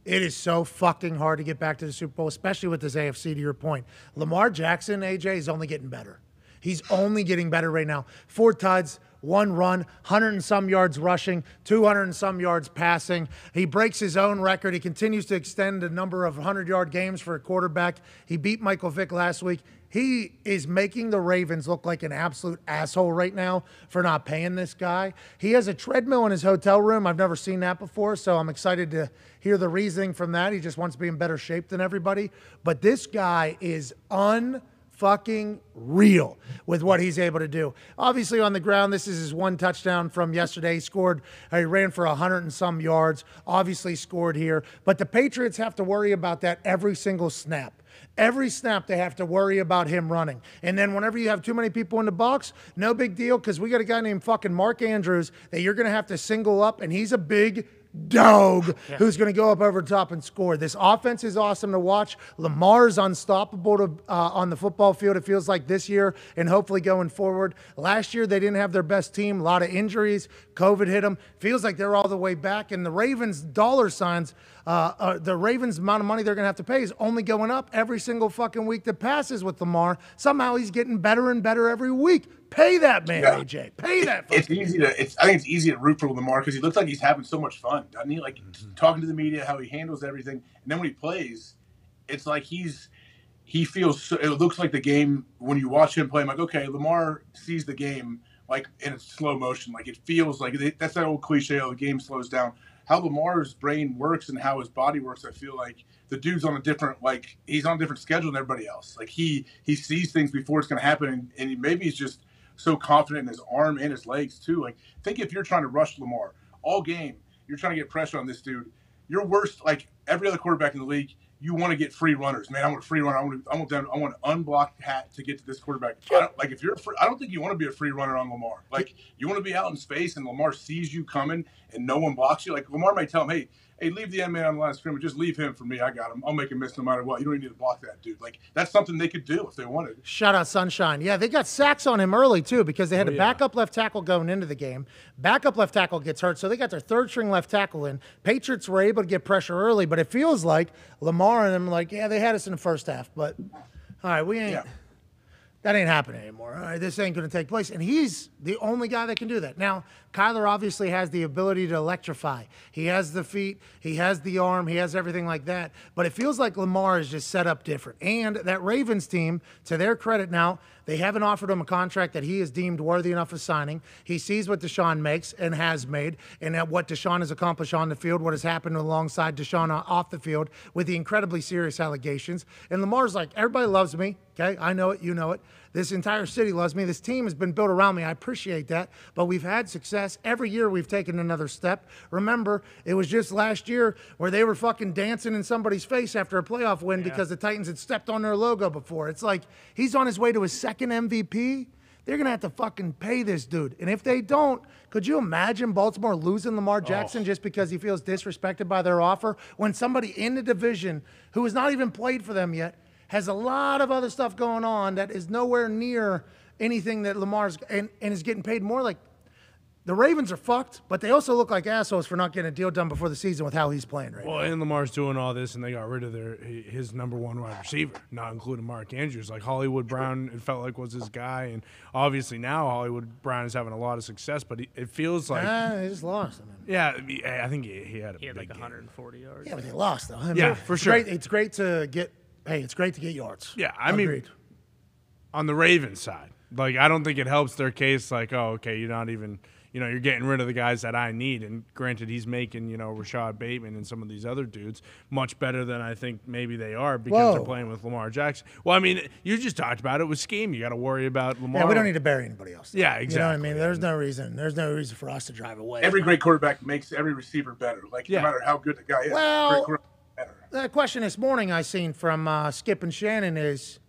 It is so fucking hard to get back to the Super Bowl, especially with this AFC, to your point. Lamar Jackson, AJ, is only getting better. He's only getting better right now. 4 tuds, 1 run, 100 and some yards rushing, 200 and some yards passing. He breaks his own record. He continues to extend the number of 100-yard games for a quarterback. He beat Michael Vick last week. He is making the Ravens look like an absolute asshole right now for not paying this guy. He has a treadmill in his hotel room. I've never seen that before, so I'm excited to hear the reasoning from that. He just wants to be in better shape than everybody. But this guy is fucking real with what he's able to do. Obviously on the ground, this is his one touchdown from yesterday. He ran for 100 and some yards, obviously scored here. But the Patriots have to worry about that every single snap. Every snap they have to worry about him running. And then whenever you have too many people in the box, no big deal, because we got a guy named fucking Mark Andrews that you're going to have to single up, and he's a big dog who's going to go up over top and score. This offense is awesome to watch. Lamar's unstoppable on the football field, it feels like this year, and hopefully going forward. Last year, they didn't have their best team. A lot of injuries. COVID hit them. Feels like they're all the way back. And the Ravens' dollar signs, the Ravens' amount of money they're going to have to pay is only going up every single fucking week that passes with Lamar. Somehow he's getting better and better every week. Pay that man, AJ. Pay that. It's easy to. I think it's easy to root for Lamar because he looks like he's having so much fun, doesn't he? Like talking to the media, how he handles everything, and then when he plays, it's like he feels. So, it looks like the game when you watch him play. I'm like, okay, Lamar sees the game like in slow motion. Like it feels like that's that old cliche. Oh, the game slows down. How Lamar's brain works and how his body works, I feel like the dude's on a different, like he's on a different schedule than everybody else. Like he sees things before it's going to happen, and maybe he's just so confident in his arm and his legs too. Like think if you're trying to rush Lamar all game, you're trying to get pressure on this dude. You're worse. Like every other quarterback in the league, you want to get free runners. Man, I want a free runner. I want an unblocked hat to get to this quarterback. If you're I don't think you want to be a free runner on Lamar. Like you want to be out in space and Lamar sees you coming and no one blocks you. Like Lamar might tell him, hey, leave the end man on the line of scrimmage. Just leave him for me. I got him. I'll make him miss no matter what. You don't even need to block that dude. Like that's something they could do if they wanted. Shout out Sunshine. Yeah, they got sacks on him early too because they had a backup left tackle going into the game. Backup left tackle gets hurt, so they got their third string left tackle in. Patriots were able to get pressure early, but it feels like Lamar and them like, yeah, they had us in the first half, but all right, we ain't. Yeah. That ain't happening anymore. All right, this ain't going to take place. And he's the only guy that can do that. Now, Kyler obviously has the ability to electrify. He has the feet. He has the arm. He has everything like that. But it feels like Lamar is just set up different. And that Ravens team, to their credit now, they haven't offered him a contract that he is deemed worthy enough of signing. He sees what Deshaun makes and has made, and what Deshaun has accomplished on the field, what has happened alongside Deshaun off the field with the incredibly serious allegations. And Lamar's like, everybody loves me. Okay, I know it. You know it. This entire city loves me. This team has been built around me. I appreciate that. But we've had success. Every year we've taken another step. Remember, it was just last year where they were fucking dancing in somebody's face after a playoff win because the Titans had stepped on their logo before. It's like he's on his way to his second MVP. They're going to have to fucking pay this dude. And if they don't, could you imagine Baltimore losing Lamar Jackson just because he feels disrespected by their offer when somebody in the division who has not even played for them yet has a lot of other stuff going on that is nowhere near anything that Lamar's and is getting paid more? Like the Ravens are fucked, but they also look like assholes for not getting a deal done before the season with how he's playing right now. Well, and Lamar's doing all this, and they got rid of his number one wide receiver, not including Mark Andrews. Like Hollywood Brown, it felt like was his guy, and obviously now Hollywood Brown is having a lot of success, but it feels like he just lost. Yeah, I think he had like 140 yards. Yeah, but they lost though. I mean, yeah, for sure. It's great to get. Hey, it's great to get yards. Yeah, I mean, on the Ravens side, like I don't think it helps their case. Like, oh, okay, you're not even, you're getting rid of the guys that I need. And granted, he's making, Rashad Bateman and some of these other dudes much better than I think maybe they are because they're playing with Lamar Jackson. Well, I mean, you just talked about it with scheme. You got to worry about Lamar. Yeah, we don't need to bury anybody else. Yeah, exactly. You know what I mean? There's no reason. There's no reason for us to drive away. Every great quarterback makes every receiver better. Like no matter how good the guy is. Well, the question this morning I seen from Skip and Shannon is,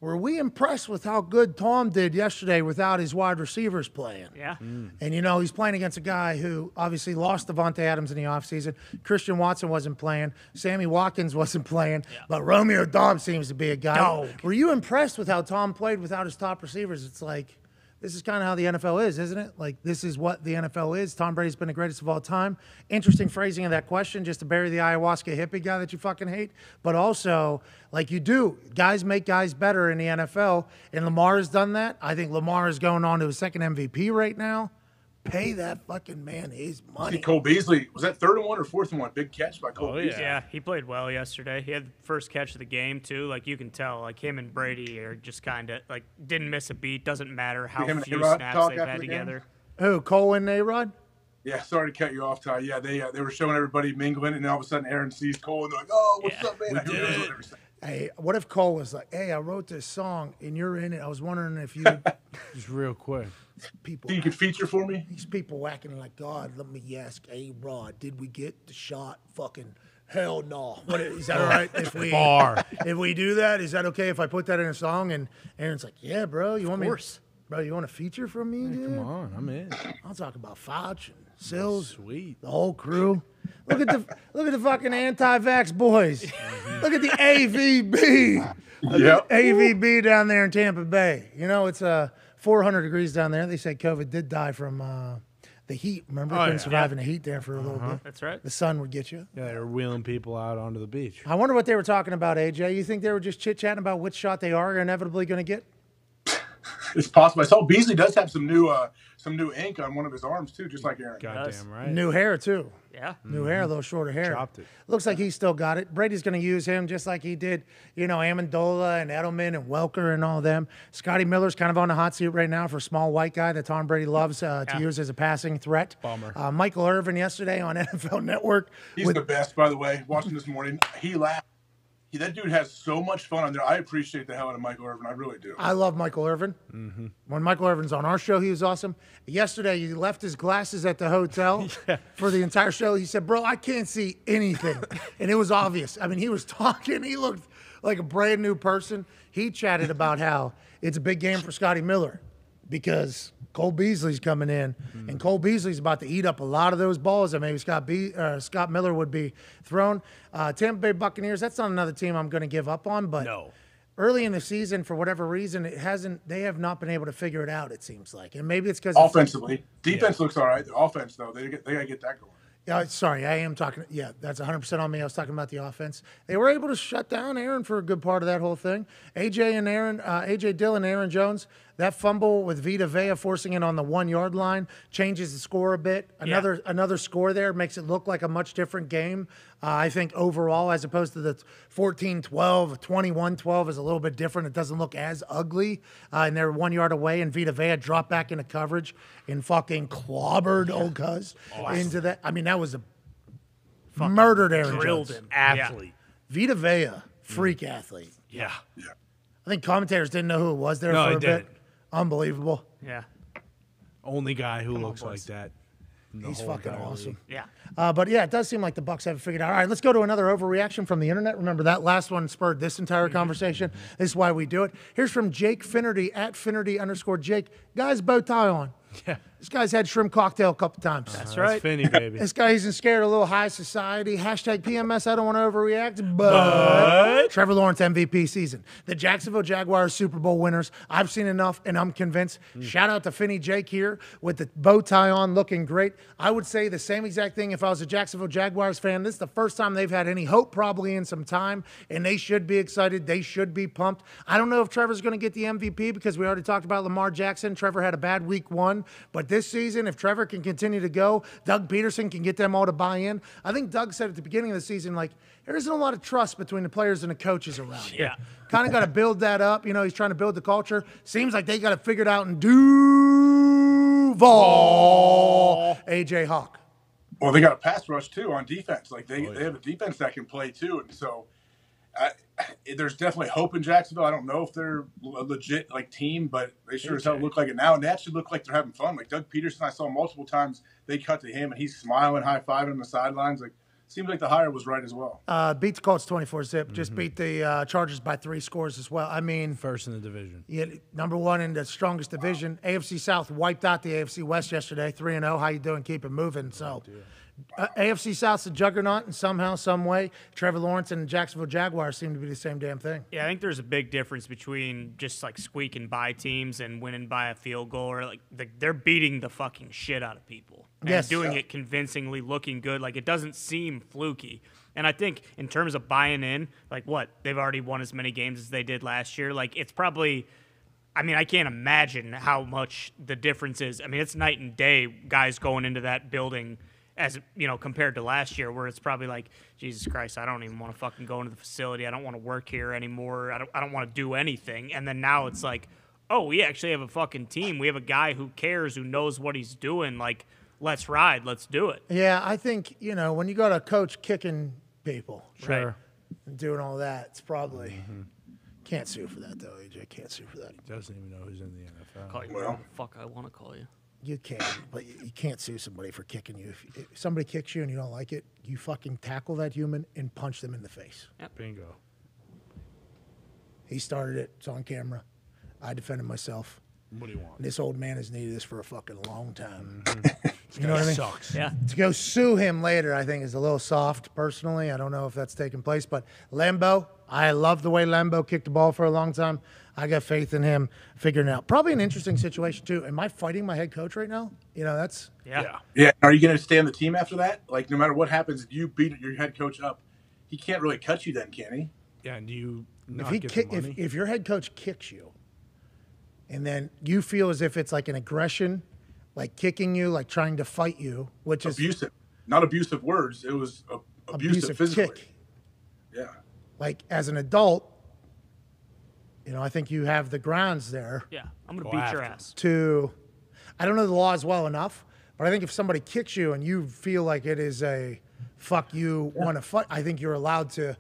were we impressed with how good Tom did yesterday without his wide receivers playing? Yeah. And, he's playing against a guy who obviously lost Devontae Adams in the offseason. Christian Watson wasn't playing. Sammy Watkins wasn't playing. Yeah. But Romeo Doubs seems to be a guy. Dog. Were you impressed with how Tom played without his top receivers? It's like, this is kind of how the NFL is, isn't it? Like, this is what the NFL is. Tom Brady's been the greatest of all time. Interesting phrasing of that question, just to bury the ayahuasca hippie guy that you fucking hate. But also, like you do, guys make guys better in the NFL, and Lamar has done that. I think Lamar is going on to his second MVP right now. Pay that fucking man his money. See, Cole Beasley, was that 3rd and 1 or 4th and 1? Big catch by Cole Beasley. Yeah, he played well yesterday. He had the first catch of the game, too. Like, you can tell, like, him and Brady are just kind of, like, didn't miss a beat. Doesn't matter how few snaps they've had together. Who, Cole and A-Rod? Yeah, sorry to cut you off, Ty. Yeah, they were showing everybody mingling, and all of a sudden Aaron sees Cole, and they're like, oh, what's up, man? Hey, what if Cole was like, hey, I wrote this song and you're in it. I was wondering if you Just real quick. people. You could feature for me? These people acting like, God, let me ask A-Rod, did we get the shot? Fucking hell no. Is that all right if we if we do that? Is that okay if I put that in a song? And Aaron's like, yeah, bro. You want me? Bro, you want a feature from me, dude? Come on, I'm in. I'll talk about Fouch and Sills, Sweet. the whole crew. Look at the fucking anti-vax boys. Look at the AVB. Yep. AVB down there in Tampa Bay. You know, it's 400 degrees down there. They said COVID did die from the heat. Remember, couldn't survive in the heat there for a little bit. That's right. The sun would get you. Yeah, they were wheeling people out onto the beach. I wonder what they were talking about, AJ. You think they were just chit-chatting about which shot they are inevitably going to get? It's possible. I saw Beasley does have some new ink on one of his arms too, just like Aaron. Goddamn right. New hair, too. Yeah. New hair, a little shorter hair. Chopped it. Looks like he's still got it. Brady's going to use him just like he did, Amendola and Edelman and Welker and all them. Scotty Miller's kind of on the hot seat right now for a small white guy that Tom Brady loves to use as a passing threat. Bummer. Michael Irvin yesterday on NFL Network. He's the best, by the way. Watching this morning, he laughed. That dude has so much fun on there. I appreciate the hell out of Michael Irvin. I really do. I love Michael Irvin. Mm-hmm. When Michael Irvin's on our show, he was awesome. Yesterday, he left his glasses at the hotel for the entire show. He said, bro, I can't see anything. And it was obvious. I mean, he was talking. He looked like a brand new person. He chatted about how it's a big game for Scotty Miller because Cole Beasley's coming in, and Cole Beasley's about to eat up a lot of those balls that maybe Scott Miller would be thrown. Tampa Bay Buccaneers, that's not another team I'm going to give up on, but early in the season, for whatever reason, they have not been able to figure it out, it seems like. And maybe it's because offensively. Defense looks all right. The offense, though, they got to get that going. Yeah, sorry, I am talking. Yeah, that's 100% on me. I was talking about the offense. They were able to shut down Aaron for a good part of that whole thing. AJ Dillon, Aaron Jones, that fumble with Vita Vea forcing it on the 1 yard line changes the score a bit. Another score there makes it look like a much different game. I think overall, as opposed to the 14-12, 21-12 is a little bit different. It doesn't look as ugly. And they're 1 yard away, and Vita Vea dropped back into coverage and fucking clobbered old Cuz into that. I mean, that was a murdered Aaron drilled Jones. him. Athlete. Vita Vea, freak athlete. Yeah. I think commentators didn't know who it was there for a bit. Unbelievable. Yeah. Only guy who looks like that. He's fucking awesome. Yeah. But yeah, it does seem like the Bucs have it figured out. All right, let's go to another overreaction from the internet. Remember that last one spurred this entire conversation. This is why we do it. Here's from Jake Finnerty at Finnerty_Jake. Guy's bow tie on. Yeah. This guy's had shrimp cocktail a couple times. That's right. Finny, baby. This guy isn't scared of a little high society. Hashtag PMS, I don't want to overreact, but Trevor Lawrence MVP season. The Jacksonville Jaguars Super Bowl winners. I've seen enough, and I'm convinced. Shout out to Finny Jake here with the bow tie on, looking great. I would say the same exact thing if I was a Jacksonville Jaguars fan. This is the first time they've had any hope probably in some time, and they should be excited. They should be pumped. I don't know if Trevor's going to get the MVP because we already talked about Lamar Jackson. Trevor had a bad week 1, but this season, if Trevor can continue to go, Doug Peterson can get them all to buy in. I think Doug said at the beginning of the season, like, there isn't a lot of trust between the players and the coaches around here. Kind of got to build that up. You know, he's trying to build the culture. Seems like they got it figured out in Duval. AJ Hawk. Well, they got a pass rush, too, on defense. Like, they have a defense that can play, too. And so there's definitely hope in Jacksonville. I don't know if they're a legit team, but they sure as hell look like it now, and they actually look like they're having fun. Like Doug Peterson, I saw multiple times they cut to him, and he's smiling, high-fiving on the sidelines. Like, seems like the hire was right as well. Beat the Colts 24-zip. Just beat the Chargers by 3 scores as well. I mean, first in the division. Yeah, number 1 in the strongest division. AFC South wiped out the AFC West yesterday. 3-0. How you doing? Keep it moving. So. AFC South's a juggernaut, and somehow, some way, Trevor Lawrence and Jacksonville Jaguars seem to be the same damn thing. Yeah, I think there's a big difference between just squeaking by teams and winning by a field goal, or they're beating the fucking shit out of people and doing it convincingly, looking good. Like, it doesn't seem fluky. And I think in terms of buying in, they've already won as many games as they did last year. Like, it's probably. I mean, I can't imagine how much the difference is. I mean, it's night and day, guys going into that building. As compared to last year, where it's probably like, Jesus Christ, I don't even want to fucking go into the facility. I don't want to work here anymore. I don't want to do anything. And then now it's like, oh, we actually have a fucking team. We have a guy who cares, who knows what he's doing. Like, let's ride. Let's do it. Yeah, I think, when you got a coach kicking people, sure. and doing all that. It's probably can't sue for that though. AJ can't sue for that. He doesn't even know who's in the NFL. Call you whatever the fuck I want to call you. You can, but you can't sue somebody for kicking you. If somebody kicks you and you don't like it, you fucking tackle that human and punch them in the face. Yep. Bingo. He started it. It's on camera. I defended myself. What do you want? This old man has needed this for a fucking long time. You know what I mean? Sucks. Yeah. To go sue him later, I think, is a little soft, personally. I don't know if that's taking place. But Lambeau, I love the way Lambeau kicked the ball for a long time. I got faith in him figuring it out. Probably an interesting situation, too. Am I fighting my head coach right now? You know, that's... Yeah. Yeah. Are you going to stay on the team after that? Like, no matter what happens, if you beat your head coach up, he can't really cut you then, can he? Yeah, and do you If, not he get kick, the money? if your head coach kicks you, and then you feel as if it's like an aggression, like kicking you, like trying to fight you, which is... Abusive. Not abusive words. It was abusive physically. Kick. Yeah. Like, as an adult, you know, I think you have the grounds there. Yeah, I'm going to beat your ass. I don't know the laws well enough, but I think if somebody kicks you and you feel like it is a fuck you want to fight, I think you're allowed to,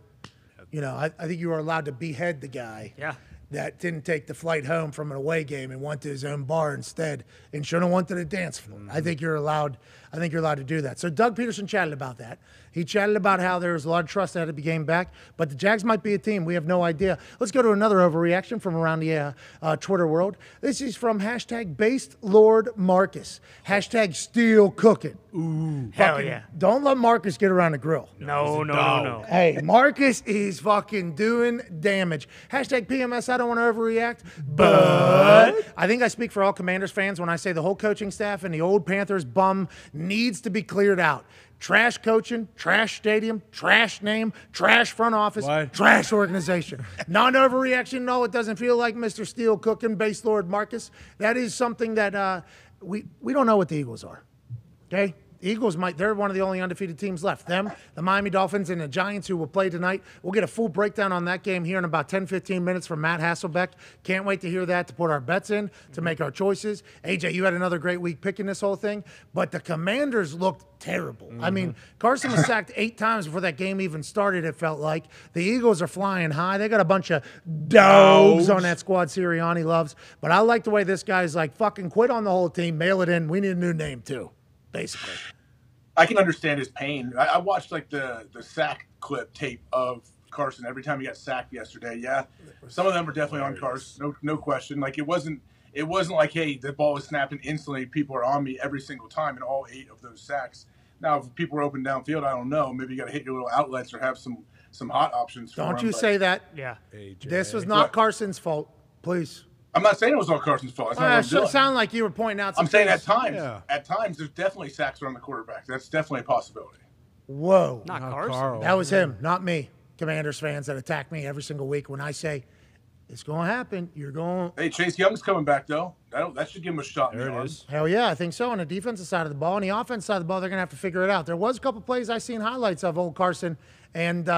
you know, I think you are allowed to behead the guy. Yeah. That didn't take the flight home from an away game and went to his own bar instead and should have went to the dance floor. I think you're allowed to do that. So Doug Peterson chatted about that. He chatted about how there was a lot of trust that had to be gained back, but the Jags might be a team. We have no idea. Let's go to another overreaction from around the Twitter world. This is from hashtag Based Lord Marcus. Hashtag Steel Cooking. Ooh, hell yeah. Don't let Marcus get around the grill. No. Hey, Marcus is fucking doing damage. Hashtag PMS, I don't want to overreact, but I think I speak for all Commanders fans when I say the whole coaching staff and the old Panthers bum needs to be cleared out. Trash coaching, trash stadium, trash name, trash front office, trash organization. Non-overreaction, no, it doesn't feel like Mr. Steel Cooking, Base Lord Marcus. That is something that we don't know what the Eagles are, okay? The Eagles they're one of the only undefeated teams left. Them, the Miami Dolphins, and the Giants who will play tonight. We'll get a full breakdown on that game here in about 10, 15 minutes from Matt Hasselbeck. Can't wait to hear that, to put our bets in, to make our choices. AJ, you had another great week picking this whole thing, but the Commanders looked terrible. I mean, Carson was sacked 8 times before that game even started, it felt like. The Eagles are flying high. They got a bunch of dogs on that squad Sirianni loves, but I like the way this guy's like, fucking quit on the whole team, mail it in. We need a new name too. Basically, I can understand his pain. I watched like the sack clip tape of Carson every time he got sacked yesterday. Yeah, some of them are definitely on Carson, no question. Like it wasn't like, hey, the ball was snapping instantly. People are on me every single time in all 8 of those sacks. Now, if people are open downfield, I don't know. Maybe you got to hit your little outlets or have some hot options. Don't you say that? Yeah. AJ. This was not Carson's fault. Please. I'm not saying it was all Carson's fault. That's not it sounded like you were pointing out some I'm saying things. at times, there's definitely sacks around the quarterback. That's definitely a possibility. Whoa. Not Carson. That was him, not me. Commanders fans that attack me every single week when I say, it's going to happen. You're going. Hey, Chase Young's coming back, though. That should give him a shot. There it is. Hell yeah, I think so. On the defensive side of the ball. On the offensive side of the ball, they're going to have to figure it out. There was a couple plays I seen highlights of old Carson, and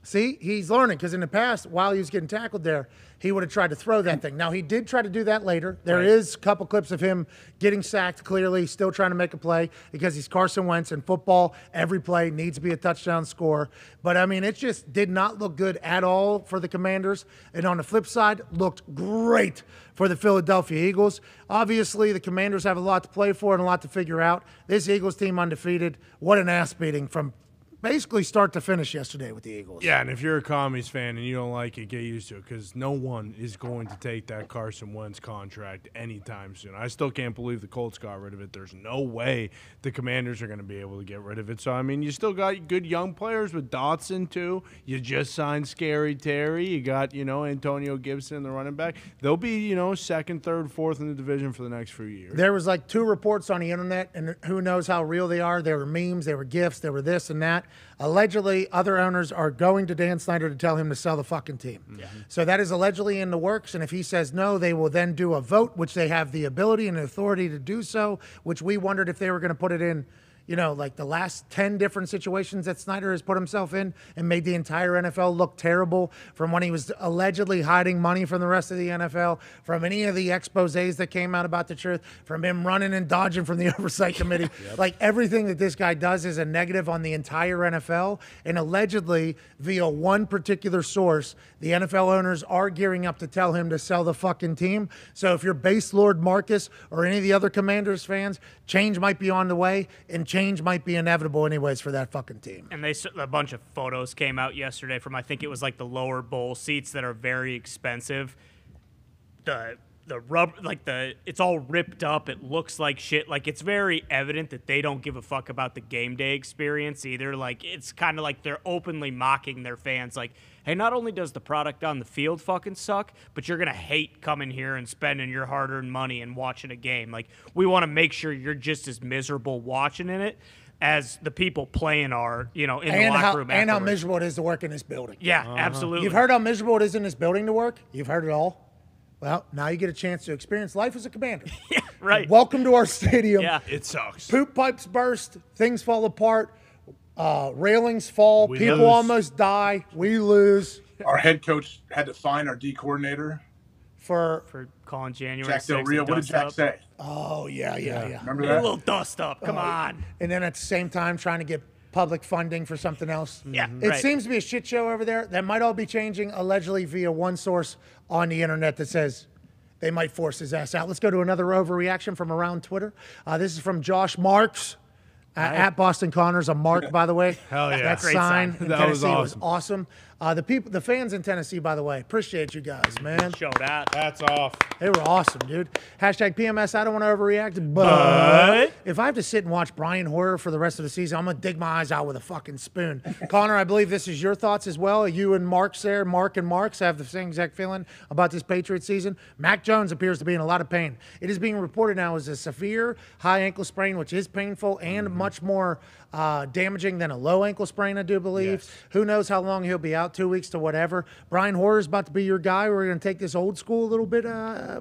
see, he's learning, because in the past, while he was getting tackled there, he would have tried to throw that thing. Now, he did try to do that later. There is a couple clips of him getting sacked clearly, still trying to make a play, because he's Carson Wentz. In football, every play needs to be a touchdown score. But, I mean, it just did not look good at all for the Commanders. And on the flip side, looked great for the Philadelphia Eagles. Obviously, the Commanders have a lot to play for and a lot to figure out. This Eagles team undefeated. What an ass beating from basically start to finish yesterday with the Eagles. Yeah, and if you're a Commies fan and you don't like it, get used to it, because no one is going to take that Carson Wentz contract anytime soon. I still can't believe the Colts got rid of it. There's no way the Commanders are going to be able to get rid of it. So, I mean, you still got good young players with Dotson, too. You just signed Scary Terry. You got, Antonio Gibson, the running back. They'll be, second, third, fourth in the division for the next few years. There was like 2 reports on the internet, and who knows how real they are. There were memes, there were GIFs, there were this and that. Allegedly, other owners are going to Dan Snyder to tell him to sell the fucking team. Yeah. So that is allegedly in the works, and if he says no, they will then do a vote, which they have the ability and authority to do so, which we wondered if they were going to put it in, like the last 10 different situations that Snyder has put himself in and made the entire NFL look terrible, from when he was allegedly hiding money from the rest of the NFL, from any of the exposés that came out about the truth, from him running and dodging from the oversight committee. Like, everything that this guy does is a negative on the entire NFL. And allegedly, via one particular source, the NFL owners are gearing up to tell him to sell the fucking team. So if you're Base Lord Marcus or any of the other Commanders fans, change might be on the way, and change might be inevitable anyways for that fucking team. And a bunch of photos came out yesterday from, I think it was like the lower bowl seats that are very expensive. The rubber, it's all ripped up. It looks like shit. Like, it's very evident that they don't give a fuck about the game day experience either. Like, it's kind of like they're openly mocking their fans. Like, hey, not only does the product on the field fucking suck, but you're going to hate coming here and spending your hard-earned money and watching a game. Like, we want to make sure you're just as miserable watching in it as the people playing are, in the locker room. And how miserable it is to work in this building. Yeah, absolutely. You've heard how miserable it is in this building to work? You've heard it all? Well, now you get a chance to experience life as a Commander. Yeah, right. Welcome to our stadium. Yeah. It sucks. Poop pipes burst. Things fall apart. Railings fall. People lose. almost die. We lose. Our head coach had to fine our D coordinator for calling January Jack Del 6th Rio. a What did dust Jack up. say? Oh, yeah. Remember A that? little dust up. Come on. And then at the same time, trying to get public funding for something else. Yeah, It right. seems to be a shit show over there. That might all be changing, allegedly via one source on the internet that says they might force his ass out. Let's go to another overreaction from around Twitter. This is from Josh Marks. At Boston Connors, a mark, by the way. Hell yeah. That Great sign sign. in That Tennessee was was awesome. The fans in Tennessee, by the way, appreciate you guys, man. Show that. That's off. They were awesome, dude. Hashtag PMS, I don't want to overreact, but if I have to sit and watch Brian Hoyer for the rest of the season, I'm going to dig my eyes out with a fucking spoon. Connor, I believe this is your thoughts as well. You and Mark's there, Mark and Marks have the same exact feeling about this Patriots season. Mac Jones appears to be in a lot of pain. It is being reported now as a severe high ankle sprain, which is painful and much more damaging than a low ankle sprain, I do believe. Yes. Who knows how long he'll be out, 2 weeks to whatever. Brian Hoyer's about to be your guy. We're going to take this old school a little bit,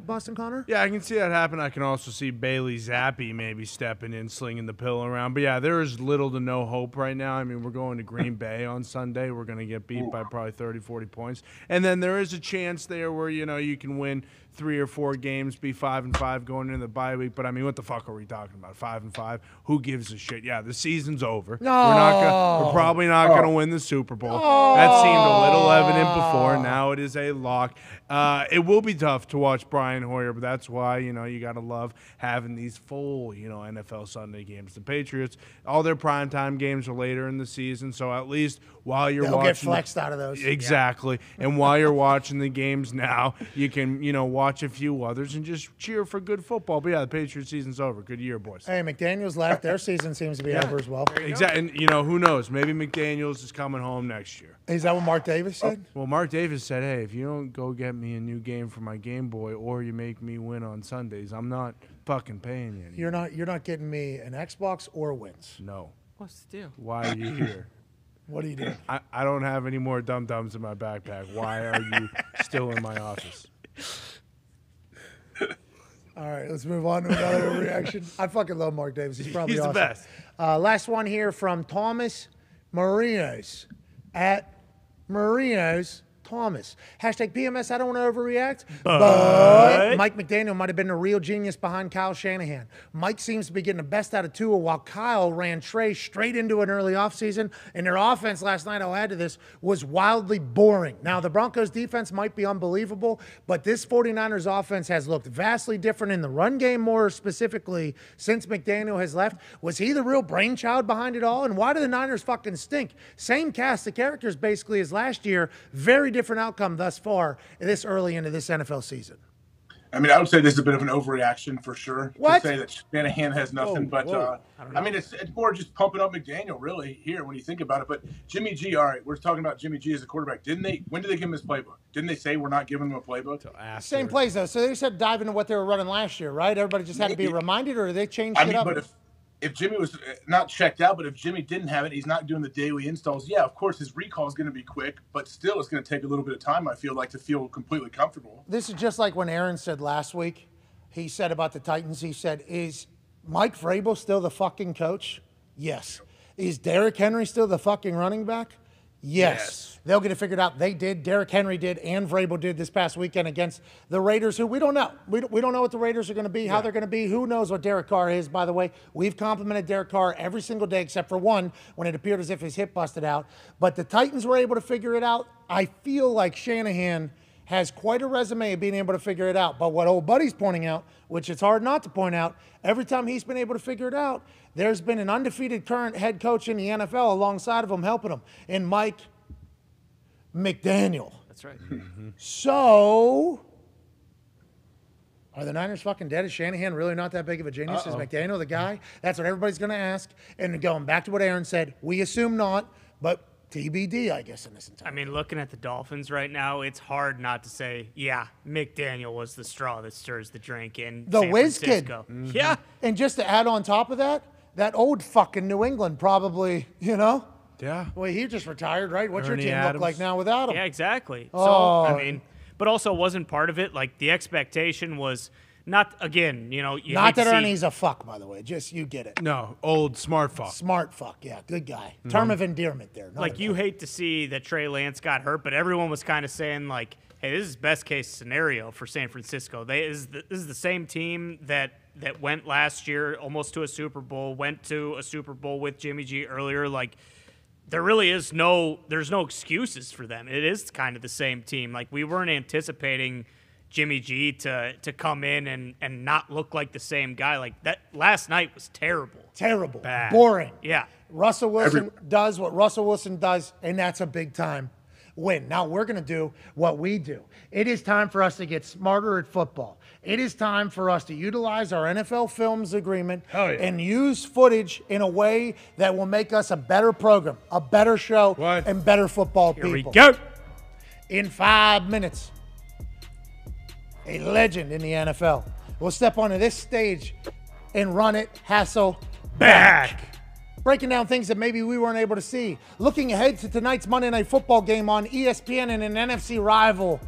Boston Connor. Yeah, I can see that happen. I can also see Bailey Zappi maybe stepping in, slinging the pill around. But, yeah, there is little to no hope right now. I mean, we're going to Green Bay on Sunday. We're going to get beat by probably 30, 40 points. And then there is a chance there where, you can win 3 or 4 games, be 5-5 going into the bye week. But, I mean, what the fuck are we talking about? 5-5? Who gives a shit? Yeah, the season's over. No. We're probably not going to win the Super Bowl. That seemed a little evident before. Now it is a lock. It will be tough to watch Brian Hoyer, but that's why, you got to love having these full, NFL Sunday games. The Patriots, all their primetime games are later in the season, so at least while you're They'll watching. get flexed out of those. Exactly. Yeah. And while you're watching the games now, you can, watch a few others and just cheer for good football. But, yeah, the Patriots season's over. Good year, boys. Hey, McDaniels left. Their season seems to be over as well. Exactly. And, who knows? Maybe McDaniels is coming home next year. Is that what Mark Davis said? Well, Mark Davis said, hey, if you don't go get me a new game for my Game Boy or you make me win on Sundays, I'm not fucking paying you anymore. You're not getting me an Xbox or wins. No. What's the deal? Why are you here? What are you doing? I don't have any more dum-dums in my backpack. Why are you still in my office? All right, let's move on to another reaction. I fucking love Mark Davis. He's probably He's the awesome. best. Last one here from Thomas Marinos at Marinos Thomas. Hashtag PMS, I don't want to overreact, but Mike McDaniel might have been the real genius behind Kyle Shanahan. Mike seems to be getting the best out of Tua while Kyle ran Trey straight into an early offseason, and their offense last night, I'll add to this, was wildly boring. Now, the Broncos defense might be unbelievable, but this 49ers offense has looked vastly different in the run game more specifically since McDaniel has left. Was he the real brainchild behind it all? And why do the Niners fucking stink? Same cast of characters basically as last year. Very different outcome thus far this early into this NFL season. I mean, I would say this is a bit of an overreaction for sure. What? To say that Shanahan has nothing, I mean, it's more just pumping up McDaniel, really, here when you think about it. But Jimmy G, all right, we're talking about Jimmy G as a quarterback. When did they give him his playbook? Didn't they say we're not giving him a playbook? Same plays, though. So they just had to dive into what they were running last year, right? Everybody just had to be reminded, or did they change it up? But if Jimmy was not checked out, but if Jimmy didn't have it, he's not doing the daily installs. Yeah, of course, his recall is going to be quick, but still it's going to take a little bit of time, I feel like, to feel completely comfortable. This is just like when Aaron said last week, he said about the Titans, he said, is Mike Vrabel still the fucking coach? Yes. Is Derrick Henry still the fucking running back? Yes. They'll get it figured out. They did. Derrick Henry did, and Vrabel did this past weekend against the Raiders, who we don't know. We don't know what the Raiders are going to be, how they're going to be. Who knows what Derek Carr is, by the way. We've complimented Derek Carr every single day except for one when it appeared as if his hip busted out. But the Titans were able to figure it out. I feel like Shanahan has quite a resume of being able to figure it out. But what old buddy's pointing out, which it's hard not to point out, every time he's been able to figure it out, there's been an undefeated current head coach in the NFL alongside of him helping him, and Mike McDaniel. That's right. So, are the Niners fucking dead? Is Shanahan really not that big of a genius? Is McDaniel the guy? That's what everybody's going to ask. And going back to what Aaron said, we assume not, but TBD, I guess, in this entire. I mean, looking at the Dolphins right now, it's hard not to say, yeah, McDaniel was the straw that stirs the drink in The San whiz kid. Francisco. Yeah. And just to add on top of that, that old fucking New England probably, you know? Yeah. Well, he just retired, right? What's Ernie your team Adams. look like now without him? Yeah, exactly. Oh. So, I mean, but also wasn't part of it. Like, the expectation was not, again, you know, you Not hate to that see- Ernie's a fuck, by the way. Just, you get it. No, old smart fuck. Smart fuck, yeah. Good guy. Term of endearment there. Like, you hate to see that Trey Lance got hurt, but everyone was kind of saying, like, hey, this is best case scenario for San Francisco. This is the same team that went last year almost to a Super Bowl, went to a Super Bowl with Jimmy G earlier. Like, there really is there's no excuses for them. It is kind of the same team. Like, we weren't anticipating Jimmy G to come in and not look like the same guy. Like, that last night was terrible. Terrible. Bad. Boring. Yeah. Russell Wilson does what Russell Wilson does, and that's a big time win. Now we're going to do what we do. It is time for us to get smarter at football. It is time for us to utilize our NFL Films agreement and use footage in a way that will make us a better program, a better show, and better football people. Here we go. In 5 minutes, a legend in the NFL will step onto this stage and run it hassle back. Breaking down things that maybe we weren't able to see. Looking ahead to tonight's Monday Night Football game on ESPN and an NFC rival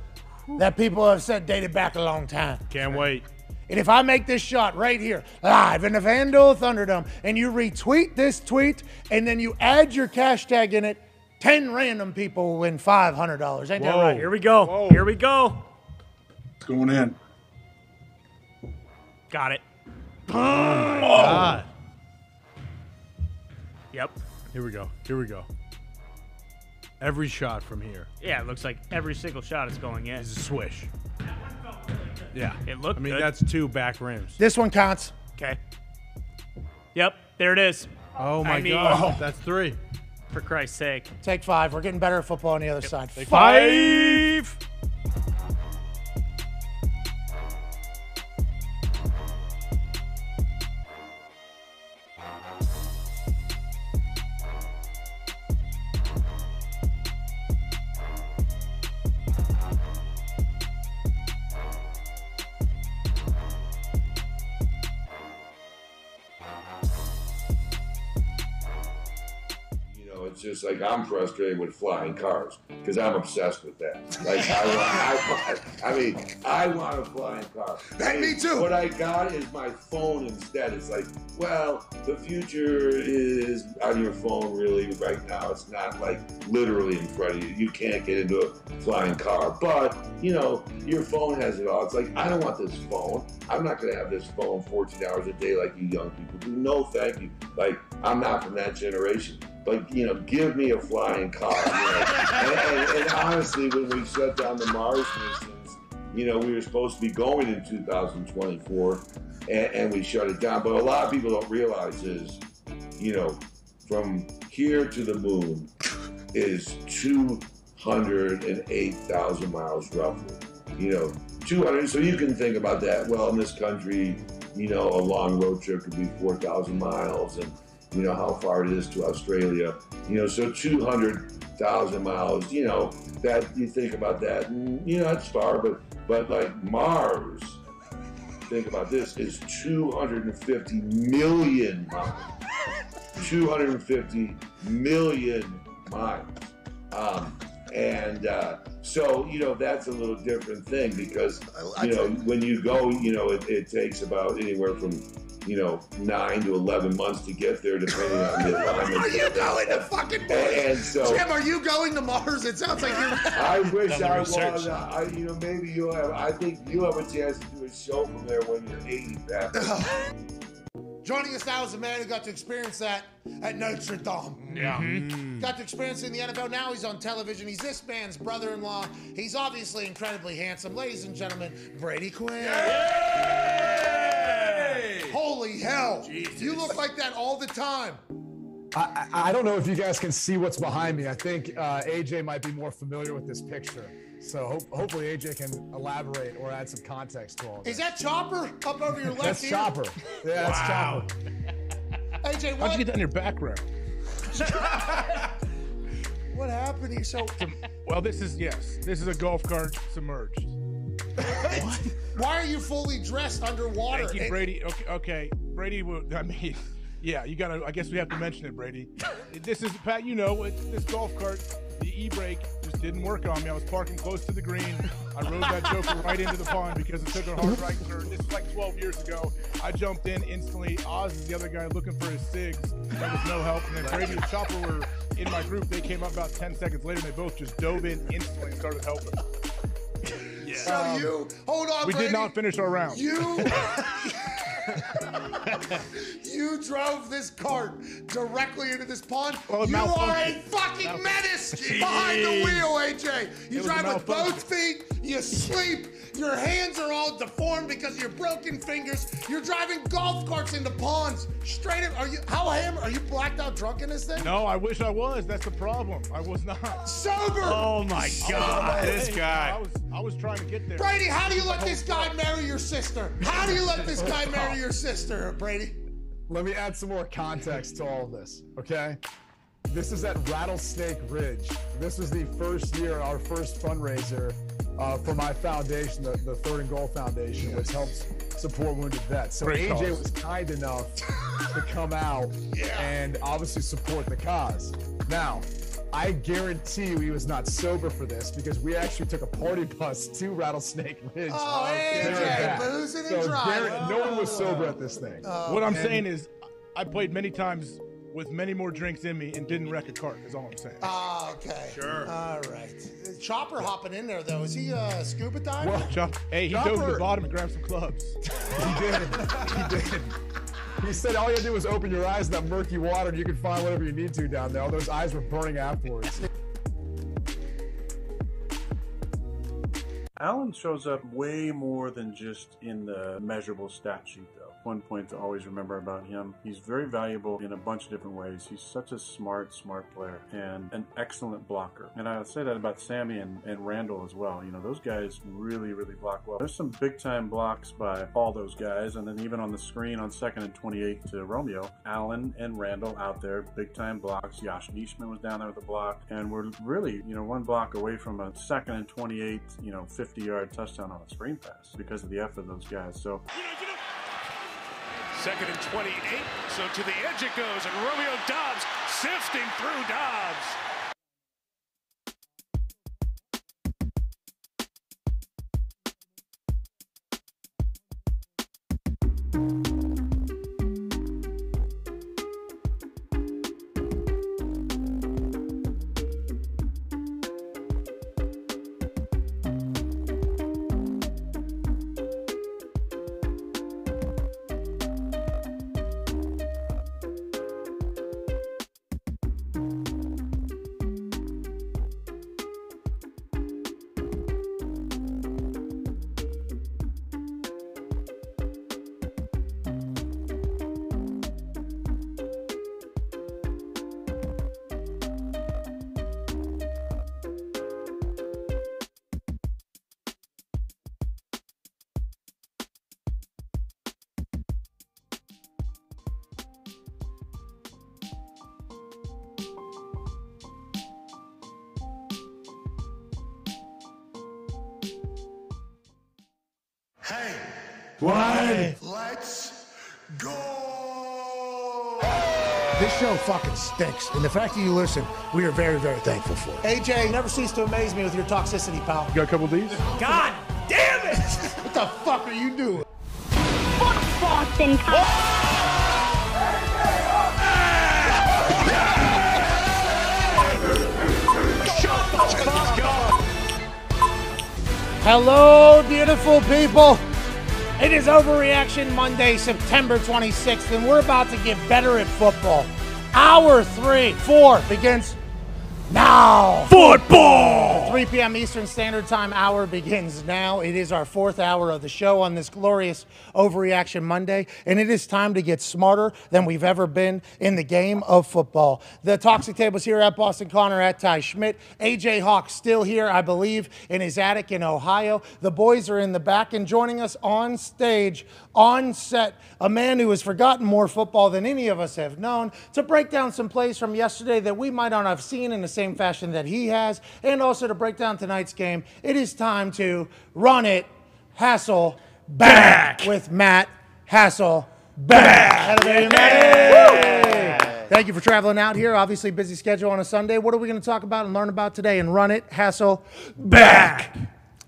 that people have said dated back a long time. Can't wait. And if I make this shot right here, live in the Vandal Thunderdome, and you retweet this tweet, and then you add your hashtag in it, 10 random people will win $500. Ain't that right? Here we go. Whoa. Here we go. It's going in. Got it. Oh, my God. Yep. Here we go. Here we go. Every shot from here Yeah, it looks like every single shot is going in. is a swish. Yeah. It looked I mean, good. that's 2 back rims. This one counts. Okay. Yep, there it is. Oh, my I mean, God. That's 3. For Christ's sake. Take 5. We're getting better at football on the other side. 5. It's just like I'm frustrated with flying cars because I'm obsessed with that. Like I want a flying car. Me too. What I got is my phone instead. It's like, well, the future is on your phone really right now. It's not like literally in front of you. You can't get into a flying car, but you know, your phone has it all. It's like, I don't want this phone. I'm not gonna have this phone 14 hours a day like you young people do. No, thank you. Like, I'm not from that generation. But, you know, give me a flying car. You know? and honestly, when we shut down the Mars missions, you know, we were supposed to be going in 2024, and we shut it down. But a lot of people don't realize is, you know, from here to the moon is 208,000 miles roughly. You know, 200. So you can think about that. Well, in this country, you know, a long road trip could be 4,000 miles, and you know how far it is to Australia. You know, so 200,000 miles. You know, that you think about that, and, you know, that's far. But like Mars, think about this, is 250 million miles. 250 million miles. So, you know, that's a little different thing because, you know, when you go, you know, it takes about anywhere from 9 to 11 months to get there, depending on the alignment. Are you going to fucking Mars? And so, Jim, are you going to Mars? It sounds like you're. I wish I was. Maybe you'll have. I think you have a chance to do a show from there when you're 80, Pat. Joining us now is a man who got to experience that at Notre Dame. Yeah. Got to experience it in the NFL. Now he's on television. He's this man's brother-in-law. He's obviously incredibly handsome. Ladies and gentlemen, Brady Quinn. Yay! Holy hell. Jesus. You look like that all the time. I don't know if you guys can see what's behind me. I think AJ might be more familiar with this picture. So hopefully AJ can elaborate or add some context to all of this. Is that Chopper up over your left That's ear? Chopper. Yeah, that's Wow. Chopper. AJ, How'd you get that in your background? what happened here? So, Well, this is a golf cart submerged. why are you fully dressed underwater? Thank you, Brady. Okay. Brady, yeah, you gotta. I guess we have to mention it, Brady. This is Pat. This golf cart. The e-brake just didn't work on me. I was parking close to the green. I rode that joker right into the pond because it took a hard right turn. This is like 12 years ago. I jumped in instantly. Oz is the other guy looking for his cigs. There was no help. And then Brady and Chopper were in my group. They came up about 10 seconds later, and they both just dove in instantly and started helping. Yeah. So hold on, We Brady. did not finish our round. You drove this cart directly into this pond. Well, you are a fucking menace behind the wheel, AJ. You drive with both feet. You sleep. Your hands are all deformed because of your broken fingers. You're driving golf carts into ponds. Straight up. Are you blacked out drunk in this thing? No, I wish I was. That's the problem. I was not. Sober. Oh my God, this guy. I was trying to get there. Brady, how do you let this guy marry your sister? How do you let this guy marry your sister, Brady? Let me add some more context to all of this, okay? This is at Rattlesnake Ridge. This was the first year, our first fundraiser for my foundation, the Third and Goal Foundation, which helps support wounded vets. So Great AJ cause. was kind enough to come out and obviously support the cause. Now, I guarantee you he was not sober for this because we actually took a party bus to Rattlesnake Ridge. Oh, AJ, boozing and driving. No one was sober at this thing. What I'm saying is, I played many times with many more drinks in me and didn't wreck a cart, is all I'm saying. Oh, okay. Sure. All right. Chopper hopping in there, though. Is he a scuba diver? He dove to the bottom and grabbed some clubs. He did. He said all you had to do was open your eyes in that murky water and you can find whatever you need to down there. All those eyes were burning afterwards. Allen shows up way more than just in the measurable stat sheet, though. One point to always remember about him, he's very valuable in a bunch of different ways. He's such a smart player and an excellent blocker. And I would say that about Sammy and Randall as well. Those guys really, really block well. There's some big-time blocks by all those guys, and then even on the screen on 2nd and 28 to Romeo, Allen and Randall out there, big-time blocks. Josh Nishman was down there with a block, and we're really, one block away from a 2nd and 28, 50-yard touchdown on a screen pass because of the effort of those guys. So. 2nd and 28, so to the edge it goes, and Romeo Doubs sifting through Doubs. Hey. Why? Let's go. This show fucking stinks. And the fact that you listen, we are very, very thankful for it. AJ, never cease to amaze me with your toxicity, pal. You got a couple of these? God damn it! What the fuck are you doing? Boston. Hello, beautiful people. It is Overreaction Monday, September 26th, and we're about to get better at football. Hour 4 begins now. Football! 3 p.m. Eastern Standard Time hour begins now. It is our 4th hour of the show on this glorious Overreaction Monday, and it is time to get smarter than we've ever been in the game of football. The Toxic Tables here at Boston Connor, at Ty Schmidt. AJ Hawk still here, I believe, in his attic in Ohio. The boys are in the back, and joining us on stage, on set, a man who has forgotten more football than any of us have known, to break down some plays from yesterday that we might not have seen in the same fashion that he has, and also to break down tonight's game. It is time to run it, Hassel back with Matt Hassel back. Thank you for traveling out here. Obviously, busy schedule on a Sunday. What are we going to talk about and learn about today and run it, Hassel back?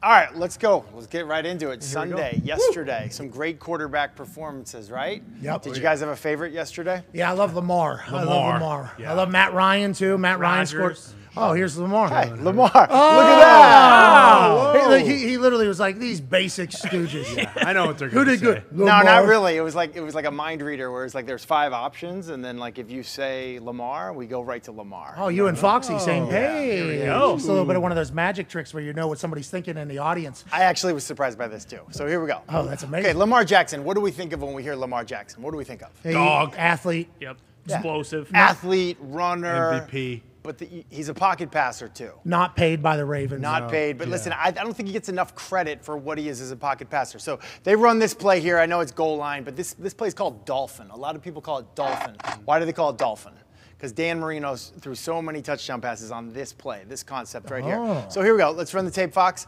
All right, let's go. Let's get right into it. Sunday, yesterday, some great quarterback performances, right? Yep. Did you guys have a favorite yesterday? Yeah, I love Lamar. I love Lamar. Yeah. I love Matt Ryan, too. Matt Ryan scored. Oh, here's Lamar. Hey, Lamar. Oh, look at that. He literally was like, these basic stooges. Yeah, I know what they're Who going to did say. good? No, Lamar. not really. It was like a mind reader where it's like there's 5 options, and then like if you say Lamar, we go right to Lamar. Oh, you and Foxy, same page. Here we go. It's a little bit of one of those magic tricks where you know what somebody's thinking in the audience. I actually was surprised by this too. So here we go. Oh, that's amazing. Okay, Lamar Jackson. What do we think of when we hear Lamar Jackson? What do we think of? Dog. Athlete. Yep. Yeah. Explosive. Athlete, runner. MVP. But he's a pocket passer too. Not paid by the Ravens. Not paid. But listen, I don't think he gets enough credit for what he is as a pocket passer. So they run this play here. I know it's goal line, but this play is called Dolphin. A lot of people call it Dolphin. Why do they call it Dolphin? Because Dan Marino threw so many touchdown passes on this play, this concept right here. So here we go. Let's run the tape, Fox.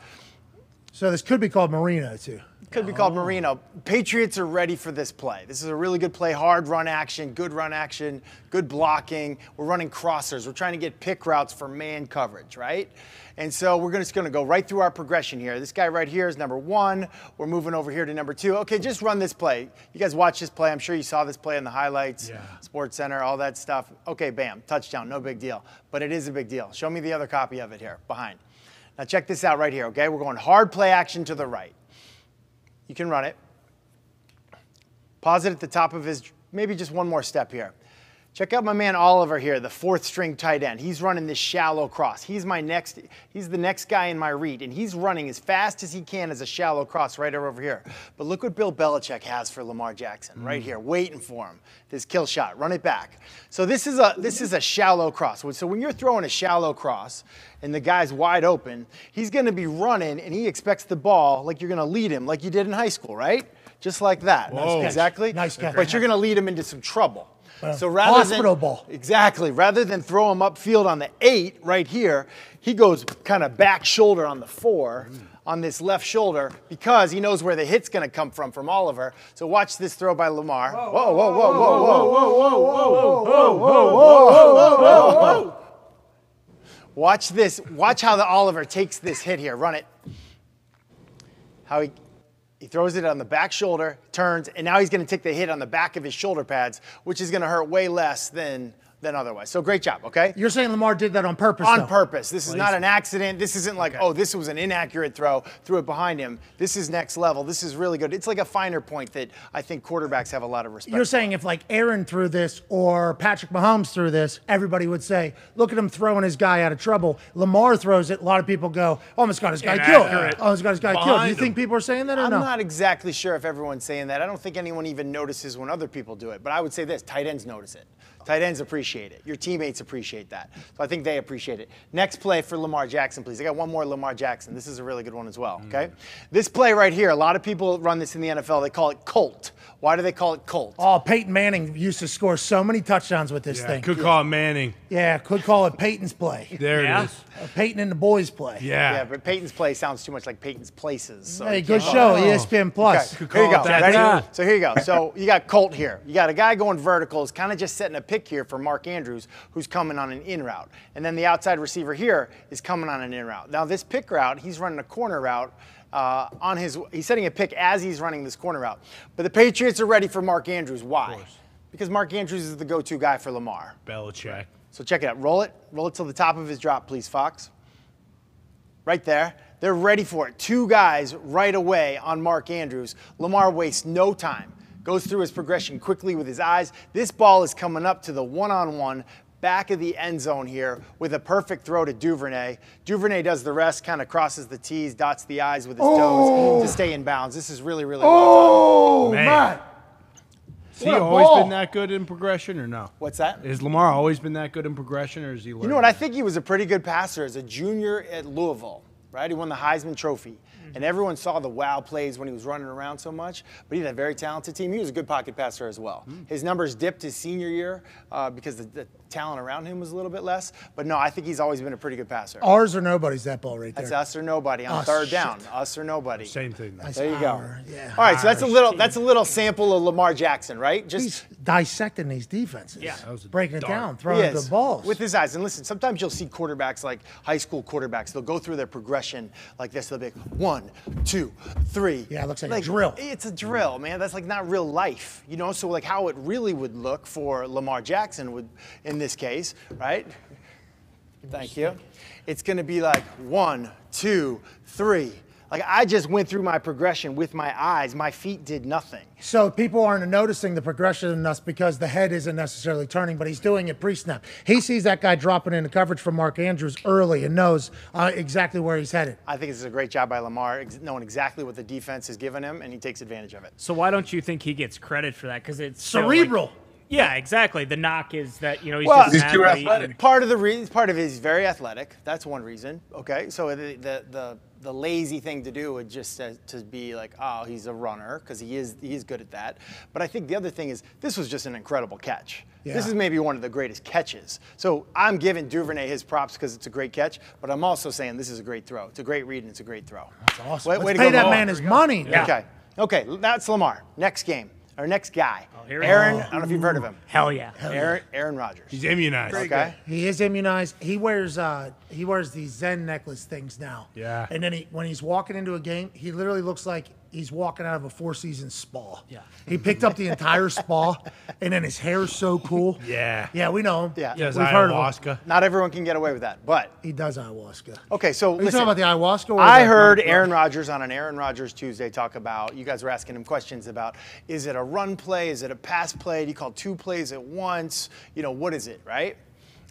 So this could be called Marino, too. Could be called Marino. Patriots are ready for this play. This is a really good play. Hard run action, good blocking. We're running crossers. We're trying to get pick routes for man coverage, right? And so we're just going to go right through our progression here. This guy right here is number 1. We're moving over here to number 2. Okay, just run this play. You guys watch this play. I'm sure you saw this play in the highlights, Sports Center, all that stuff. Okay, bam, touchdown, no big deal. But it is a big deal. Show me the other copy of it here, behind. Now check this out right here, okay? We're going hard play action to the right. You can run it. Pause it at the top of his, maybe just one more step here. Check out my man Oliver here, the 4th string tight end. He's running this shallow cross. He's the next guy in my read, and he's running as fast as he can as a shallow cross right over here. But look what Bill Belichick has for Lamar Jackson right here, waiting for him. This kill shot, run it back. So this is a shallow cross. So when you're throwing a shallow cross and the guy's wide open, he's going to be running, and he expects the ball like you're going to lead him, like you did in high school, right? Just like that. Nice catch. Exactly. Nice catch. But you're going to lead him into some trouble. So hospital ball. Exactly. Rather than throw him upfield on the 8 right here, he goes kind of back shoulder on the 4 on this left shoulder because he knows where the hit's going to come from Oliver. So watch this throw by Lamar. Whoa, whoa, whoa, whoa, whoa, whoa, whoa, whoa, whoa, whoa, whoa. Watch this. Watch how the Oliver takes this hit here. Run it. How he throws it on the back shoulder, turns, and now he's going to take the hit on the back of his shoulder pads, which is going to hurt way less than otherwise. So great job, okay? You're saying Lamar did that on purpose, On purpose. This is not an accident. This isn't like, oh, this was an inaccurate throw, threw it behind him. This is next level. This is really good. It's like a finer point that I think quarterbacks have a lot of respect You're for. saying if like Aaron threw this or Patrick Mahomes threw this, everybody would say, look at him throwing his guy out of trouble. Lamar throws it, a lot of people go, almost got his guy killed. Almost got his guy killed. Do you think people are saying that or I'm no? not exactly sure if everyone's saying that. I don't think anyone even notices when other people do it. But I would say this, tight ends notice it. Tight ends appreciate it. Your teammates appreciate that. So I think they appreciate it. Next play for Lamar Jackson, please. I got one more Lamar Jackson. This is a really good one as well, okay? This play right here, a lot of people run this in the NFL. They call it Colt. Why do they call it Colt? Oh, Peyton Manning used to score so many touchdowns with this thing. Could call it Manning. Yeah, could call it Peyton's play. There it is. Peyton and the boys play. Yeah, but Peyton's play sounds too much like Peyton's places. So hey, good show, ESPN Plus. Okay. Here you go. Ready? So here you go. So you got Colt here. You got a guy going verticals, kind of just setting a pick here for Mark Andrews, who's coming on an in route. And then the outside receiver here is coming on an in route. Now this pick route, he's running a corner route. He's setting a pick as he's running this corner route. But the Patriots are ready for Mark Andrews. Why? Because Mark Andrews is the go-to guy for Lamar. Belichick. So check it out. Roll it till the top of his drop, please, Fox. Right there. They're ready for it. 2 guys right away on Mark Andrews. Lamar wastes no time. Goes through his progression quickly with his eyes. This ball is coming up to the one-on-one back of the end zone here with a perfect throw to Duvernay. Duvernay does the rest, kind of crosses the T's, dots the I's with his toes to stay in bounds. This is really, really well done. Man. Has he always been that good in progression or no? What's that? Has Lamar always been that good in progression or is he learning? You know what? I think he was a pretty good passer as a junior at Louisville, right? He won the Heisman Trophy. And everyone saw the wow plays when he was running around so much, but he had a very talented team. He was a good pocket passer as well. His numbers dipped his senior year because the talent around him was a little bit less. But no, I think he's always been a pretty good passer. Ours or nobody's that ball right there. That's us or nobody on third down. Us or nobody. Same thing. There you go. Yeah. All right, so that's a little sample of Lamar Jackson, right? He's dissecting these defenses. Yeah. Breaking it down, throwing the balls. With his eyes. And listen, sometimes you'll see quarterbacks like high school quarterbacks. They'll go through their progression like this. They'll be like 1, 2, 3. Yeah, it looks like a drill. It's a drill, man. That's like not real life, you know? So like how it really would look for Lamar Jackson would, in this case, right? Thank you. It's going to be like 1, 2, 3. Like I just went through my progression with my eyes. My feet did nothing. So people aren't noticing the progression in us because the head isn't necessarily turning, but he's doing it pre-snap. He sees that guy dropping into coverage from Mark Andrews early and knows exactly where he's headed. I think this is a great job by Lamar, knowing exactly what the defense has given him, and he takes advantage of it. So why don't you think he gets credit for that? Because it's cerebral. Yeah, exactly. The knock is that, you know, he's well, just he's too athletic. Part of it is very athletic. That's one reason. Okay, so the lazy thing to do would just to be like, oh, he's a runner, because he is good at that. But I think the other thing is this was just an incredible catch. Yeah. This is maybe one of the greatest catches. So I'm giving Duvernay his props because it's a great catch, but I'm also saying this is a great throw. It's a great read and it's a great throw. That's awesome. Way Let's to pay go, that Lamar. man his money. Yeah. Okay, that's Lamar. Next game. Our next guy, here we Aaron. go. I don't know if you've heard of him. Hell yeah. Aaron Rodgers. He's immunized. Okay. He is immunized. He wears these Zen necklace things now. Yeah. And then when he's walking into a game, he literally looks like he's walking out of a Four Seasons spa. Yeah. He picked up the entire spa, and then his hair's so cool. Yeah. Yeah, we know him. Yeah. He has We've heard of him. ayahuasca. Not everyone can get away with that, but He does ayahuasca. okay. So Are you listen, talking about the ayahuasca? Or I the- heard Aaron Rodgers on an Aaron Rodgers Tuesday talk about, you guys were asking him questions about, is it a run play? Is it a pass play? Do you call 2 plays at once? You know, what is it, right?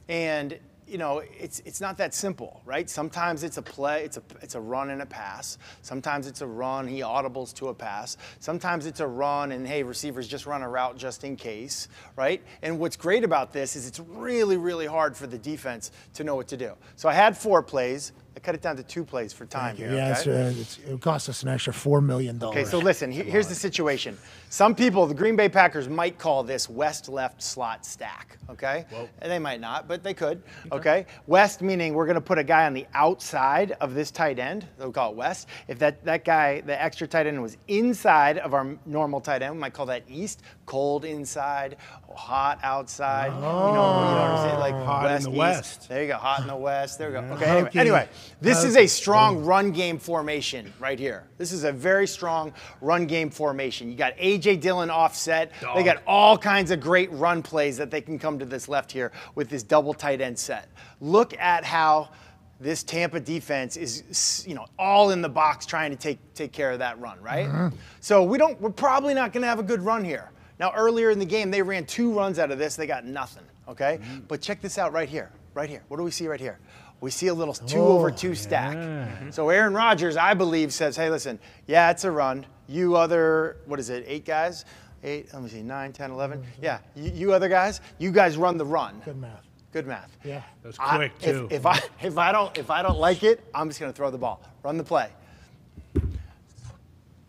And, you know, it's not that simple, right? Sometimes it's a play, it's a run and a pass. Sometimes it's a run, he audibles to a pass. Sometimes it's a run and, hey, receivers just run a route just in case, right? And what's great about this is it's really, really hard for the defense to know what to do. So I had 4 plays. I cut it down to 2 plays for time here. Yeah, okay? it cost us an extra $4 million. Okay, so listen, here's the situation. Some people, the Green Bay Packers might call this west-left slot stack, okay? Whoa. And they might not, but they could, okay? West meaning we're going to put a guy on the outside of this tight end. They'll call it west. If that guy, the extra tight end, was inside of our normal tight end, we might call that east. Cold inside, hot outside. You know what I'm saying? Like Hot west, in the east. west. There you go, hot in the west. There we go. Yeah. Okay, Okay. anyway, this is a strong run game formation right here. This is a very strong run game formation. You got A.J. Dillon offset. They got all kinds of great run plays that they can come to this left here with this double tight end set. Look at how this Tampa defense is, you know, all in the box trying to take care of that run, right? So we're probably not going to have a good run here. Now, earlier in the game, they ran 2 runs out of this. They got nothing, okay? But check this out right here, right here. What do we see right here? We see a little 2 over 2 stack. So Aaron Rodgers, I believe, says, hey, listen, yeah, it's a run. You other, what is it, 8 guys? 8, let me see, 9, 10, 11. Yeah, you other guys, you guys run the run. Good math. Good math. Yeah. That was quick, too. If I don't like it, I'm just going to throw the ball. Run the play.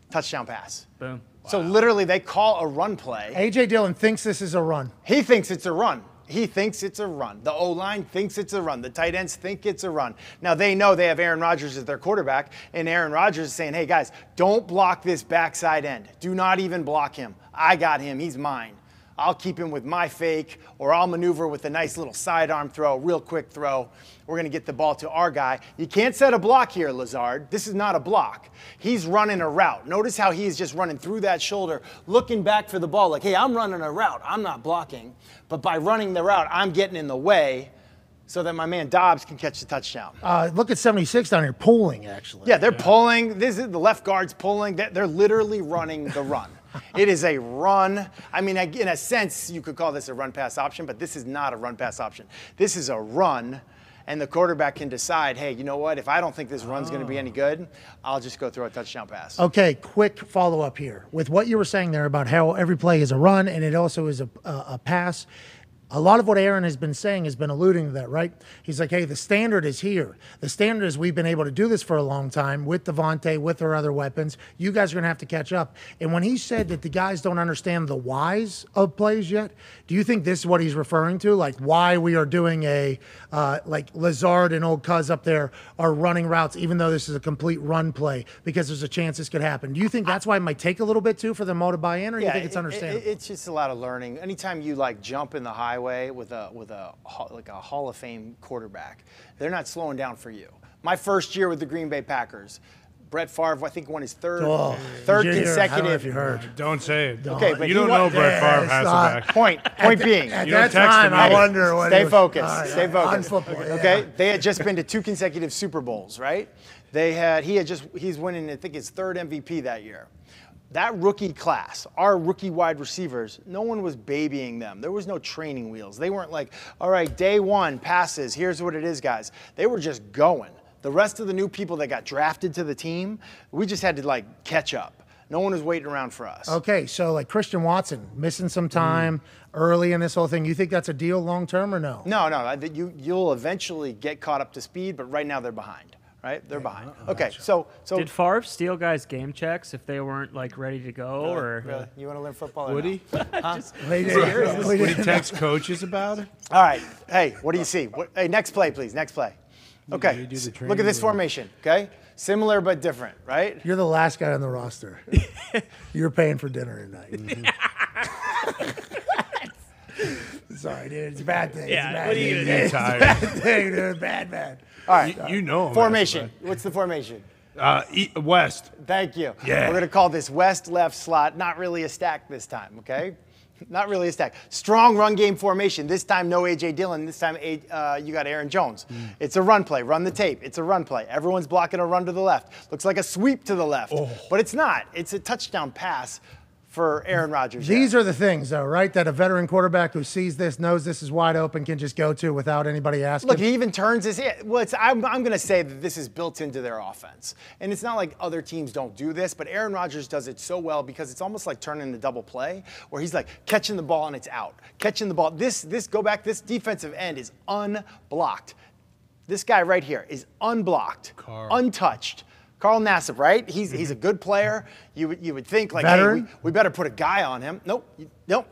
Touchdown pass. Boom. So literally they call a run play. A.J. Dillon thinks this is a run. He thinks it's a run. He thinks it's a run. The O-line thinks it's a run. The tight ends think it's a run. Now, they know they have Aaron Rodgers as their quarterback, and Aaron Rodgers is saying, hey, guys, don't block this backside end. Do not even block him. I got him. He's mine. I'll keep him with my fake, or I'll maneuver with a nice little sidearm throw, real quick throw. We're going to get the ball to our guy. You can't set a block here, Lazard. This is not a block. He's running a route. Notice how he's just running through that shoulder, looking back for the ball like, hey, I'm running a route. I'm not blocking. But by running the route, I'm getting in the way so that my man Dobbs can catch the touchdown. Look at 76 down here pulling, actually. Yeah, they're pulling. This is the left guard's pulling. They're literally running the run. It is a run. I mean, in a sense, you could call this a run-pass option, but this is not a run-pass option. This is a run, and the quarterback can decide, hey, you know what? If I don't think this run's going to be any good, I'll just go throw a touchdown pass. Okay, quick follow-up here. With what you were saying there about how every play is a run and it also is a pass, a lot of what Aaron has been saying has been alluding to that, right? He's like, hey, the standard is here. The standard is we've been able to do this for a long time with Devontae, with our other weapons. You guys are going to have to catch up. And when he said that the guys don't understand the whys of plays yet, do you think this is what he's referring to? Like why we are doing like Lazard and old Cuz up there are running routes, even though this is a complete run play, because there's a chance this could happen. Do you think that's why it might take a little bit too for them all to buy in, or do you think it's understandable? It's just a lot of learning. Anytime you like jump in the highway with a Hall of Fame quarterback, they're not slowing down for you. My first year with the Green Bay Packers, Brett Favre, I think, won his third consecutive. I don't know if you heard. Don't say it. Okay, but you don't know Brett Favre has a back. Point being. At that time, I wonder what. Stay focused. Stay focused. On football, Okay, they had just been to 2 consecutive Super Bowls, right? He's winning, I think, his 3rd MVP that year. That rookie class, our rookie wide receivers, no one was babying them. There was no training wheels. They weren't like, all right, day 1, passes, here's what it is, guys. They were just going. The rest of the new people that got drafted to the team, we just had to, like, catch up. No one was waiting around for us. Okay, so, like, Christian Watson, missing some time early in this whole thing. You think that's a deal long-term or no? No. You'll eventually get caught up to speed, but right now they're behind. Right? They're behind. Okay, so did Favre steal guys' game checks if they weren't like ready to go, or really? You want to learn football? Would he? Would he text coaches about it? All right. Hey, what do you see? Hey, next play, please. Next play. Okay. Look at this formation. Okay, similar but different, right? You're the last guy on the roster. You're paying for dinner tonight. Sorry, dude. It's a bad thing. Yeah. What are you gonna do? It's a bad thing, dude. Bad. All right. You know him. Formation. What's the formation? West. Thank you. Yeah. We're going to call this West left slot. Not really a stack this time, okay? Not really a stack. Strong run game formation. This time, no A.J. Dillon. This time, you got Aaron Jones. It's a run play. Run the tape. It's a run play. Everyone's blocking a run to the left. Looks like a sweep to the left. But it's not. It's a touchdown pass for Aaron Rodgers. These are the things, though, right? That a veteran quarterback who sees this, knows this is wide open, can just go to without anybody asking. Look, he even turns his head. Well, I'm going to say that this is built into their offense. And it's not like other teams don't do this, but Aaron Rodgers does it so well because it's almost like turning the double play where he's like catching the ball and it's out. Catching the ball. This defensive end is unblocked. This guy right here is unblocked, untouched. Carl Nassib, right? He's a good player. You would think like, hey, we better put a guy on him. Nope.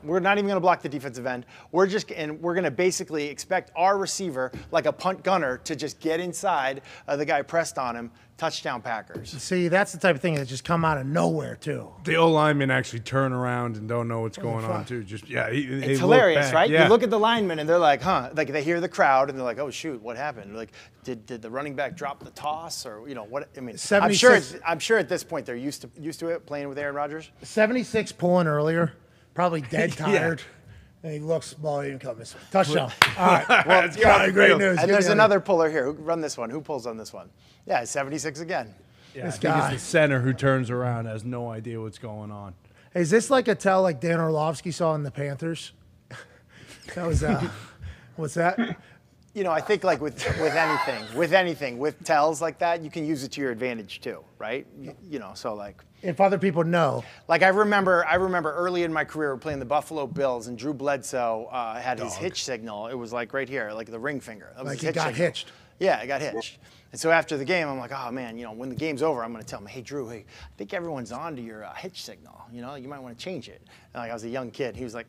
We're not even going to block the defensive end. We're going to basically expect our receiver, like a punt gunner, to just get inside the guy pressed on him. Touchdown Packers. See, that's the type of thing that just come out of nowhere too. The O-linemen actually turn around and don't know what's going on too. Just it's hilarious, right? Yeah. You look at the linemen and they're like, huh? Like they hear the crowd and they're like, oh shoot, what happened? Like, did the running back drop the toss or what? I mean, I'm sure at this point they're used to it playing with Aaron Rodgers. 76 pulling earlier, probably dead tired. And he looks, ball even coming. Touchdown. All right. Well, great news. And there's another puller here. Run this one. Who pulls on this one? Yeah, 76 again. Yeah, this guy. He's the center who turns around, has no idea what's going on. Is this like a tell like Dan Orlovsky saw in the Panthers? That was, what's that? I think like with anything, with tells like that, you can use it to your advantage too, right? So like. If other people know. Like I remember early in my career playing the Buffalo Bills and Drew Bledsoe had his hitch signal. It was like right here, like the ring finger. That was like he got hitched. Yeah, it got hitched. And so after the game, I'm like, oh man, when the game's over, I'm going to tell him, hey Drew, I think everyone's on to your hitch signal. You might want to change it. And like I was a young kid, he was like,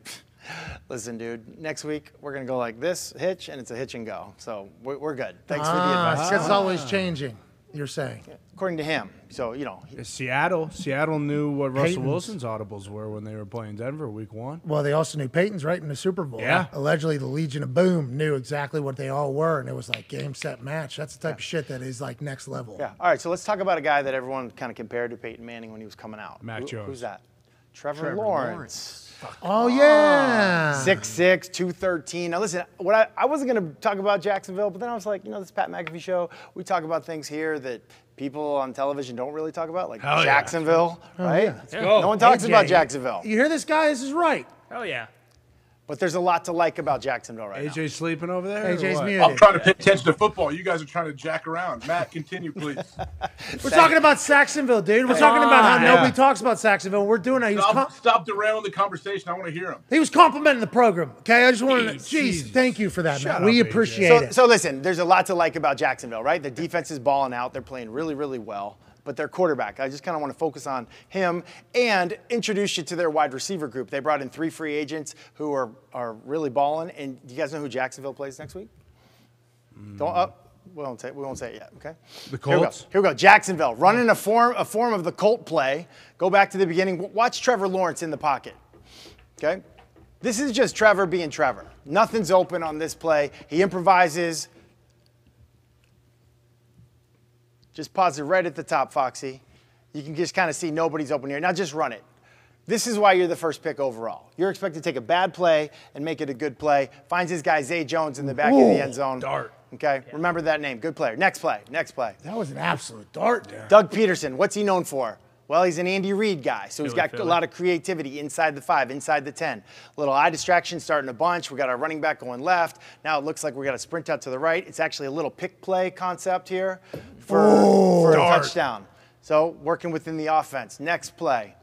listen, dude, next week we're going to go like this hitch, and it's a hitch and go. So we're good. Thanks for the advice. It's always changing, you're saying. According to him. So, Seattle knew what Russell Wilson's audibles were when they were playing Denver week 1. Well, they also knew Peyton's right in the Super Bowl. Yeah. Allegedly, the Legion of Boom knew exactly what they all were, and it was like game, set, match. That's the type of shit that is like next level. Yeah. All right, so let's talk about a guy that everyone kind of compared to Peyton Manning when he was coming out. Mac Jones. Who's that? Trevor Lawrence. Oh, yeah. 6'6", 213. Now, listen, what I wasn't going to talk about Jacksonville, but then I was like, this Pat McAfee show, we talk about things here that people on television don't really talk about, like Hell yeah. Jacksonville, right? yeah. Let's go. No one talks AJ, about Jacksonville. You hear this guy? This is right. Oh, yeah. But there's a lot to like about Jacksonville right now. AJ sleeping over there? AJ's or what? muted. I'm trying to pay attention to football. You guys are trying to jack around. Matt, continue, please. We're talking about Saxonville, dude. We're talking about how nobody talks about Saxonville. We're doing it. Stop derailing the conversation. I want to hear him. He was complimenting the program. Okay, I just wanted to. Jesus. Thank you for that, Shut man. up, We AJ. appreciate it. So listen, there's a lot to like about Jacksonville, right? The defense is balling out. They're playing really, really well. But their quarterback, I just kind of want to focus on him and introduce you to their wide receiver group. They brought in 3 free agents who are really balling. And do you guys know who Jacksonville plays next week? Don't. We won't say it yet. Okay. The Colts. Here we go. Jacksonville running a form of the Colt play. Go back to the beginning. Watch Trevor Lawrence in the pocket. Okay. This is just Trevor being Trevor. Nothing's open on this play. He improvises. Just pause it right at the top, Foxy. You can just kind of see nobody's open here. Now just run it. This is why you're the first pick overall. You're expected to take a bad play and make it a good play. Finds his guy Zay Jones in the back of the end zone. Dart. Okay, remember that name. Good player. Next play. Next play. That was an absolute dart there. Doug Peterson. What's he known for? Well, he's an Andy Reid guy, so he's got Philly. a lot of creativity inside the 5, inside the 10. Little eye distraction starting a bunch. We got our running back going left. Now it looks like we got a sprint out to the right. It's actually a little pick play concept here for a touchdown. So working within the offense. Next play.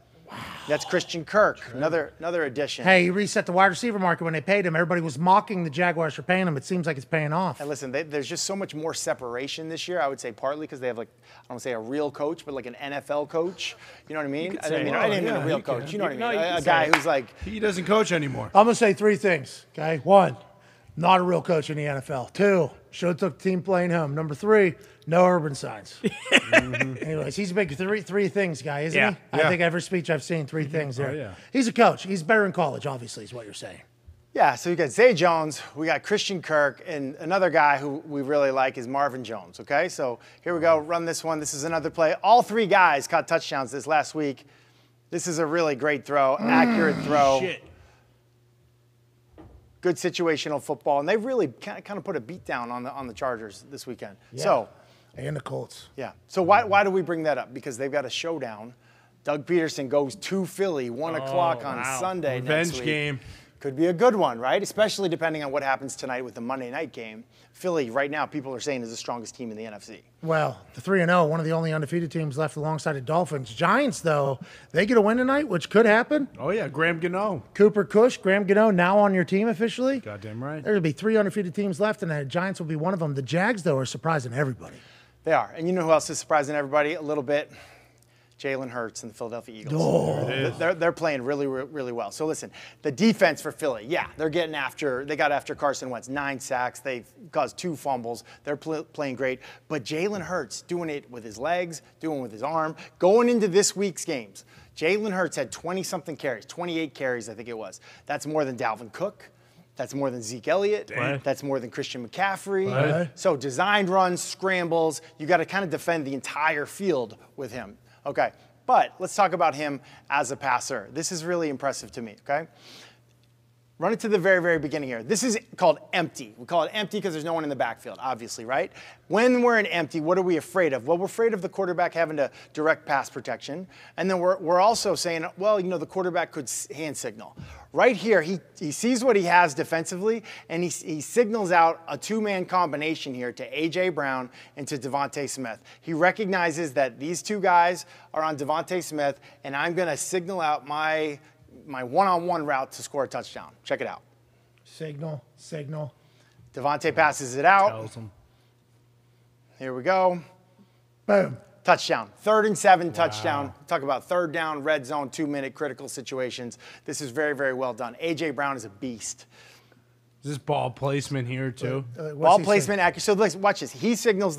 That's Christian Kirk, another addition. Hey, he reset the wide receiver market when they paid him. Everybody was mocking the Jaguars for paying him. It seems like it's paying off. And listen, there's just so much more separation this year. I would say partly because they have, like, I don't want to say a real coach, but like an NFL coach. You know what I mean? I didn't mean a real coach. You know what I mean? A guy who's like. He doesn't coach anymore. I'm going to say 3 things, okay? 1, not a real coach in the NFL. 2, should have took the team playing home. Number 3, no urban signs. Anyways, he's a big three things guy, isn't he? I think every speech I've seen, 3 things there. Oh, yeah. He's a coach. He's better in college, obviously, is what you're saying. Yeah, so you got Zay Jones, we got Christian Kirk, and another guy who we really like is Marvin Jones, okay? So here we go, run this one. This is another play. All 3 guys caught touchdowns this last week. This is a really great throw, accurate throw. Shit. Good situational football, and they've really kind of put a beat down on the Chargers this weekend. Yeah. So, and the Colts. yeah. So why do we bring that up? Because they've got a showdown. Doug Peterson goes to Philly, 1 o'clock on Sunday Revenge next week. game. Could be a good one, right? Especially depending on what happens tonight with the Monday night game. Philly, right now, people are saying is the strongest team in the NFC. Well, the 3-0, one of the only undefeated teams left alongside the Dolphins. Giants, though, they get a win tonight, which could happen. Oh, yeah, Graham Gano. Cooper Kush, Graham Gano, now on your team officially. Goddamn right. There will be 3 undefeated teams left, and the Giants will be one of them. The Jags, though, are surprising everybody. They are. And you know who else is surprising everybody a little bit? Jalen Hurts and the Philadelphia Eagles. Oh. They're playing really, really well. So listen, the defense for Philly, yeah, they got after Carson Wentz, 9 sacks. They've caused 2 fumbles. They're playing great. But Jalen Hurts doing it with his legs, doing it with his arm. Going into this week's games, Jalen Hurts had 20-something carries, 28 carries, I think it was. That's more than Dalvin Cook. That's more than Zeke Elliott. Damn. That's more than Christian McCaffrey. Right. So designed runs, scrambles, you got to kind of defend the entire field with him. Okay, but let's talk about him as a passer. This is really impressive to me, okay? Run it to the very, very beginning here. This is called empty. We call it empty because there's no one in the backfield, obviously, right? When we're in empty, what are we afraid of? Well, we're afraid of the quarterback having to direct pass protection. And then we're also saying, well, you know, the quarterback could hand signal. Right here, he sees what he has defensively, and he signals out a 2-man combination here to A.J. Brown and to Devontae Smith. He recognizes that these 2 guys are on Devontae Smith, and I'm going to signal out my one-on-one route to score a touchdown. Check it out. Signal. Devontae passes it out. Tells him. Here we go. Boom. Touchdown. 3rd and 7 touchdown. Talk about 3rd down, red zone, 2-minute critical situations. This is very, very well done. A.J. Brown is a beast. Is this ball placement here, too? Ball placement accuracy. So listen, watch this. He signals,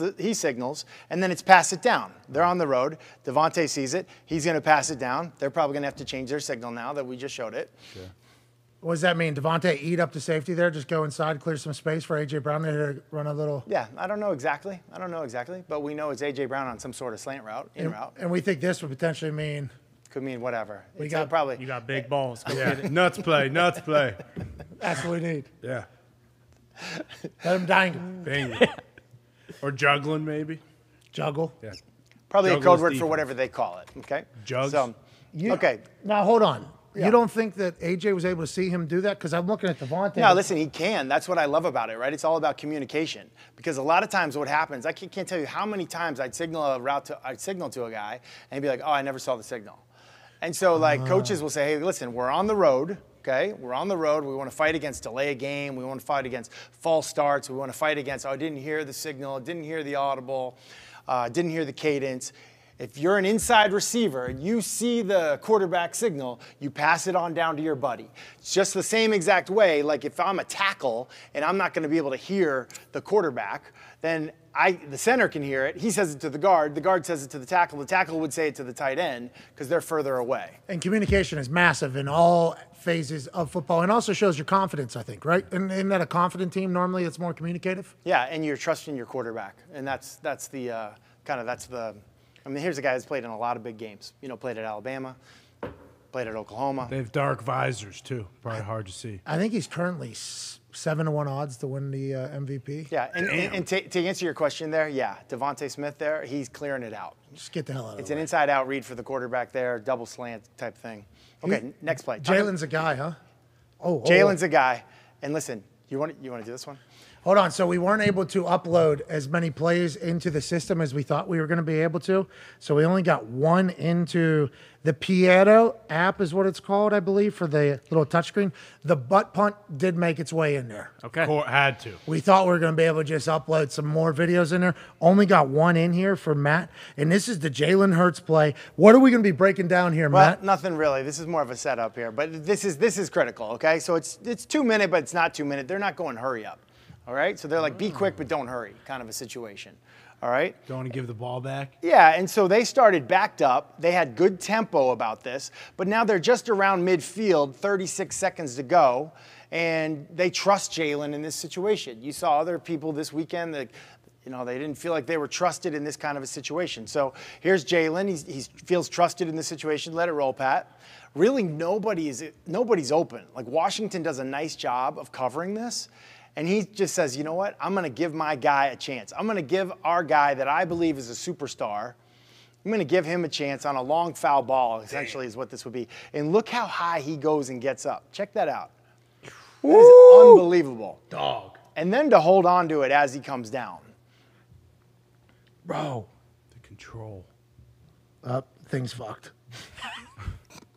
and then it's pass it down. They're on the road. Devontae sees it. He's going to pass it down. They're probably going to have to change their signal now that we just showed it. Sure. What does that mean? Devontae eat up the safety there, just go inside, clear some space for A.J. Brown to run a little. Yeah, I don't know exactly, but we know it's A.J. Brown on some sort of slant route, in route. And we think this would potentially mean Could mean whatever. We It's got- probably. You got big balls. Go Yeah. get it. Nuts play. Nuts play. That's what we need. Yeah. Let him dangle. Bingo. Or juggling, maybe. Juggle. Yeah. Probably a Juggle code is word for defense. whatever they call it. Okay. Jugs? So, okay. Now, hold on. Yeah. You don't think that AJ was able to see him do that? Because I'm looking at Devontae. No, listen, he can. That's what I love about it, right? It's all about communication. Because a lot of times what happens, I can't tell you how many times I'd signal to a guy and he'd be like, oh, I never saw the signal. And so, like, coaches will say, hey, listen, we're on the road, okay? We're on the road. We want to fight against delay a game. We want to fight against false starts. We want to fight against, oh, I didn't hear the signal, didn't hear the audible, didn't hear the cadence. If you're an inside receiver and you see the quarterback signal, you pass it on down to your buddy. It's just the same exact way, like if I'm a tackle and I'm not going to be able to hear the quarterback, then the center can hear it. He says it to the guard says it to the tackle would say it to the tight end because they're further away. And communication is massive in all phases of football and also shows your confidence, I think, right? And isn't that a confident team normally that's more communicative? Yeah, and you're trusting your quarterback. And that's the I mean, here's a guy that's played in a lot of big games. You know, played at Alabama, played at Oklahoma. They have dark visors, too. Probably hard to see. I think he's currently 7-1 odds to win the MVP. Yeah, and to answer your question there, yeah, Devontae Smith there, he's clearing it out. Just get the hell out of It's the an way. inside-out read for the quarterback there, double slant type thing. Okay, next play. Jalen's a guy, huh? Oh, Jalen's a guy. And listen, you want to do this one? Hold on. So we weren't able to upload as many plays into the system as we thought we were going to be able to. So we only got one into the Piero app is what it's called, I believe, for the little touchscreen. The butt punt did make its way in there. Okay. Had to. We thought we were going to be able to just upload some more videos in there. Only got one in here for Matt. And this is the Jalen Hurts play. What are we going to be breaking down here, Well, Matt? nothing really. This is more of a setup here. But this is critical, okay? So it's 2 minute, but it's not 2 minute. They're not going hurry up. All right, so they're like, be quick, but don't hurry, kind of a situation. All right? Don't want to give the ball back? Yeah, and so they started backed up. They had good tempo about this, but now they're just around midfield, 36 seconds to go, and they trust Jalen in this situation. You saw other people this weekend that, you know, they didn't feel like they were trusted in this kind of a situation. So here's Jalen. He feels trusted in this situation. Let it roll, Pat. Really, nobody's open. Like, Washington does a nice job of covering this. And he just says, you know what? I'm going to give my guy a chance. I'm going to give our guy that I believe is a superstar, I'm going to give him a chance on a long foul ball, essentially, is what this would be. And look how high he goes and gets up. Check that out. That is unbelievable. Dog. And then to hold on to it as he comes down. Bro. The control. Thing's fucked.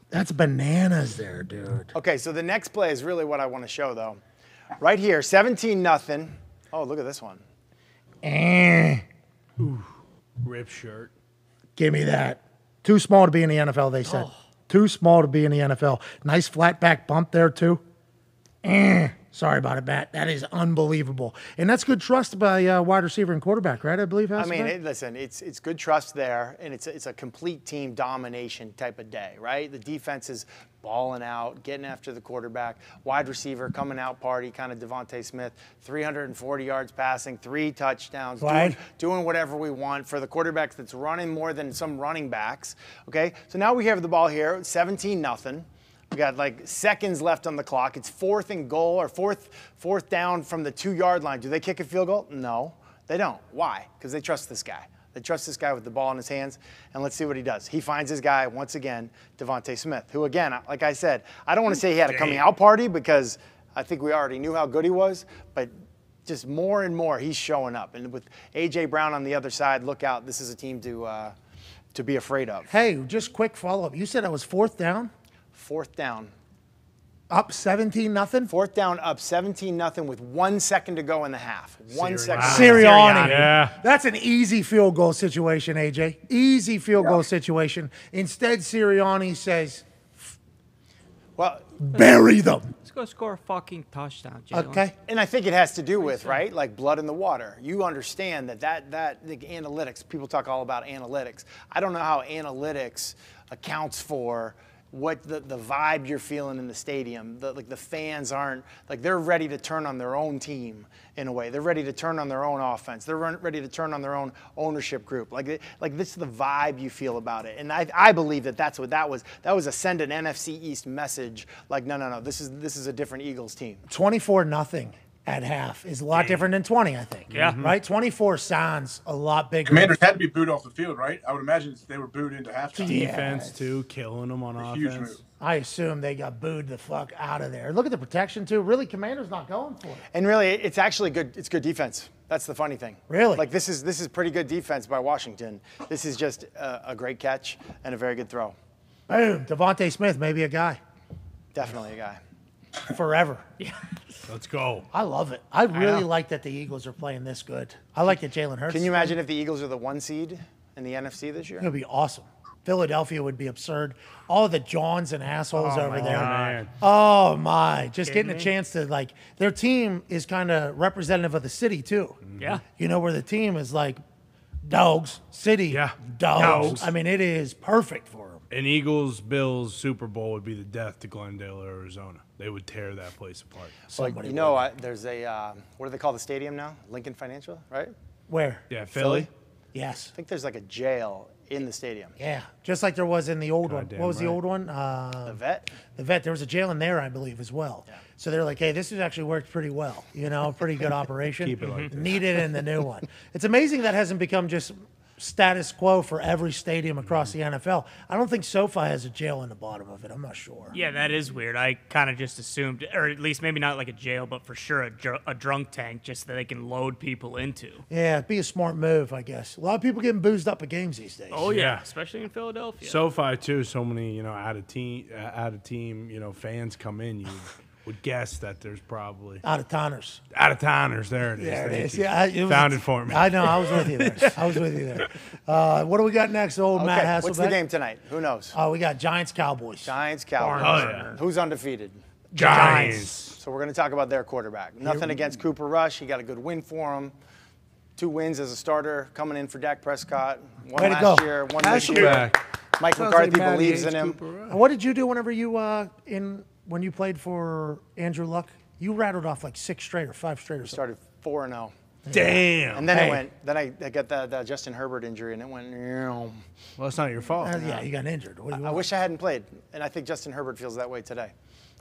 That's bananas there, dude. Okay, so the next play is really what I want to show, though. Right here, 17-0. Oh, look at this one. Ooh, rip shirt. Give me that. Too small to be in the NFL, they said. Too small to be in the NFL. Nice flat back bump there, too. Sorry about it, Matt. That is unbelievable. And that's good trust by wide receiver and quarterback, right? I believe. I mean, listen, it's good trust there, and it's a complete team domination type of day, right? The defense is balling out, getting after the quarterback. Wide receiver coming out party, kind of Devontae Smith, 340 yards passing, 3 touchdowns, doing whatever we want for the quarterback that's running more than some running backs. Okay, so now we have the ball here, 17-0. We got like seconds left on the clock. It's 4th and goal or fourth down from the 2-yard line. Do they kick a field goal? No, they don't. Why? Because they trust this guy. They trust this guy with the ball in his hands, and let's see what he does. He finds his guy, once again, Devontae Smith, who, again, like I said, I don't want to say he had a coming out party because I think we already knew how good he was, but just more and more he's showing up. And with A.J. Brown on the other side, look out. This is a team to be afraid of. Hey, just quick follow-up. You said it was 4th down? 4th down. Up 17-0? 4th down, up 17-0 with 1 second to go in the half. 1 second. Sirianni. Yeah. That's an easy field goal situation, AJ. Easy field goal situation. Instead, Sirianni says, well, bury them. Let's go score a fucking touchdown, Jalen. Okay. And I think it has to do with, right, like blood in the water. You understand that the analytics, people talk all about analytics. I don't know how analytics accounts for what the vibe you're feeling in the stadium. The fans aren't, like, they're ready to turn on their own team in a way. They're ready to turn on their own offense. They're ready to turn on their own ownership group. Like this is the vibe you feel about it. And I believe that's what that was. That was a send an NFC East message. Like, no, this is a different Eagles team. 24-0 at half is a lot different than 20, I think. Yeah. Right? 24 sounds a lot bigger. Commanders had to be booed off the field, right? I would imagine they were booed into halftime. Defense, too, killing them on Huge offense. move. I assume they got booed the fuck out of there. Look at the protection, too. Really, Commanders not going for it. And really, it's actually good. It's good defense. That's the funny thing. Really? Like, this is pretty good defense by Washington. This is just a great catch and a very good throw. Boom. Devontae Smith, maybe a guy. Definitely a guy. Forever. Yeah. Let's go. I love it. I really like that the Eagles are playing this good. I like that Jalen Hurts. Can you imagine if the Eagles are the 1 seed in the NFC this year? It would be awesome. Philadelphia would be absurd. All the Johns and assholes over there. Man. Oh, my. Just Kidding getting a me? chance to, like, their team is kind of representative of the city, too. Yeah. You know, where the team is like dogs, city, dogs. I mean, it is perfect for them. An Eagles-Bills Super Bowl would be the death to Glendale, Arizona. They would tear that place apart. Like, you know, there's a, what do they call the stadium now? Lincoln Financial, right? Where? Yeah, Philly. Yes. I think there's like a jail in the stadium. Yeah, just like there was in the old one. Goddamn What was the right. old one? The Vet? The Vet. There was a jail in there, I believe, as well. Yeah. So they're like, hey, this has actually worked pretty well. You know, pretty good operation. Keep it like this. Need it in the new one. It's amazing that hasn't become just status quo for every stadium across the NFL. I don't think SoFi has a jail in the bottom of it. I'm not sure. Yeah, that is weird. I kind of just assumed, or at least maybe not like a jail, but for sure a drunk tank just that they can load people into. Yeah, it'd be a smart move, I guess. A lot of people getting boozed up at games these days. Oh, yeah, especially in Philadelphia. SoFi too. So many, out of team, fans come in. You would guess that there's probably Out of towners. There it is. There it Thank is. you. Yeah, it was, Found it for me. I know. I was with you there. What do we got next, old Matt Hasselbeck? What's the game tonight? Who knows? We got Giants-Cowboys. Giants-Cowboys. Oh, yeah. Who's undefeated? Giants. So we're going to talk about their quarterback. Nothing against Cooper Rush. He got a good win for him. 2 wins as a starter coming in for Dak Prescott. One Way to last go. year, one this year. Hasselbeck. Mike Sounds McCarthy like Matty believes hates in him. Cooper Rush. And what did you do whenever you when you played for Andrew Luck? You rattled off like 6 straight or 5 straight or something. Started 4-0. Damn. And then it went. Then I got the Justin Herbert injury, and it went. Well, it's not your fault. Yeah, you got injured. What do you I want? wish I hadn't played, and I think Justin Herbert feels that way today.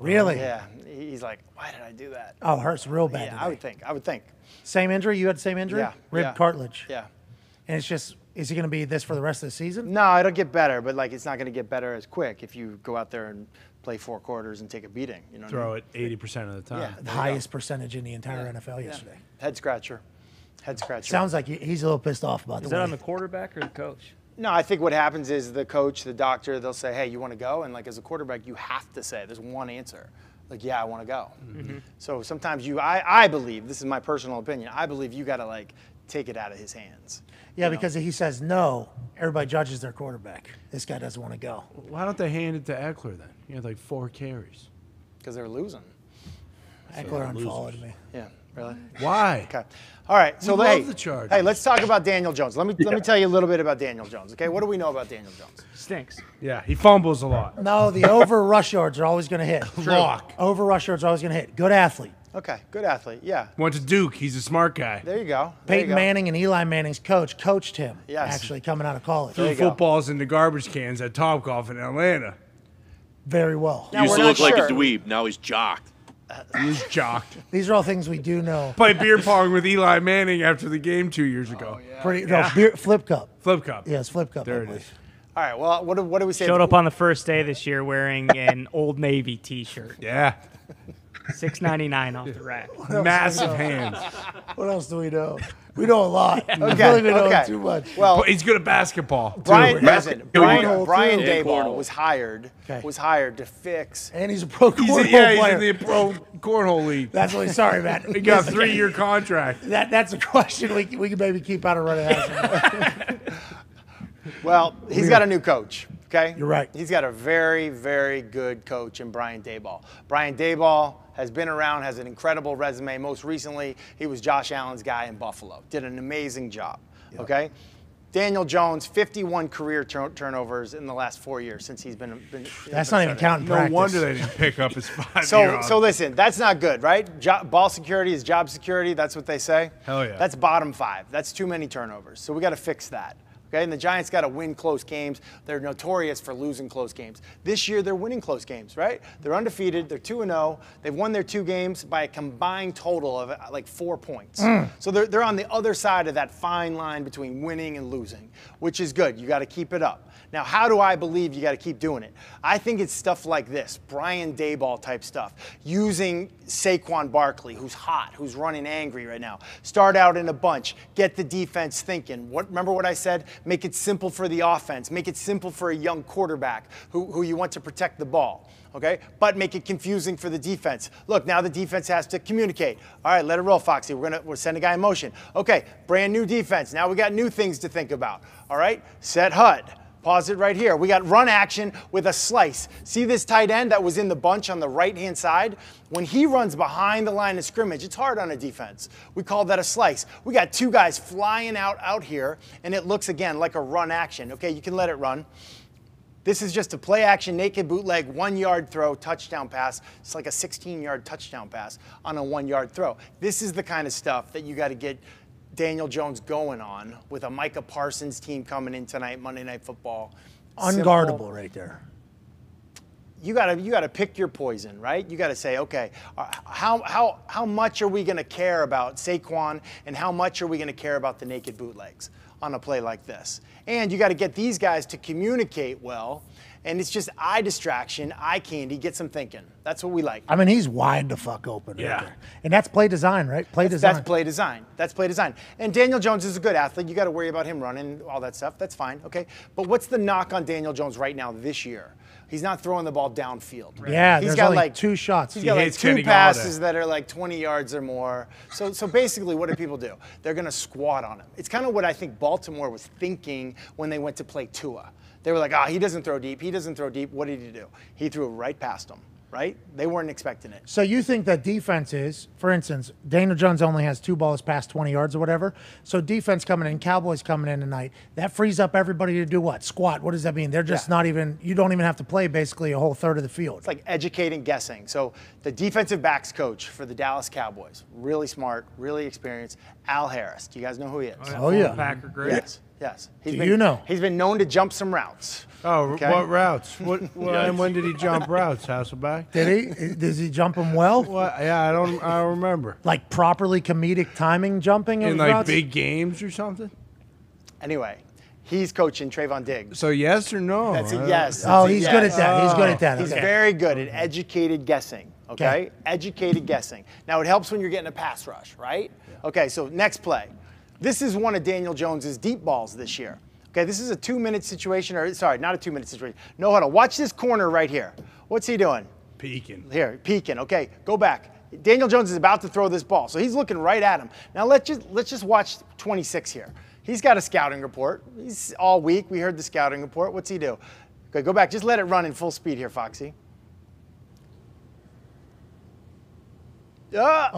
Really? Yeah, he's like, why did I do that? Oh, it hurts real bad. Yeah, today. I would think. Same injury? You had the same injury? Yeah. Rib yeah. cartilage. Yeah. And it's just, is it going to be this for the rest of the season? No, it'll get better, but like it's not going to get better as quick if you go out there and play 4 quarters and take a beating. You know what I Throw mean? it 80% of the time. Yeah. The highest percentage in the entire NFL yesterday. Head scratcher. Head scratcher. Sounds like he's a little pissed off about Is the that way. on the quarterback or the coach? No, I think what happens is the coach, the doctor, they'll say, hey, you want to go? And like as a quarterback, you have to say, there's one answer. Like, yeah, I want to go. Mm-hmm. So sometimes I believe, this is my personal opinion, I believe you got to like take it out of his hands. Yeah, because if he says no, everybody judges their quarterback. This guy doesn't want to go. Why don't they hand it to Eckler then? He had like 4 carries. Because they're losing. Eckler unfollowed me. Yeah, really? Why? Okay. All right. So We hey, love the Chargers. hey, let's talk about Daniel Jones. Let me tell you a little bit about Daniel Jones. Okay, what do we know about Daniel Jones? Stinks. Yeah, he fumbles a lot. No, the over rush yards are always going to hit. Lock. Over rush yards are always going to hit. Good athlete. Okay, good athlete. Yeah. Went to Duke. He's a smart guy. There you go. There you Peyton go. Manning and Eli Manning's coach coached him. Yes. Actually, coming out of college. Threw footballs into garbage cans at Topgolf in Atlanta. Very well. Now, Used we're to not look like sure. a dweeb. Now he's jocked. He was jocked. These are all things we do know. Played beer pong with Eli Manning after the game 2 years ago. Flip cup. Flip cup. Yes, flip cup. There I it believe. is. All right. Well, what do we say? Showed up on the first day this year wearing an Old Navy T-shirt. Yeah. $6.99 off the rack. Massive hands. What else do we know? We know a lot. I feel Okay, like we know okay. too much. Well, But he's good at basketball. too. Brian Cornhole, too. Daboll was hired to fix. And he's a pro He's cornhole he's player. in the pro cornhole league. That's what. Sorry, Matt. He got a 3-year contract. That's a question we can maybe keep out of running house. Well, he's got a new coach. Okay, You're right. He's got a very, very good coach in Brian Daboll. Brian Daboll has been around, has an incredible resume. Most recently, he was Josh Allen's guy in Buffalo. Did an amazing job. Okay. Daniel Jones, 51 career turnovers in the last 4 years since he's been. That's not even counting practice. No wonder they didn't pick up his 5-year-old. So listen, that's not good, right? Ball security is job security. That's what they say. Hell yeah. That's bottom 5. That's too many turnovers. So we got to fix that. Okay, and the Giants got to win close games. They're notorious for losing close games. This year, they're winning close games, right? They're undefeated. They're 2-0. They've won their 2 games by a combined total of like 4 points. So they're on the other side of that fine line between winning and losing, which is good. You got to keep it up. Now, how do I believe you got to keep doing it? I think it's stuff like this, Brian Daboll type stuff, using Saquon Barkley, who's hot, who's running angry right now. Start out in a bunch, get the defense thinking. Remember what I said? Make it simple for the offense. Make it simple for a young quarterback who you want to protect the ball. Okay, but make it confusing for the defense. Look, now the defense has to communicate. All right, let it roll, Foxy. We're sending a guy in motion. Okay, brand new defense. Now we got new things to think about. All right, set HUD. Pause it right here. We got run action with a slice. See this tight end that was in the bunch on the right-hand side? When he runs behind the line of scrimmage, it's hard on a defense. We call that a slice. We got 2 guys flying out here, and it looks, again, like a run action. Okay, you can let it run. This is just a play action, naked bootleg, 1-yard throw, touchdown pass. It's like a 16-yard touchdown pass on a 1-yard throw. This is the kind of stuff that you got to get Daniel Jones going on with a Micah Parsons team coming in tonight, Monday Night Football. Unguardable right there. You gotta pick your poison, right? You gotta say, okay, how much are we gonna care about Saquon, and how much are we gonna care about the naked bootlegs on a play like this? And you gotta get these guys to communicate well, and it's just eye distraction, eye candy, get some thinking. That's what we like. I mean, he's wide the fuck open right there. And that's play design, right? That's play design. That's play design. And Daniel Jones is a good athlete. You got to worry about him running, all that stuff. That's fine, okay? But what's the knock on Daniel Jones right now this year? He's not throwing the ball downfield. Right? Yeah, he's there's got only like 2 shots. He's got like 2 passes that are like 20 yards or more. So basically, what do people do? They're going to squat on him. It's kind of what I think Baltimore was thinking when they went to play Tua. They were like, he doesn't throw deep. He doesn't throw deep. What did he do? He threw it right past them, right? They weren't expecting it. So you think that defense is, for instance, Daniel Jones only has 2 balls past 20 yards or whatever. So defense coming in, Cowboys coming in tonight, that frees up everybody to do what? Squat. What does that mean? They're just not even, you don't even have to play basically a whole third of the field. It's like educating guessing. So the defensive backs coach for the Dallas Cowboys, really smart, really experienced, Al Harris. Do you guys know who he is? Oh, yeah. Packer great. Yes. Do you know? He's been known to jump some routes. Oh, Okay? what routes? And when did he jump routes, Hasselback? Did he? Does he jump them well? Yeah, I don't remember. Like properly comedic timing jumping In of like routes? big games or something? Anyway, he's coaching Trayvon Diggs. So yes or no? That's a yes. Oh, It's a he's yes. good at that. He's good at that. He's Okay. very good at educated guessing, okay? Educated guessing. Now, it helps when you're getting a pass rush, right? Okay, so next play. This is one of Daniel Jones's deep balls this year. Okay, this is a 2-minute situation, or sorry, not a 2-minute situation. No, hold on. Watch this corner right here. What's he doing? Peeking. Here, peeking. Okay, go back. Daniel Jones is about to throw this ball, so he's looking right at him. Now let's just watch 26 here. He's got a scouting report. He's all week. We heard the scouting report. What's he do? Okay, go back. Just let it run in full speed here, Foxy. Oh.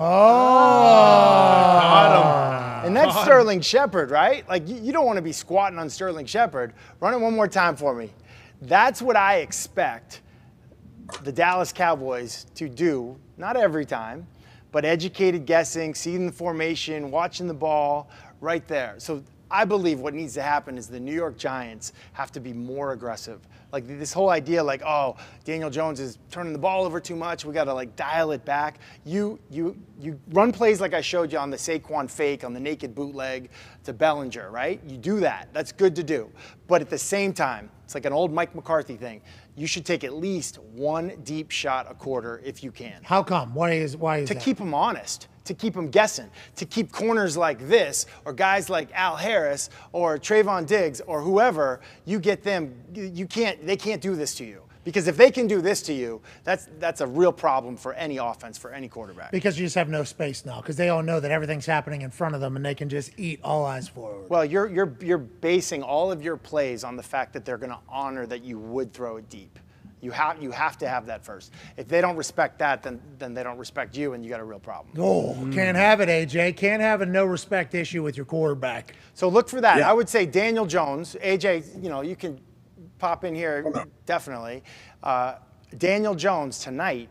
Got him. And that's Sterling Shepard, right? Like, you don't want to be squatting on Sterling Shepard. Run it one more time for me. That's what I expect the Dallas Cowboys to do, not every time, but educated guessing, seeing the formation, watching the ball right there. So I believe what needs to happen is the New York Giants have to be more aggressive. Like this whole idea like, oh, Daniel Jones is turning the ball over too much. We got to like dial it back. You run plays like I showed you on the Saquon fake, on the naked bootleg to Bellinger, right? You do that. That's good to do. But at the same time, it's like an old Mike McCarthy thing. You should take at least 1 deep shot a quarter if you can. How come? Why is to that? keep them honest, to keep them guessing, to keep corners like this or guys like Al Harris or Trayvon Diggs or whoever, you get them, they can't do this to you. Because if they can do this to you, that's a real problem for any offense, for any quarterback. Because you just have no space now, because they all know that everything's happening in front of them and they can just eat all eyes forward. Well, you're basing all of your plays on the fact that they're going to honor that you would throw it deep. You have to have that first. If they don't respect that, then they don't respect you, and you got a real problem. Oh, can't have it, AJ. Can't have a no respect issue with your quarterback. So look for that. I would say Daniel Jones. AJ, you can pop in here definitely. Daniel Jones tonight.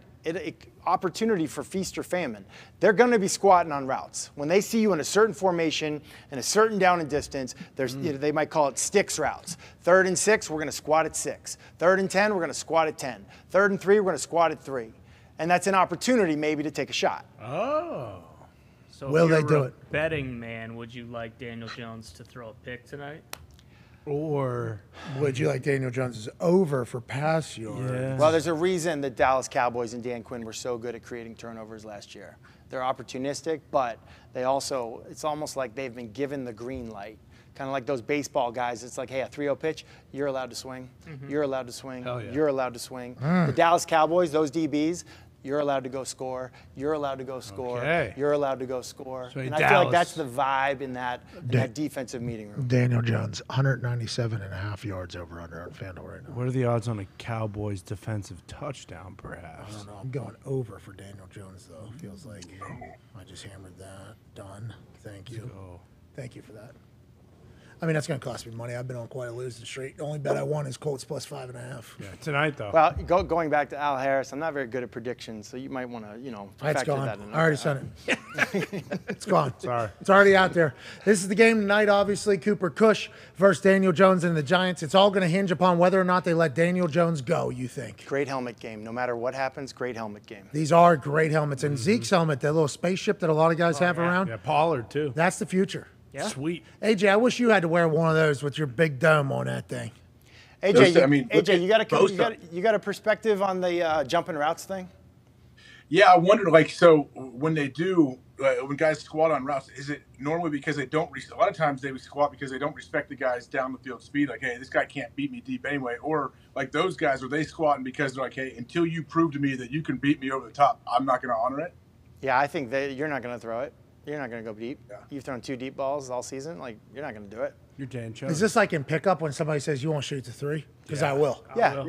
Opportunity for feast or famine. They're going to be squatting on routes. When they see you in a certain formation and a certain down and distance, they might call it sticks routes. 3rd and 6, we're going to squat at 6. 3rd and 10, we're going to squat at 10. 3rd and 3, we're going to squat at 3. And that's an opportunity maybe to take a shot. Oh. So Will if they you're do a it? betting man, would you like Daniel Jones to throw a pick tonight? Or would you like Daniel Jones's over for pass yards? Yeah. Well, there's a reason the Dallas Cowboys and Dan Quinn were so good at creating turnovers last year. They're opportunistic, but they also, it's almost like they've been given the green light. Kind of like those baseball guys. It's like, hey, a 3-0 pitch, you're allowed to swing. You're allowed to swing. You're allowed to swing. The Dallas Cowboys, those DBs, you're allowed to go score. You're allowed to go score. Okay. You're allowed to go score. So and I feel like that's the vibe in that defensive meeting room. Daniel Jones, 197.5 yards over under on FanDuel right now. What are the odds on a Cowboys defensive touchdown, perhaps? I don't know. I'm going over for Daniel Jones, though. Feels like I just hammered that. Done. Thank you. Thank you for that. I mean, that's going to cost me money. I've been on quite a losing streak. The only bet I won is Colts plus 5.5. Yeah, tonight, though. Well, going back to Al Harris, I'm not very good at predictions, so you might want to, It's factor gone. that in. I already sent it. It's gone. Sorry. It's already out there. This is the game tonight, obviously. Cooper Kush versus Daniel Jones and the Giants. It's all going to hinge upon whether or not they let Daniel Jones go, you think. Great helmet game. No matter what happens, great helmet game. These are great helmets. And Zeke's helmet, that little spaceship that a lot of guys have around. Yeah, Pollard, too. That's the future. Yeah. Sweet. AJ, I wish you had to wear one of those with your big dome on that thing. AJ, you got a perspective on the jumping routes thing? Yeah, I wondered, so when they do, when guys squat on routes, is it normally because they don't, a lot of times they would squat because they don't respect the guys down the field speed, like, hey, this guy can't beat me deep anyway, or like those guys, are they squatting because they're like, hey, until you prove to me that you can beat me over the top, I'm not going to honor it? Yeah, I think that you're not going to throw it. You're not going to go deep. Yeah. You've thrown 2 deep balls all season. You're not going to do it. You're Dan Jones. Is this like in pickup when somebody says you won't shoot the 3? Because I will. Yeah.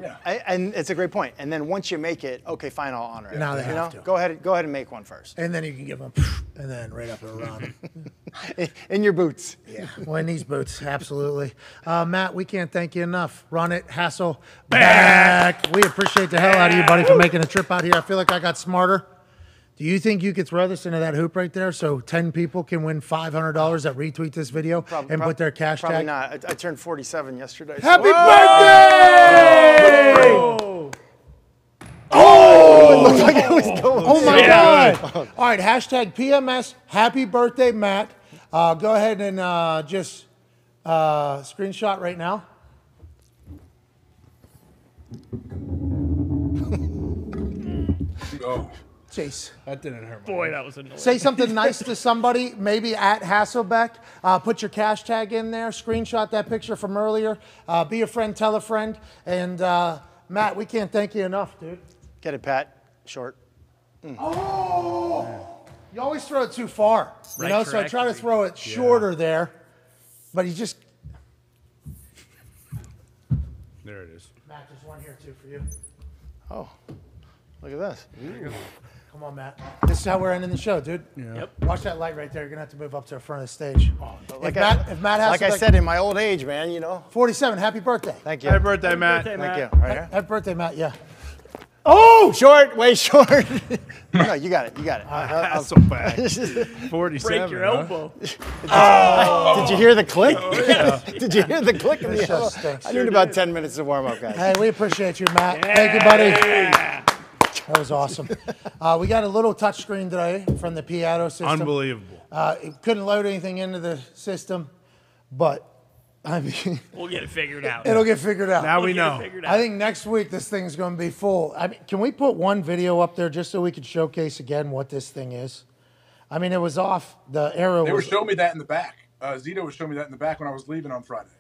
And it's a great point. And then once you make it, okay, fine, I'll honor it. Now they have to. Go ahead and make one first. And then you can give them, and then right up and around. In your boots. Yeah. Well, in these boots, absolutely. Matt, we can't thank you enough. Run it, Hassel, back. We appreciate the hell out of you, buddy, for making a trip out here. I feel like I got smarter. Do you think you could throw this into that hoop right there so 10 people can win $500 that retweet this video and put their cash probably tag? Probably not. I turned 47 yesterday. Happy birthday! Oh! It looked like it was going. Oh, my God. All right, hashtag PMS, happy birthday, Matt. Go ahead and just screenshot right now. Oh. Chase. That didn't hurt. Boy, that was annoying. Say something nice to somebody, maybe at Hasselbeck. Put your cash tag in there. Screenshot that picture from earlier. Be a friend, tell a friend. And Matt, we can't thank you enough, dude. Get it, Pat. Short. Oh! You always throw it too far. You Right know, so I try to throw it shorter there. But he just... There it is. Matt, there's one here, too, for you. Oh, look at this. Come on, Matt. This is how we're ending the show, dude. Yeah. Yep. Watch that light right there. You're going to have to move up to the front of the stage. Like if Matt has like I said, in my old age, man, 47, happy birthday. Thank you. Happy birthday, Matt. Thank you. Right here. Happy birthday, Matt, yeah. Oh! Short, way short. No, you got it. You got it. Hasselbeck. 47. Break your elbow. Did you hear the click? Oh, yeah. Did you hear the click in the This show elbow? stinks. I need about 10 minutes to warm up, guys. Hey, we appreciate you, Matt. Thank you, buddy. That was awesome. We got a little touchscreen today from the Piatto system. Unbelievable. It couldn't load anything into the system, but I mean, We'll get it figured out. it'll get figured out. Now we know. I think next week this thing's going to be full. I mean, can we put one video up there just so we can showcase again what this thing is? I mean, it was off. The arrow They were was. showing me that in the back. Zito was showing me that in the back when I was leaving on Friday.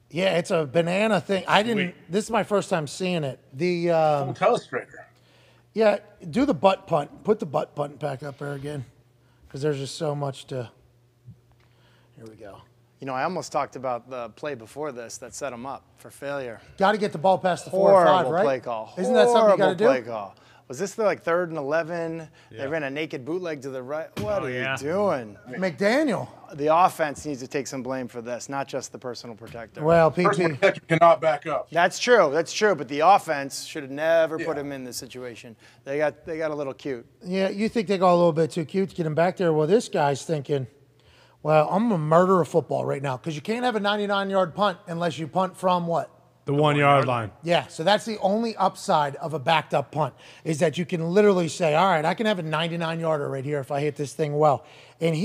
Yeah, it's a banana thing. I didn't. This is my first time seeing it. The Full telestrator. yeah, do the butt punt. Put the butt punt back up there again, because there's just so much to. Here we go. I almost talked about the play before this that set him up for failure. Got to get the ball past the 4 or 5, right? Play call. Isn't that something you got to do? Play call. Was this the 3rd and 11? They ran a naked bootleg to the right. What are you doing? McDaniel. The offense needs to take some blame for this, not just the personal protector. Well, Personal protector cannot back up. That's true. That's true. But the offense should have never put him in this situation. They got a little cute. Yeah, you think they got a little bit too cute to get him back there? Well, this guy's thinking, well, I'm going to murder a football right now because you can't have a 99-yard punt unless you punt from what? The 1 yard line. Yeah, so that's the only upside of a backed up punt is that you can literally say, all right, I can have a 99-yarder right here if I hit this thing well. And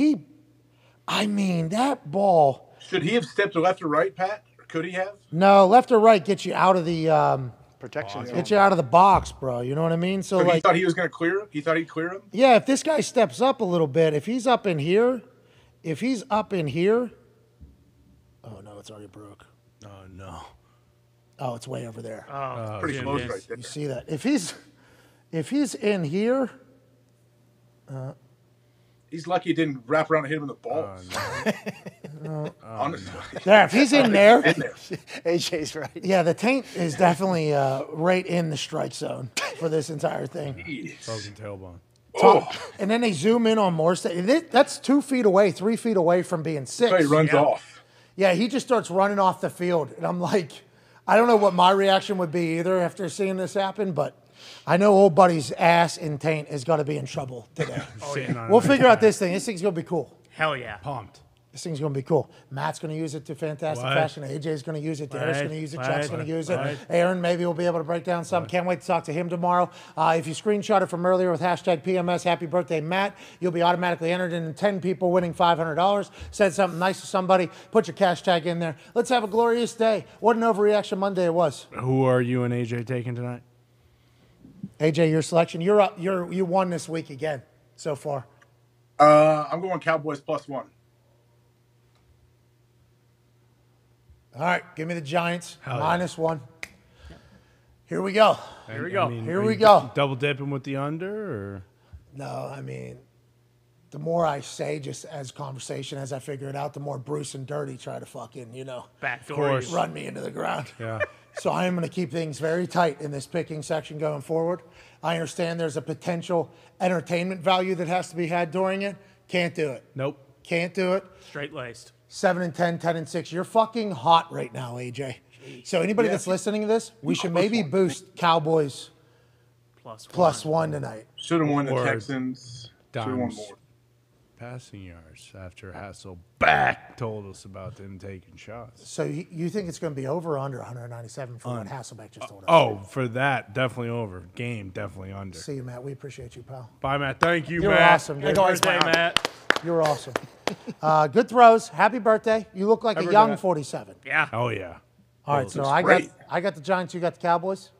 that ball. Should he have stepped to left or right, Pat? Or could he have? No, left or right gets you out of the protection. Get you out of the box, bro. You know what I mean? So he thought he was going to clear him? He thought he'd clear him? Yeah, if this guy steps up a little bit, if he's up in here, oh no, it's already broke. Oh no. Oh, it's way over there. Oh, pretty close right there. You see that? If he's in here, he's lucky he didn't wrap around and hit him in the balls. Honestly. There, if he's in there, AJ's right. Yeah, the taint is definitely right in the strike zone for this entire thing. Broken tailbone. And then they zoom in on Morstead. That's 2 feet away, 3 feet away from being 6. So he runs off. Yeah, he just starts running off the field. And I'm like, I don't know what my reaction would be either after seeing this happen, but I know old buddy's ass in taint is going to be in trouble today. We'll figure out this thing. This thing's going to be cool. Hell yeah. Pumped. This thing's going to be cool. Matt's going to use it to fantastic fashion. AJ's going to use it. Derek's going to use it. Chuck's going to use it. Aaron maybe will be able to break down some. Can't wait to talk to him tomorrow. If you screenshot it from earlier with hashtag PMS, happy birthday, Matt, you'll be automatically entered in 10 people winning $500. Said something nice to somebody. Put your cash tag in there. Let's have a glorious day. What an overreaction Monday it was. Who are you and AJ taking tonight? AJ, your selection. You're up. You won this week again so far. I'm going Cowboys +1. All right, give me the Giants -1. Here we go. Here we go. Here we go. Double dipping with the under, or no? I mean, the more I say, just as conversation, as I figure it out, the more Bruce and Dirty try to fucking, backdoor run me into the ground. Yeah. So I am going to keep things very tight in this picking section going forward. I understand there's a potential entertainment value that has to be had during it. Can't do it. Nope. Can't do it. Straight laced. 7-10, 10-6. You're fucking hot right now, AJ. So anybody that's listening to this, we should maybe boost Cowboys +1 tonight. Should have won the Texans. Should have won Dahn's more. passing yards after Hasselbeck told us about them taking shots. So you think it's going to be over or under 197 for what Hasselbeck just told us? Oh, for that, definitely over. Game, definitely under. See you, Matt. We appreciate you, pal. Bye, Matt. Thank you, You're Matt. awesome, dude. Happy birthday, Matt. You're awesome. Good throws. Happy birthday. You look like a young 47. Yeah. Oh, yeah. All right, so I got the Giants. You got the Cowboys?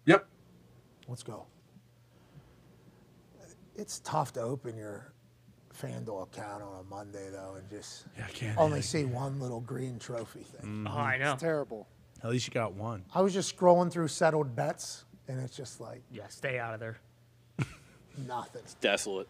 Yep. Let's go. It's tough to open your FanDuel account on a Monday, though, and just only see one little green trophy thing. Oh, I know. It's terrible. At least you got one. I was just scrolling through settled bets, and it's just like Yeah, stay out of there. nothing. It's desolate.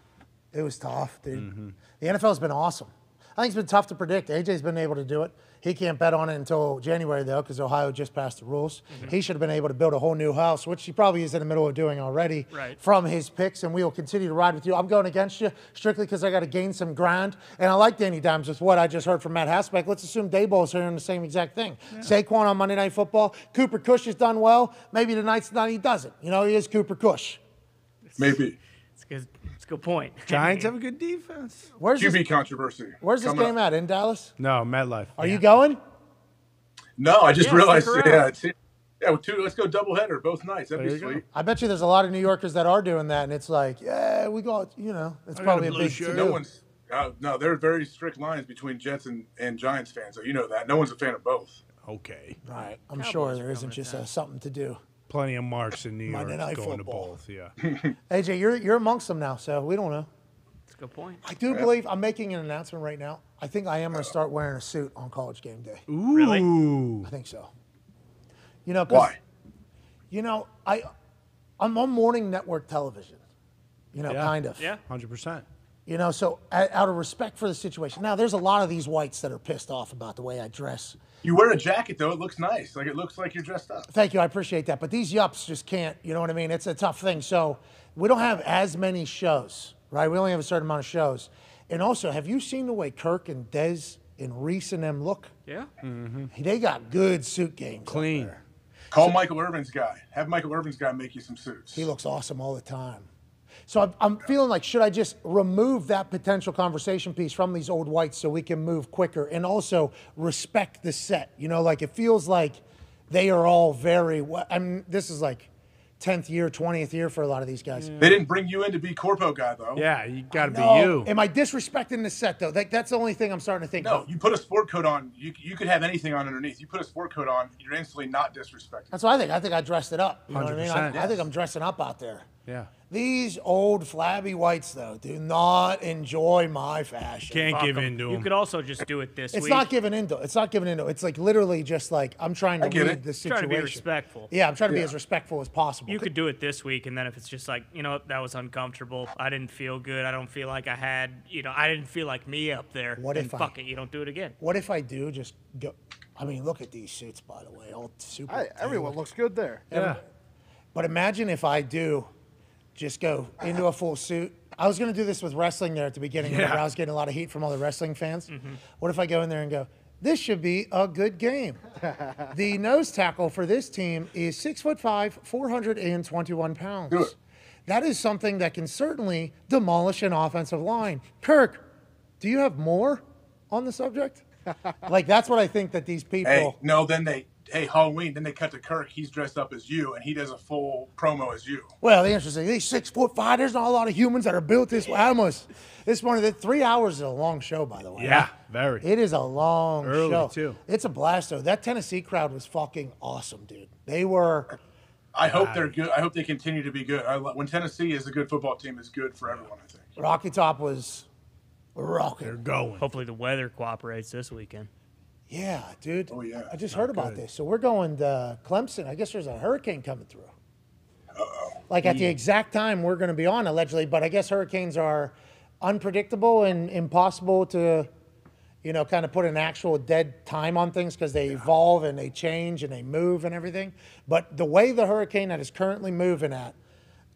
It was tough, dude. The NFL's been awesome. I think it's been tough to predict. AJ's been able to do it. He can't bet on it until January, though, because Ohio just passed the rules. He should have been able to build a whole new house, which he probably is in the middle of doing already from his picks, and we will continue to ride with you. I'm going against you strictly because I got to gain some ground, and I like Danny Dimes with what I just heard from Matt Hasselbeck. Let's assume Dayball's hearing the same exact thing. Yeah. Saquon on Monday Night Football. Cooper Kush has done well. Maybe tonight's night he doesn't. You know, he is Cooper Kush. Maybe. It's a good point. Giants have a good defense. Where's QB this controversy. Where's this game at? In Dallas? No, MetLife. Are you going? No, I just realized. stick around. Let's go doubleheader both nights. That'd be sweet. I bet you there's a lot of New Yorkers that are doing that, and it's like, yeah, we got, it's probably a big to-do. No one's. No, there are very strict lines between Jets and Giants fans, so you know that. No one's a fan of both. Okay. All right. I'm sure there isn't just something to do. Plenty of marks in New York Monday Night going Football. to both, yeah. AJ, you're amongst them now, so we don't know. That's a good point. I do believe I'm making an announcement right now. I think I am going to start wearing a suit on College game day. Ooh. Really? I think so. You know, why? You know, I'm on morning network television. You know, kind of. Yeah. 100%. You know, so out of respect for the situation. Now, there's a lot of these whites that are pissed off about the way I dress. You wear a jacket, though. It looks nice. Like, it looks like you're dressed up. Thank you. I appreciate that. But these yups just can't, you know what I mean? It's a tough thing. So we don't have as many shows, right? We only have a certain amount of shows. And also, have you seen the way Kirk and Dez and Reese and them look? Yeah. They got good suit games. Clean. Call Michael Irvin's guy. Have Michael Irvin's guy make you some suits. He looks awesome all the time. So I'm feeling like, should I just remove that potential conversation piece from these old whites so we can move quicker and also respect the set? You know, like it feels like they are all very, I mean, this is like 10th year, 20th year for a lot of these guys. They didn't bring you in to be Corpo guy, though. Yeah, you got to be No. you. Am I disrespecting the set, though? That's the only thing I'm starting to think No, about. you put a sport coat on. You could have anything on underneath. You put a sport coat on, you're instantly not disrespected. That's what I think. I think I dressed it up. You know what I mean? 100%. I think I'm dressing up out there. Yeah. These old flabby whites, though, do not enjoy my fashion. Can't give in to You them. could also just do it this It's week. not giving into. It's not giving into. It's like literally just like I'm trying to read the situation. Trying to be respectful. Yeah, I'm trying to be as respectful as possible. You could do it this week, and then if it's just like, you know, that was uncomfortable. I didn't feel good. I don't feel like I had, you know, I didn't feel like me up there. What then if I- fuck it, you don't do it again. What if I do just go? I mean, look at these suits, by the way, all super. Everyone looks good there. Yeah. But imagine if I do just go into a full suit. I was going to do this with wrestling there at the beginning. Yeah. Whenever I was getting a lot of heat from all the wrestling fans. Mm-hmm. What if I go in there and go, this should be a good game. The nose tackle for this team is 6'5", 421 pounds. Do it. That is something that can certainly demolish an offensive line. Kirk, do you have more on the subject? Like, that's what I think that these people... Hey, no, then Halloween, then they cut to Kirk. He's dressed up as you, and he does a full promo as you. Well, the interesting, these 6'5", there's not a lot of humans that are built this way. This morning, 3 hours is a long show, by the way. Yeah, very. It is a long Early, show. too. It's a blast, though. That Tennessee crowd was fucking awesome, dude. They were... I hope they're good. I hope they continue to be good. When Tennessee is a good football team, it's good for everyone, I think. Rocky Top was rocking. They're going. Hopefully the weather cooperates this weekend. Yeah, dude. Oh, yeah. I just heard about this. So we're going to Clemson. I guess there's a hurricane coming through. Like at the exact time we're going to be on, allegedly. But I guess hurricanes are unpredictable and impossible to, you know, kind of put an actual dead time on things because they evolve and they change and they move and everything. But the way the hurricane that is currently moving at,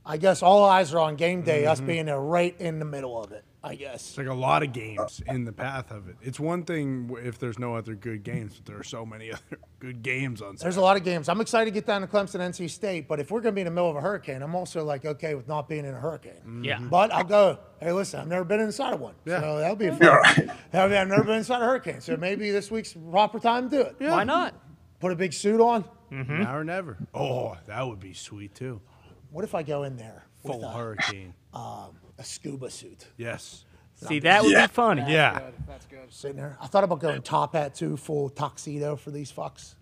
I guess all eyes are on game day, us being there right in the middle of it, I guess. It's like a lot of games in the path of it. It's one thing if there's no other good games, but there are so many other good games on Saturday. There's a lot of games. I'm excited to get down to Clemson, NC State, but if we're going to be in the middle of a hurricane, I'm also like okay with not being in a hurricane. Yeah. But I'll go, hey, listen, I've never been inside of one. Yeah. So that'll be fun. I've never been inside a hurricane, so maybe this week's the proper time to do it. Yeah. Why not? Put a big suit on. Now or never. Oh, that would be sweet, too. What if I go in there Full with hurricane. a scuba suit? Yes. See, that would be funny. Yeah. That's good. Sitting there. I thought about going top hat too, full tuxedo for these fucks.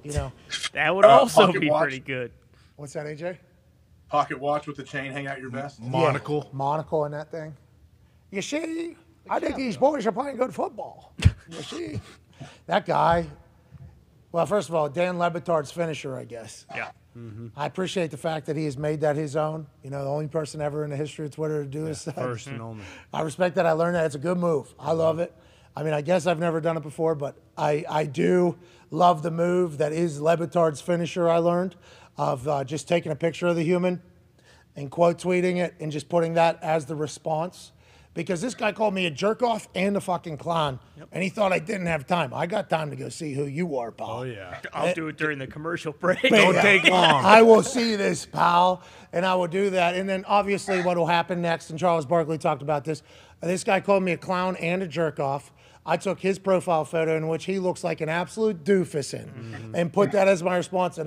You know. That would also pocket be watch. pretty good. What's that, AJ? Pocket watch with the chain hang out your vest. Monocle. Yeah, monocle and that thing. You see, I think these boys are playing good football. You see, that guy. Well, first of all, Dan Lebitard's finisher, I guess. Yeah. I appreciate the fact that he has made that his own. You know, the only person ever in the history of Twitter to do this. First and only. I respect that. I learned that. It's a good move. I love it. I mean, I guess I've never done it before, but I do love the move that is Lebitard's finisher, I learned, of just taking a picture of the human and quote tweeting it and just putting that as the response. Because this guy called me a jerk off and a fucking clown, and he thought I didn't have time. I got time to go see who you are, pal. Oh, yeah. I'll do it during the commercial break. Don't take long. I will see this, pal, and I will do that. And then obviously what will happen next, and Charles Barkley talked about this, this guy called me a clown and a jerk off. I took his profile photo in which he looks like an absolute doofus in and put that as my response. And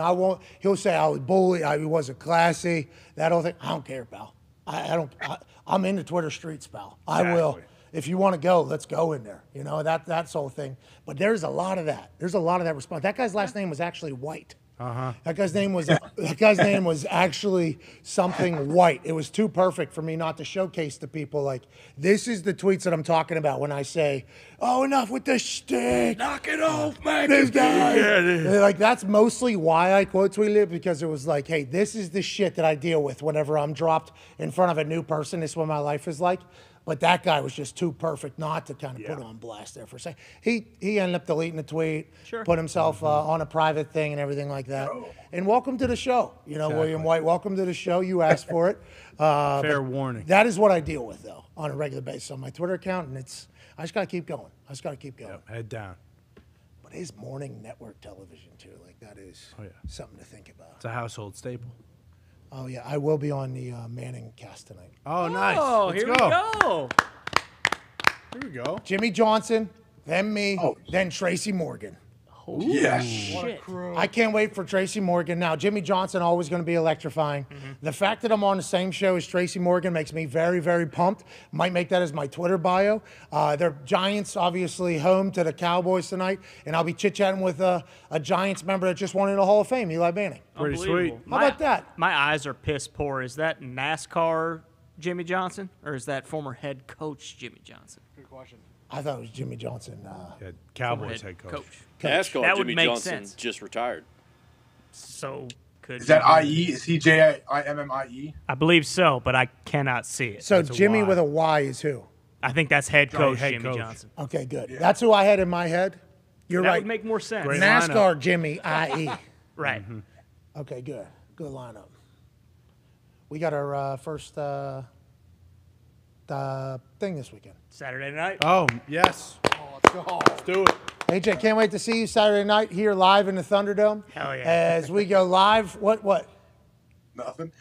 he'll say I was bullied, I wasn't classy, that whole thing. I don't care, pal. I'm in the Twitter streets, pal. I will. If you want to go, let's go in there. You know, that's the whole thing. But there's a lot of that. There's a lot of that response. That guy's last name was actually White. That guy's name was actually something White. It was too perfect for me not to showcase to people like this is the tweets that I'm talking about when I say, "Oh, enough with the shtick. Knock it off, man. This guy." Yeah, like that's mostly why I quote tweeted it, because it was like, "Hey, this is the shit that I deal with whenever I'm dropped in front of a new person. This is what my life is like." But that guy was just too perfect not to kind of put on blast there for a second. He ended up deleting the tweet, put himself on a private thing and everything like that. And welcome to the show. You know, William White, welcome to the show. You asked for it. Fair warning. That is what I deal with, though, on a regular basis on my Twitter account. And I just got to keep going. Head down. But it is morning network television, too. Like, that is something to think about. It's a household staple. Oh, yeah. I will be on the Manning cast tonight. Oh, nice. Oh, here we go. Here we go. Jimmy Johnson, then me, then Tracy Morgan. Ooh, yes. What a crew. I can't wait for Tracy Morgan. Now, Jimmy Johnson always going to be electrifying. The fact that I'm on the same show as Tracy Morgan makes me very, very pumped. Might make that as my Twitter bio. They're Giants, obviously, home to the Cowboys tonight, and I'll be chit-chatting with a Giants member that just won in the Hall of Fame, Eli Manning. Pretty sweet. How about that? My eyes are piss poor. Is that NASCAR Jimmy Johnson, or is that former head coach Jimmy Johnson? Good question. I thought it was Jimmy Johnson. Cowboys head coach. NASCAR That would Jimmy make Johnson sense. just retired. So could Is that IE? Is he J-I-M-M-I-E? I believe so, but I cannot see it. So Jimmy with a Y is who? I think that's head coach head Jimmy coach. Johnson. Okay, good. That's who I had in my head. You're That right. would make more sense. Great NASCAR lineup. Jimmy, I.E. Right. Okay, good. Good lineup. We got our first thing this weekend. Saturday night. Oh, yes. Let's do it. AJ, can't wait to see you Saturday night here live in the Thunderdome. Hell yeah. As we go live. What? Nothing.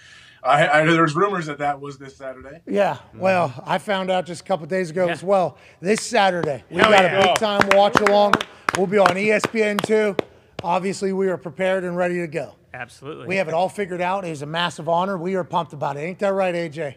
I there's rumors that was this Saturday. Yeah, well, I found out just a couple days ago as well. This Saturday, we Hell got yeah. a big-time watch-along. We'll be on ESPN2. Obviously, we are prepared and ready to go. Absolutely. We have it all figured out. It is a massive honor. We are pumped about it. Ain't that right, AJ?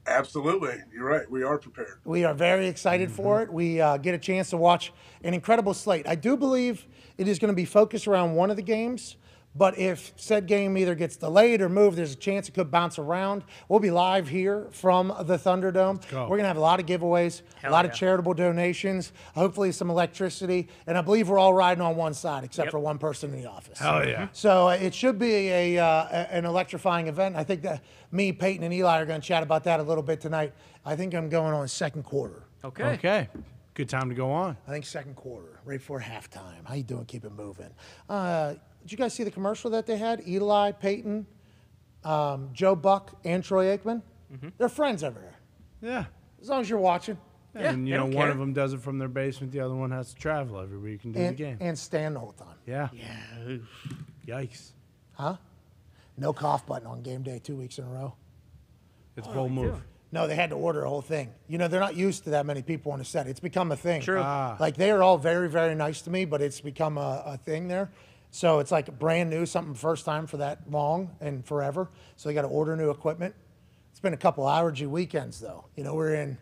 Absolutely. You're right. We are prepared. We are very excited for it. We get a chance to watch an incredible slate. I do believe it is going to be focused around one of the games, but if said game either gets delayed or moved, there's a chance it could bounce around. We'll be live here from the Thunderdome. go. We're going to have a lot of giveaways, a lot of charitable donations, hopefully some electricity, and I believe we're all riding on one side except for one person in the office. Hell yeah. So it should be an electrifying event. I think that me, Peyton, and Eli are going to chat about that a little bit tonight. I think I'm going on second quarter. Okay. Good time to go on. I think second quarter, right before halftime. How you doing? Keep it moving. Did you guys see the commercial that they had? Eli, Peyton, Joe Buck, and Troy Aikman? They're friends over there. Yeah. As long as you're watching. And, you know, one of them does it from their basement. The other one has to travel every week and do the game. And stand the whole time. Yeah. Yeah. Yikes. Huh? No cough button on game day 2 weeks in a row. It's a bold move. No, they had to order a whole thing. You know, they're not used to that many people on the set. It's become a thing. True. Like, they are all very, very nice to me, but it's become a thing there. So it's like brand new, something first time for that long and forever. So they got to order new equipment. It's been a couple allergy weekends, though. You know, we're in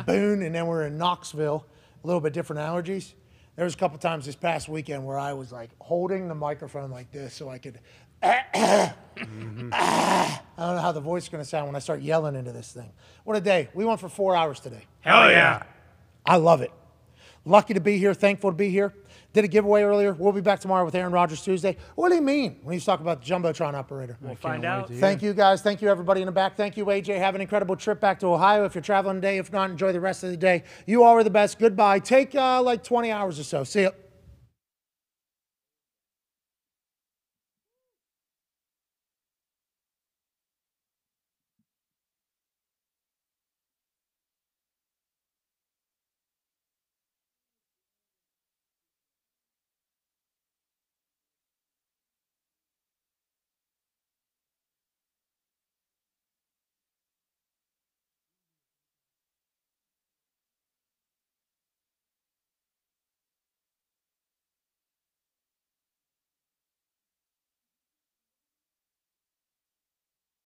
Boone, and then we're in Knoxville. A little bit different allergies. There was a couple times this past weekend where I was, like, holding the microphone like this so I could I don't know how the voice is going to sound when I start yelling into this thing. What a day. We went for 4 hours today. Hell yeah. I love it. Lucky to be here. Thankful to be here. Did a giveaway earlier. We'll be back tomorrow with Aaron Rodgers Tuesday. What do you mean when he's talking about the Jumbotron operator? We'll find out. Thank you, guys. Thank you, everybody in the back. Thank you, AJ. Have an incredible trip back to Ohio if you're traveling today. If not, enjoy the rest of the day. You all are the best. Goodbye. Take like 20 hours or so. See you.